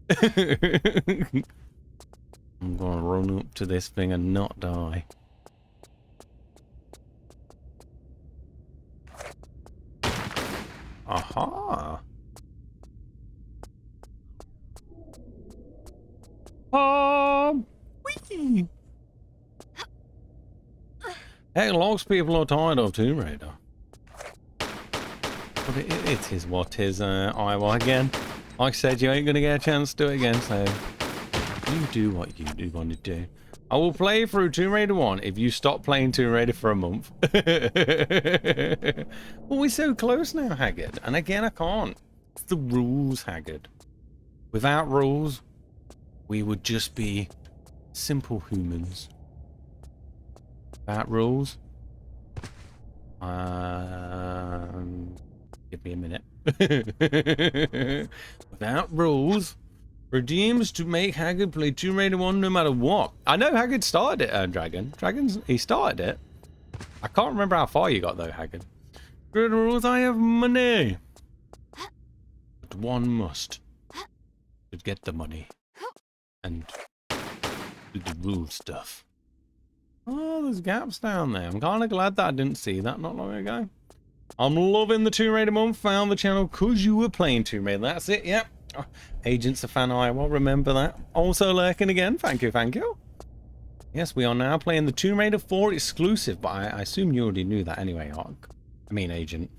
A: I'm gonna run up to this thing and not die. Aha! Whee! Heck, lots of people are tired of Tomb Raider. But it is what is, Iowa again. Like I said, you ain't gonna get a chance to do it again, so you do what you do want to do. I will play through Tomb Raider 1 if you stop playing Tomb Raider for a month. Well, we're so close now, Haggard. And again, I can't. It's the rules, Haggard. Without rules, we would just be simple humans. Without rules, give me a minute. Without rules, redeems to make Haggard play Tomb Raider 1 no matter what. I know Haggard started it, Dragon. He started it. I can't remember how far you got though, Haggard. Good rules, I have money. But one must to get the money and do the rule stuff. Oh, there's gaps down there. I'm kind of glad that I didn't see that not long ago. I'm loving the Tomb Raider month. Found the channel because you were playing Tomb Raider. That's it, yep. Oh, Agents of Fan Iowa, remember that. Also lurking again. Thank you, thank you. Yes, we are now playing the Tomb Raider 4 exclusive, but I assume you already knew that anyway, Agent.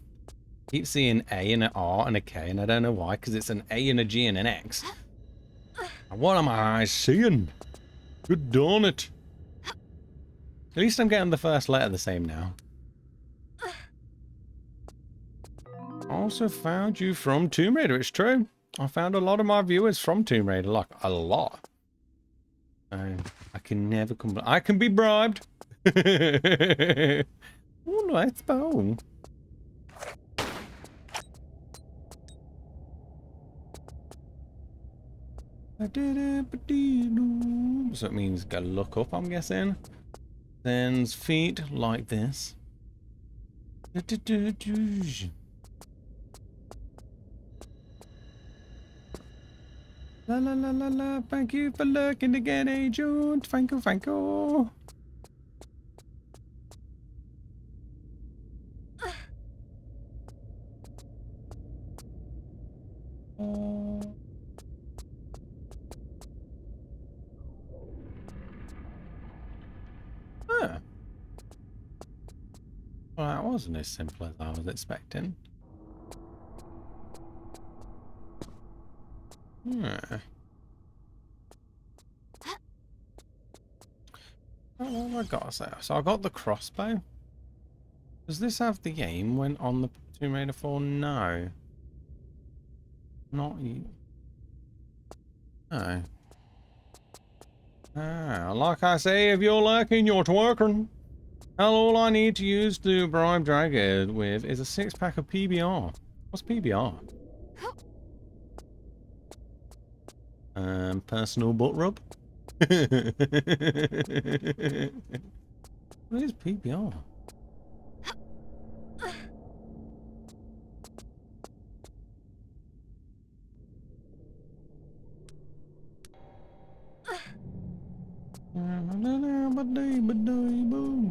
A: Keep seeing A and an R and a K, and I don't know why, because it's an A and a G and an X. And what am I seeing? Good darn it. At least I'm getting the first letter the same now. Also found you from Tomb Raider. It's true. I found a lot of my viewers from Tomb Raider. Like, a lot. I can never complain. I can be bribed. Oh, nice bow. So it means go look up, I'm guessing. Sends feet like this. La la la la la, thank you for lurking again, Agent. Thank you, thank you. Huh. Well, that wasn't as simple as I was expecting. Yeah. What have I got? So I got the crossbow. Does this have the aim when on the Tomb Raider 4? No. Not you. No. Ah, like I say, if you're lurking, you're twerking. Hell, all I need to use to bribe Dragon with is a 6-pack of PBR. What's PBR? Personal butt rub. What is PPR?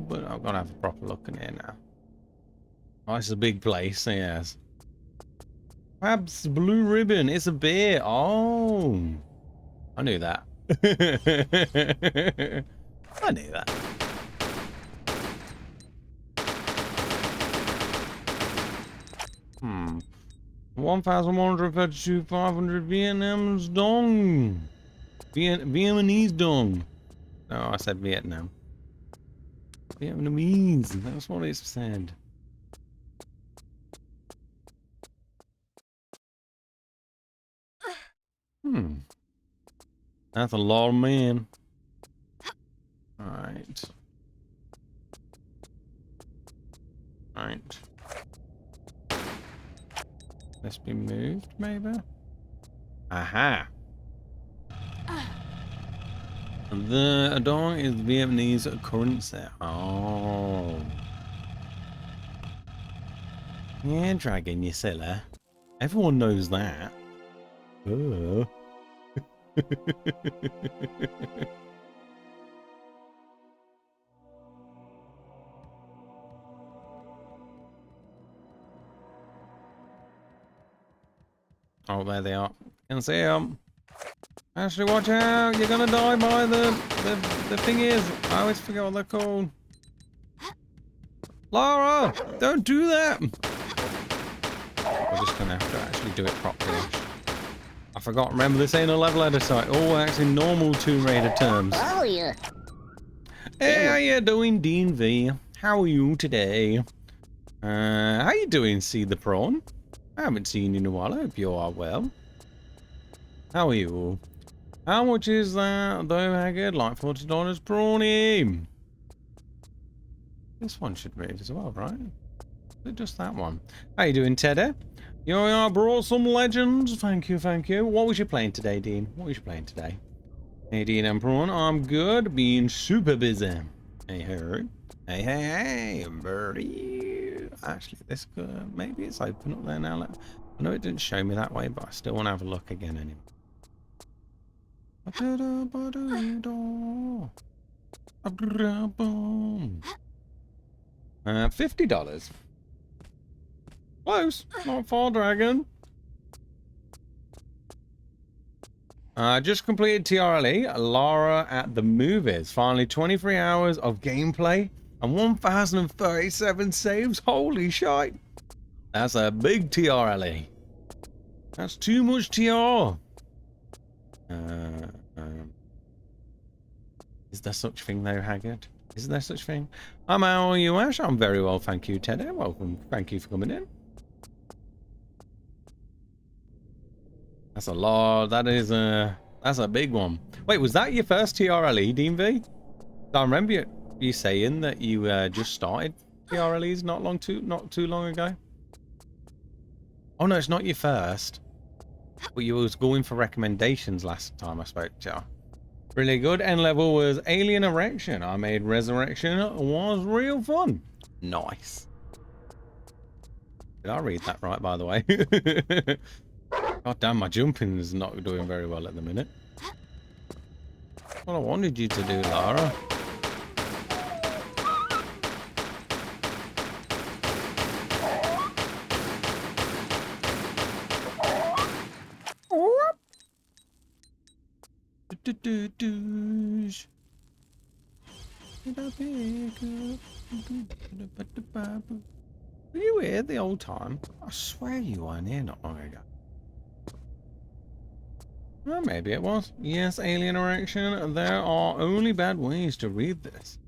A: But I've got to have a proper look in here now. Oh, it's a big place, yes. Perhaps blue ribbon. It's a beer. Oh, I knew that. I knew that. Hmm. 1,132, 500 Vietnam's dong. Vietnamese dong. No, I said Vietnam. Vietnamese. That's what it said. Hmm. That's a lot of men. Alright. Alright. Let's be moved, maybe? Aha! The dong is Vietnamese currency. Oh. Yeah, dragon, you silly. Everyone knows that. Oh. Oh, there they are. Can see them. Ashley, watch out! You're gonna die by the thing is. I always forget what they're called. Lara, don't do that. We're just gonna have to actually do it properly. I forgot. Remember, this ain't a level editor site. Oh, actually, normal Tomb Raider terms.
D: Oh, yeah.
A: Hey, how you doing, Dean V? How are you today? How you doing, See the Prawn? I haven't seen you in a while. I hope you are well. How are you? How much is that, though, Haggard? Like $40 prawny. This one should read as well, right? Is it just that one? How you doing, Teddy? You know, I brought some legends. Thank you, thank you. What was you playing today, Dean? What was you playing today? Hey, Dean and Prawn. I'm good. Being super busy. Hey, hey. Hey, hey, hey, birdie. Actually, this could, maybe it's open up there now. I know it didn't show me that way, but I still want to have a look again anyway. $50. Close. Not far, dragon. Just completed TRLE, Lara at the movies. Finally, 23 hours of gameplay and 1,037 saves. Holy shite. That's a big TRLE. That's too much TR. Is there such thing though, Haggard? Is there such thing? How are you, Ash? I'm very well, thank you, Teddy. Welcome. Thank you for coming in. That's a lot. That's a big one. Wait, was that your first TRLE, Dean V? I remember you saying that you just started TRLEs not too long ago. Oh no, it's not your first. But you was going for recommendations last time I spoke to you. Really good. End level was Alien Erection. I made Resurrection. Was real fun. Nice. Did I read that right, by the way? God damn, my jumping is not doing very well at the minute. What I wanted you to do, Lara. Were you here the whole time? I swear you weren't here not long ago. Well, maybe it was. Yes, Alien Erection. There are only bad ways to read this.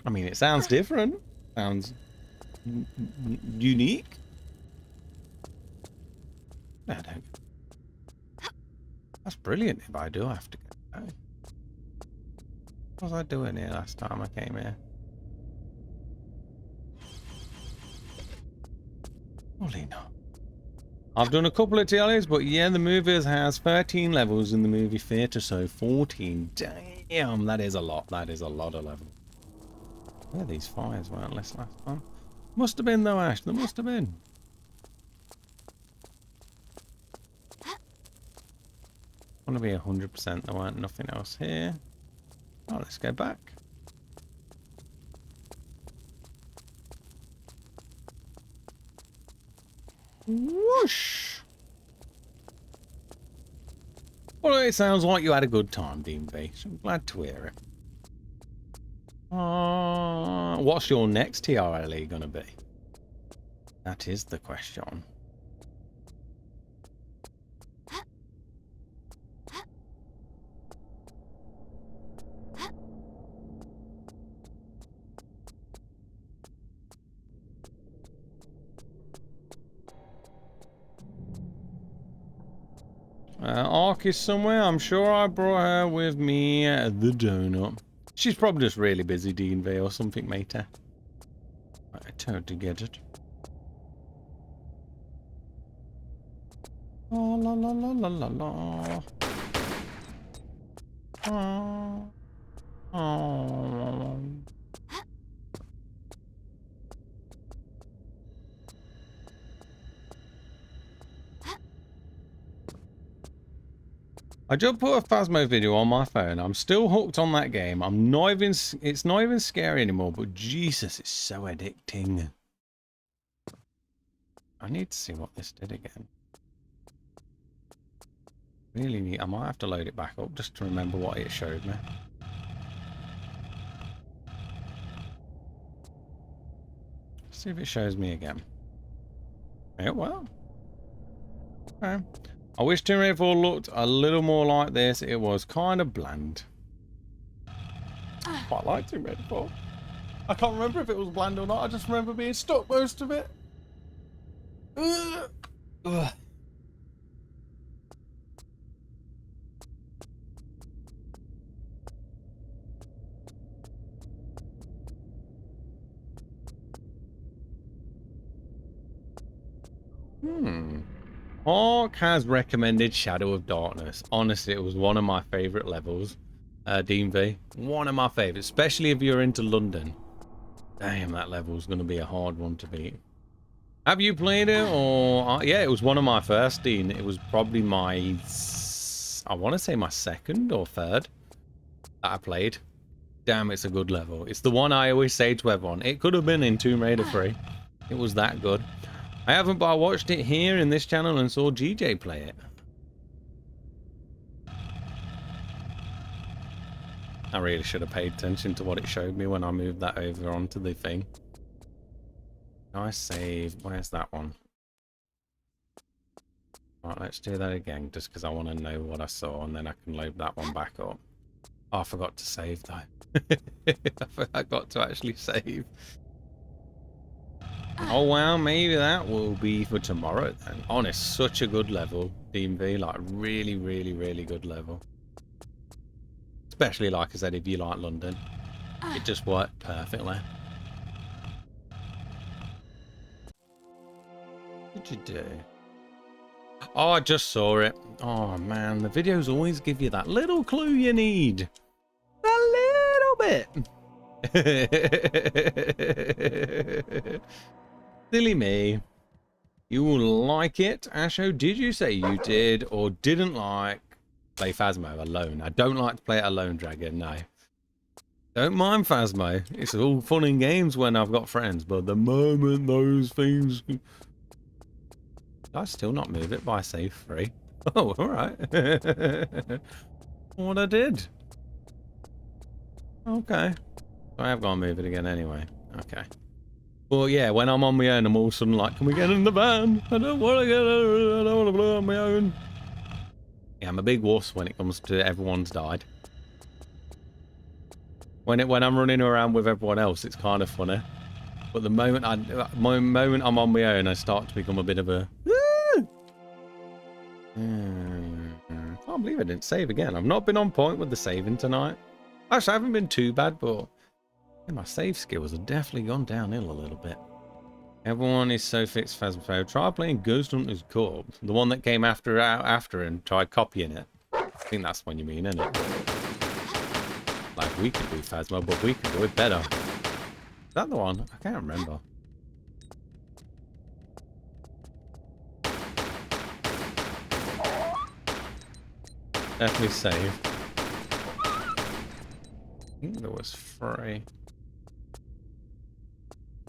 A: I mean, it sounds different. Sounds unique. I don't. That's brilliant if I do have to go. What was I doing here last time I came here? Holy no. I've done a couple of TLAs, but yeah, the movie has 13 levels in the movie theatre, so 14. Damn, that is a lot. That is a lot of levels. Yeah, these fires weren't less last time. Must have been though, Ash. There must have been. I want to be 100%. There weren't nothing else here. Oh, let's go back. Whoosh! Well, it sounds like you had a good time, Dean V. So I'm glad to hear it. What's your next TRLE gonna be? That is the question. Ark is somewhere. I'm sure I brought her with me. The donut. She's probably just really busy, D&V, or something, mate. I totally get it. Oh, la la la la la la. Oh. Oh. I just put a Phasmo video on my phone. I'm still hooked on that game. I'm not even, it's not even scary anymore, but Jesus, it's so addicting. I need to see what this did again. Really neat. I might have to load it back up just to remember what it showed me. See if it shows me again. Yeah, well. Okay. I wish Tomb Raider 4 looked a little more like this. It was kind of bland. Quite like Tomb Raider 4. I can't remember if it was bland or not. I just remember being stuck most of it. Ugh. Hawk has recommended Shadow of Darkness. Honestly, it was one of my favourite levels. Dean V. One of my favourites, especially if you're into London. Damn, that level's going to be a hard one to beat. Have you played it? Or yeah, it was one of my first, Dean. It was probably my, I want to say my second or third that I played. Damn, it's a good level. It's the one I always say to everyone. It could have been in Tomb Raider 3. It was that good. I haven't, but I watched it here in this channel and saw GJ play it. I really should have paid attention to what it showed me when I moved that over onto the thing. Nice save. Where's that one? Right, let's do that again, just because I want to know what I saw, and then I can load that one back up. Oh, I forgot to save, though. I forgot to actually save. Oh wow, maybe that will be for tomorrow then. Honest, such a good level, DMV, like really, really, really good level. Especially, like I said, if you like London, it just worked perfectly. What did you do? Oh, I just saw it. Oh man, the videos always give you that little clue you need. A little bit. Silly me. You will like it, Asho. Did you say you did or didn't like play Phasmo alone? I don't like to play it alone, Dragon, no. Don't mind Phasmo. It's all fun and games when I've got friends, but the moment those things... Did I still not move it by save 3? Oh, alright. What I did. Okay. I have got to move it again anyway. Okay. Well, yeah, when I'm on my own, I'm all of a sudden like, can we get in the van? I don't want to get I don't want to blow on my own. Yeah, I'm a big wuss when it comes to everyone's died. When I'm running around with everyone else, it's kind of funny. But the moment I'm on my own, I start to become a bit of a... Can't believe I didn't save again. I've not been on point with the saving tonight. Actually, I haven't been too bad, but... Yeah, my save skills have definitely gone downhill a little bit. Everyone is so fixed Phasmophobia. Try playing Ghost Hunter's Corpse. The one that came after and tried copying it. I think that's what you mean, isn't it? Like, we could do Phasmo, but we could do it better. Is that the one? I can't remember. Definitely saved. I think there was 3.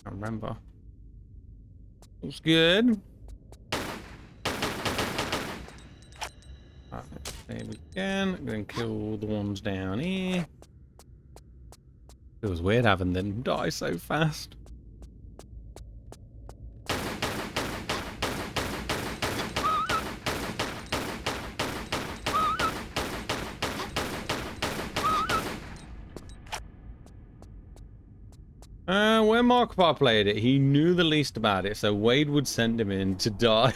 A: I remember. It was good. Right, let's save again. I'm going to kill the ones down here. It was weird having them die so fast. When Markiplier played it, he knew the least about it, so Wade would send him in to die.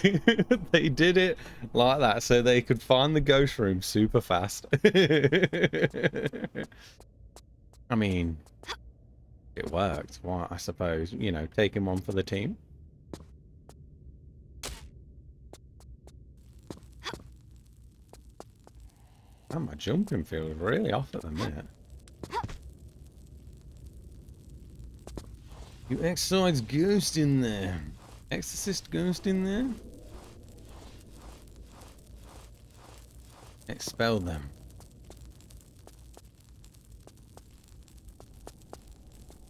A: They did it like that so they could find the ghost room super fast. I mean, it worked. Well, I suppose, you know, take him on for the team. Oh, my jumping feels really off at the minute. You exercise ghost in there. Exorcist ghost in there. Expel them.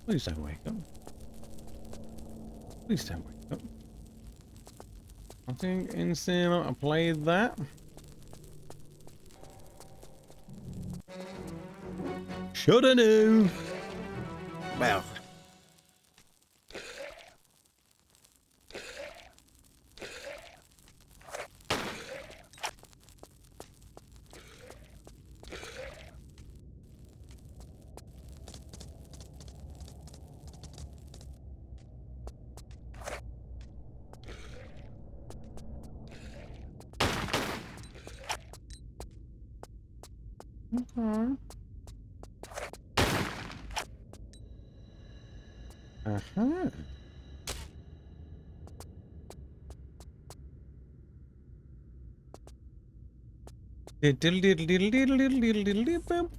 A: Please don't wake up. Please don't wake up. I think insane I played that. Shoulda knew. Well. Uh-huh. Diddle diddle diddle diddle diddle diddle diddle diddle bum.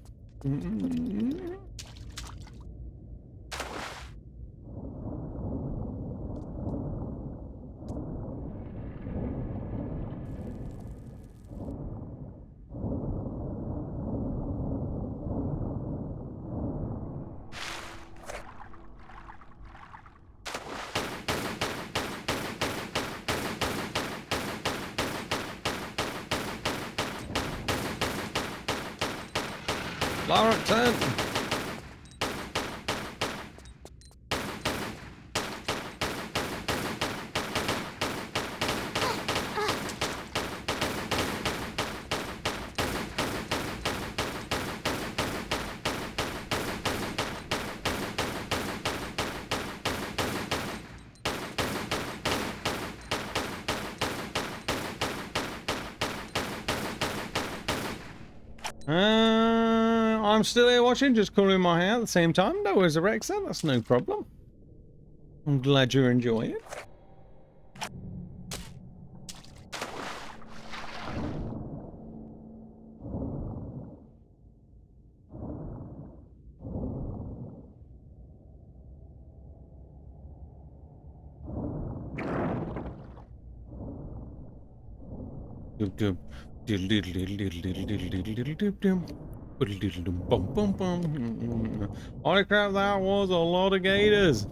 A: Laura, turn. I'm still here watching, just cooling my hair at the same time. No worries, Alexa, that's no problem. I'm glad you're enjoying it. Holy crap, that was a lot of gators.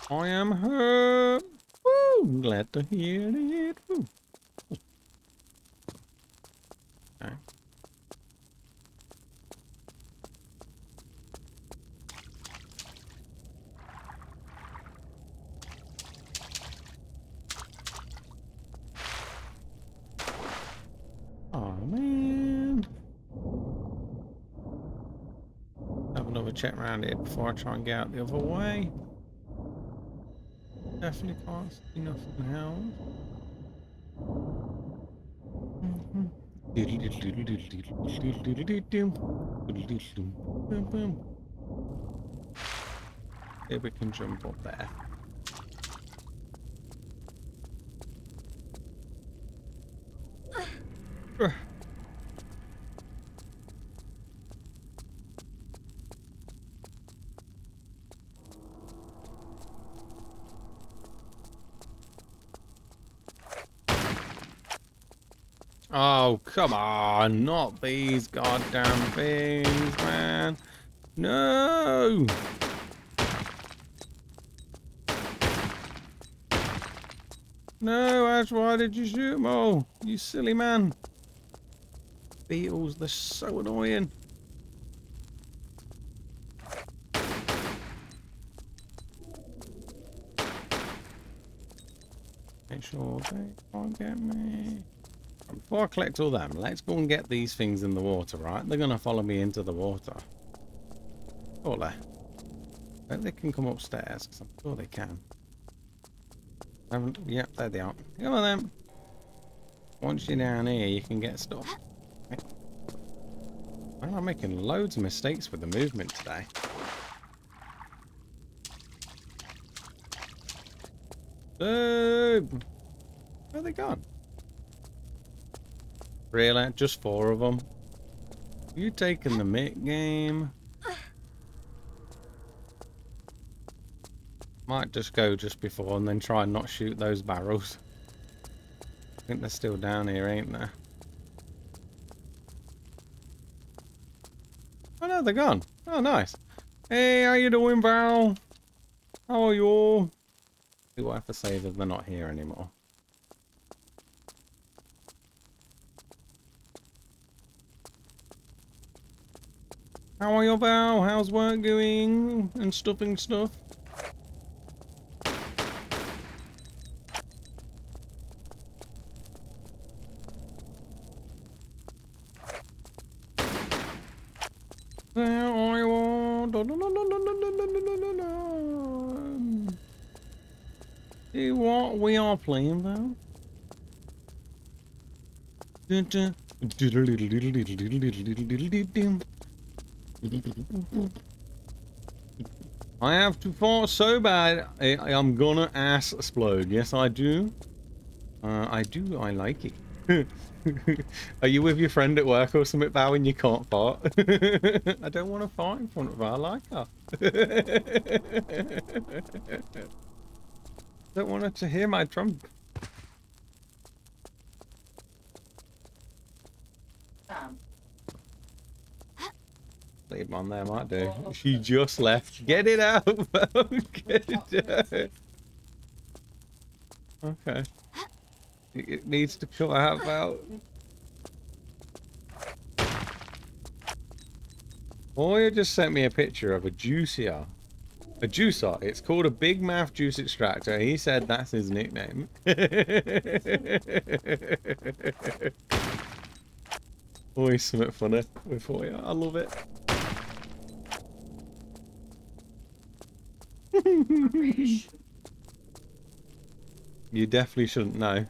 A: I am hurt. Woo, glad to hear it. Woo. Okay. Oh man. Have another check around here before I try and get out the other way. Definitely can't see nothing else. Here we can jump up there. Oh, come on. Not these goddamn things, man. No. No, Ash, why did you shoot them all? You silly man. Beetles, they're so annoying. Make sure they can't get me. Before I collect all them, let's go and get these things in the water, right? They're going to follow me into the water. Oh, there. I hope they can come upstairs, because I'm sure they can. Yep, there they are. Come on then. Once you're down here, you can get stuff. Well, I'm making loads of mistakes with the movement today. Where are they gone? Really? Just 4 of them? You taking the mick game? Might just go just before and then try and not shoot those barrels. I think they're still down here, ain't they? Oh no, they're gone. Oh, nice. Hey, how you doing, Val? How are you all? See what I have to say that they're not here anymore. How are you, Val? How's work going? And stuffing stuff? See what we are playing, Val? I have to fart so bad, I'm gonna ass explode. Yes, I do. I do. I like it. Are you with your friend at work or something, Val, and you can't fart? I don't want to fart in front of her. I like her. Don't want her to hear my drum. Leave him on there, might do. She just left. Get it out, Val. Get it out. Okay. It needs to come out, Val. Boy just sent me a picture of a juicier. A juicer. It's called a Big Mouth Juice Extractor. He said that's his nickname. Always something funny before you. I love it. You definitely shouldn't know.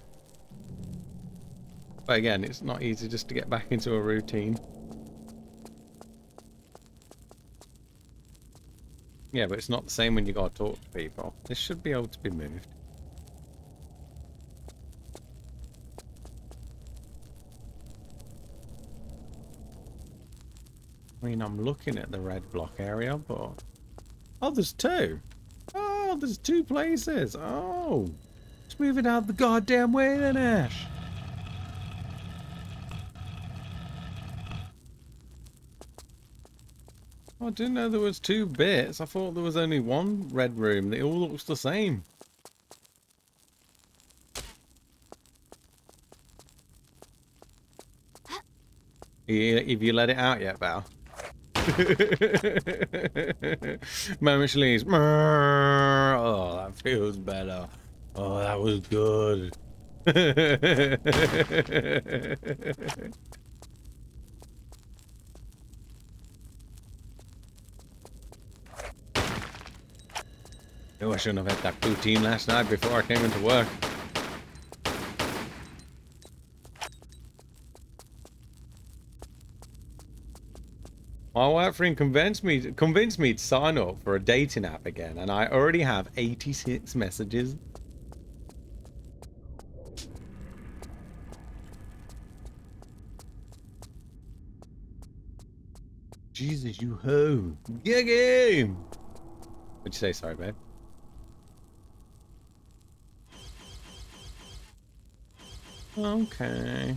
A: But again, it's not easy just to get back into a routine. Yeah, but it's not the same when you gotta talk to people. This should be able to be moved. I mean, I'm looking at the red block area, but... Oh, there's 2! Oh, there's 2 places! Oh! Let's move it out the goddamn way then, Ash! I didn't know there was 2 bits. I thought there was only 1 red room. It all looks the same. Have you let it out yet, Val? Moment she leaves. Oh, that feels better. Oh, that was good. Oh, I shouldn't have had that poutine last night before I came into work. My wife friend convinced me to sign up for a dating app again, and I already have 86 messages. Jesus, you hoe. Giggy! What'd you say? Sorry, babe. Okay.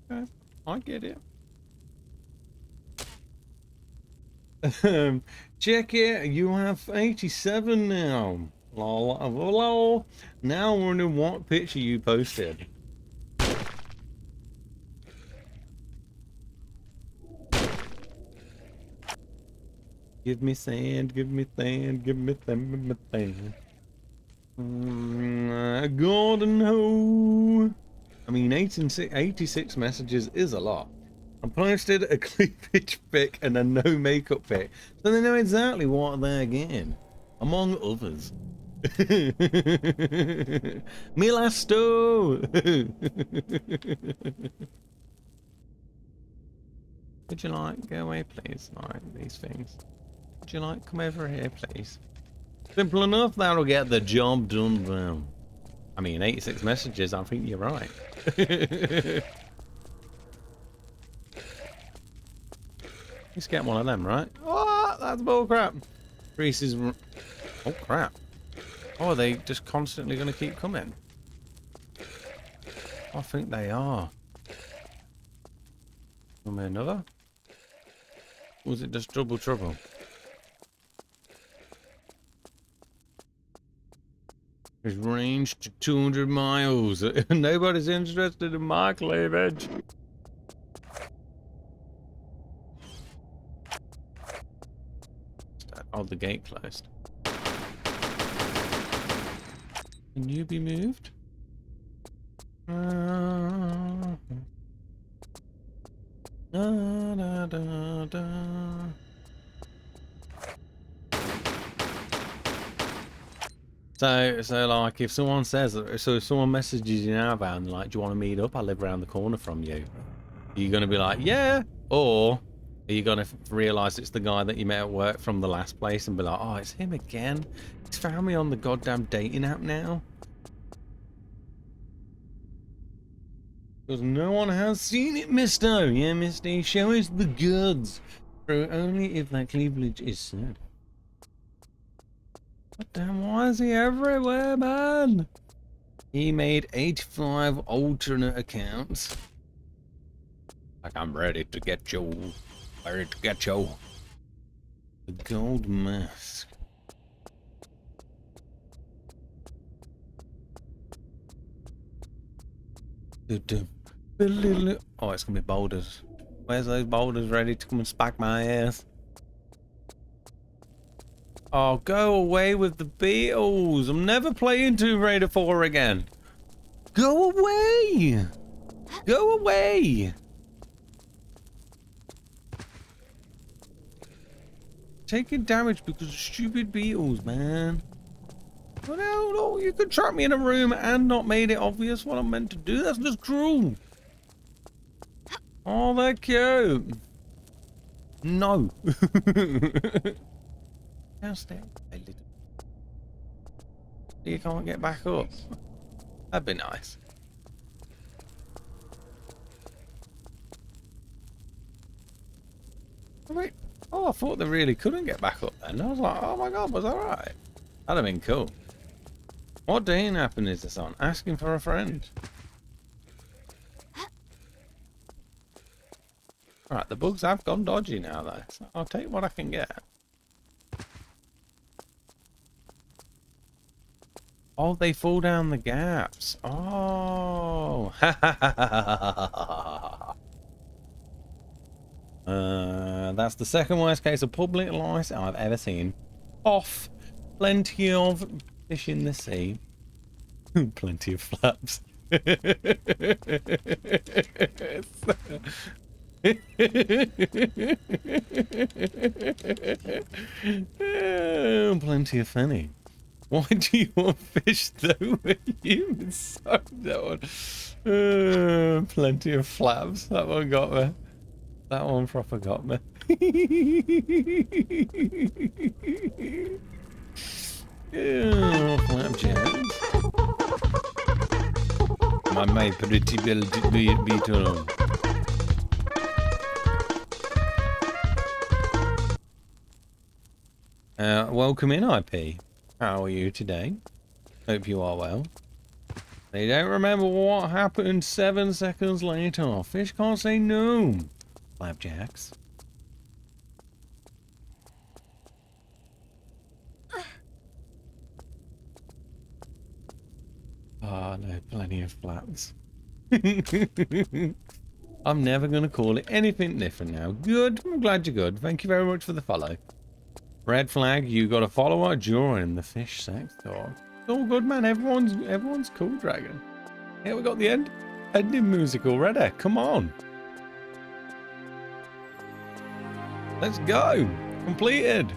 A: Okay, I get it. Check it. You have 87 now. Lol, lol. Now I wonder what picture you posted. Give me sand, give me sand, give me sand. Golden hoe. I mean, 86 messages is a lot. I posted a cleavage pic and a no makeup pic, so they know exactly what they're getting, among others. Milasto! Would you like, go away please, like these things. Would you like, come over here please. Simple enough, that'll get the job done well. I mean, 86 messages, I think you're right. Let's get one of them, right? Oh, that's bullcrap. Reese's. Oh, crap. Oh, are they just constantly going to keep coming? I think they are. Come here, another? Or was it just double trouble? It's ranged to 200 miles. Nobody's interested in my cleavage. Oh, the gate closed. Can you be moved? Da, da, da, da. So like if someone says, so if someone messages you now about and like, do you want to meet up? I live around the corner from you. Are you going to be like, yeah? Or are you going to realize it's the guy that you met at work from the last place and be like, oh, it's him again? He's found me on the goddamn dating app now. Because no one has seen it, mister. Yeah, mister, show us the goods. Bro, only if that cleavage is said. But damn, why is he everywhere, man? He made 85 alternate accounts. Like, I'm ready to get you. Ready to get you. The gold mask. Oh, it's gonna be boulders. Where's those boulders ready to come and smack my ass? Oh, go away with the Beatles. I'm never playing Tomb Raider 4 again. Go away. Go away. Taking damage because of stupid Beatles, man. Well, no, you could trap me in a room and not made it obvious what I'm meant to do. That's just cruel. Oh, they're cute. No. Downstairs, a little. You can't get back up. That'd be nice. Wait. Oh, I thought they really couldn't get back up then. I was like, oh my god, was that right? That'd have been cool. What dating app is this on? Asking for a friend. Alright, the bugs have gone dodgy now though. So I'll take what I can get. Oh, they fall down the gaps. Oh. That's the second worst case of public lice I've ever seen. Off. Plenty of fish in the sea. Plenty of flaps. Plenty of funny. Why do you want fish though when humans suck that one? Plenty of flaps. That one got me. That one proper got me. Flapjacks. My pretty beetle. Welcome in, IP. How are you today? Hope you are well. They don't remember what happened 7 seconds later. Fish can't say no. Flapjacks. Oh, no, plenty of flaps. I'm never going to call it anything different now. Good. I'm glad you're good. Thank you very much for the follow. Red flag, you got a follower during the fish sex talk. It's all good, man. Everyone's cool, Dragon. Here we got the ending music already. Come on. Let's go. Completed.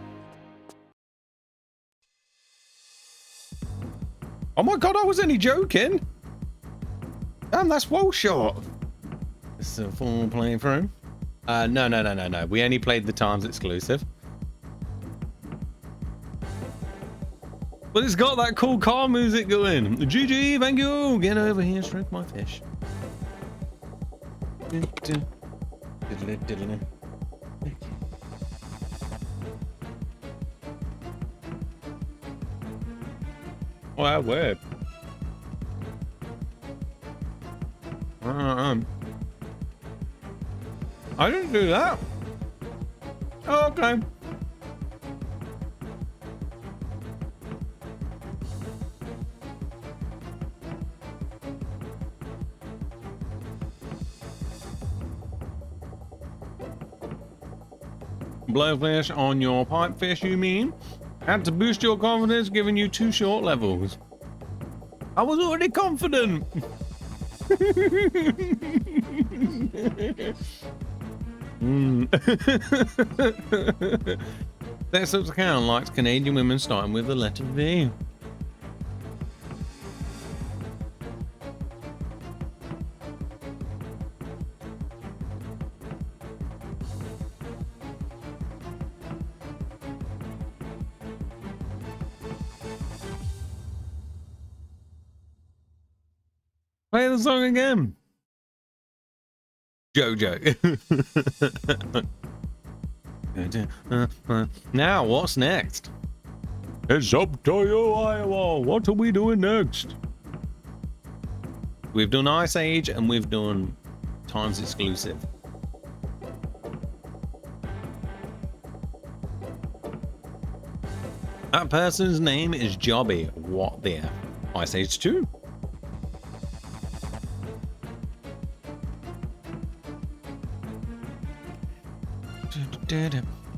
A: Oh my god, I was only joking. Damn, that's well short. This is a full playthrough. No. We only played the times exclusive. But it's got that cool car music going. GG, thank you. Get over here, stroke my fish. Wow, weird. I didn't do that. Oh, okay. Blowfish on your pipefish, you mean? Had to boost your confidence, giving you 2 short levels. I was already confident. That's up to count likes Canadian women starting with the letter V. Play the song again. Jojo. Now, what's next? It's up to you, Iowa. What are we doing next? We've done Ice Age and we've done Times Exclusive. That person's name is Jobby. What the F? Ice Age 2.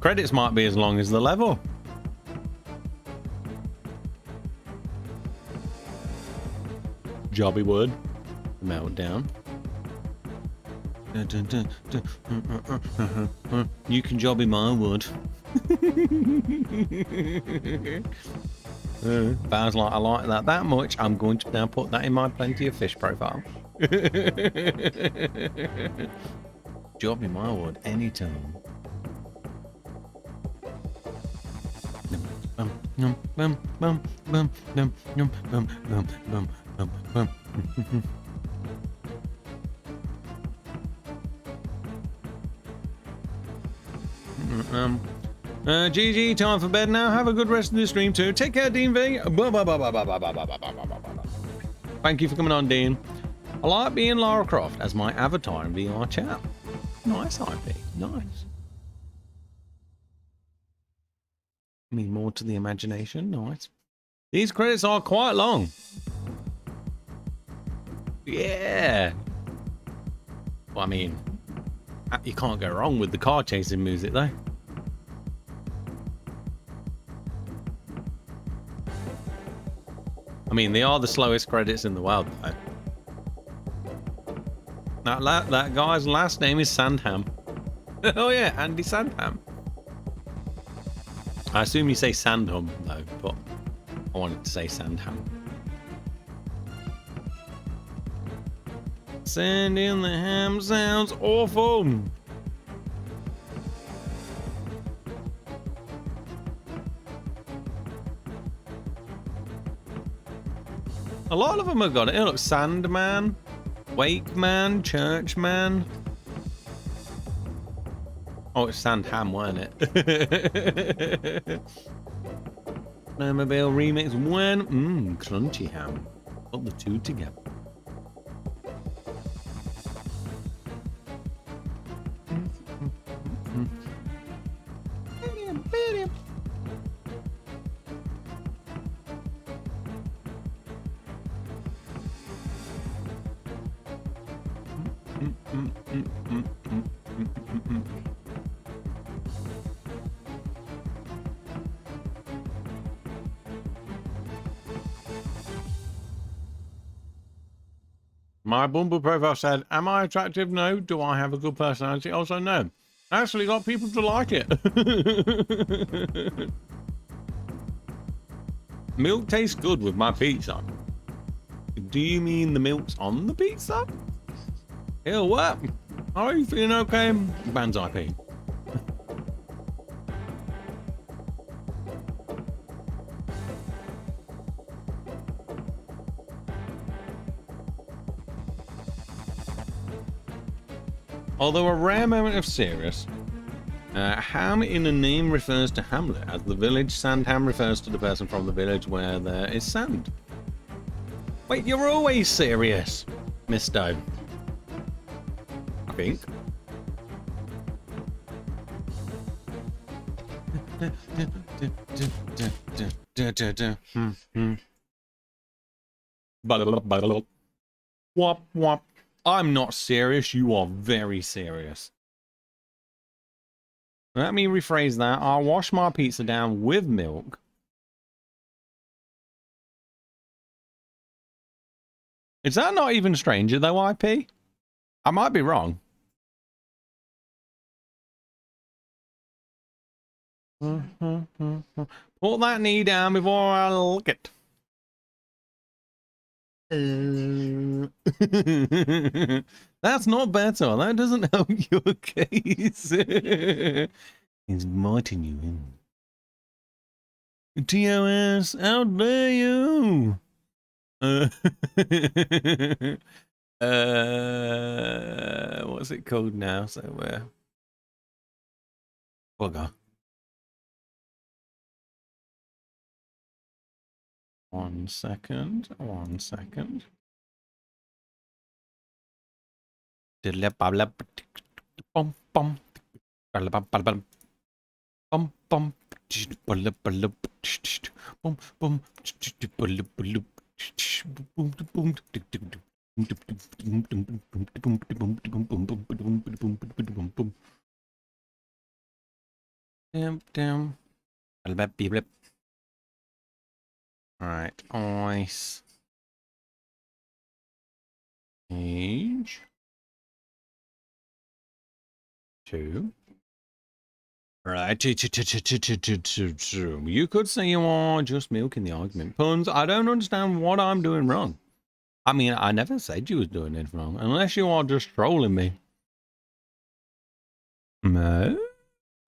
A: Credits might be as long as the level. Jobby wood. Meltdown. You can jobby my wood. Sounds like I like that much. I'm going to now put that in my plenty of fish profile. Jobby my wood anytime. GG, time for bed now. Have a good rest of the stream too. Take care, Dean V. Thank you for coming on, Dean. I like being Lara Croft as my avatar in VR chat. Nice, IP. Nice. I mean, more to the imagination. Nice. These credits are quite long. Yeah. Well, I mean, you can't go wrong with the car chasing music, though. I mean, they are the slowest credits in the world, though. That guy's last name is Sandham. Oh, yeah, Andy Sandham. I assume you say Sandham, though, but I wanted to say Sandham. Send in the ham sounds awful. A lot of them have got it. Look, Sandman, Wakeman, Churchman. Oh, it's Sandham, weren't it? Snowmobile remix when? Crunchy ham. Put the two together. My Bumble profile said, am I attractive? No. Do I have a good personality? Also, no. I actually got people to like it. Milk tastes good with my pizza. Do you mean the milk's on the pizza? Ew, what? Are you feeling okay? Band's IP. Although a rare moment of serious, ham in a name refers to Hamlet, as the village Sandham refers to the person from the village where there is sand. Wait, you're always serious, Miss Doe. I think. Wop wop. I'm not serious. You are very serious. Let me rephrase that. I'll wash my pizza down with milk. Is that not even stranger though, IP? I might be wrong. Put that knee down before I lick it. That's not better. That doesn't help your case. He's biting you in. TOS, how dare you? What's it called now? So bugger. 1 second. 1 second. Bum bum. Bum bum. Bum bum. Down. Alright, ice. Age. 2. Right, you could say you are just milking the argument. Puns, I don't understand what I'm doing wrong. I mean, I never said you was doing anything wrong, unless you are just trolling me. No,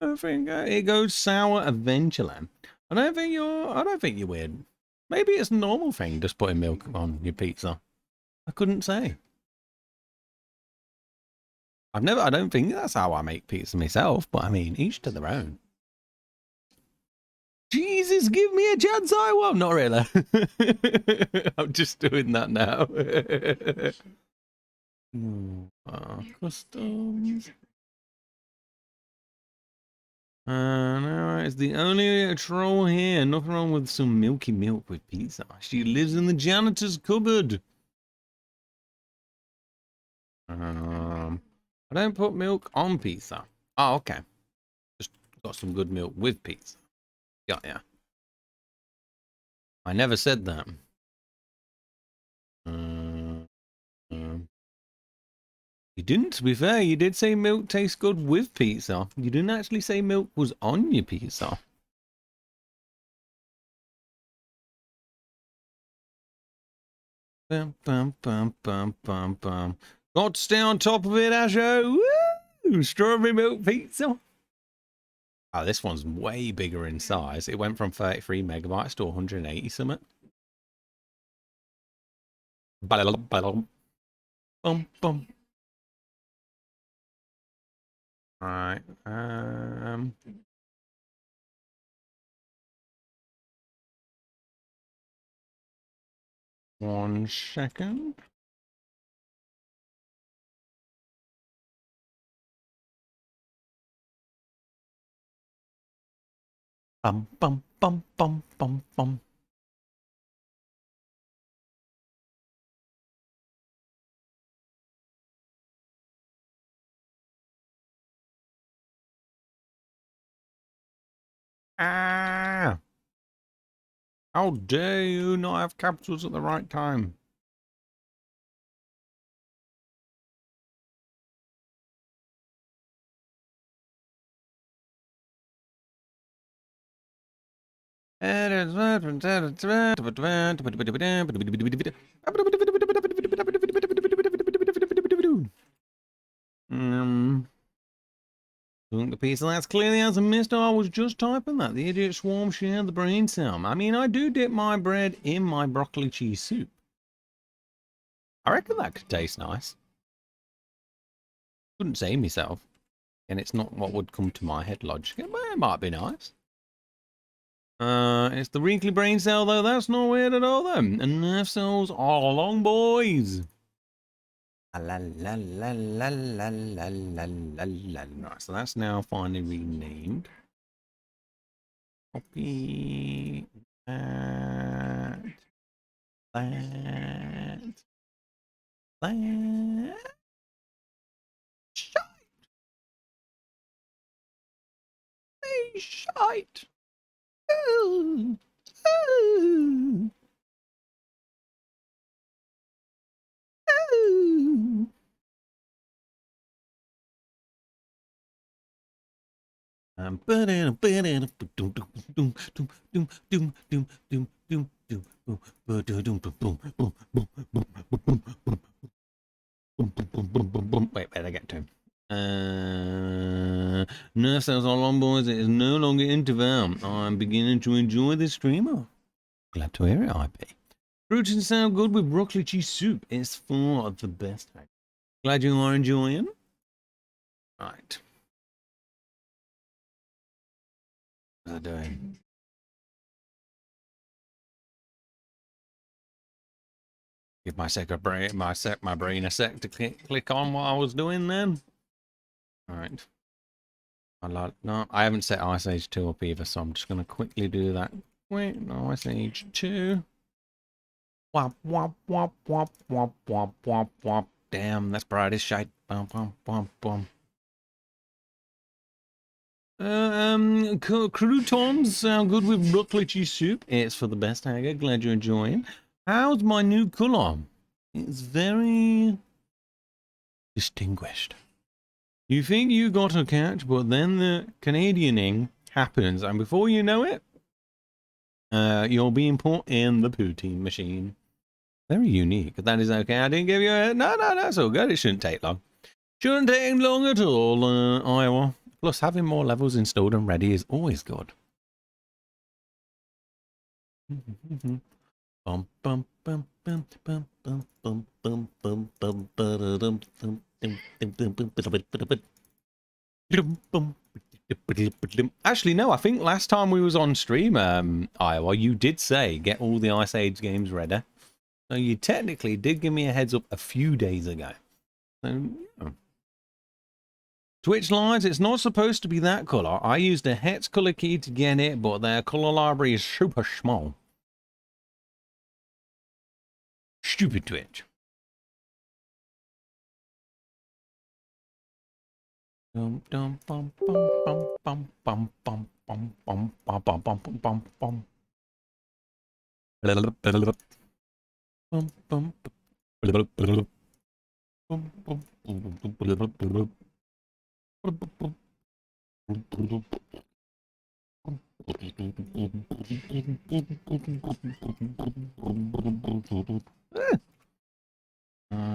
A: I think it goes sour eventually. I don't think you're weird. Maybe it's a normal thing, just putting milk on your pizza. I couldn't say. I don't think that's how I make pizza myself, but I mean, each to their own. Jesus, give me a chance, I won't. Not really. I'm just doing that now. Customs. No, it's the only troll here. Nothing wrong with some milky milk with pizza. She lives in the janitor's cupboard. I don't put milk on pizza. Oh, okay. Just got some good milk with pizza. Yeah. I never said that. You didn't, to be fair. You did say milk tastes good with pizza. You didn't actually say milk was on your pizza. Bum, bum, bum, bum, bum, bum. Got to stay on top of it, Asho. Woo! Strawberry milk pizza. Oh, this one's way bigger in size. It went from 33 megabytes to 180 something. Bum, bum. Alright. One second. Bum, bum, bum, bum, bum, bum. Ah! How dare you not have capitals at the right time? Look, the piece of that's clearly has a mist. I was just typing that. The idiot swarm shared the brain cell. I mean, I do dip my bread in my broccoli cheese soup. I reckon that could taste nice. Couldn't say myself. And it's not what would come to my head logically, but it might be nice. It's the wrinkly brain cell, though. That's not weird at all, though. And nerve cells are long boys. La la la la la la la la la. Right, so that's now finally renamed. Copy that. Shite. Hey, shite. Ooh. Ooh. Ooh. Wait, where'd I get to? Nerve cells are long boys. It is no longer interval. I'm beginning to enjoy this streamer. Glad to hear it, IP. Fruits sound good with broccoli cheese soup. It's for the best. Glad you are enjoying. Right. What's I doing? Give my brain a sec to click on what I was doing then. All right. No, I haven't set Ice Age 2 up either, so I'm just going to quickly do that. Wait, no, Ice Age 2. Wop, wop, wop, wop, wop, wop, wop, wop. Damn, that's bright as shite. Bum, bum, bum, bum. Croutons sound good with broccoli cheese soup. It's for the best, Hager. Glad you're enjoying. How's my new colour? It's very distinguished. You think you got a catch, but then the Canadianing happens, and before you know it, you're being put in the poutine machine. Very unique. That is okay. I didn't give you a... No, it's all good. It shouldn't take long. Shouldn't take long at all, Iowa. Plus, having more levels installed and ready is always good. Bum, bum, bum, bum, bum, bum, bum, bum, bum, bum, ba-da-dum, dum, dum, dum, dum, bum, Actually, no, I think last time we was on stream, Iowa, you did say get all the Ice Age games ready. So you technically did give me a heads up a few days ago. So, yeah. Twitch lines, it's not supposed to be that color. I used a hex color key to get it, but their color library is super small. Stupid Twitch. Dum dum bum bum bum bum bum bum bum bum bum bum bum bum bum. Bum bum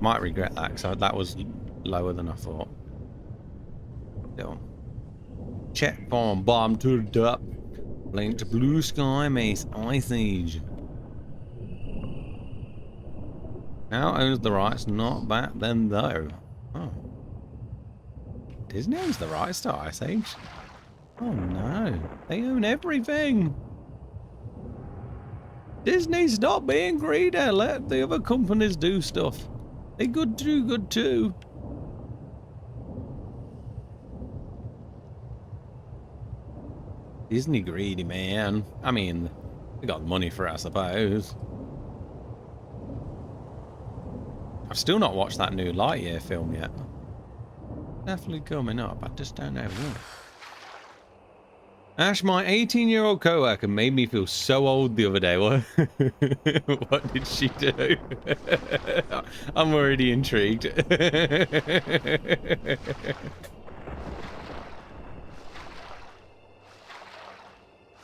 A: Might regret that, because that was lower than I thought. Still. Check farm, bottom to the top. Link to Blue Sky Mace, Ice Age. Now owns the rights, not back then though. Oh. Disney owns the rights to Ice Age? Oh no, they own everything. Disney, stop being greedy, let the other companies do stuff. They could do good too. Disney greedy, man. I mean, they got the money for it, I suppose. I've still not watched that new Lightyear film yet. Definitely coming up, I just don't know when. Ash, my 18-year-old co-worker made me feel so old the other day. What did she do? I'm already intrigued.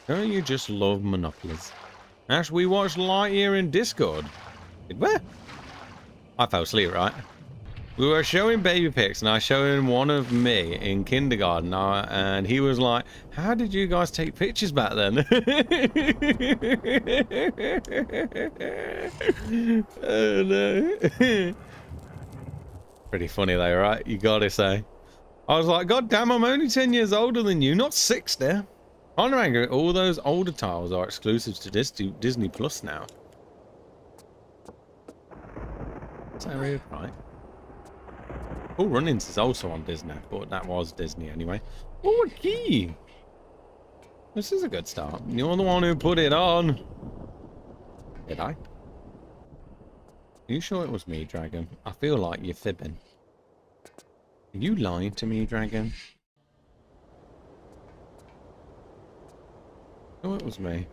A: Don't you just love monopolies? Ash, we watched Lightyear in Discord. Where? I fell asleep, right? We were showing baby pics, and I showed him one of me in kindergarten, and he was like, how did you guys take pictures back then? Oh no. Pretty funny though, right? You gotta say. I was like, God damn, I'm only 10 years older than you, not 60. I'm angry. All those older titles are exclusive to Disney Plus now. Is that weird, right? Cool Runnings is also on Disney, but that was Disney anyway. Oh, a key! This is a good start. You're the one who put it on. Did I? Are you sure it was me, Dragon? I feel like you're fibbing. Are you lying to me, Dragon? Oh, it was me.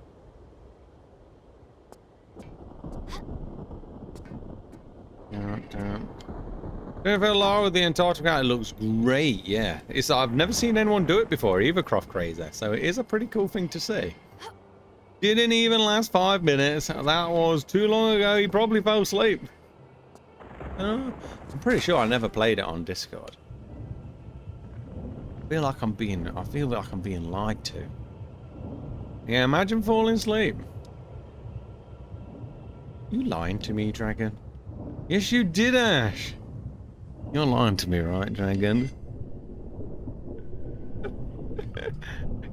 A: Over Lara with the Antarctica, it looks great, yeah. I've never seen anyone do it before, either, Croft Crazy, so it is a pretty cool thing to see. Didn't even last 5 minutes. That was too long ago. He probably fell asleep. I'm pretty sure I never played it on Discord. I feel like I'm being lied to. Yeah, imagine falling asleep. You lying to me, Dragon? Yes, you did, Ash. You're lying to me, right, Dragon?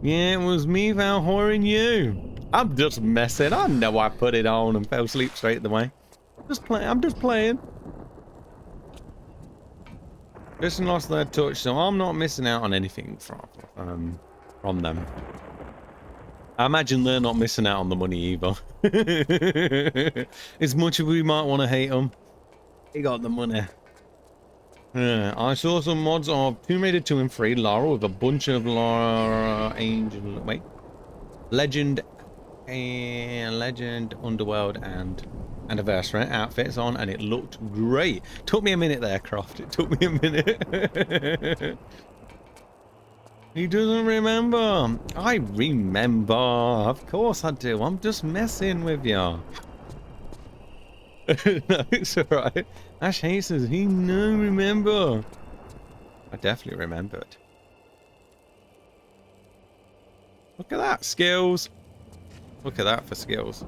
A: Yeah, it was me Val whoring you. I'm just messing. I know I put it on and fell asleep straight away. I'm just playing. Just lost their touch, so I'm not missing out on anything from them. I imagine they're not missing out on the money either. As much as we might want to hate them, he got the money. Yeah, I saw some mods of Tomb Raider 2 and 3, Lara, with a bunch of Lara Angel, Legend, Underworld, and Anniversary outfits on, and it looked great. Took me a minute there, Croft. It took me a minute. He doesn't remember. I remember. Of course I do. I'm just messing with you. No, it's alright. Ash hates us. He no remember. I definitely remembered. Look at that. Skills. Look at that for skills.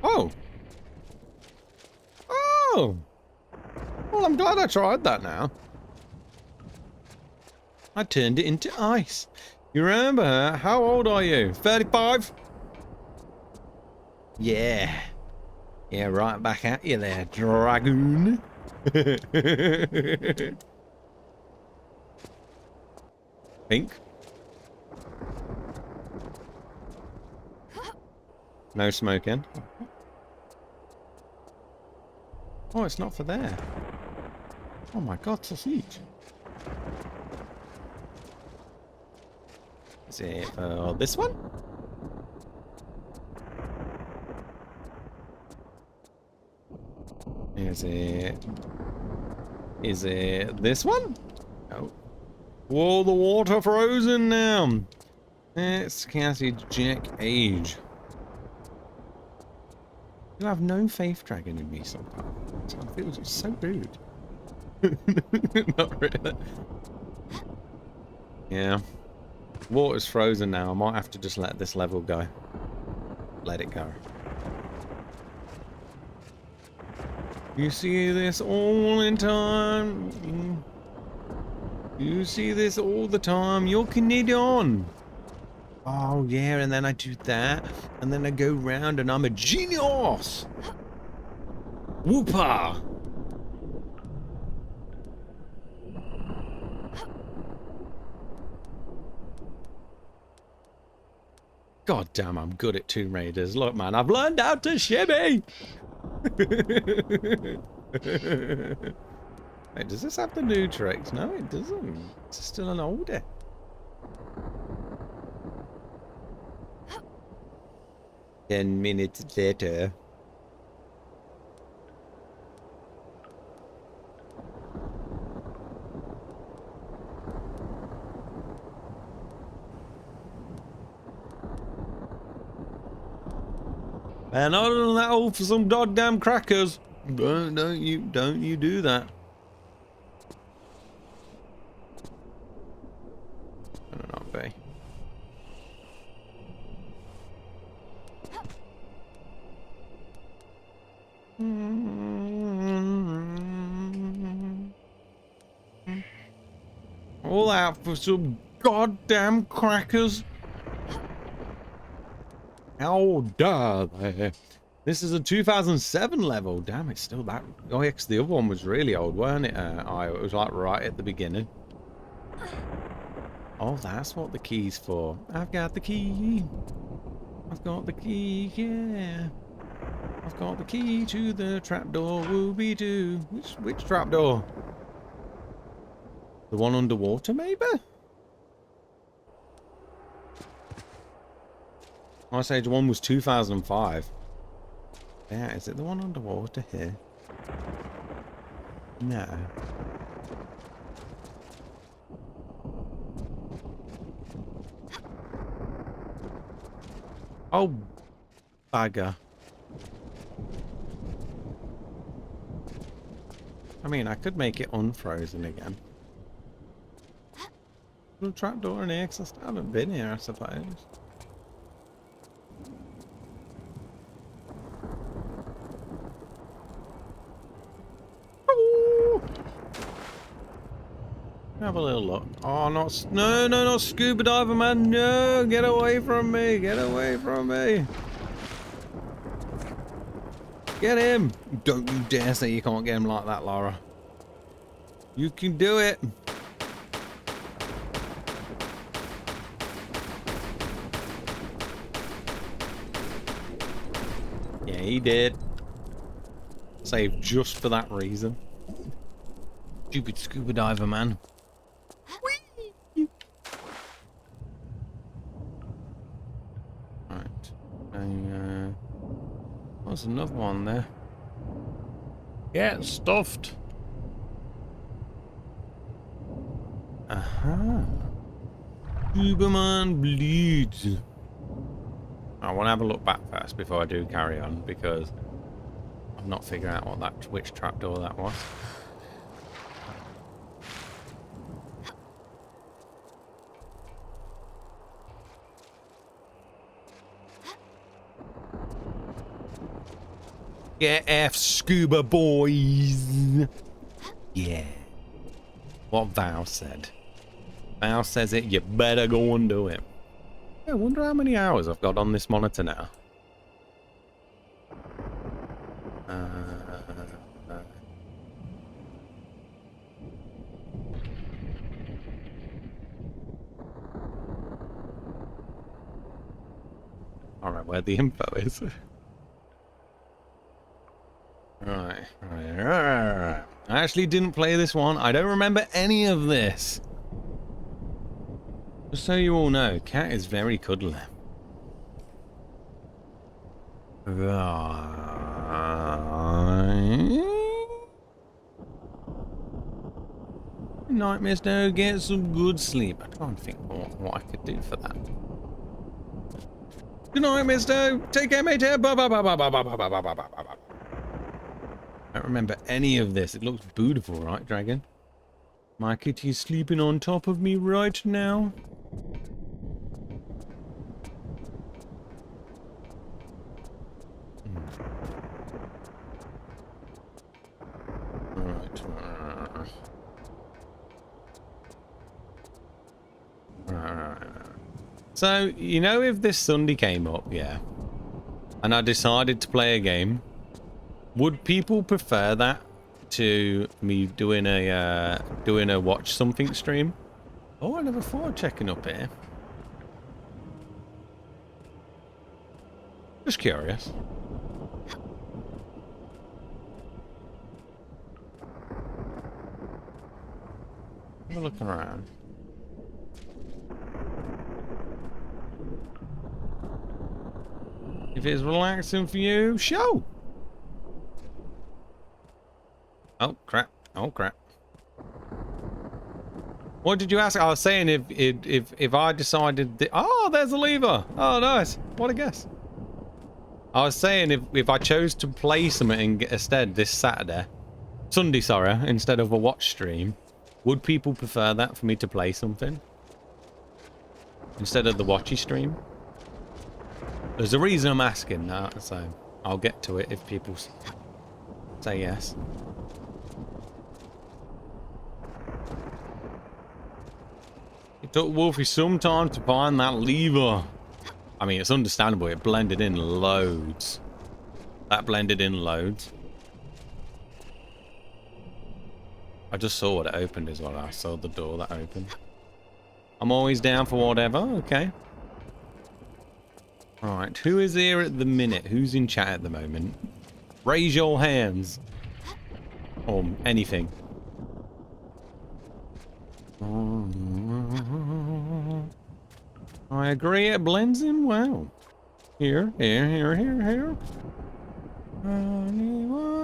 A: Oh. Oh. Well, I'm glad I tried that now. I turned it into ice. You remember? How old are you? 35? Yeah. Yeah, right back at you there, Dragoon. Pink. No smoking. Oh, it's not for there. Oh my god, sausage. Is it for this one? Is it this one? Oh. Whoa, the water frozen now. It's Cassie Jack Age. You have no faith dragon in me sometimes. It feels so rude. Not really. Yeah. Water's frozen now. I might have to just let this level go. Let it go. You see this all in time. You see this all the time. You're Canadian. Oh, yeah, and then I do that. And then I go round and I'm a genius. Whoopa. God damn, I'm good at Tomb Raiders. Look, man, I've learned how to shimmy. Wait, does this have the new tricks? No, it doesn't. It's still an oldie. Ten minutes later. And other than that, all for some goddamn crackers. Don't you do that. I don't know, be. All out for some goddamn crackers. How dare they? This is a 2007 level. Damn, it's still that. Oh, yeah, 'cause the other one was really old, weren't it? It was like right at the beginning. Oh, that's what the key's for. I've got the key. I've got the key, yeah. I've got the key to the trapdoor, wooby-doo. Which trapdoor? The one underwater, maybe? Ice Age 1 was 2005. Yeah, is it the one underwater here? No. Oh, bugger. I mean, I could make it unfrozen again. Little trapdoor in here, 'cause I still haven't been here, I suppose. Have a little look. Oh, not scuba diver, man. No, get away from me. Get away from me. Get him. Don't you dare say you can't get him like that, Laura. You can do it. Yeah, he did. Saved just for that reason. Stupid scuba diver, man. Right. There's another one there. Get stuffed. Aha. Superman bleeds. I want to have a look back first before I do carry on, because I'm not figuring out which trapdoor that was. Get F scuba boys. Yeah. What Val said. Val says it, you better go and do it. I wonder how many hours I've got on this monitor now. Alright, where the info is. Right. I actually didn't play this one. I don't remember any of this. Just so you all know, Cat is very cuddly. Right. Nightmares, no, get some good sleep. I can't think what I could do for that. Good night, mister. Take care, mate. Bye, bye, bye, bye, bye, bye, bye, bye, bye, bye, bye, bye. I don't remember any of this. It looks beautiful, right, Dragon? My kitty's sleeping on top of me right now. Right. So, you know, if this Sunday came up, yeah, and I decided to play a game, would people prefer that to me doing a watch something stream? Oh, I never thought of checking up here. Just curious. Have a look around. If it's relaxing for you, show. Oh crap! Oh crap! What did you ask? I was saying if I decided. Oh, there's a lever. Oh, nice. What a guess. I was saying if I chose to play something instead this Sunday, sorry, instead of a watch stream, would people prefer that for me to play something instead of the watchy stream? There's a reason I'm asking that, so I'll get to it if people say yes. It took Wolfie some time to find that lever. I mean, it's understandable. It blended in loads. That blended in loads. I just saw what it opened as well. I saw the door that opened. I'm always down for whatever. Okay. Alright, who is here at the minute? Who's in chat at the moment? Raise your hands. Or anything. I agree, it blends in well. Here. Anyone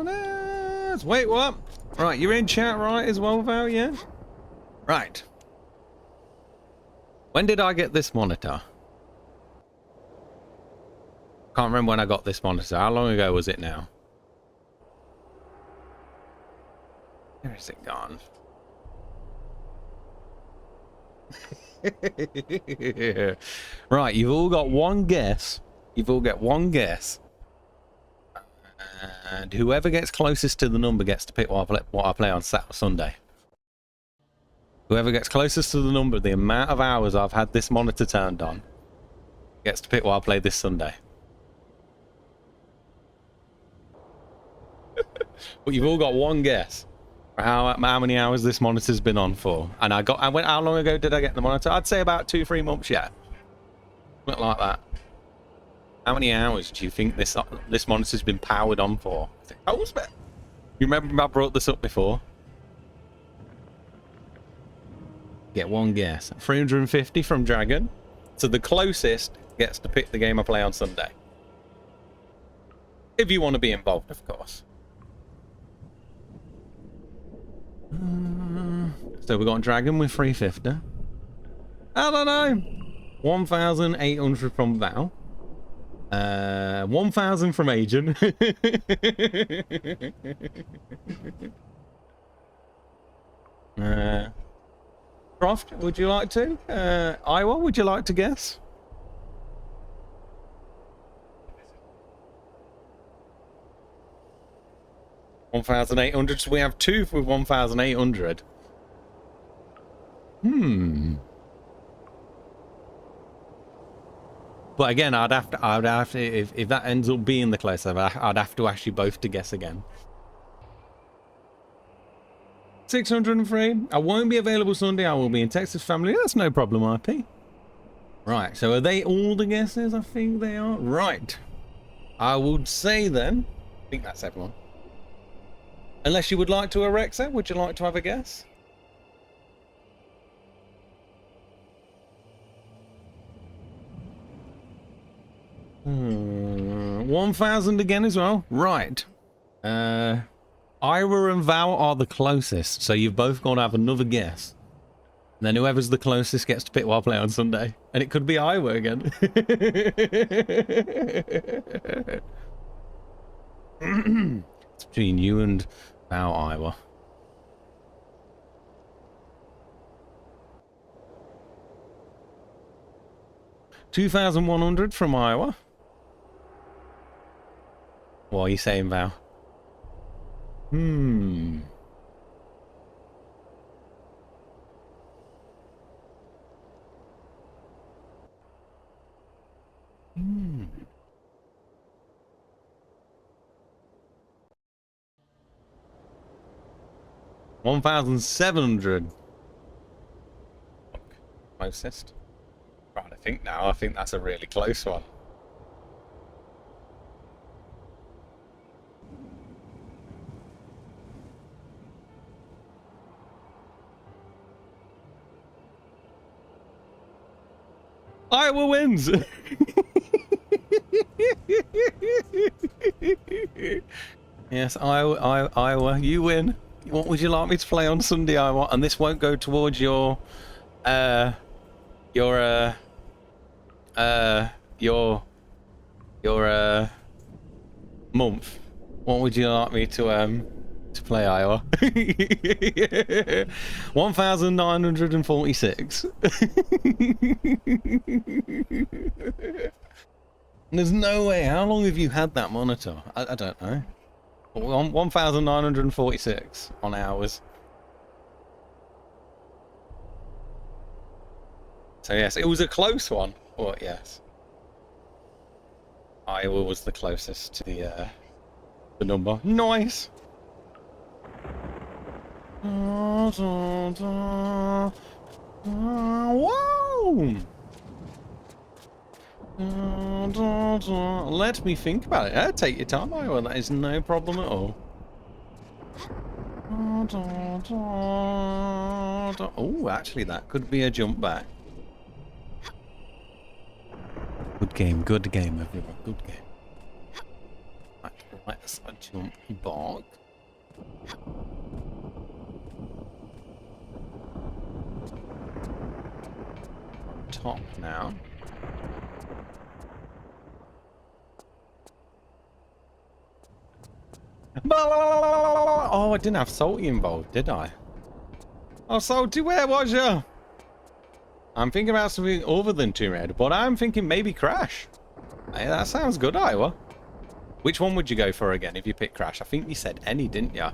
A: else? Wait, what? Right, you're in chat, right, as well, Val, yeah? Right. When did I get this monitor? Can't remember when I got this monitor. How long ago was it now? Where is it gone? Right, you've all got one guess. You've all got one guess. And whoever gets closest to the number gets to pick what I play on Sunday. Whoever gets closest to the number, the amount of hours I've had this monitor turned on, gets to pick what I play this Sunday. But you've all got one guess for how many hours this monitor's been on for. And I went, how long ago did I get the monitor? I'd say about 2-3 months yet. Something like that. How many hours do you think this monitor's been powered on for? You remember I brought this up before? Get one guess. 350 from Dragon. So the closest gets to pick the game I play on Sunday. If you want to be involved, of course. So we've got Dragon with 350. I don't know. 1,800 from Val. 1,000 from Agent. Croft, would you like to? Iowa, would you like to guess? $1,800. So we have two with 1,800. But again, I'd have to, if that ends up being the close, I'd have to ask you both to guess again. 603. I won't be available Sunday. I will be in Texas, family. That's no problem, IP. Right, so are they all the guesses? I think they are. Right. I would say then, I think that's everyone. Unless you would like to, Alexa, would you like to have a guess? Hmm. 1,000 again as well. Right. Ira and Val are the closest, so you've both got to have another guess. then whoever's the closest gets to pick while play on Sunday. And it could be Iowa again. It's between you and Bow, Iowa. $2,100 from Iowa. What are you saying, Val? Hmm. Hmm. $1,700. Closest. Right, I think now. I think that's a really close one. Iowa wins. Yes, Iowa, you win. What would you like me to play on Sunday, Iowa? And this won't go towards your month. What would you like me to play, Iowa? 1,946. There's no way. How long have you had that monitor? I don't know. 1,946 on hours. So yes, it was a close one. But yes, Iowa was the closest to the number. Nice. Whoa! Let me think about it. Take your time, Iowa. That is no problem at all. Oh, actually, that could be a jump back. Good game, everyone. Good game. Let's jump back. Top now. Oh, I didn't have Salty involved, did I? Oh, Salty, where was you? I'm thinking about something other than Tomb Raider, but I'm thinking maybe Crash. Hey, that sounds good, Iowa. Which one would you go for again if you picked Crash? I think you said any, didn't you?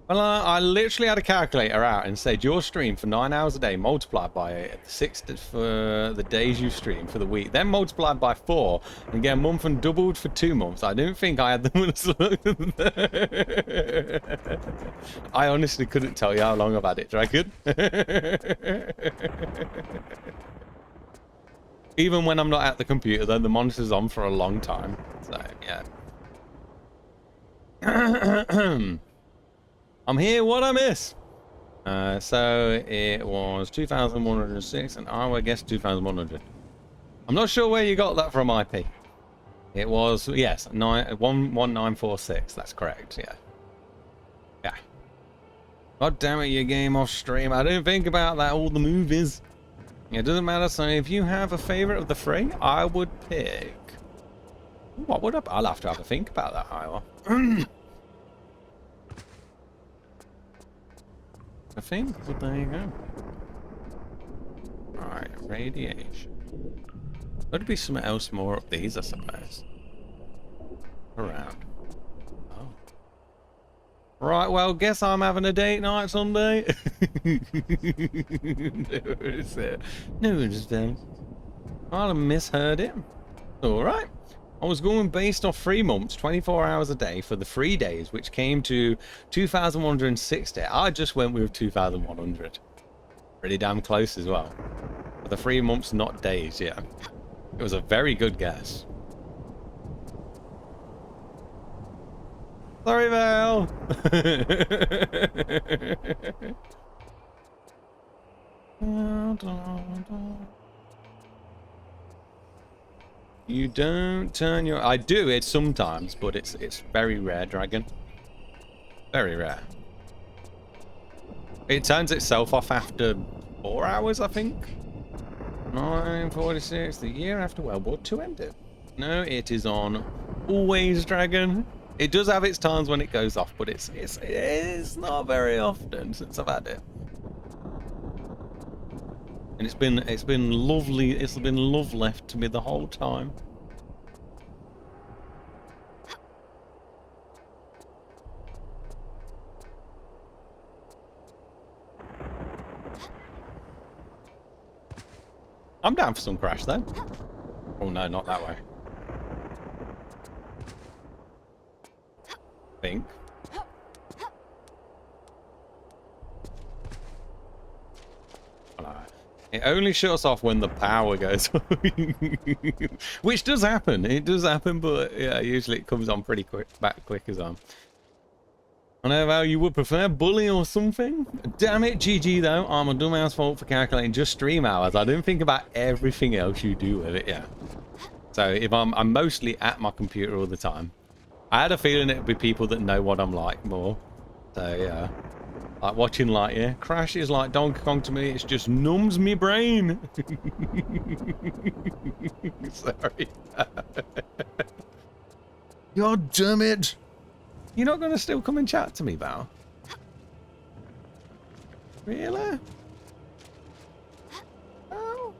A: Well, I literally had a calculator out and said your stream for 9 hours a day multiplied by 6 for the days you stream for the week, then multiplied by 4 and get a month and doubled for 2 months. I don't think I had the I honestly couldn't tell you how long I've had it, do you reckon? Even when I'm not at the computer, though, the monitor's on for a long time. So, yeah. I'm here, what I miss? So it was 2,106 and I would guess 2,100. I'm not sure where you got that from, IP. It was, yes, 11946. That's correct, yeah. Yeah. God damn it, you game off stream. I didn't think about that, all the movies. It doesn't matter, so if you have a favorite of the three, I would pick... What would I... I'll have to have a think about that, Iowa. I think, but there you go. Alright, radiation. There'd be something else more up these, I suppose. Around. Oh. Right, well, guess I'm having a date night Sunday. No, just I misheard it. Alright. I was going based off 3 months, 24 hours a day for the 3 days, which came to 2,160. I just went with 2,100. Pretty damn close as well. For the 3 months, not days, yeah. It was a very good guess. Sorry, Val. You don't turn your... I do it sometimes, but it's very rare, Dragon. Very rare. It turns itself off after 4 hours, I think. 1946, the year after World War II ended. No, it is on always, Dragon. It does have its times when it goes off, but it's not very often since I've had it. And it's been lovely. It's been love left to me the whole time. I'm down for some Crash though. Oh no, not that way. Think. It only shuts off when the power goes, which does happen. It does happen, but yeah, usually it comes on pretty quick, back quick as on. I know how you would prefer bully or something. Damn it, GG though. I'm a dumbass fault for calculating just stream hours. I didn't think about everything else you do with it. Yeah. So if I'm mostly at my computer all the time. I had a feeling it'd be people that know what I'm like more. So yeah. Like watching like, yeah, Crash is like Donkey Kong to me. It's just numbs me brain. Sorry. God damn it. You're not going to still come and chat to me, Val? Really? Oh.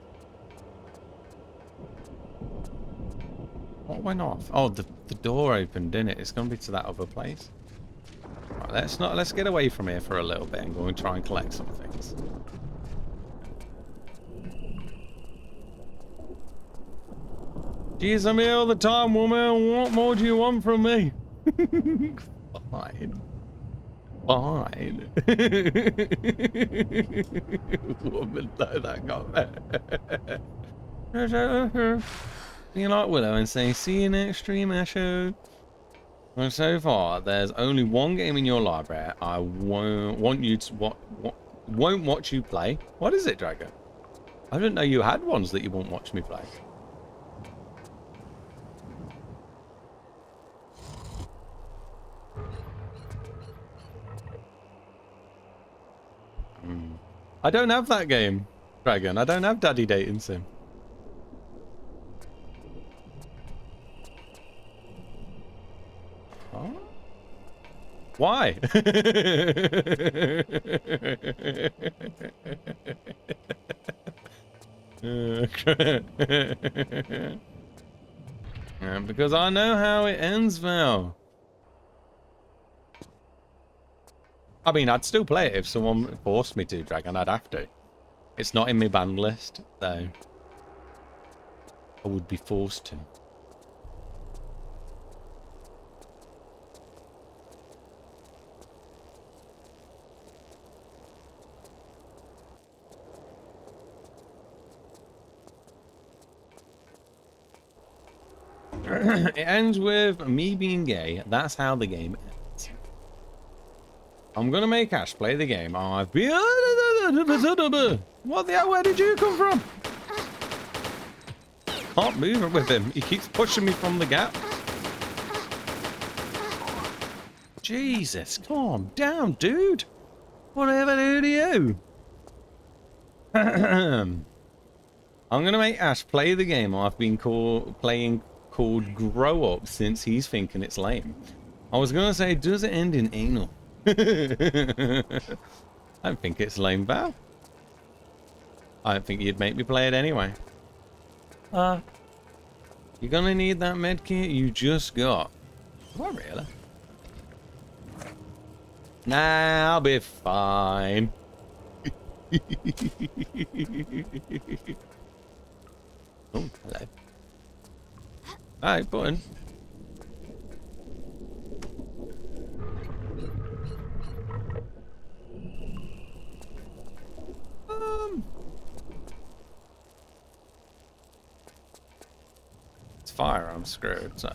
A: What went off? Oh, the door opened, didn't it? It's going to be to that other place. Right, let's get away from here for a little bit and go and try and collect some things. Jeez, I'm here all the time, woman. What more do you want from me? Fine. Fine. Woman, no, that got you like Willow and say, see you next stream, Asho. Well, so far, there's only one game in your library I won't watch you play. What is it, Drago? I didn't know you had ones that you won't watch me play. I don't have that game, Dragon. I don't have Daddy Dating Sim. Huh? Why? Because I know how it ends, Val. I mean, I'd still play it if someone forced me to, Dragon. I'd have to. It's not in my banned list, though. I would be forced to. It ends with me being gay. That's how the game ends. I'm gonna make Ash play the game. I've been... What the hell? Where did you come from? Can't move with him. He keeps pushing me from the gap. Jesus, calm down, dude. Whatever do you? I'm gonna make Ash play the game I've been playing called Grow Up since he's thinking it's lame. I was gonna say, does it end in anal? I don't think it's lame, Val. I don't think you'd make me play it anyway. You're gonna need that medkit you just got. What, really? Nah, I'll be fine. Oh, hello. Hi, button. It's fire, I'm screwed, so.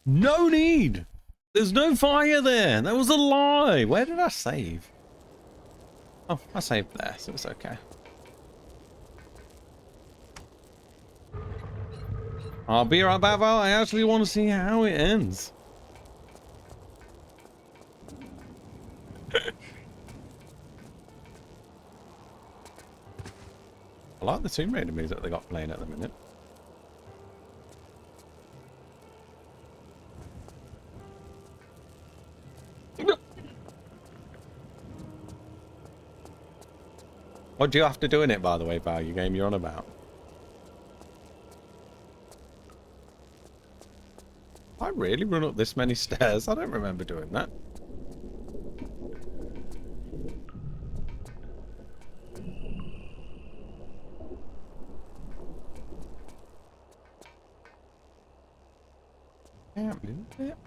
A: No need! There's no fire there! That was a lie! Where did I save? Oh, I saved there, so it's okay. I'll be right back, Val. I actually want to see how it ends. I like the Tomb Raider music they got playing at the minute. What do you have to do in it, by the way, Val? Your game you're on about? I really run up this many stairs? I don't remember doing that. Can't move it.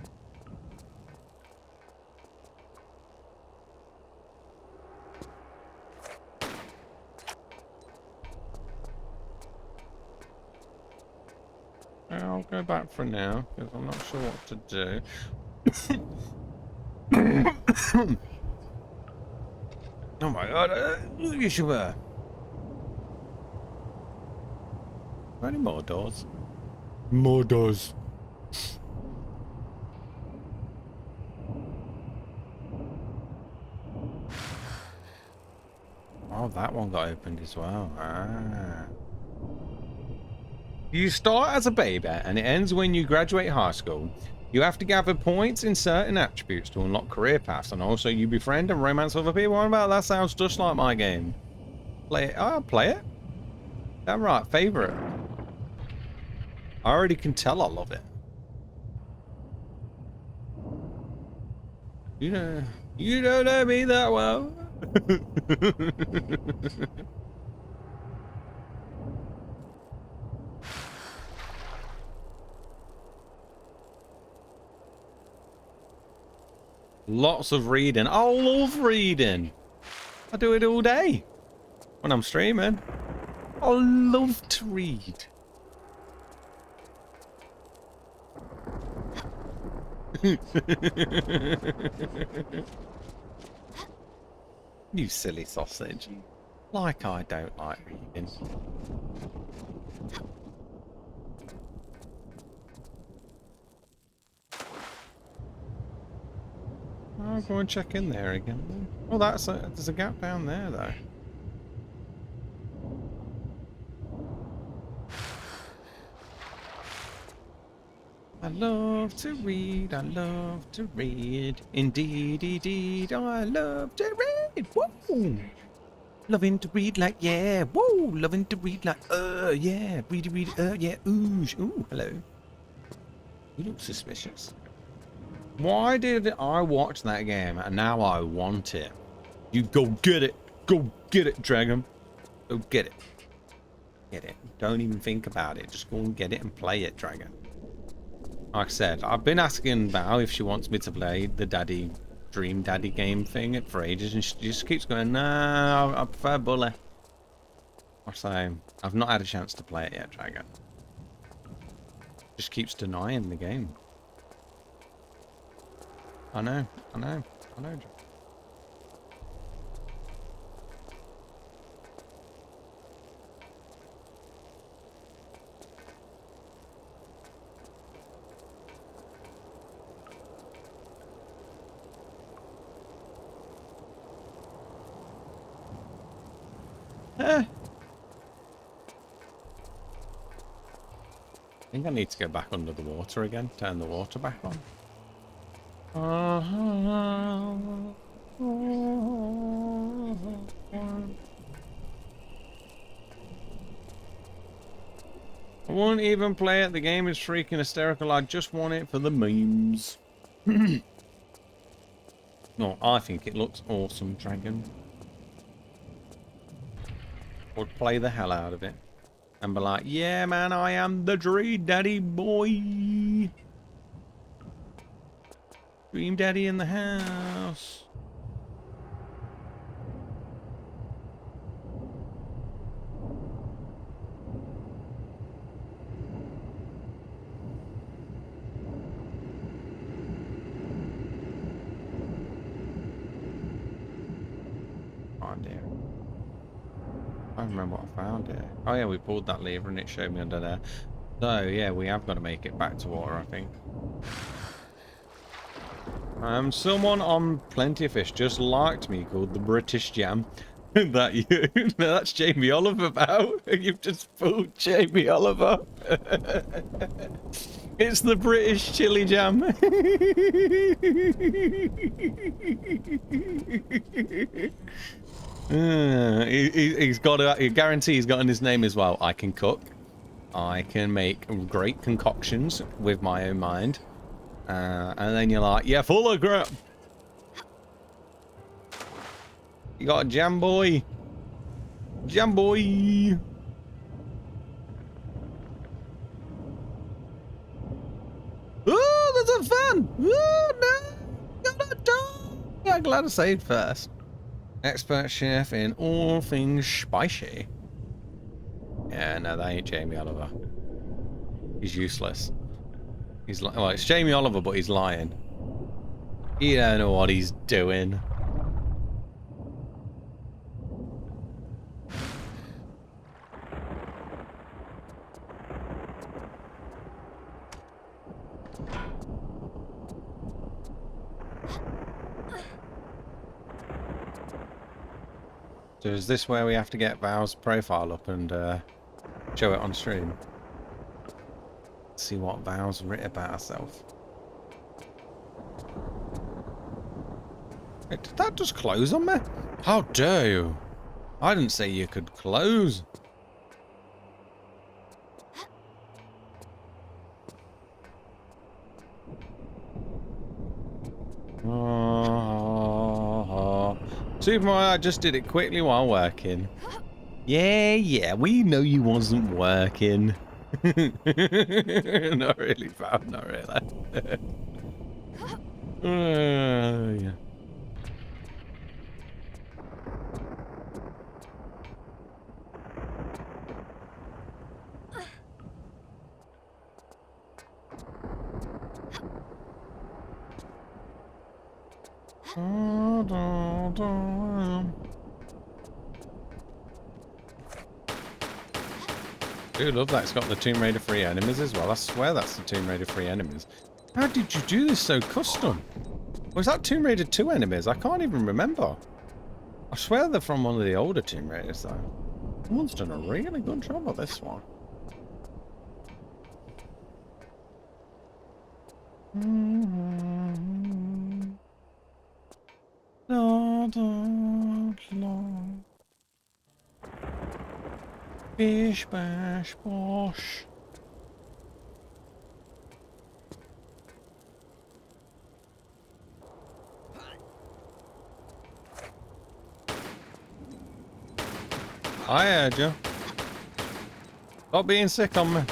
A: I'll go back for now, because I'm not sure what to do. Oh my god, you should Are there any more doors? More doors. Oh, that one got opened as well. Ah. You start as a baby and it ends when you graduate high school. You have to gather points in certain attributes to unlock career paths, and also you befriend and romance other people. What about that? Sounds just like my game. Play it. Oh, I'll play it. Damn right, favorite. I already can tell I love it. You don't know me that well. Lots of reading. I love reading. I do it all day when I'm streaming. I love to read. You silly sausage. Like I don't like reading. I'll go and check in there again then. Oh, there's a gap down there though. I love to read, I love to read. Indeed, indeed, I love to read. Woo! Loving to read like, yeah, woo! Loving to read like, yeah. Read, yeah, ooh, ooh, hello. You look suspicious. Why did I watch that game and now I want it? You go get it. Go get it, Dragon. Go get it. Get it. Don't even think about it. Just go and get it and play it, Dragon. Like I said, I've been asking Val if she wants me to play the Dream Daddy game thing for ages, and she just keeps going, no, I prefer Bully. So, I've not had a chance to play it yet, Dragon. Just keeps denying the game. I know. I think I need to go back under the water again. Turn the water back on. I won't even play it. The game is freaking hysterical. I just want it for the memes. No, I think it looks awesome, Dragon. Would play the hell out of it. And be like, yeah, man, I am the Dream Daddy boy. Dream Daddy in the house. Oh, dear. I don't remember what I found here. Oh, yeah, we pulled that lever and it showed me under there. So, yeah, we have got to make it back to water, I think. Someone on Plenty of Fish just liked me called the British Jam. That's Jamie Oliver about. You've just fooled Jamie Oliver. It's the British chili jam. He's got a guarantee he's got in his name as well. I can cook. I can make great concoctions with my own mind. And then you're like, yeah, full of crap. You got a jam boy. Jam boy. Oh, there's a fan. Oh, no. Got a dog. Yeah, glad I saved first. Expert chef in all things spicy. Yeah, no, that ain't Jamie Oliver. He's useless. He's like, well, it's Jamie Oliver, but he's lying. You don't know what he's doing. So is this where we have to get Val's profile up and show it on stream? See what Val's written about herself. Wait, did that just close on me? How dare you? I didn't say you could close. Super Mario, I just did it quickly while working. Yeah, we know you wasn't working. Not really, Val, not really. Yeah. Dude, love that. It's got the Tomb Raider free enemies as well. I swear that's the Tomb Raider free enemies. How did you do this so custom? Was that Tomb Raider 2 enemies? I can't even remember. I swear they're from one of the older Tomb Raiders though. Someone's done a really good job of this one. Bish bash bosh. I heard you. Stop being sick on me.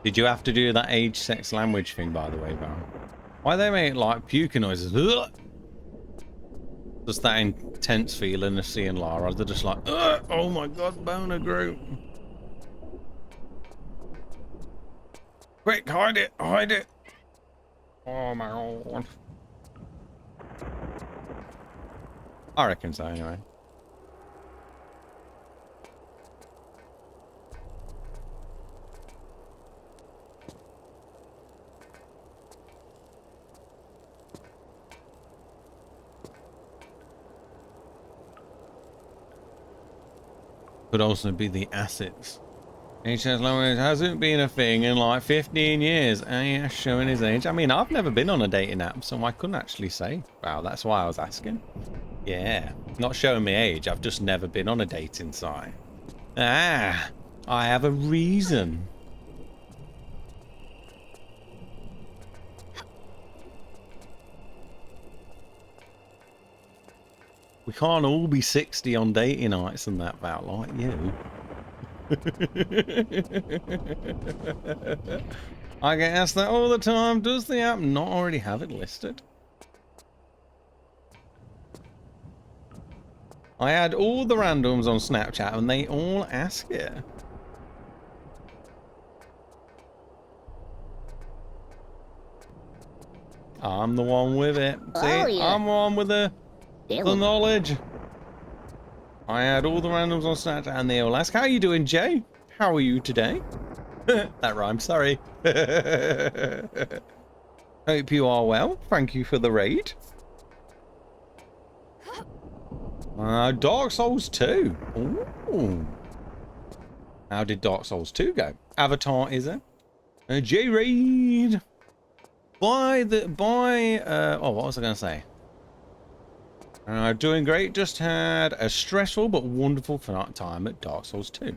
A: Did you have to do that age, sex, language thing, by the way, Val? Why they make like puking noises? Ugh! Just that intense feeling of seeing Lara. They're just like, ugh! Oh my god, boner group. Quick, hide it, hide it. Oh my god. I reckon so, anyway. Could also be the assets. HS language hasn't been a thing in like 15 years. Yeah, showing his age. I mean, I've never been on a dating app, so I couldn't actually say. Wow, that's why I was asking. Yeah, not showing me age. I've just never been on a dating site. Ah, I have a reason. We can't all be 60 on dating nights and that, Val, like you. I get asked that all the time. Does the app not already have it listed? I add all the randoms on Snapchat and they all ask it. I'm the one with it. See,
D: Oh, yeah.
A: I'm the one with the
D: There
A: the
D: will
A: knowledge. I had all the randoms on Snapchat and they all ask, how are you doing, Jay? How are you today? That rhymes, sorry. Hope you are well. Thank you for the raid. Dark Souls 2. Ooh. How did Dark Souls 2 go? Avatar, is it? J-Raid. What was I going to say? Doing great. Just had a stressful but wonderful time at Dark Souls 2.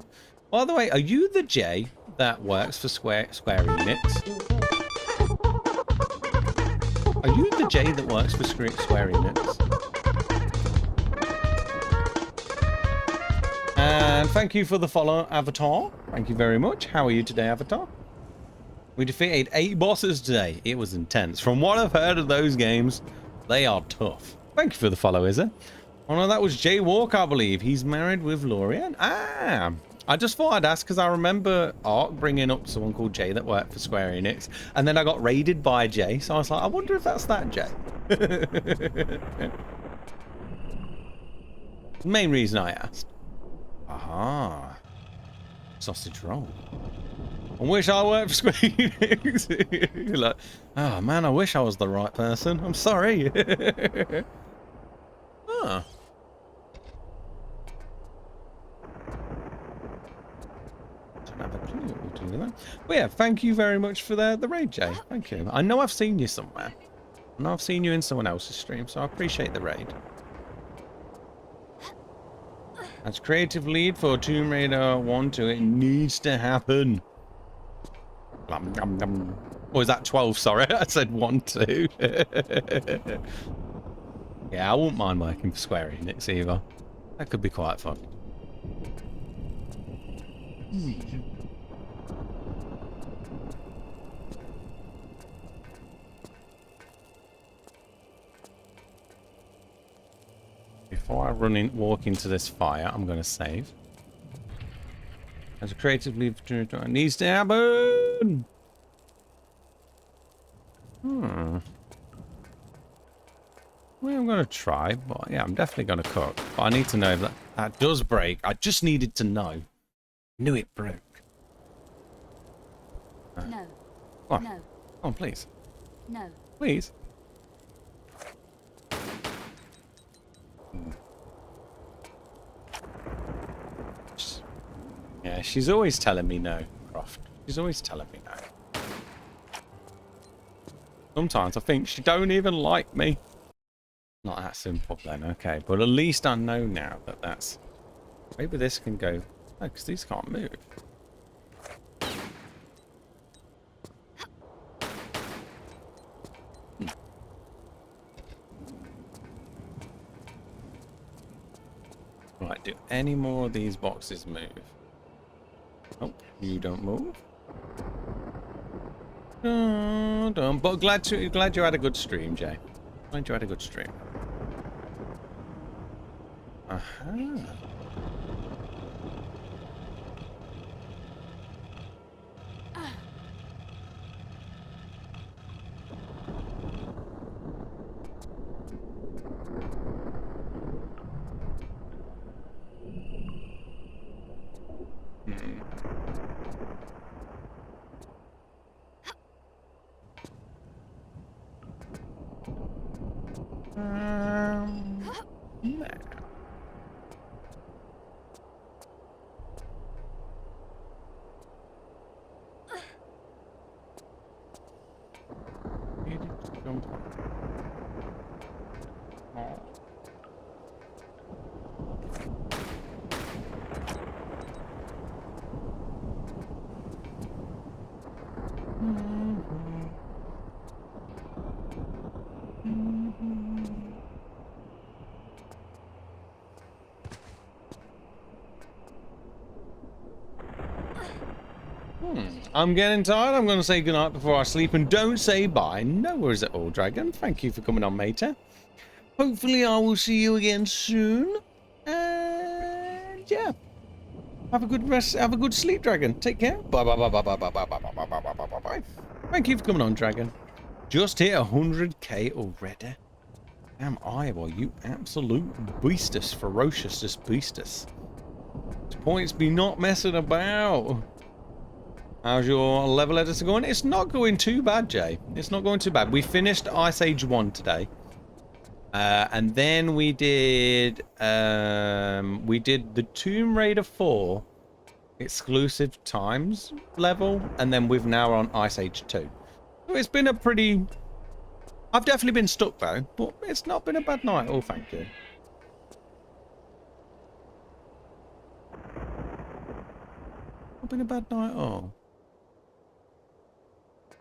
A: By the way, are you the J that works for Square Enix? Are you the J that works for Square Enix? And thank you for the follow, Avatar. Thank you very much. How are you today, Avatar? We defeated 8 bosses today. It was intense. From what I've heard of those games, they are tough. Thank you for the follow, is it? Oh no, that was Jay Walker, I believe. He's married with Lorian. Ah, I just thought I'd ask because I remember Ark bringing up someone called Jay that worked for Square Enix, and then I got raided by Jay, so I was like, I wonder if that's that Jay. Main reason I asked. Aha, sausage roll. I wish I worked for Square Enix. You're like, oh man, I wish I was the right person. I'm sorry. Huh. Don't have a clue what we're doing there. But yeah, thank you very much for the raid, Jay. Thank you. I know I've seen you somewhere. I know I've seen you in someone else's stream, so I appreciate the raid. As creative lead for Tomb Raider 1 2, it needs to happen. Or is that 12? Sorry, I said 1 2. Yeah, I wouldn't mind working for Square Enix either. That could be quite fun. Before I walk into this fire, I'm going to save. As a creative lead, it needs to happen. Well, I'm going to try, but yeah, I'm definitely going to cook. But I need to know that that does break. I just needed to know. Knew it broke.
C: No.
A: What?
C: No.
A: Oh, please.
C: No.
A: Please. Yeah, she's always telling me no, Croft. She's always telling me no. Sometimes I think she don't even like me. Not that simple then, okay. But at least I know now that that's... Maybe this can go... Oh, because these can't move. Right, do any more of these boxes move? Oh, you don't move. But glad you had a good stream, Jay. Glad you had a good stream. Aha. No. You did jump on. Oh. I'm getting tired. I'm going to say goodnight before I sleep, and don't say bye. No worries at all, Dragon. Thank you for coming on, Mater. Hopefully I will see you again soon. And yeah. Have a good rest. Have a good sleep, Dragon. Take care. Bye bye bye bye bye bye bye bye bye bye bye bye bye bye. Thank you for coming on, Dragon. Just hit 100k already. Damn, Iowa, you absolute beastus, ferocious beastus. Points be not messing about. How's your level editor going? It's not going too bad, Jay. It's not going too bad. We finished Ice Age 1 today. And then we did the Tomb Raider 4 exclusive times level, and then we've now on Ice Age 2. So it's been a pretty... I've definitely been stuck though, but it's not been a bad night. Oh, thank you. Not been a bad night at all.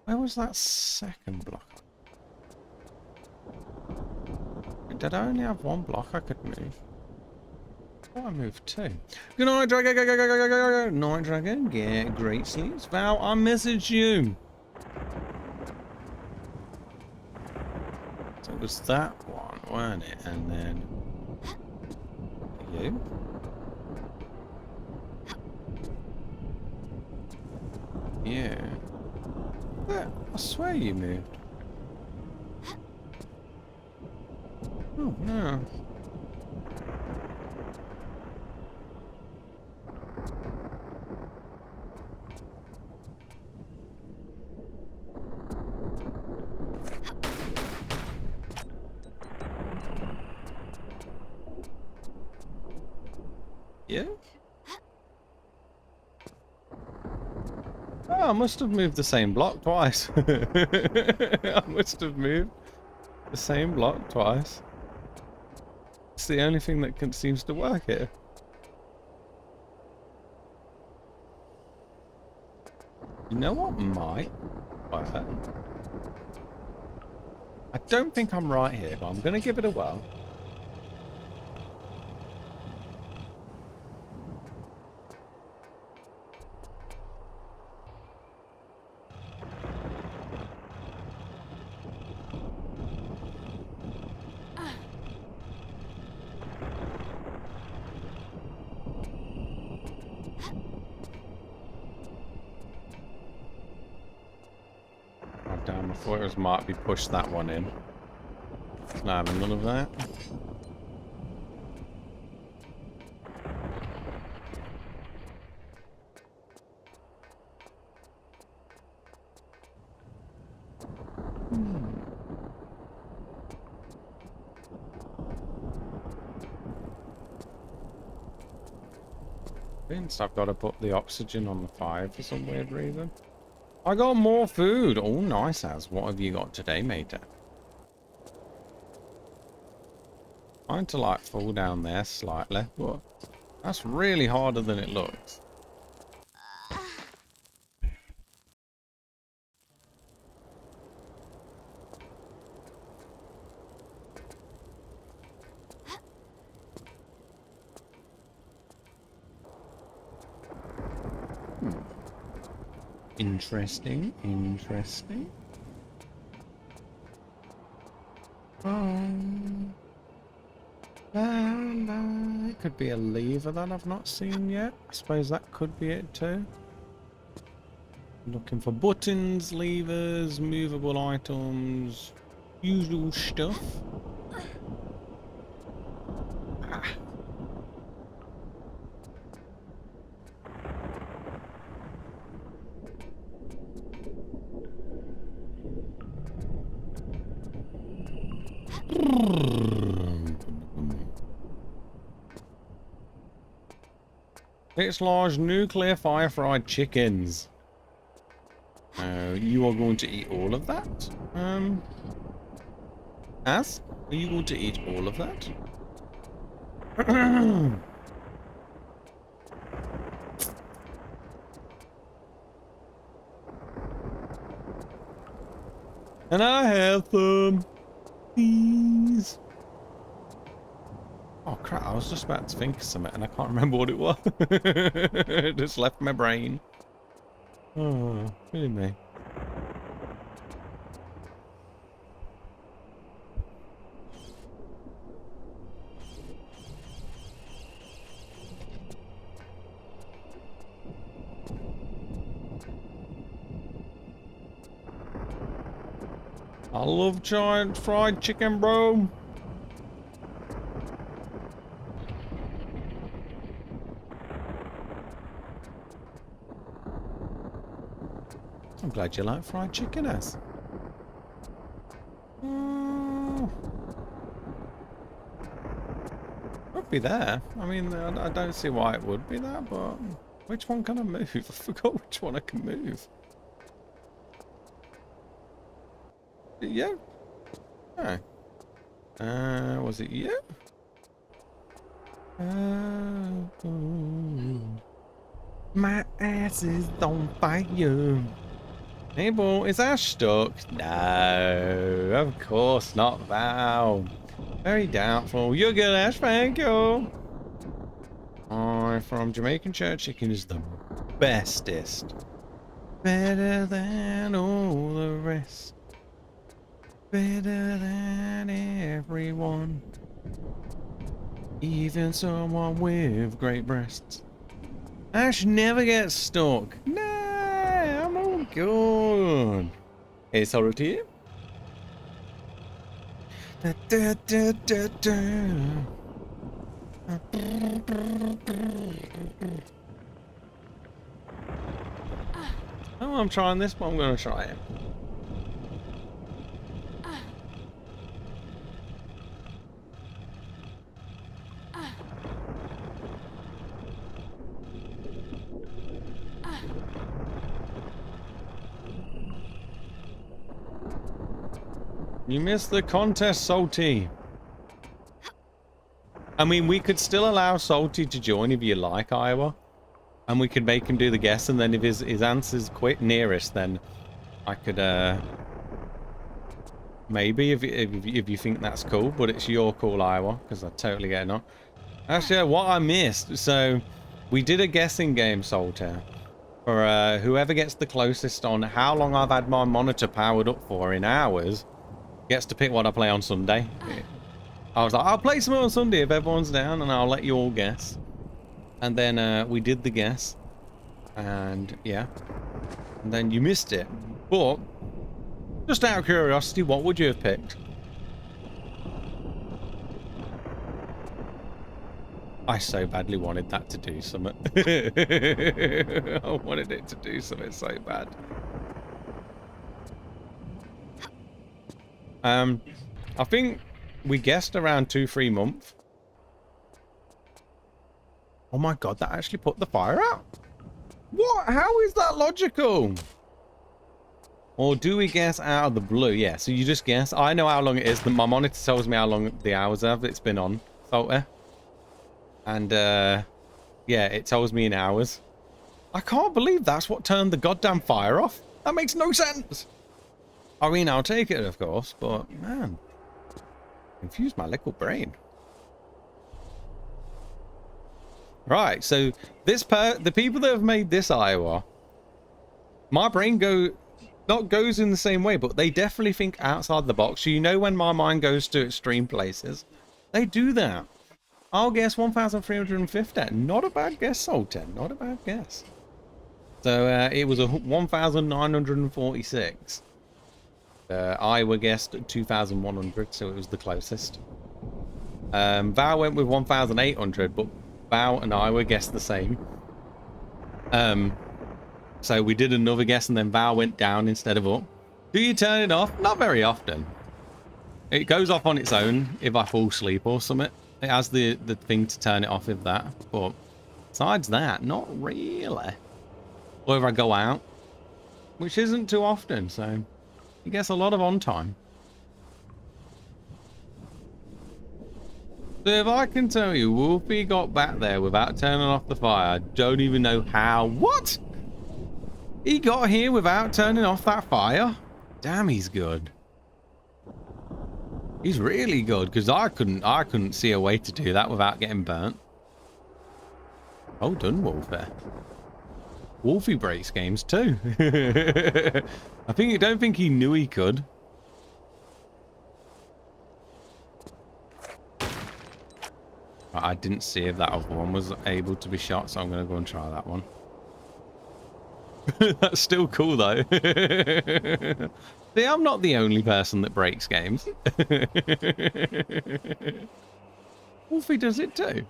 A: Where was that second block? Did I only have one block I could move? Oh, I moved two. Good night, Dragon. Good night, Dragon. Get great sleeps. Val, I messaged you. So it was that one, wasn't it? And then you. Yeah. Yeah, I swear you moved. Oh, no. Yeah? Oh, I must have moved the same block twice. I must have moved the same block twice. It's the only thing that seems to work here. You know what might work? I don't think I'm right here, but I'm going to give it a whirl. Damn, I thought it was might be pushed that one in. It's not having none of that. Vince, I've got to put the oxygen on the fire for some weird reason. I got more food. Oh, nice, Az. What have you got today, mate? Trying to, like, fall down there slightly, but that's really harder than it looks. Interesting, interesting. It could be a lever that I've not seen yet. I suppose that could be it too. Looking for buttons, levers, movable items, usual stuff. It's large nuclear fire fried chickens. You are going to eat all of that? Az? Are you going to eat all of that? And I have some. Please. Oh crap, I was just about to think of something and I can't remember what it was. It just left my brain. Oh, really me. I love giant fried chicken, bro. I'm glad you like fried chicken, ass. Would be there. I mean, I don't see why it would be there, but which one can I move? I forgot which one I can move. Yeah. Oh. Was it you? My ass is on fire. Hey, boy, is Ash stuck? No, of course not, Val. Very doubtful. You're good, Ash. Thank you. From Jamaican Church Chicken is the bestest. Better than all the rest. Better than everyone. Even someone with great breasts. Ash never gets stuck. No, I'm all good. Hey, sorry to you. Da, da, da, da, da. Oh, I'm trying this, but I'm going to try it. You missed the contest, Salty. I mean, we could still allow Salty to join if you like, Iowa. And we could make him do the guess, and then if his answer's quite nearest, then I could, maybe, if you think that's cool, but it's your call, Iowa, because I totally get it on. Actually, what I missed, so we did a guessing game, Salter, for whoever gets the closest on how long I've had my monitor powered up for in hours, gets to pick what I play on Sunday. I was like, I'll play some on Sunday if everyone's down, and I'll let you all guess. And then we did the guess, and yeah, and then you missed it. But just out of curiosity, what would you have picked? I so badly wanted that to do something. I wanted it to do something so bad. I think we guessed around 2-3 months. Oh my god, that actually put the fire out? What? How is that logical? Or do we guess out of the blue? Yeah, so you just guess. I know how long it is. My monitor tells me how long the hours have it's been on. Salter. And, yeah, it tells me in hours. I can't believe that's what turned the goddamn fire off. That makes no sense. I mean, I'll take it, of course, but, man. Confused my little brain. Right, so the people that have made this Iowa, my brain not goes in the same way, but they definitely think outside the box. So you know when my mind goes to extreme places, they do that. I'll guess 1,350. Not a bad guess, Sultan. Not a bad guess. So it was a 1,946. Iowa guessed 2,100, so it was the closest. Val went with 1,800, but Val and Iowa guessed the same. So we did another guess, and then Val went down instead of up. Do you turn it off? Not very often. It goes off on its own if I fall asleep or something. It has the thing to turn it off with that. But besides that, not really. Or if I go out, which isn't too often, so you guess a lot of on time. So if I can tell you, Wolfie got back there without turning off the fire. I don't even know how. What? He got here without turning off that fire? Damn, he's good. He's really good, because I couldn't see a way to do that without getting burnt. Well done, Wolfie. Wolfie breaks games too. I don't think he knew he could. I didn't see if that other one was able to be shot, so I'm going to go and try that one. That's still cool though. See, I'm not the only person that breaks games. Wolfie does it too.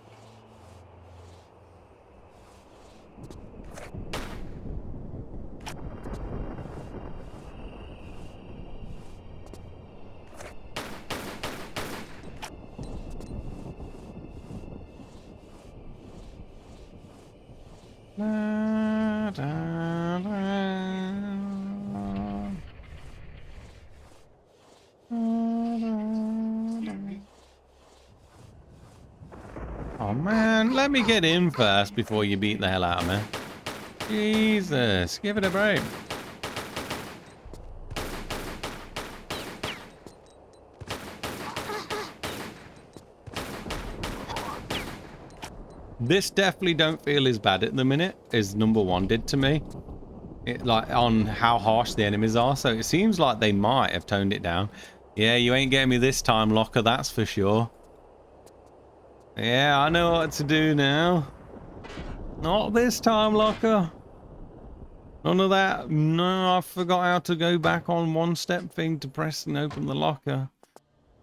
A: La, da, oh man, let me get in first before you beat the hell out of me. Jesus, give it a break. This definitely don't feel as bad at the minute as number 1 did to me. Like on how harsh the enemies are, so it seems like they might have toned it down. Yeah, you ain't getting me this time, Locker, that's for sure. Yeah, I know what to do now. Not this time, Locker. None of that. No, I forgot how to go back on one-step thing to press and open the locker.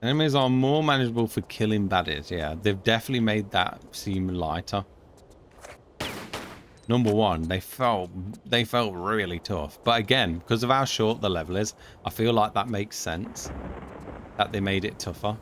A: Enemies are more manageable for killing baddies. Yeah, they've definitely made that seem lighter. Number 1, they felt really tough. But again, because of how short the level is, I feel like that makes sense that they made it tougher.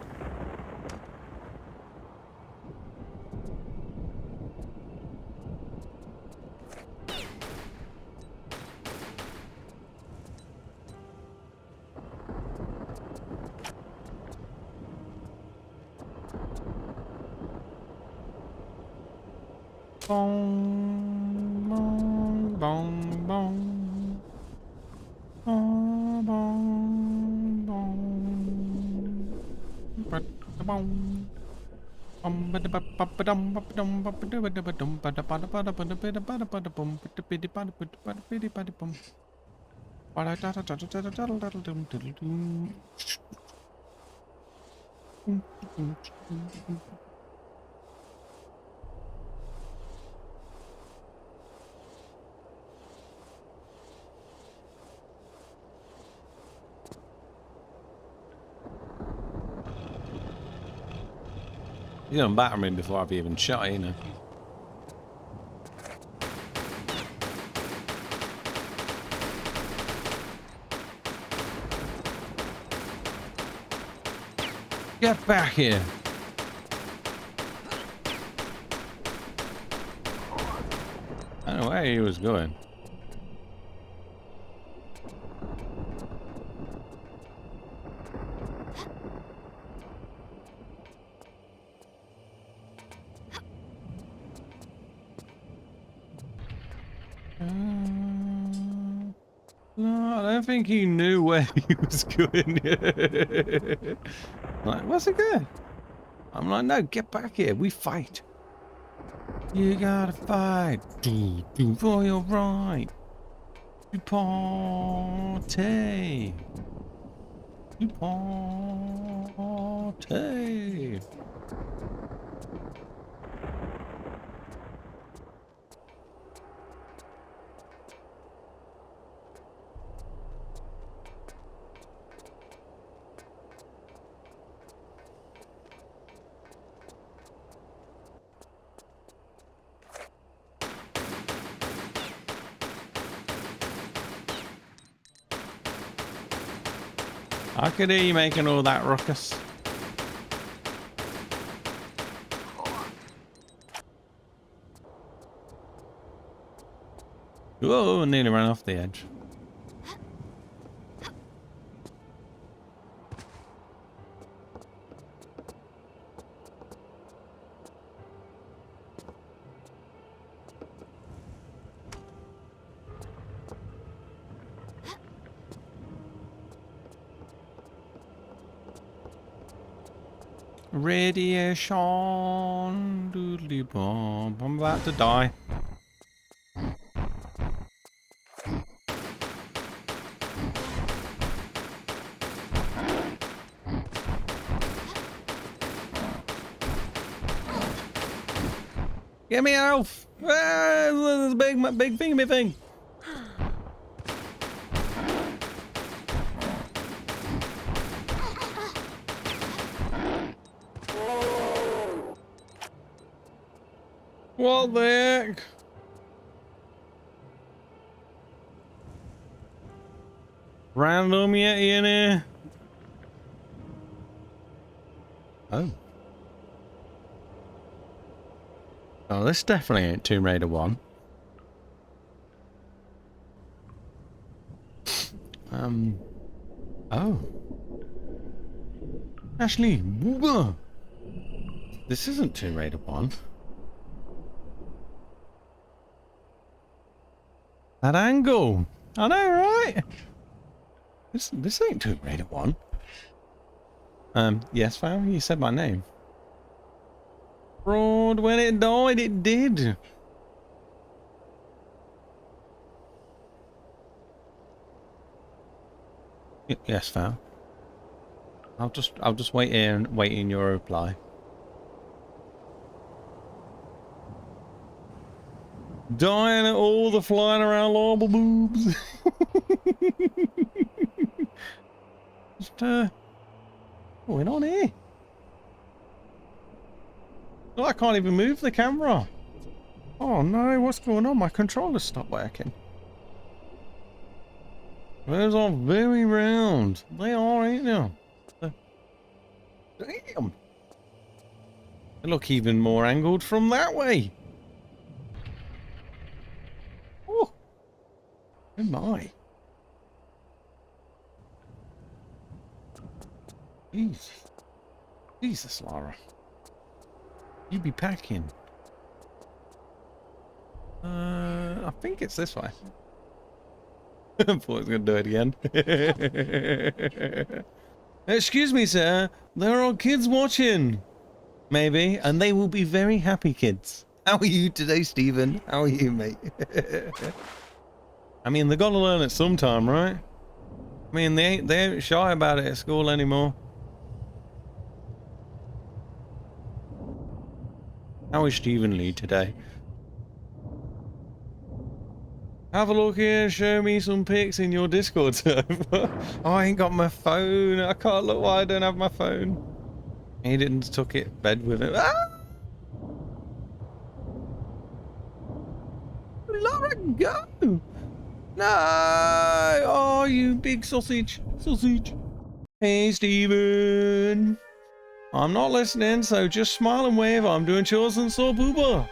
A: Bong, bong, bong, bong. Bong, bong, bong. Ba-da-bong. He's gonna batter me before I've even shot, you know. Get back here. I don't know where he was going. No, I don't think he knew where he was going. Like, what's it going? I'm like, no, get back here. We fight. You gotta fight. Do for your right. To party. To party. I could hear you making all that ruckus. Whoa, nearly ran off the edge. Radiation, doodly bomb. I'm about to die. Get me health! Ah, this big thingy thing. What the heck? Random Yeti in here? Oh. Oh, this definitely ain't Tomb Raider 1. Oh. Ashley, whoa. This isn't Tomb Raider 1. That angle. I know, right? This ain't Tomb Raider 1. Yes, Val, you said my name. Fraud, when it died, it did. Yes, Val. I'll just wait here and wait in your reply. Dying at all the flying around lava boobs. Just what's going on here? Oh, I can't even move the camera. Oh no, what's going on? My controller stopped working. Those are very round. They are, ain't they? Damn. They look even more angled from that way. Oh, oh my. Jesus. Jesus, Lara. You be packing. I think it's this way. I thought I was going to do it again. Excuse me, sir. There are kids watching. Maybe. And they will be very happy kids. How are you today, Stephen? How are you, mate? I mean, they got to learn it sometime, right? I mean, they ain't shy about it at school anymore. How is Stephen Lee today? Have a look here, show me some pics in your Discord server. Oh, I ain't got my phone. I can't look why I don't have my phone. He didn't took it bed with him. Ah! Laura, go! No! Oh, you big sausage. Sausage. Hey, Stephen. I'm not listening, so just smile and wave. I'm doing chores and saw booba.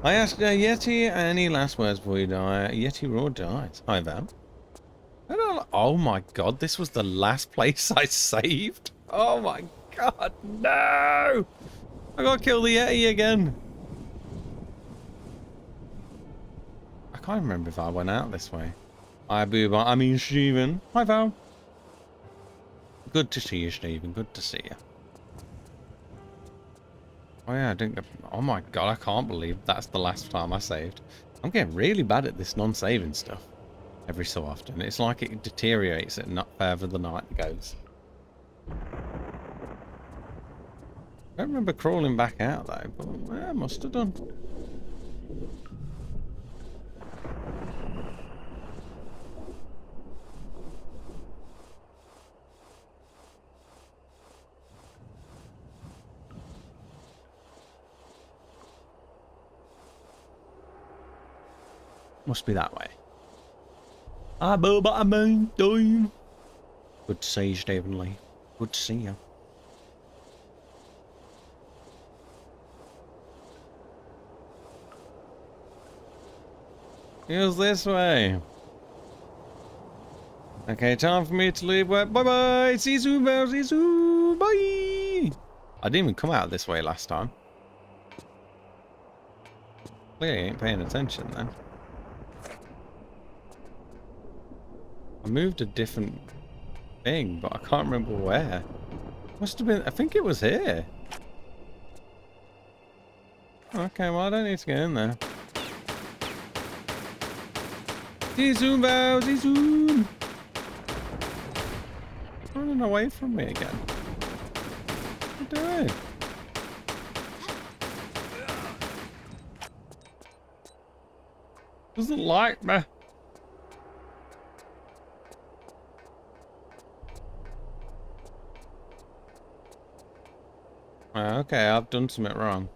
A: I asked Yeti any last words before you die. Yeti Raw dies. Hi, Val. Oh my god, this was the last place I saved? Oh my god, no! I gotta kill the Yeti again. I can't remember if I went out this way. Hi, Booba. I mean, Stephen. Hi, Val. Good to see you, Stephen. Good to see you. Oh yeah, I didn't get... Oh my god, I can't believe that's the last time I saved. I'm getting really bad at this non-saving stuff. Every so often. It's like it deteriorates it not further the night goes. I don't remember crawling back out though, but yeah, I must have done. Must be that way. Ah, but I mean, doing. Good to see you, Stephen Lee. Good to see you. Here's this way. Okay, time for me to leave. Bye bye. See you soon, Val. See you soon. Bye. I didn't even come out this way last time. Clearly ain't paying attention then. I moved a different thing, but I can't remember where. Must have been, I think it was here. Okay, well I don't need to get in there. See you soon, Val. See you soon. It's running away from me again. What are you doing? Doesn't like me. Okay, I've done something wrong.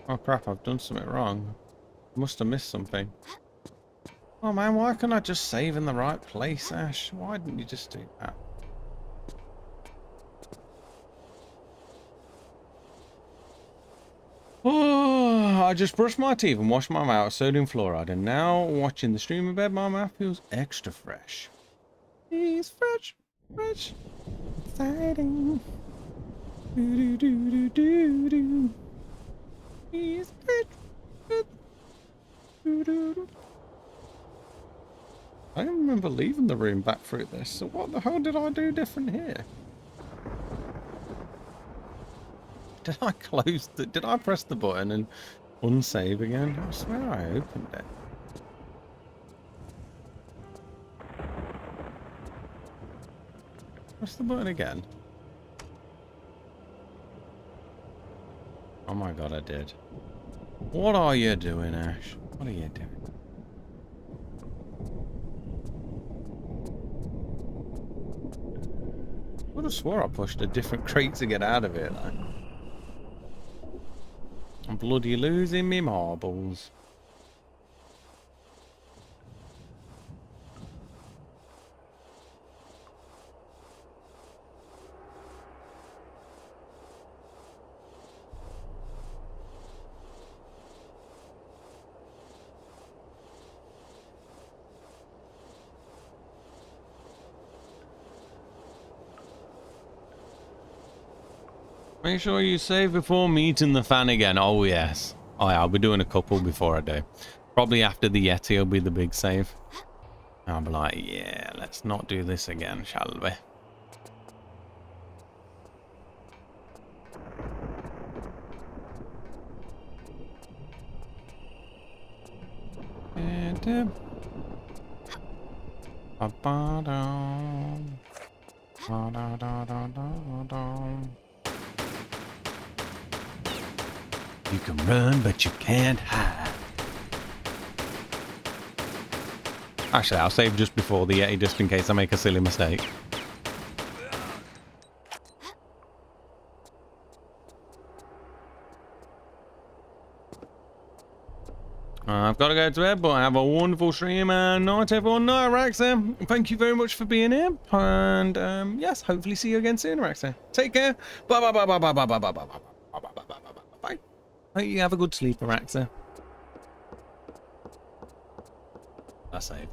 A: Oh crap, I've done something wrong. Must have missed something. Oh man, why can't I just save in the right place, Ash? Why didn't you just do that? Oh, I just brushed my teeth and washed my mouth with sodium fluoride, and now watching the stream in bed, my mouth feels extra fresh. It's fresh, fresh, exciting. Do do do do do do. It's fresh. Do, do, do. I don't remember leaving the room back through this, so what the hell did I do different here? Did I close the... Did I press the button and unsave again? I swear I opened it. Press the button again. Oh my god, I did. What are you doing, Ash? What are you doing? I would have swore I pushed a different crate to get out of it. Like. I'm bloody losing me marbles. Make sure you save before meeting the fan again. Oh, yes. Oh, yeah, I'll be doing a couple before I do. Probably after the Yeti will be the big save. I'll be like, yeah, let's not do this again, shall we? You can run, but you can't hide. Actually, I'll save just before the Yeti, just in case I make a silly mistake. I've got to go to bed, but have a wonderful stream and night, everyone. Night, Raxa. Thank you very much for being here. And yes, hopefully see you again soon, Raxa. Take care. Bye, bye, bye, bye, bye, bye, bye, bye, bye, bye, bye, bye, bye, bye, bye. Hope you have a good sleep, Raxa. I saved.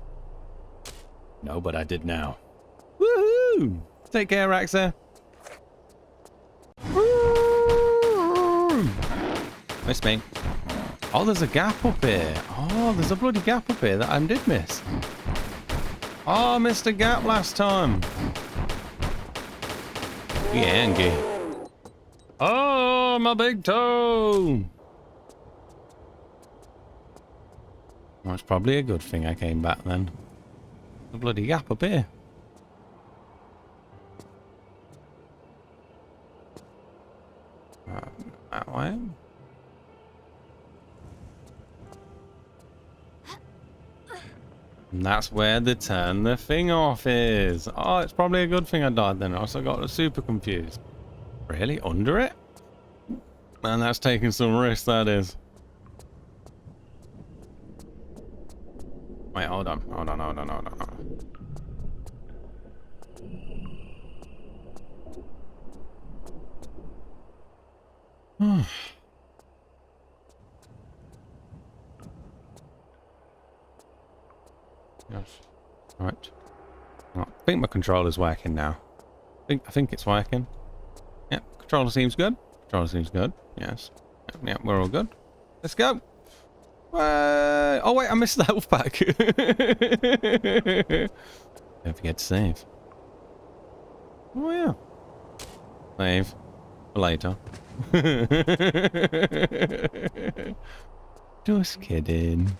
A: No, but I did now. Woohoo! Take care, Raxa. Miss me. Oh, there's a gap up here. Oh, there's a bloody gap up here that I did miss. Oh, I missed a gap last time. Be angry. Oh, my big toe. Well, it's probably a good thing I came back then. A bloody gap up here. That way. And that's where the turn the thing off is. Oh, it's probably a good thing I died then. I also got super confused. Really? Under it? Man, that's taking some risk, that is. Wait, hold on. Hold on, hold on, hold on, hold on. Yes. Right. I think my controller's working now. I think it's working. Yeah, controller seems good. Controller seems good. Yes. Yeah, we're all good. Let's go. Oh wait, I missed the health pack. Don't forget to save. Oh yeah. Save for later. Just kidding.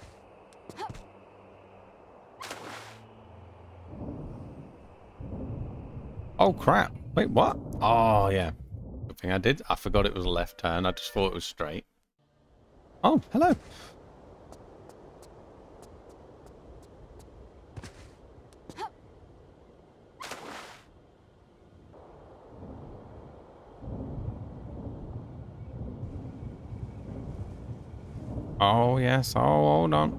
A: Oh crap. Wait, what? Oh yeah. Good thing I did. I forgot it was a left turn. I just thought it was straight. Oh, hello. Oh, yes. Oh, hold on.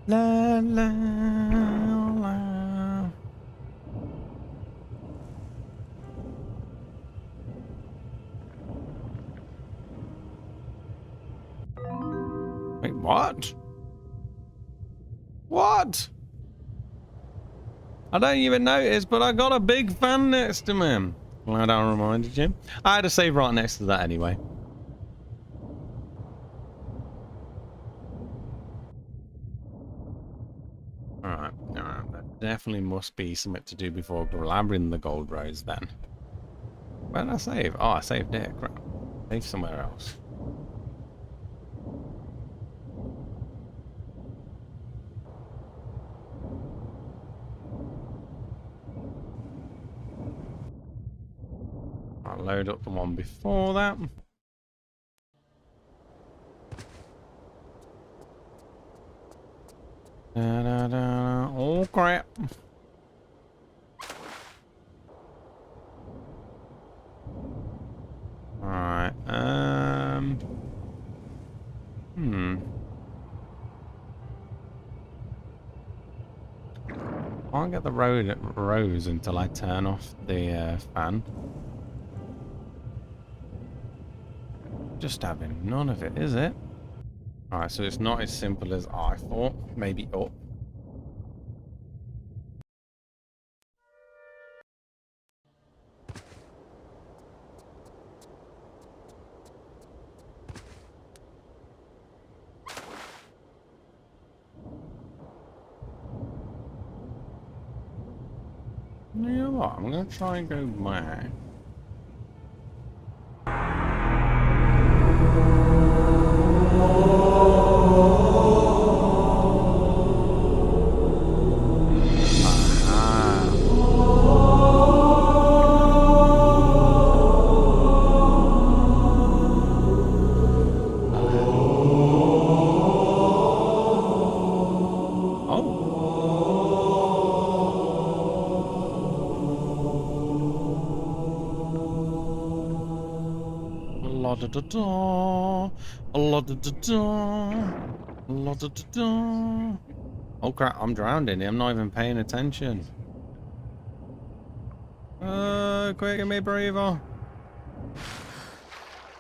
A: La, la, la. Wait, what? What? I don't even notice, but I got a big fan next to me. Glad I reminded you. I had a save right next to that anyway. Alright, alright. There definitely must be something to do before grabbing the gold rose then. Where did I save? Oh, I saved it. Crap. Save somewhere else. I'll load up the one before that. Da, da, da. Oh crap. Alright, Can't get the rose until I turn off the fan. Just having none of it, is it? Alright, so it's not as simple as I thought. Maybe up. You know what? I'm gonna try and go back. La da da da, la da da da, la da da da. Oh crap! I'm drowning. I'm not even paying attention. Quick, give me a breather.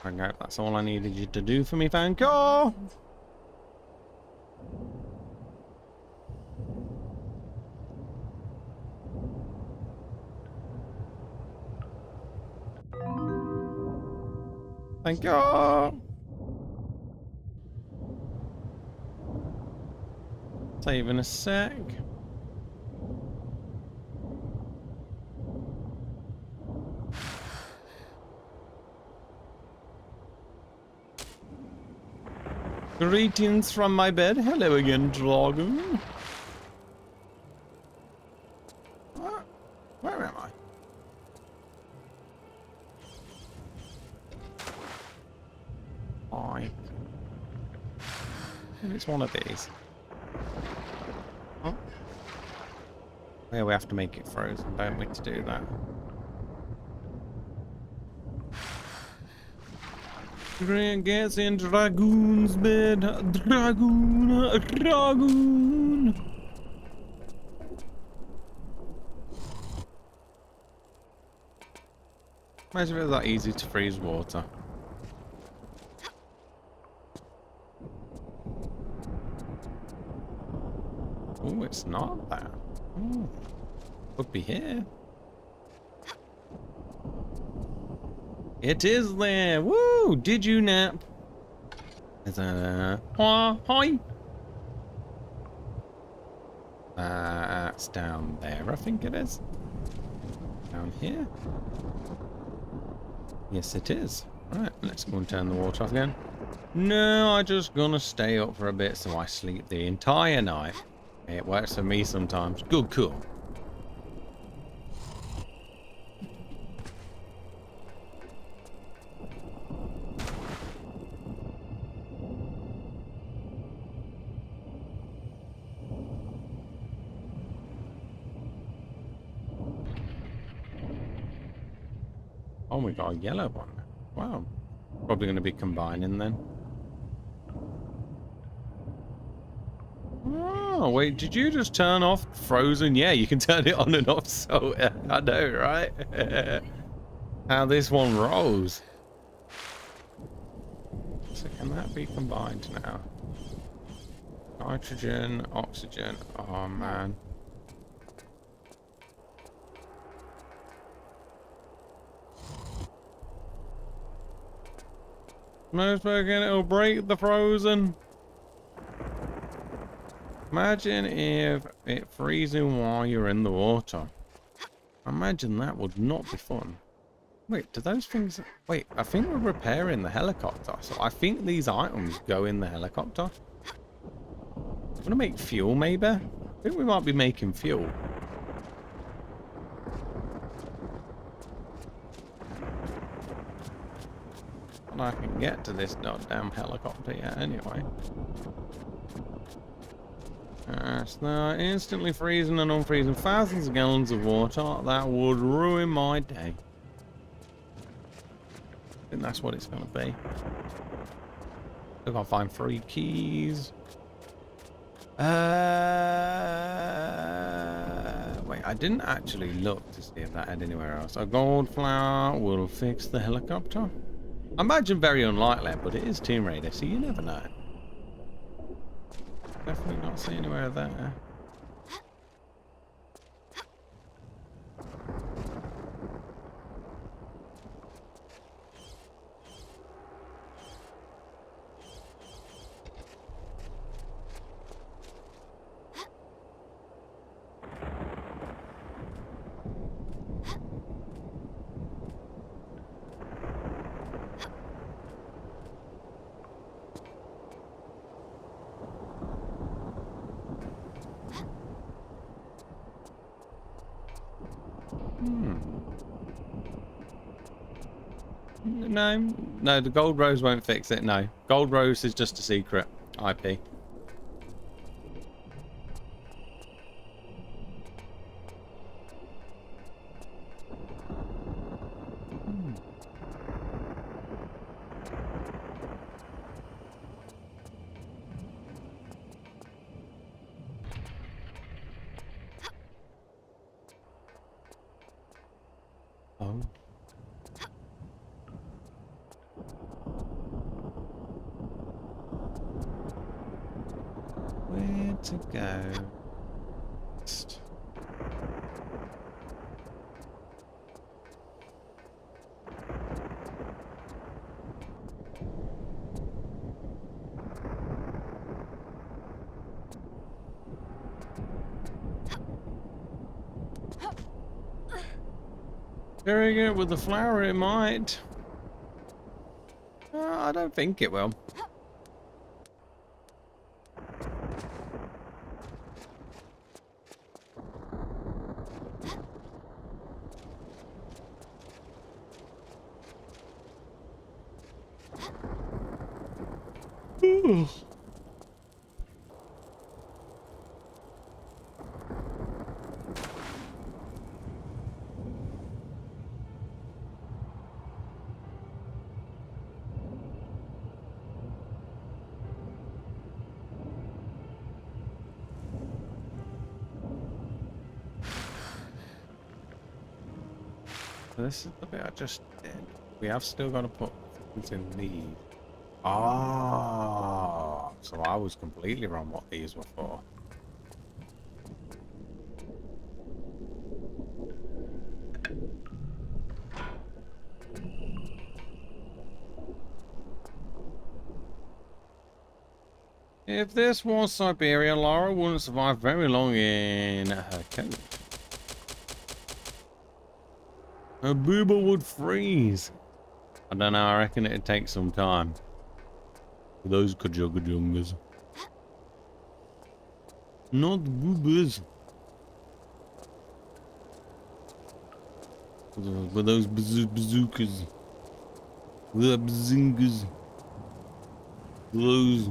A: Okay, that's all I needed you to do for me. Thank you. Thank you. Save in a sec. Greetings from my bed. Hello again, dragon. Where am I? It's one of these. Oh. Yeah, we have to make it frozen, don't we, to do that? Gets in Dragoon's bed. Dragoon. Dragoon. Imagine if it was that easy to freeze water. Oh, it's not that. Oh, could be here. It is there. Woo! Did you nap? There's a hi. It's down there. I think it is. Down here. Yes, it is. Right, let's go and turn the water off again. No, I'm just gonna stay up for a bit so I sleep the entire night. It works for me sometimes. Good, cool. Oh, we got a yellow one. Wow. Probably going to be combining then. Oh, wait, did you just turn off Frozen? Yeah, you can turn it on and off, so I know, right? How this one rolls. So can that be combined now? Nitrogen, oxygen, oh man. Most again, it'll break the Frozen. Imagine if it freezing while you're in the water. Imagine that would not be fun. Wait, do those things... Wait, I think we're repairing the helicopter. So I think these items go in the helicopter. I'm gonna make fuel, maybe? I think we might be making fuel. And I can get to this goddamn helicopter yet anyway. So instantly freezing and unfreezing thousands of gallons of water. That would ruin my day. I think that's what it's going to be. If I find 3 keys. Wait, I didn't actually look to see if that had anywhere else. A gold flower will fix the helicopter. I imagine very unlikely, but it is Tomb Raider, so you never know. Definitely not see anywhere there. No, the gold rose won't fix it. No, gold rose is just a secret IP. Oh. Where to go next? Very good with the flower, it might. I don't think it will. This is the bit I just did. We have still got to put things in these. Ah, so I was completely wrong what these were for. If this was Siberia, Lara wouldn't survive very long in her coat. Her booba would freeze. I don't know, I reckon it'd take some time. For those kajugajungas. Not boobas. For those bazookas. The bazingas. Those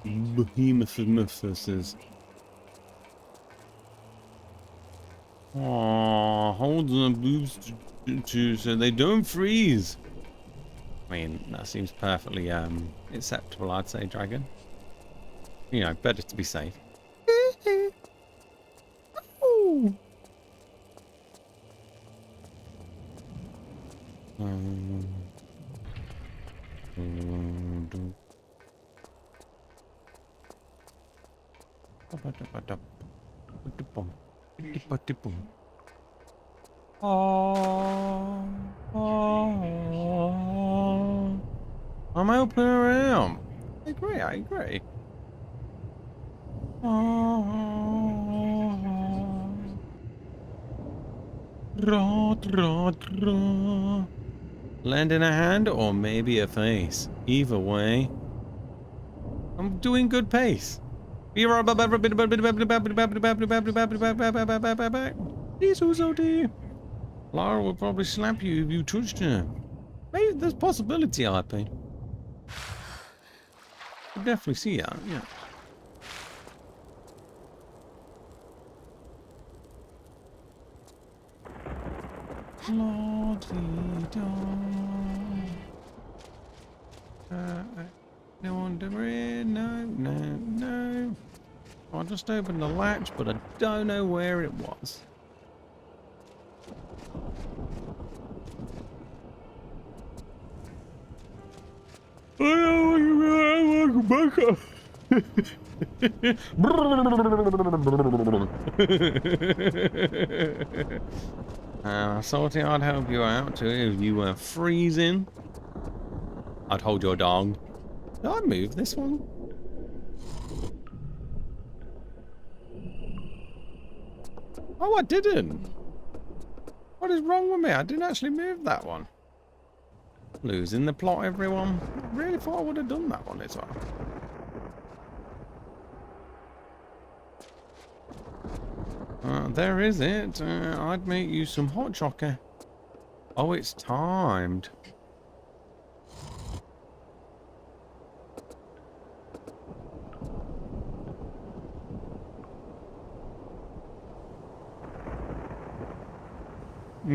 A: behemoths. Aw, hold the boobs so they don't freeze. I mean, that seems perfectly acceptable, I'd say, Dragon. You know, better to be safe. Ooh. I'm helping around. I agree, I agree. Lending a hand or maybe a face. Either way, I'm doing good pace. Please, Uzodi. Lara will probably slap you if you touched her. Maybe there's possibility, IP. Could definitely see that, yeah. No one no. I just opened the latch, but I don't know where it was. Welcome back up. I thought I'd help you out too if you were freezing. I'd hold your dog. Did I move this one? Oh, I didn't. What is wrong with me? I didn't actually move that one. Losing the plot, everyone. I really thought I would have done that one as well. There is it. I'd make you some hot chocolate. Oh, it's timed.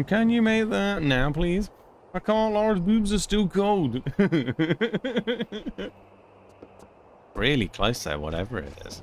A: Can you make that now, please? I can't. Laura's boobs are still cold. Really close there, whatever it is.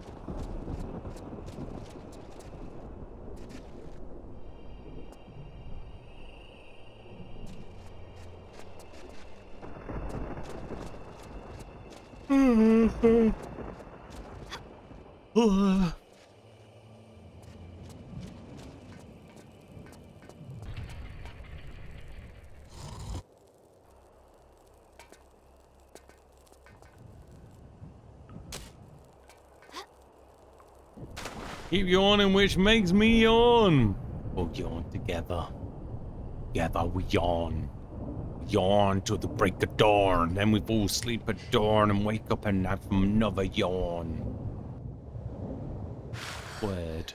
A: Keep yawning, which makes me yawn. We'll yawn together. Together we yawn. Yawn till the break of dawn. Then we fall asleep at dawn and wake up and have another yawn. Word.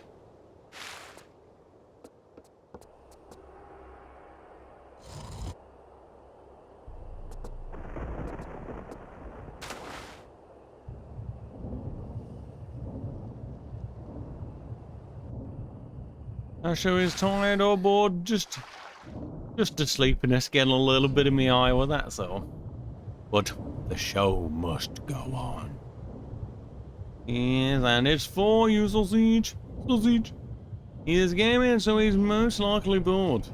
A: Asher is tired or bored, just a sleepiness getting a little bit in my eye, well that's all. But the show must go on. Yes, and it's for you, Sausage. Sausage. He is gaming, so he's most likely bored.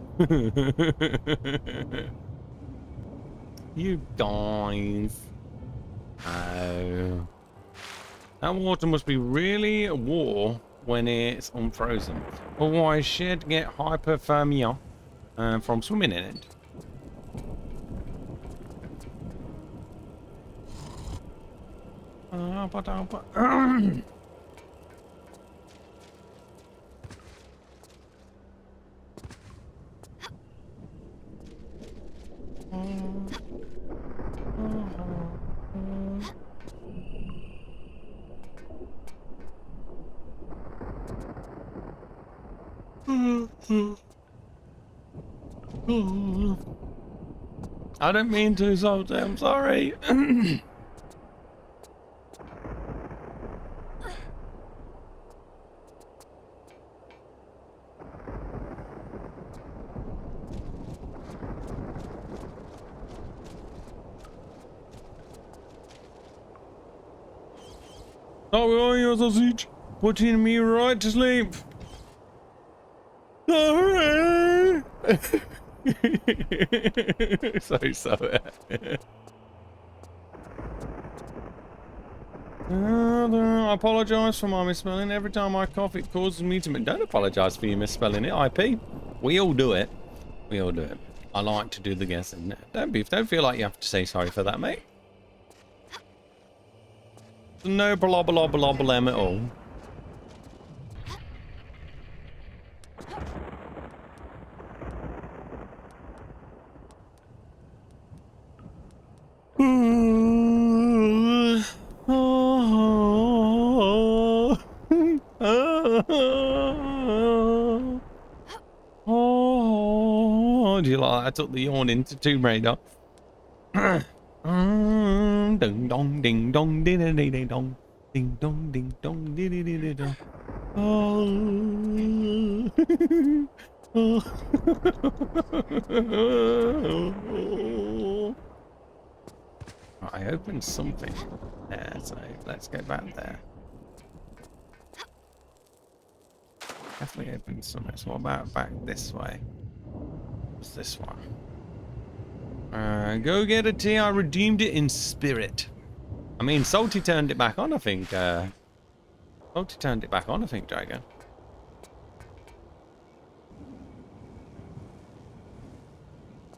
A: You guys. Oh. That water must be really warm when it's unfrozen. Otherwise, she'd get hypothermia from swimming in it. I don't mean to, Salty, I'm sorry. Stop with your sausage. Putting me right to sleep. Sorry. So sorry. I apologise for my misspelling. Every time I cough, it causes me to... Don't apologise for you misspelling it, IP. We all do it. We all do it. I like to do the guessing. Don't feel like you have to say sorry for that, mate. No problem at all. Do you like that? I took the yawn into Tomb Raider. Ding dong, ding dong, ding ding ding dong, ding dong, ding dong, ding ding ding dong. I opened something there, so let's go back there. Definitely opened something. So what about back this way? What's this one? Go get a tea. I redeemed it in spirit. I mean, Salty turned it back on, I think. Salty turned it back on, I think, Dragon.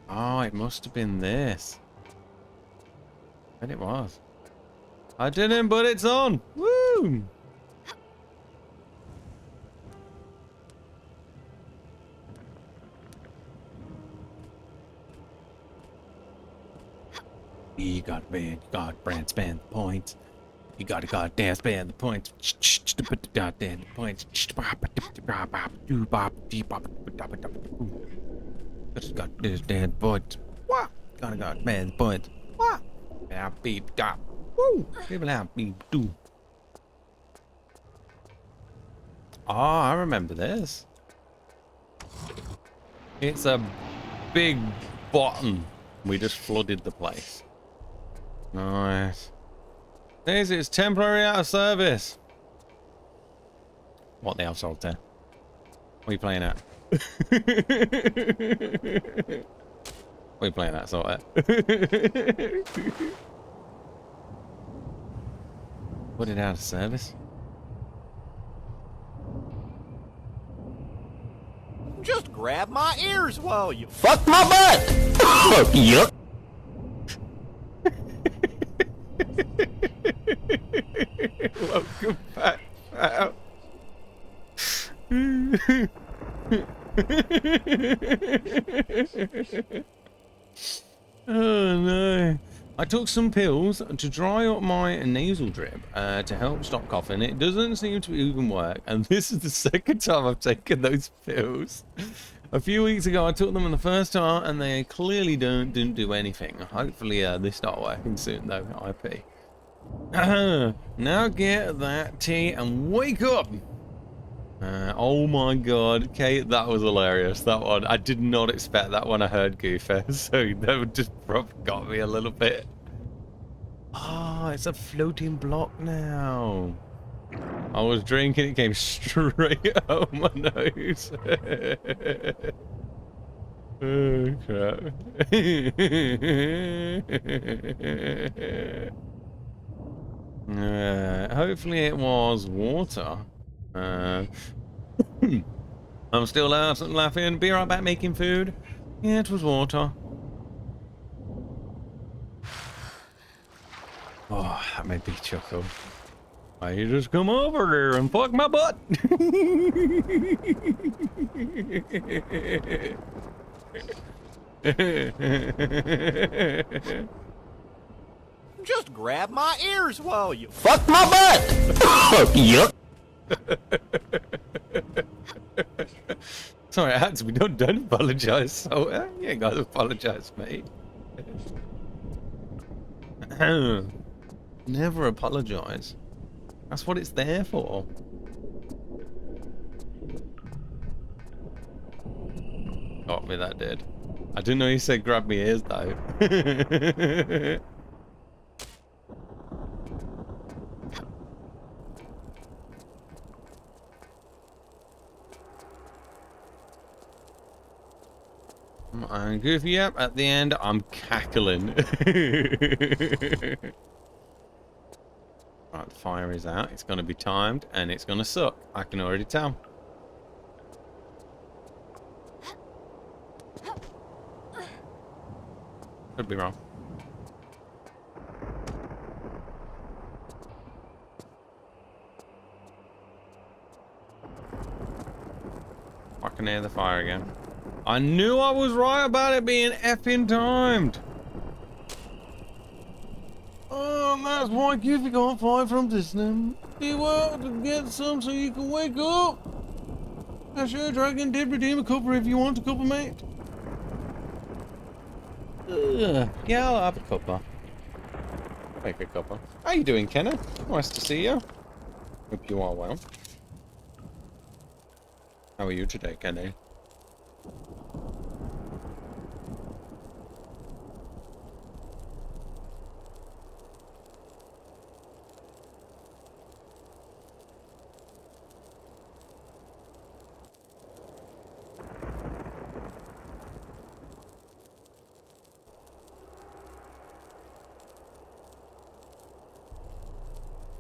A: Oh, it must have been this. I bet it was. I didn't, but it's on. Woo! You got man, God, brand spend the points. You gotta goddamn spend the points. Put the goddamn points. Just got this damn points. What? Gotta goddamn points. What? Now beep got. Woo! People out beep do. Oh, I remember this. It's a big bottom. We just flooded the place. Nice. This is temporary out of service. What the hell, Salter? What are you playing at? What are you playing at, Salter? Put it out of service?
E: Just grab my ears while you
B: Fuck my butt! Yup.
A: Welcome back, pal. Oh no. I took some pills to dry up my nasal drip to help stop coughing. It doesn't seem to even work, and this is the second time I've taken those pills. A few weeks ago I took them on the first time and they clearly didn't do anything. Hopefully they start working soon though, IP. Now get that tea and wake up! Oh my god, Kate, that was hilarious, that one. I did not expect that when I heard Goofer, so that just got me a little bit. Oh, it's a floating block now. I was drinking, it came straight out my nose. Oh crap. Hopefully it was water. I'm still laughing. Be right back making food. Yeah, it was water. Oh, that made me chuckle. Why you just come over there and fuck my butt?
E: just grab my ears while you
B: Fuck my butt! Yup.
A: Sorry, Ads, we don't apologize. So you ain't gotta apologize, mate. Never apologize. That's what it's there for. Got me, that did. I didn't know you said grab me ears though. And Goofy up at the end. I'm cackling. Right, the fire is out. It's going to be timed and it's going to suck. I can already tell. Could be wrong. I can hear the fire again. I knew I was right about it being effing timed. Oh, and that's why Goofy can't fly from Disney. He wanted to get some so you can wake up. Now, sure, Dragon did redeem a cuppa if you want a cuppa, mate. Yeah, I'll have a cuppa. Make a cuppa. How you doing, Kenneth? Nice to see you. Hope you are well. How are you today, Kenny?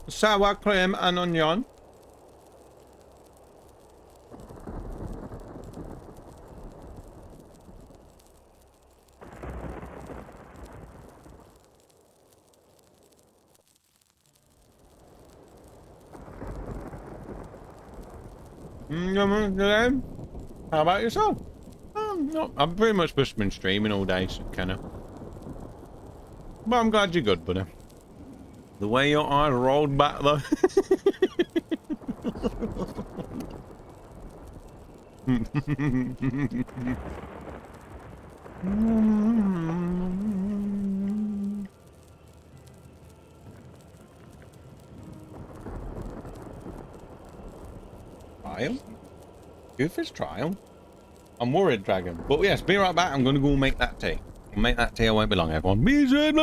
A: Sour cream and onion. How about yourself? No, I've pretty much just been streaming all day, so kind of. But I'm glad you're good, buddy. The way your eyes rolled back, though. Trial? Goofy's trial? I'm worried, Dragon. But yes, be right back. I'm going to go make that tea. I'll make that tea. I won't be long, everyone. Be safe.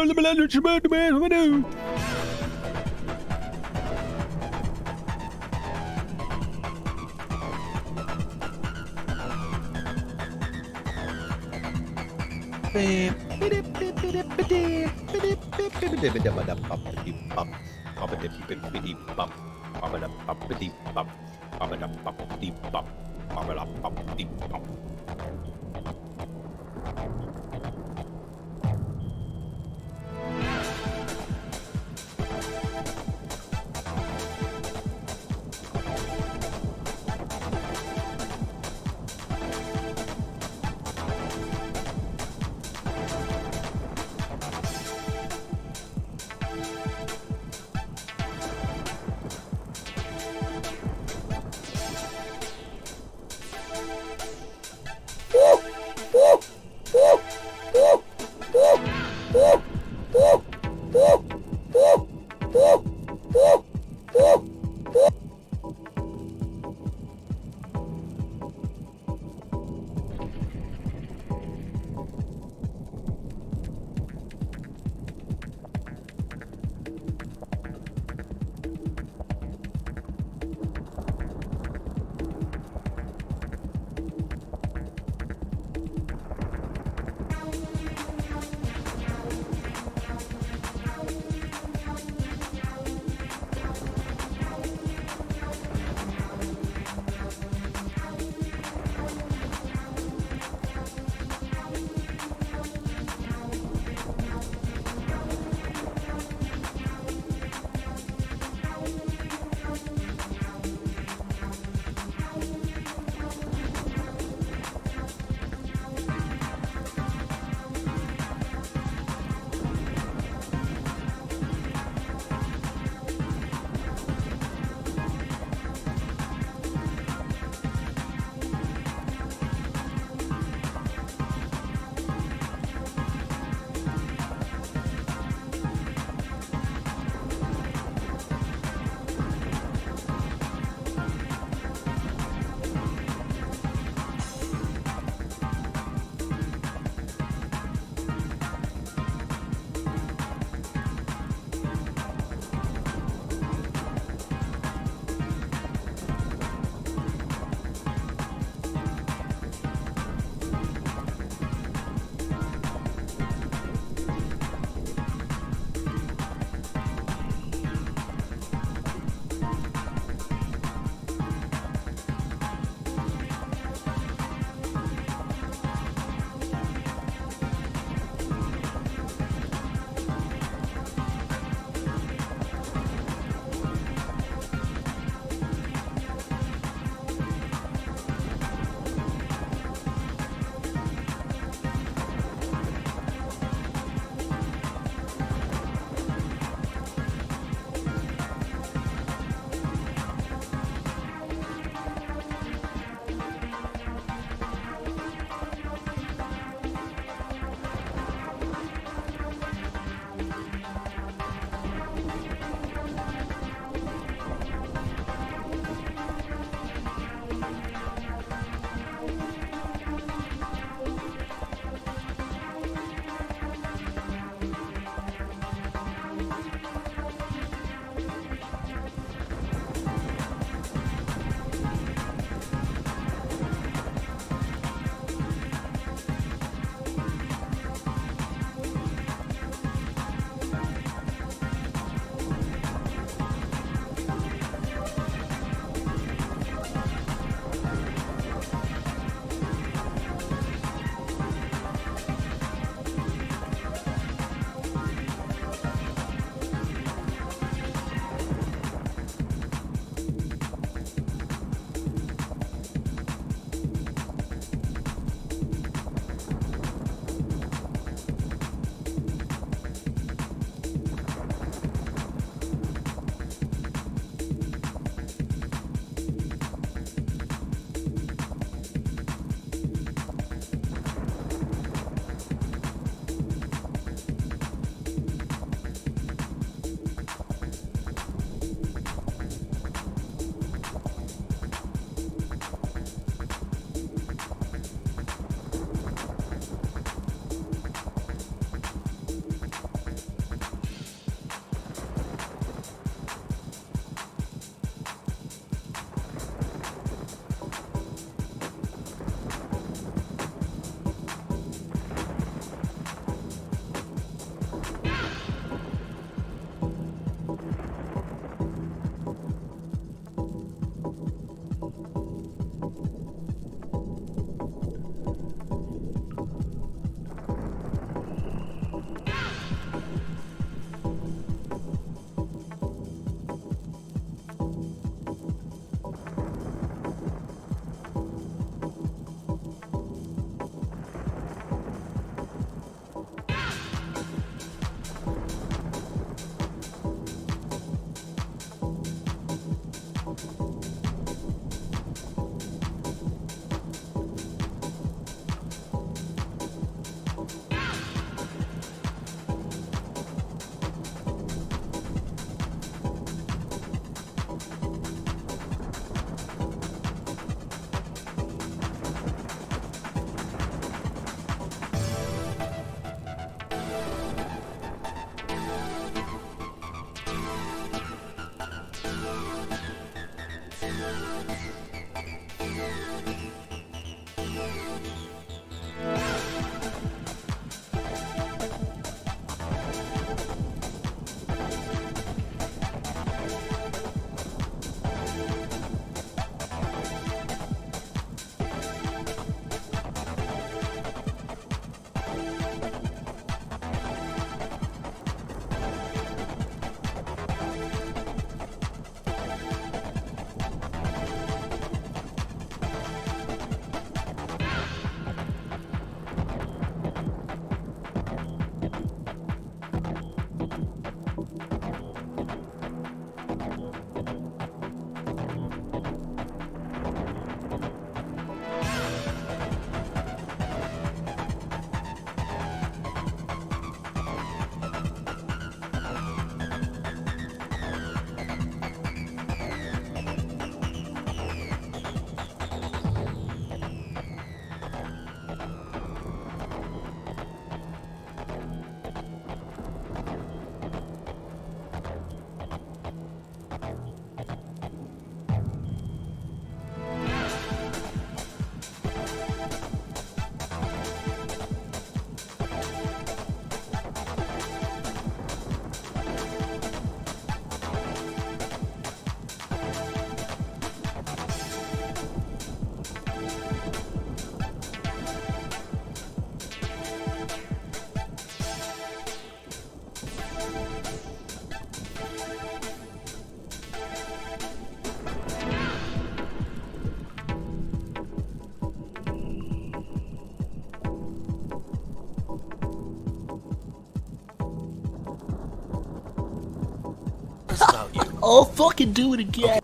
B: Oh, fucking do it again.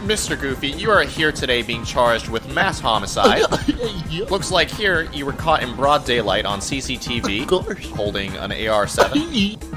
H: Mr. Goofy, you are here today being charged with mass homicide. Looks like here you were caught in broad daylight on CCTV,
B: Of course.
H: holding an AR-7.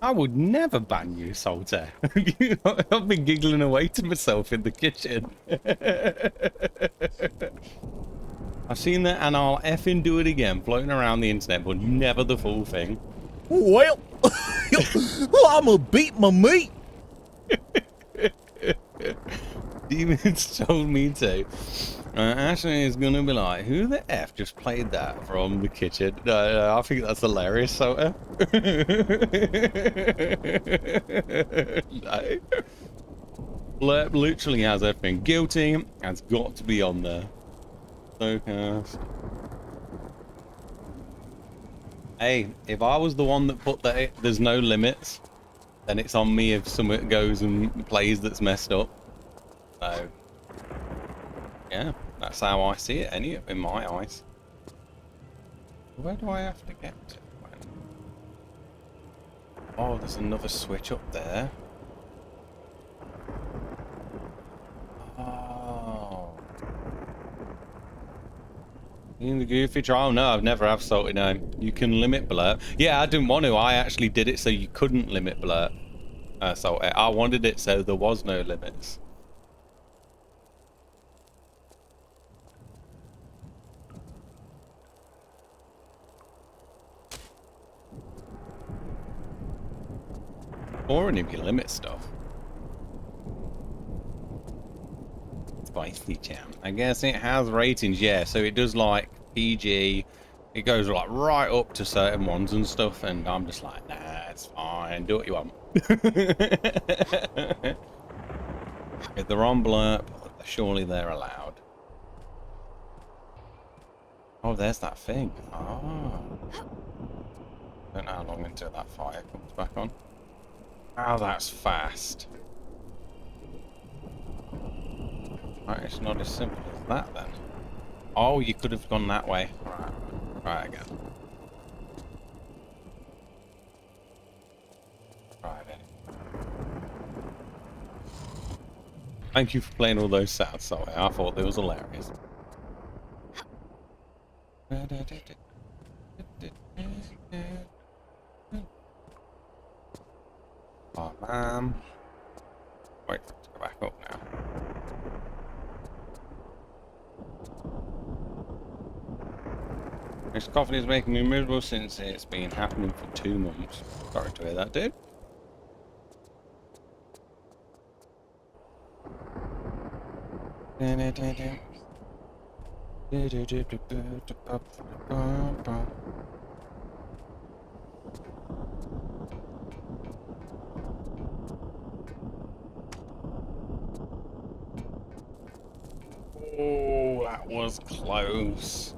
A: I would never ban you, Salter. I've been giggling away to myself in the kitchen. I've seen that and I'll effing do it again, floating around the internet, but never the full thing.
B: Well, I'ma beat my meat.
A: Demons told me to. Ashley is gonna be like, who the F just played that from the kitchen? No, I think that's hilarious, Salter. No. Blurp literally has everything. Guilty has got to be on there. SoCast. Hey, if I was the one that put that there's no limits, then it's on me if someone goes and plays that's messed up. So, yeah, that's how I see it, in my eyes. Where do I have to get to? Oh, there's another switch up there. Oh. In the Goofy trial? No, I've never have salty, no. You can limit blur. Yeah, I didn't want to. I actually did it so you couldn't limit blur. So I wanted it so there was no limits. Or if you limit stuff. Spicy jam. I guess it has ratings, yeah. So it does like PG. It goes like right up to certain ones and stuff, and I'm just like, nah, it's fine. Do what you want. If they're on blurb, surely they're allowed. Oh, there's that thing. Oh. Don't know how long until that fire comes back on. Oh, that's fast. Right, it's not as simple as that then. Oh, you could have gone that way. Right. Right again. Right then. Thank you for playing all those sounds, sorry. I thought they was hilarious. Oh man. Wait for it to go back up now. This coffee is making me miserable since it's been happening for 2 months. Sorry to hear that, dude. Oh, that was close.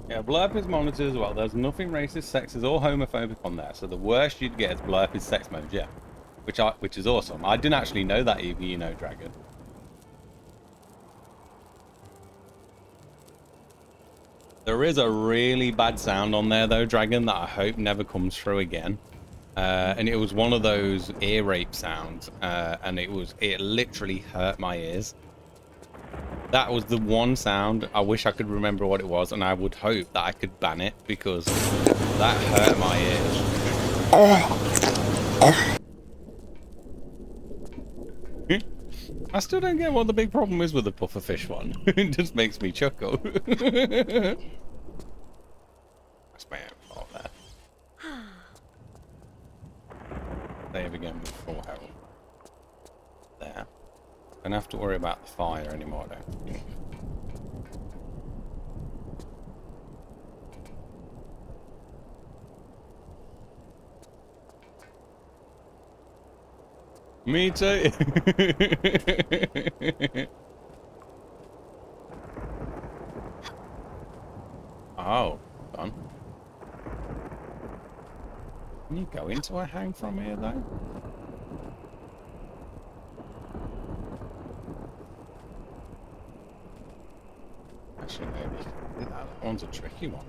A: Yeah, Blurp is monitored as well. There's nothing racist, sexist, or homophobic on there. So the worst you'd get is Blurp is sex mode, yeah. Which is awesome. I didn't actually know that either, you know, Dragon. There is a really bad sound on there though, Dragon, that I hope never comes through again. And it was one of those ear rape sounds, and it literally hurt my ears. That was the one sound. I wish I could remember what it was, and I would hope that I could ban it because that hurt my ears. I still don't get what the big problem is with the pufferfish one. It just makes me chuckle. That's my own fault there. Save again with full health. There. Don't have to worry about the fire anymore, I don't think. Me too. Oh, done. Can you go into a hang from here though? Actually, maybe. That one's a tricky one.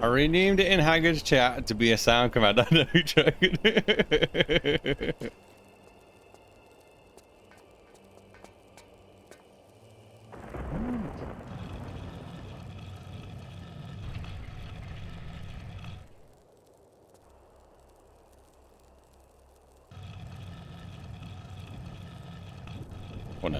A: I renamed it in Haggard's chat to be a sound command. I know, joking. Oh no.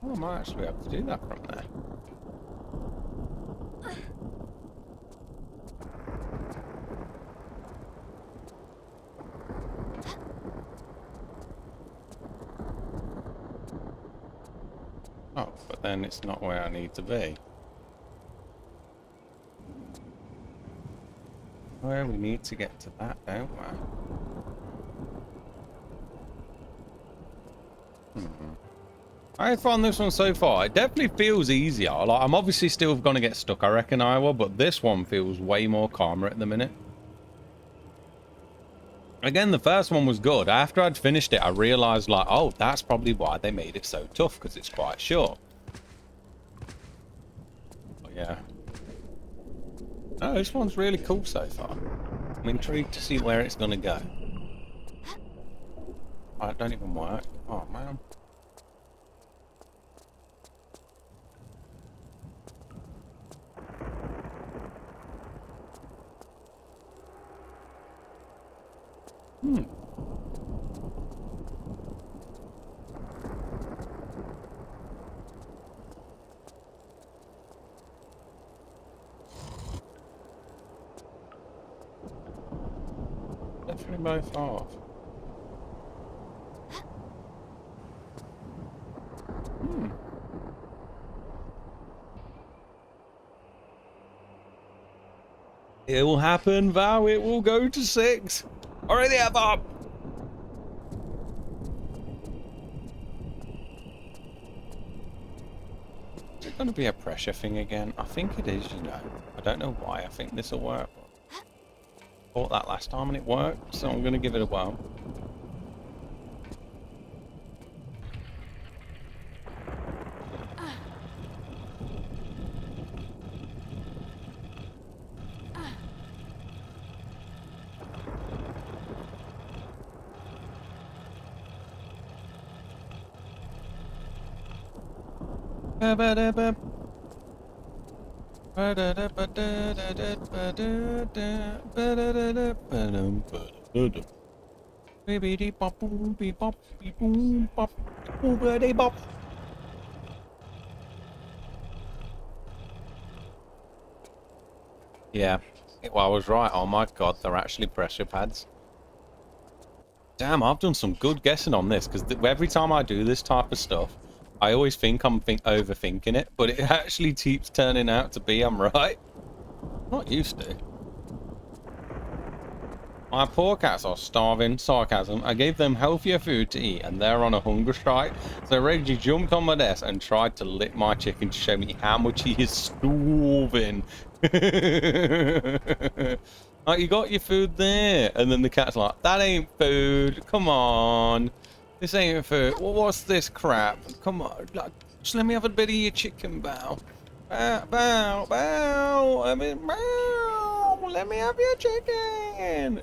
A: Oh, I might actually be able to do that from there. Oh, but then it's not where I need to be. Well, we need to get to that, don't we? I found this one so far. It definitely feels easier. Like, I'm obviously still going to get stuck, I reckon, Iowa, but this one feels way more calmer at the minute. Again, the first one was good. After I'd finished it, I realized, like, oh, that's probably why they made it so tough, because it's quite short. But yeah. No, this one's really cool so far. I'm intrigued to see where it's going to go. Oh, it don't even work. Oh, man. Definitely both off. It will happen, Val. It will go to 6. Already have up. Is it going to be a pressure thing again? I think it is, you know. I don't know why. I think this will work. Bought that last time and it worked, so I'm going to give it a whirl. Yeah, well, I was right. Oh my god, they're actually pressure pads. Damn, I've done some good guessing on this, because every time I do this type of stuff, I always think I'm overthinking it, but it actually keeps turning out to be I'm right. I'm not used to. My poor cats are starving. Sarcasm. I gave them healthier food to eat, and they're on a hunger strike. So Reggie jumped on my desk and tried to lick my chicken to show me how much he is starving. Like, you got your food there, and then the cat's like, that ain't food. Come on, this ain't food. Well, what's this crap? Come on, like, just let me have a bit of your chicken, bow. Bow, bow, bow. I mean, bow. Let me have your chicken.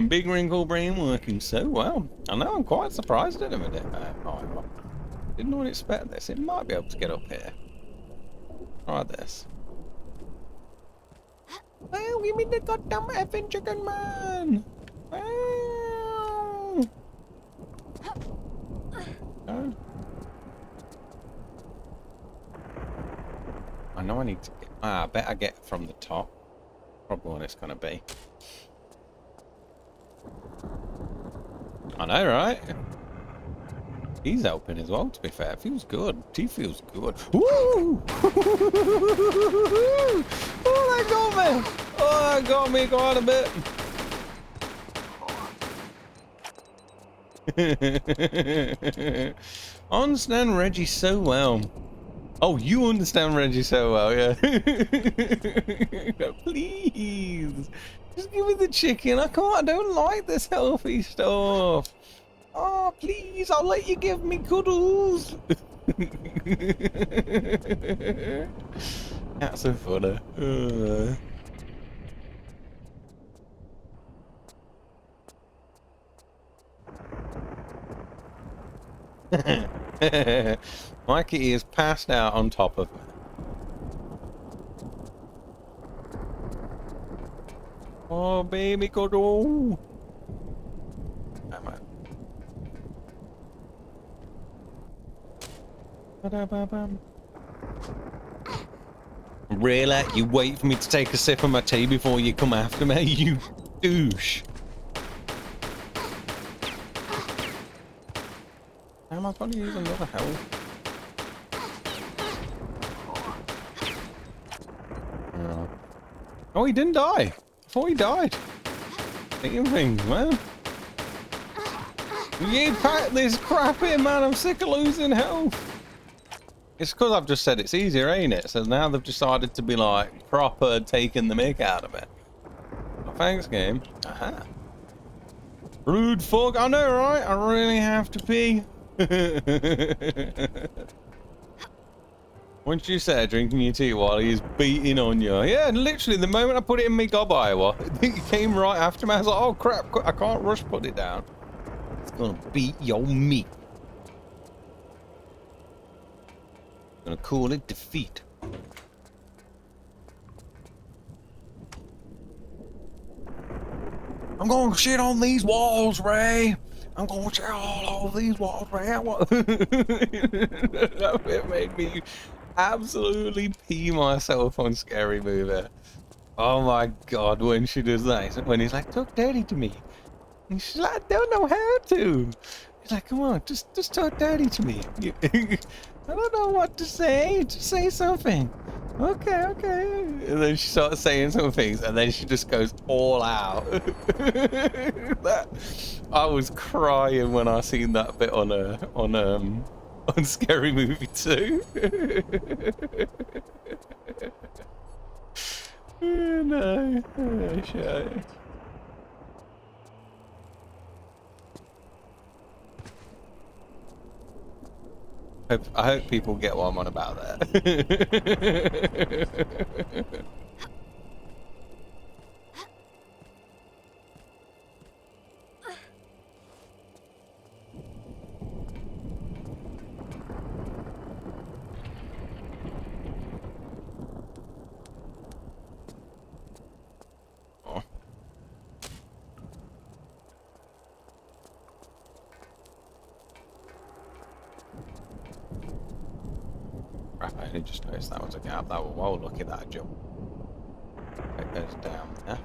A: Big wrinkle brain working so well. I know, I'm quite surprised at him a bit. Didn't really expect this. It might be able to get up here. Try this. Wow, give me the goddamn effing chicken, man. Wow. Oh. I know I need to get... I bet I get from the top. Probably what it's going to be. I know, right? He's helping as well, to be fair. Feels good. He feels good. Woo! Oh, that got me! Oh, that got me quite a bit. I understand Reggie so well. Oh, you understand Reggie so well, yeah. Please. Just give me the chicken. I don't like this healthy stuff. Oh, please, I'll let you give me cuddles. That's so funny. Mikey is passed out on top of me. Oh, baby cuddle. Come on. Really? You wait for me to take a sip of my tea before you come after me, you douche. How am I going to use another health? Oh, he didn't die. I thought he died. Eating things, man. You pack this crap in, man. I'm sick of losing health. It's because I've just said it's easier, ain't it? So now they've decided to be like proper taking the mick out of it. Well, thanks, game. Aha. Rude fuck. I know, right? I really have to pee. Once you said drinking your tea while he's beating on you. Yeah, literally, the moment I put it in me gob, Iowa, it came right after me. I was like, oh crap, I can't rush put it down. It's gonna beat your meat. Gonna call it defeat. I'm gonna shit on these walls, Ray. I'm gonna shit all over these walls, Ray. It made me absolutely pee myself on Scary Movie. Oh my god, when she does that, when he's like, talk dirty to me. And she's like, I don't know how to. He's like, come on, just talk dirty to me. I don't know what to say. Just say something. Okay, okay. And then she starts saying some things, and then she just goes all out. I was crying when I seen that bit on Scary Movie 2. Oh, no. Oh, shit. I hope people get what I'm on about there. Oh. Crap, I only just noticed that was a gap. That was well lucky that I jumped. It goes down there.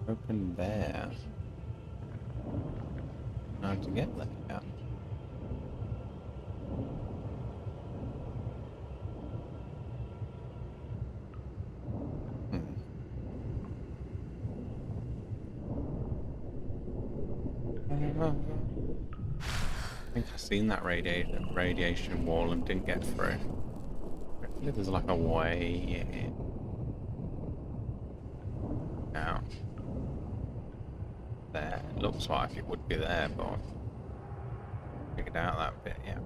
A: Open there. How to get there? Yeah. I think I've seen that radiation wall and didn't get through. Hopefully there's like a way in. Out. There. It looks like it would be there, but figured out that bit, yeah.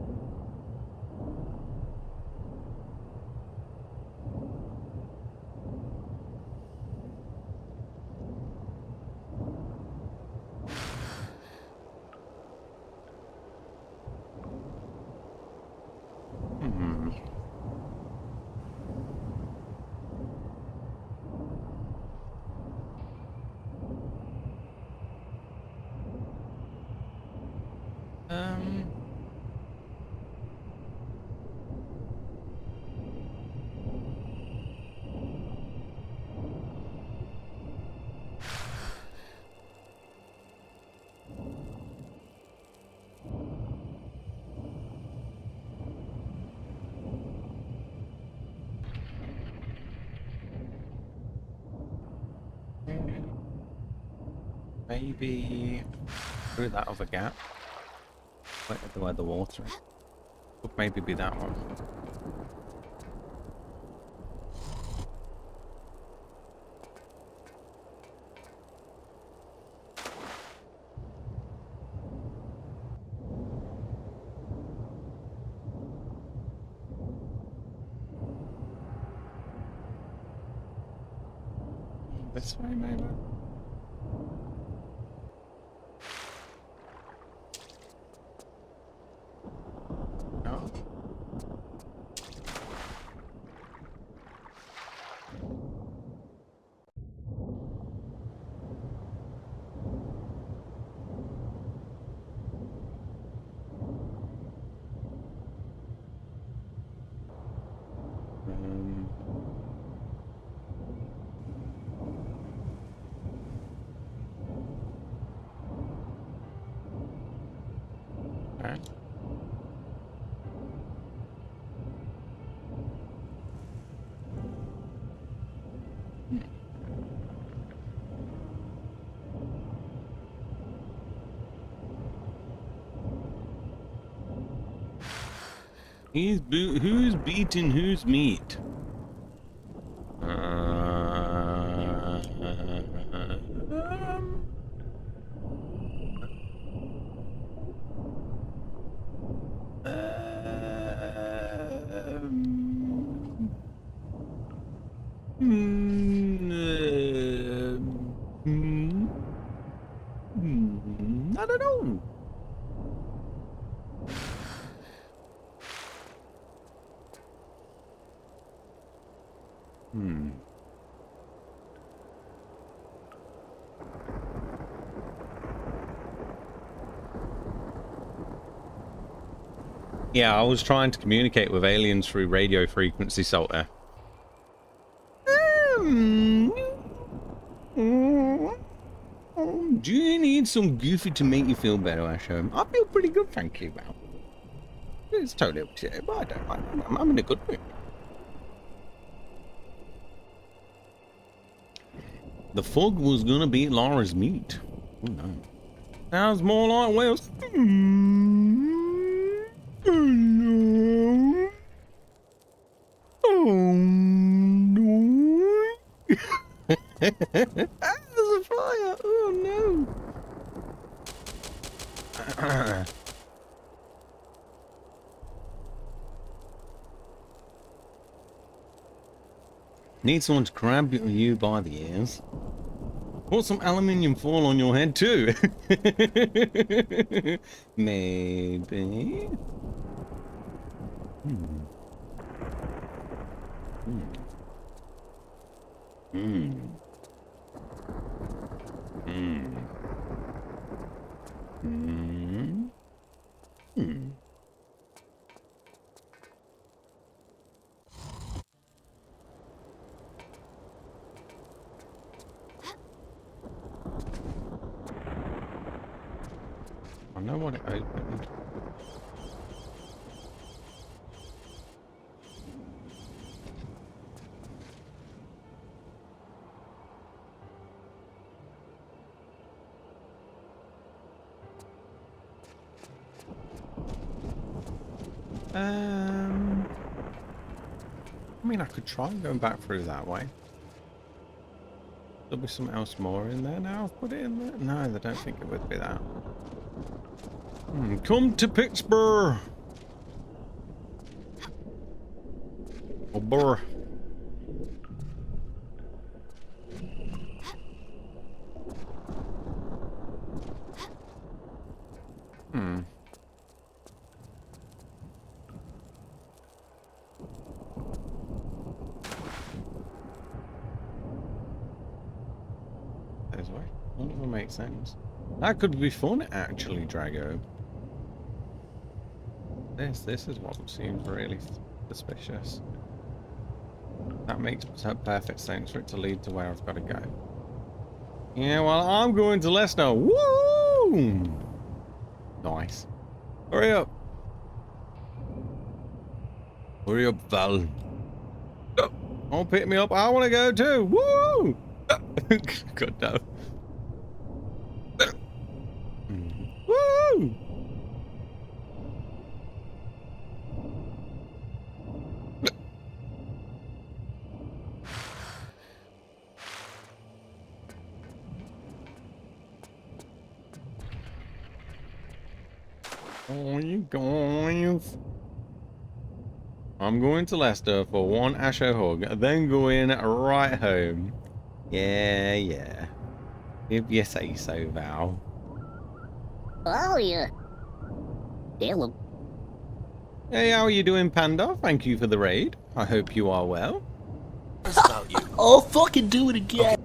A: Maybe through that other gap. Where the water is. Could maybe be that one. This way, maybe? No. Okay. Who's beating whose meat? I don't know. Yeah, I was trying to communicate with aliens through radio frequency, Salter. Do you need some goofy to make you feel better, Asho? I feel pretty good, thank you, Val. It's totally up to you, but I don't mind. I'm in a good mood. The fog was gonna be Laura's meat. Oh no. Sounds more like Wales. Oh no. Oh no. There's a fire. Oh no. Need someone to grab you by the ears. Put some aluminium foil on your head too. Maybe. I know what it opened. I mean, I could try going back through that way. There'll be something else more in there now. I've put it in there. No, they don't think it would be that. Come to Pittsburgh. Oh, burr. There's way. None of them make sense. That could be fun, actually, Drago. This is what seems really suspicious. That makes perfect sense for it to lead to where I've got to go. Yeah, well, I'm going to Leicester. Woo! Nice. Hurry up. Hurry up, Val. Oh, pick me up. I want to go too. Woo! Good no. Woo! Oh, you guys. I'm going to Leicester for one Asho hug, then going right home. Yeah, yeah. If you say so, Val.
D: Oh, yeah. Hello.
A: Hey, how are you doing, Panda? Thank you for the raid. I hope you are well.
B: It's about you. Oh, fucking do it again.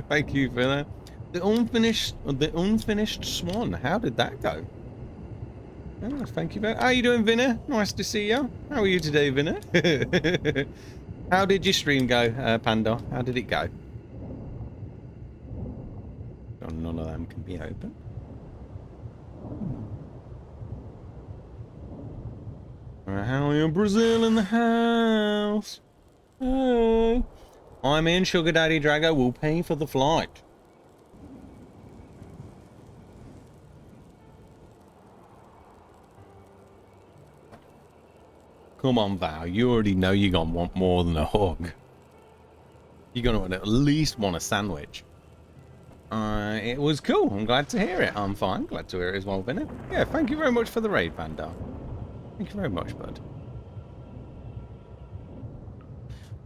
A: Thank you for that. The unfinished swan. How did that go? Oh, thank you very. How are you doing, Vinner? Nice to see you. How are you today, Vinner? How did your stream go, Panda? How did it go? Oh, none of them can be open. How are you, Brazil in the house? Hey. I'm in. Sugar Daddy Drago will pay for the flight. Come on, Val. You already know you're going to want more than a hug. You're going to at least want a sandwich. It was cool. I'm glad to hear it. I'm fine. Glad to hear it as well, Vinny. Yeah, thank you very much for the raid, Panda. Thank you very much, bud.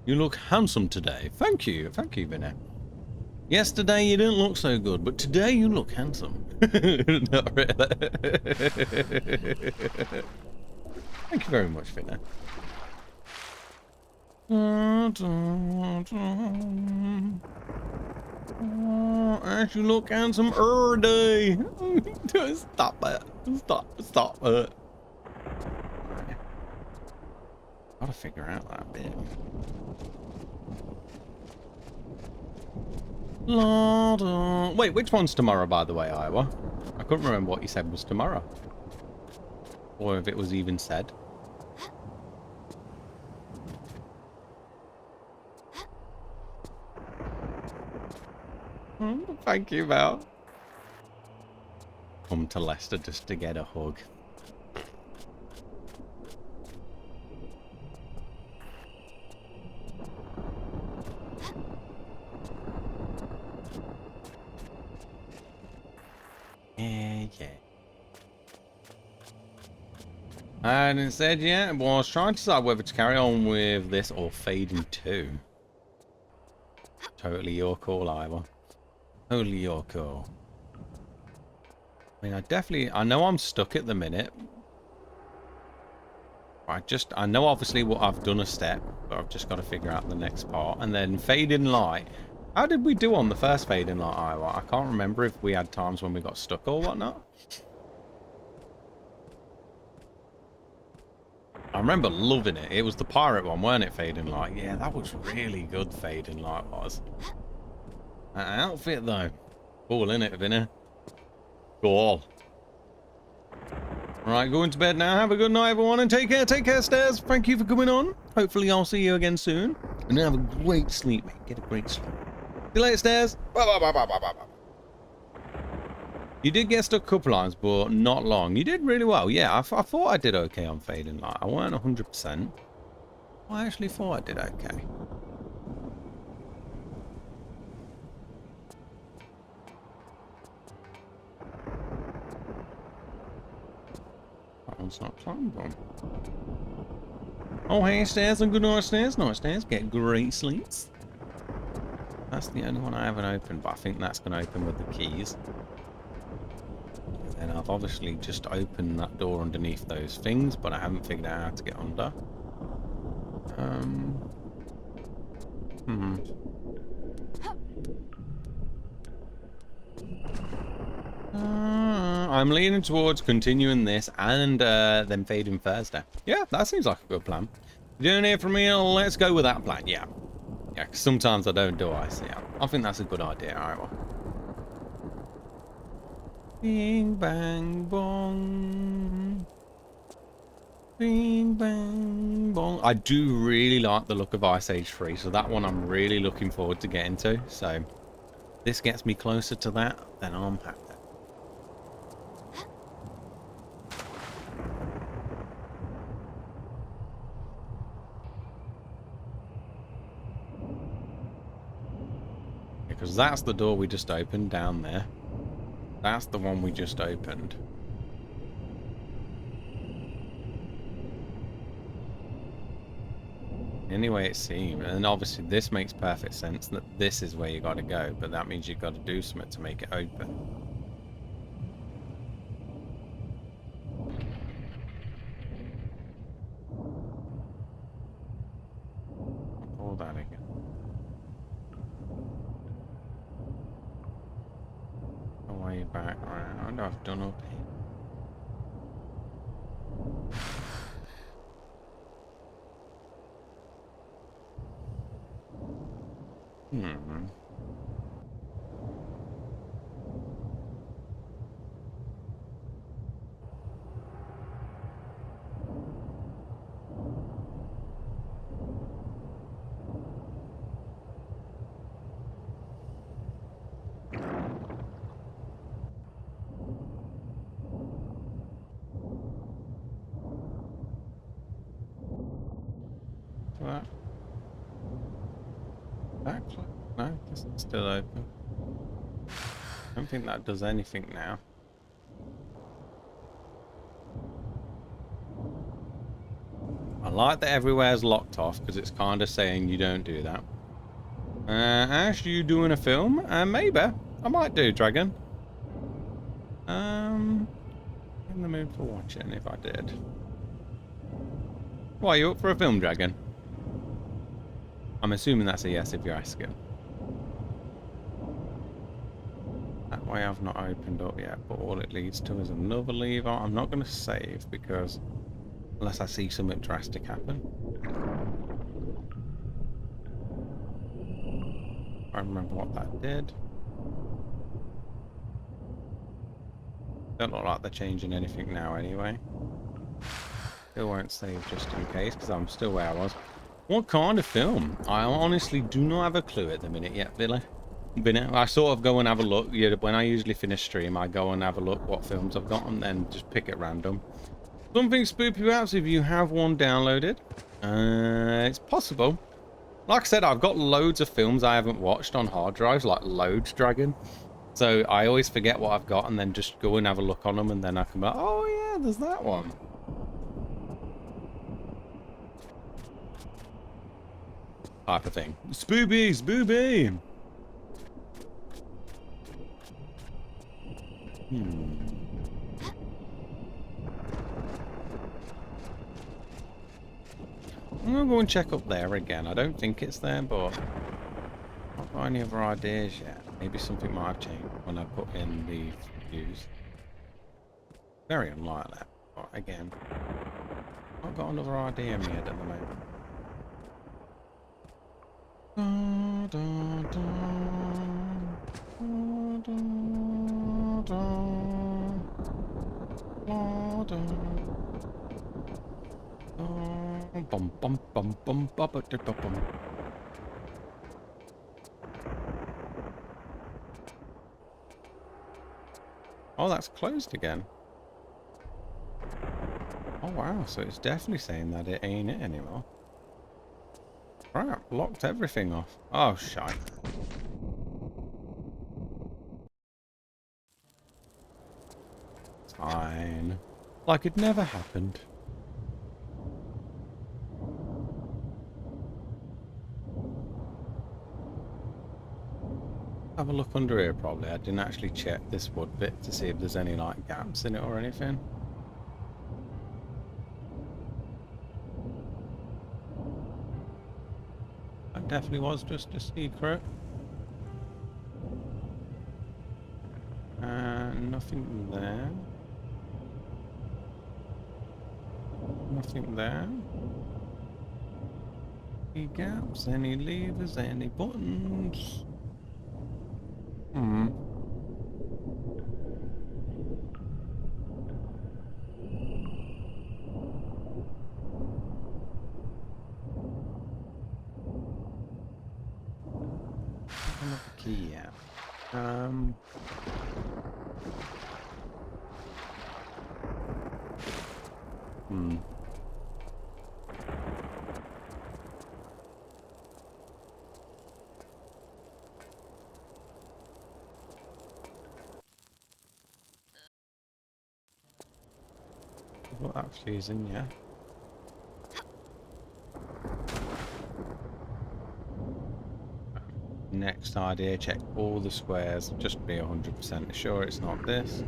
A: You look handsome today. Thank you, Vinny. Yesterday you didn't look so good, but today you look handsome. Not really. Thank you very much, Vinny. As you look handsome every day. Stop it. Stop it. Gotta figure out that bit. Wait, which one's tomorrow, by the way, Iowa? I couldn't remember what you said was tomorrow. Or if it was even said. Thank you, Val. Come to Leicester just to get a hug. Yeah. I hadn't said yet, but I was trying to decide whether to carry on with this or fade in 2. Totally your call, Iowa. Totally your call. I mean, I know I'm stuck at the minute. I know obviously what I've done a step, but I've just got to figure out the next part. And then fade in light. How did we do on the first fade in light, Iowa? I can't remember if we had times when we got stuck or whatnot. I remember loving it. It was the pirate one, weren't it, fade in light? Yeah, that was really good, fade in light was. That outfit though. Cool, innit, Vinny? Cool. Alright, going to bed now. Have a good night, everyone, and take care. Take care, Stairs. Thank you for coming on. Hopefully I'll see you again soon. And have a great sleep, mate. Get a great sleep. See you later, Stairs. Bye, bye, bye, bye, bye, bye, bye. You did get stuck a couple lines, but not long. You did really well. Yeah, I thought I did okay on fading light. I weren't 100%. I actually thought I did okay. That one's not planned on. Oh, hey, Stairs, and good night, Stairs. Night, Stairs. Get great sleeps. That's the only one I haven't opened, but I think that's going to open with the keys. And I've obviously just opened that door underneath those things, but I haven't figured out how to get under. I'm leaning towards continuing this and then fading Thursday. Yeah, that seems like a good plan. You don't hear from me, let's go with that plan. Yeah. Yeah, 'cause sometimes I don't do I. So yeah, I think that's a good idea. Alright, well. Bing, bang, bong. Bing, bang, bong. I do really like the look of Ice Age 3, so that one I'm really looking forward to getting to. So this gets me closer to that, then I'm happy. Because that's the door we just opened down there. That's the one we just opened. Anyway, it seems. And obviously this makes perfect sense that this is where you got to go. But that means you've got to do something to make it open. Pull that again. Way back around. I've done up here. No, it's still open. I don't think that does anything now. I like that everywhere's locked off because it's kind of saying you don't do that. Ash, you doing a film? Maybe. I might do, Dragon. In the mood for watching if I did. Why, are you up for a film, Dragon? I'm assuming that's a yes if you're asking. That way I've not opened up yet, but all it leads to is another lever. I'm not going to save because unless I see something drastic happen. I remember what that did. Don't look like they're changing anything now anyway. Still won't save just in case because I'm still where I was. What kind of film? I honestly do not have a clue at the minute yet, Billy. I sort of go and have a look. Yeah, when I usually finish stream, I go and have a look what films I've got and then just pick at random. Something spooky perhaps if you have one downloaded. It's possible. Like I said, I've got loads of films I haven't watched on hard drives, like loads, Dragon. So I always forget what I've got and then just go and have a look on them and then I can be like, oh yeah, there's that one. Type of thing. Spooby, spooby! I'm gonna go and check up there again. I don't think it's there, but I've not got any other ideas yet. Maybe something might have changed when I put in the views. Very unlikely, but again, I've got another idea in my head at the moment. Oh, that's closed again. Oh wow, so it's definitely saying that it ain't it anymore. Crap, locked everything off. Oh, shite. It's fine. Like it never happened. Have a look under here probably. I didn't actually check this wood bit to see if there's any like gaps in it or anything. That definitely was just a secret. Nothing there. Nothing there. Any gaps, any levers, any buttons? Another key, yeah. Got that fusing, yeah. Next idea, check all the squares, just be 100% sure it's not this.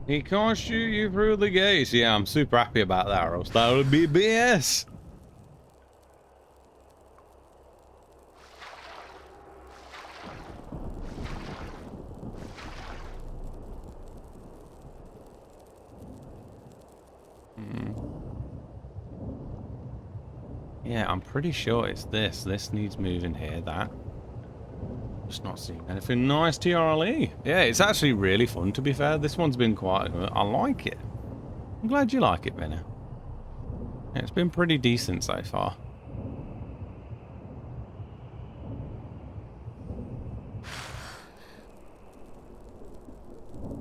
A: He can't shoot you through the gates. Yeah, I'm super happy about that, or else that would be BS. Yeah, I'm pretty sure it's this. This needs moving here, that. Just not seeing anything nice, TRLE. Yeah, it's actually really fun, to be fair. This one's been quite... I like it. I'm glad you like it, Vinny. Yeah, it's been pretty decent so far.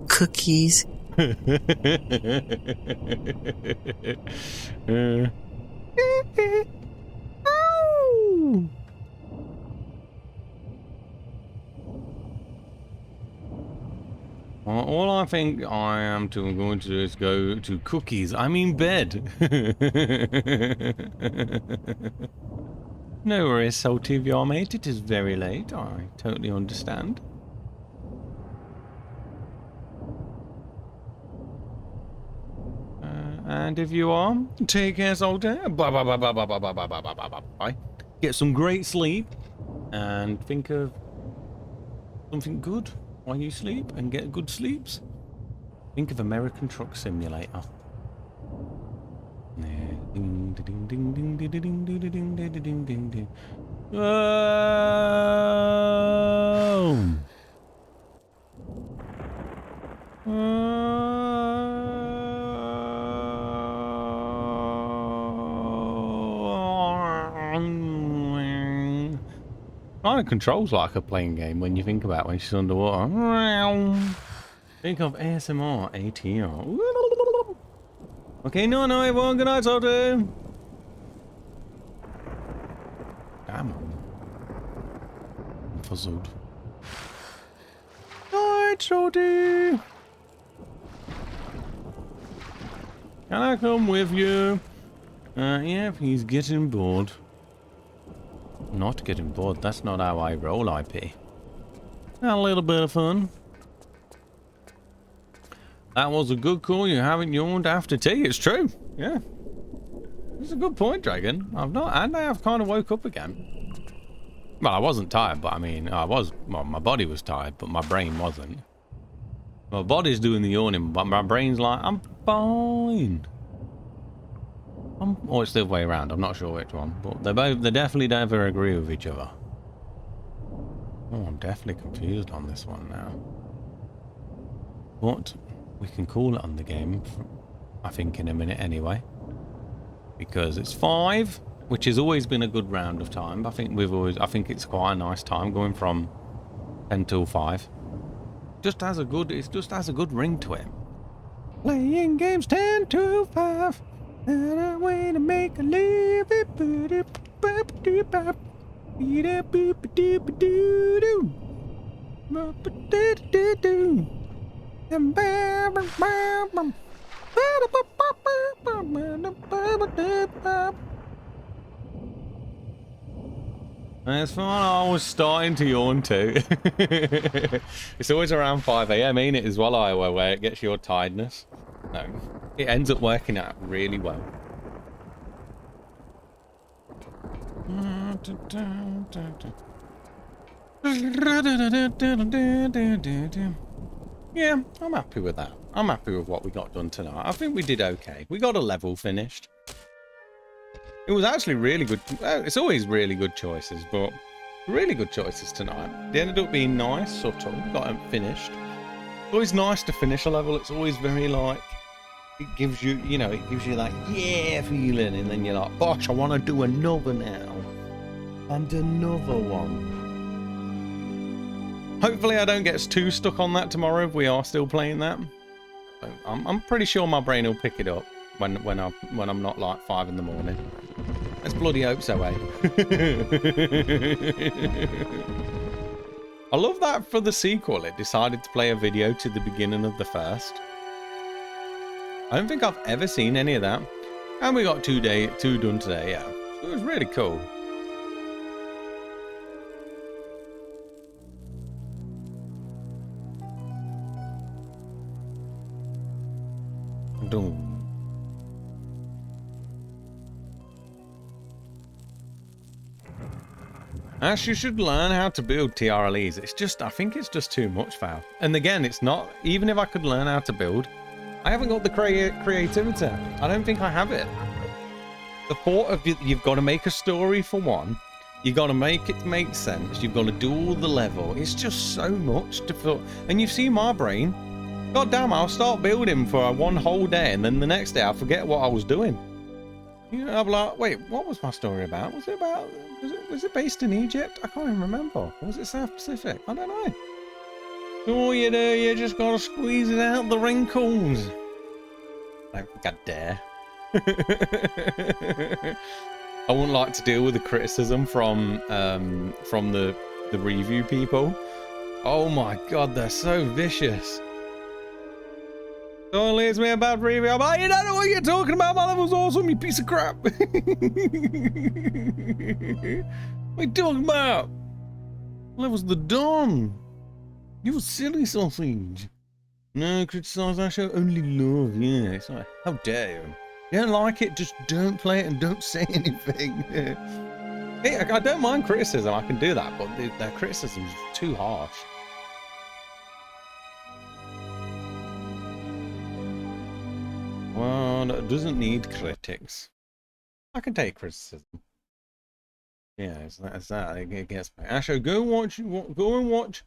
B: Cookies.
A: Well, all I think I am going to do is go to cookies. I mean bed. No worries, Salty VR mate. It is very late. I totally understand. And if you are, take care, Salty. Bye bye bye bye bye bye bye bye bye bye bye bye. Get some great sleep and think of something good while you sleep and get good sleeps. Think of American Truck Simulator. Ding ding ding ding ding ding ding ding ding ding ding ding. Kind of controls like a playing game when you think about when she's underwater. Think of ASMR ATR. Okay, no, everyone. Good night, Salty. Damn. I'm fuzzled. Night, Salty. Can I come with you? Yeah, he's getting bored. Not getting bored. That's not how I roll, IP. A little bit of fun. That was a good call. You haven't yawned after tea. It's true. Yeah. It's a good point, Dragon. I've not, and I have kind of woke up again. Well, I wasn't tired, but I mean, well, my body was tired, but my brain wasn't. My body's doing the yawning, but my brain's like, I'm fine. Or it's the other way around. I'm not sure which one, but they definitely never agree with each other. Oh, I'm definitely confused on this one now. But we can call it on the game, I think, in a minute anyway, because it's 5, which has always been a good round of time. I think it's quite a nice time going from 10 till 5. It just has a good ring to it. Playing games 10 to 5. And a way to make a living. That's fine. I was starting to yawn too. It's always around 5 AM, ain't it, as well, Iowa, where it gets your tiredness. No, it ends up working out really well. Yeah, I'm happy with that. I'm happy with what we got done tonight. I think we did okay. We got a level finished. It was actually really good. It's always really good choices, but really good choices tonight. They ended up being nice, subtle, got them finished. It's always nice to finish a level. It's always very like, it gives you, it gives you that yeah feeling, and then you're like, gosh, I want to do another now. And another one. Hopefully I don't get too stuck on that tomorrow if we are still playing that. I'm pretty sure my brain will pick it up when I'm not like 5 in the morning. Let's bloody hope so, eh? I love that for the sequel it decided to play a video to the beginning of the first. I don't think I've ever seen any of that. And we got 2 done today, yeah. So it was really cool. Doom. Ash, you should learn how to build TRLEs. I think it's just too much, Val. And again, it's not, even if I could learn how to build, I haven't got the creativity. I don't think I have it. The thought of you've got to make a story for one, You got to make it make sense. You've got to do all the level. It's just so much to fill. And you've seen my brain. God damn, I'll start building for one whole day, and then the next day I'll forget what I was doing. You know, I'll be like, wait, what was my story about? Was it based in Egypt? I can't even remember. Or was it South Pacific? I don't know. All you do, you just gotta squeeze it out the wrinkles. I don't think I dare. I wouldn't like to deal with the criticism from the review people. Oh my god, they're so vicious. Someone leaves me a bad review. I'm like, you don't know what you're talking about. My level's awesome, you piece of crap. What are you talking about? Level's the dawn. You silly sausage. No, criticize our show, only love. Yeah, it's like, how dare you? You don't like it, just don't play it and don't say anything. Hey, I don't mind criticism, I can do that, but their criticism's too harsh. Well, it doesn't need critics. I can take criticism. Yeah, it's that. It gets me. Asho, go and watch.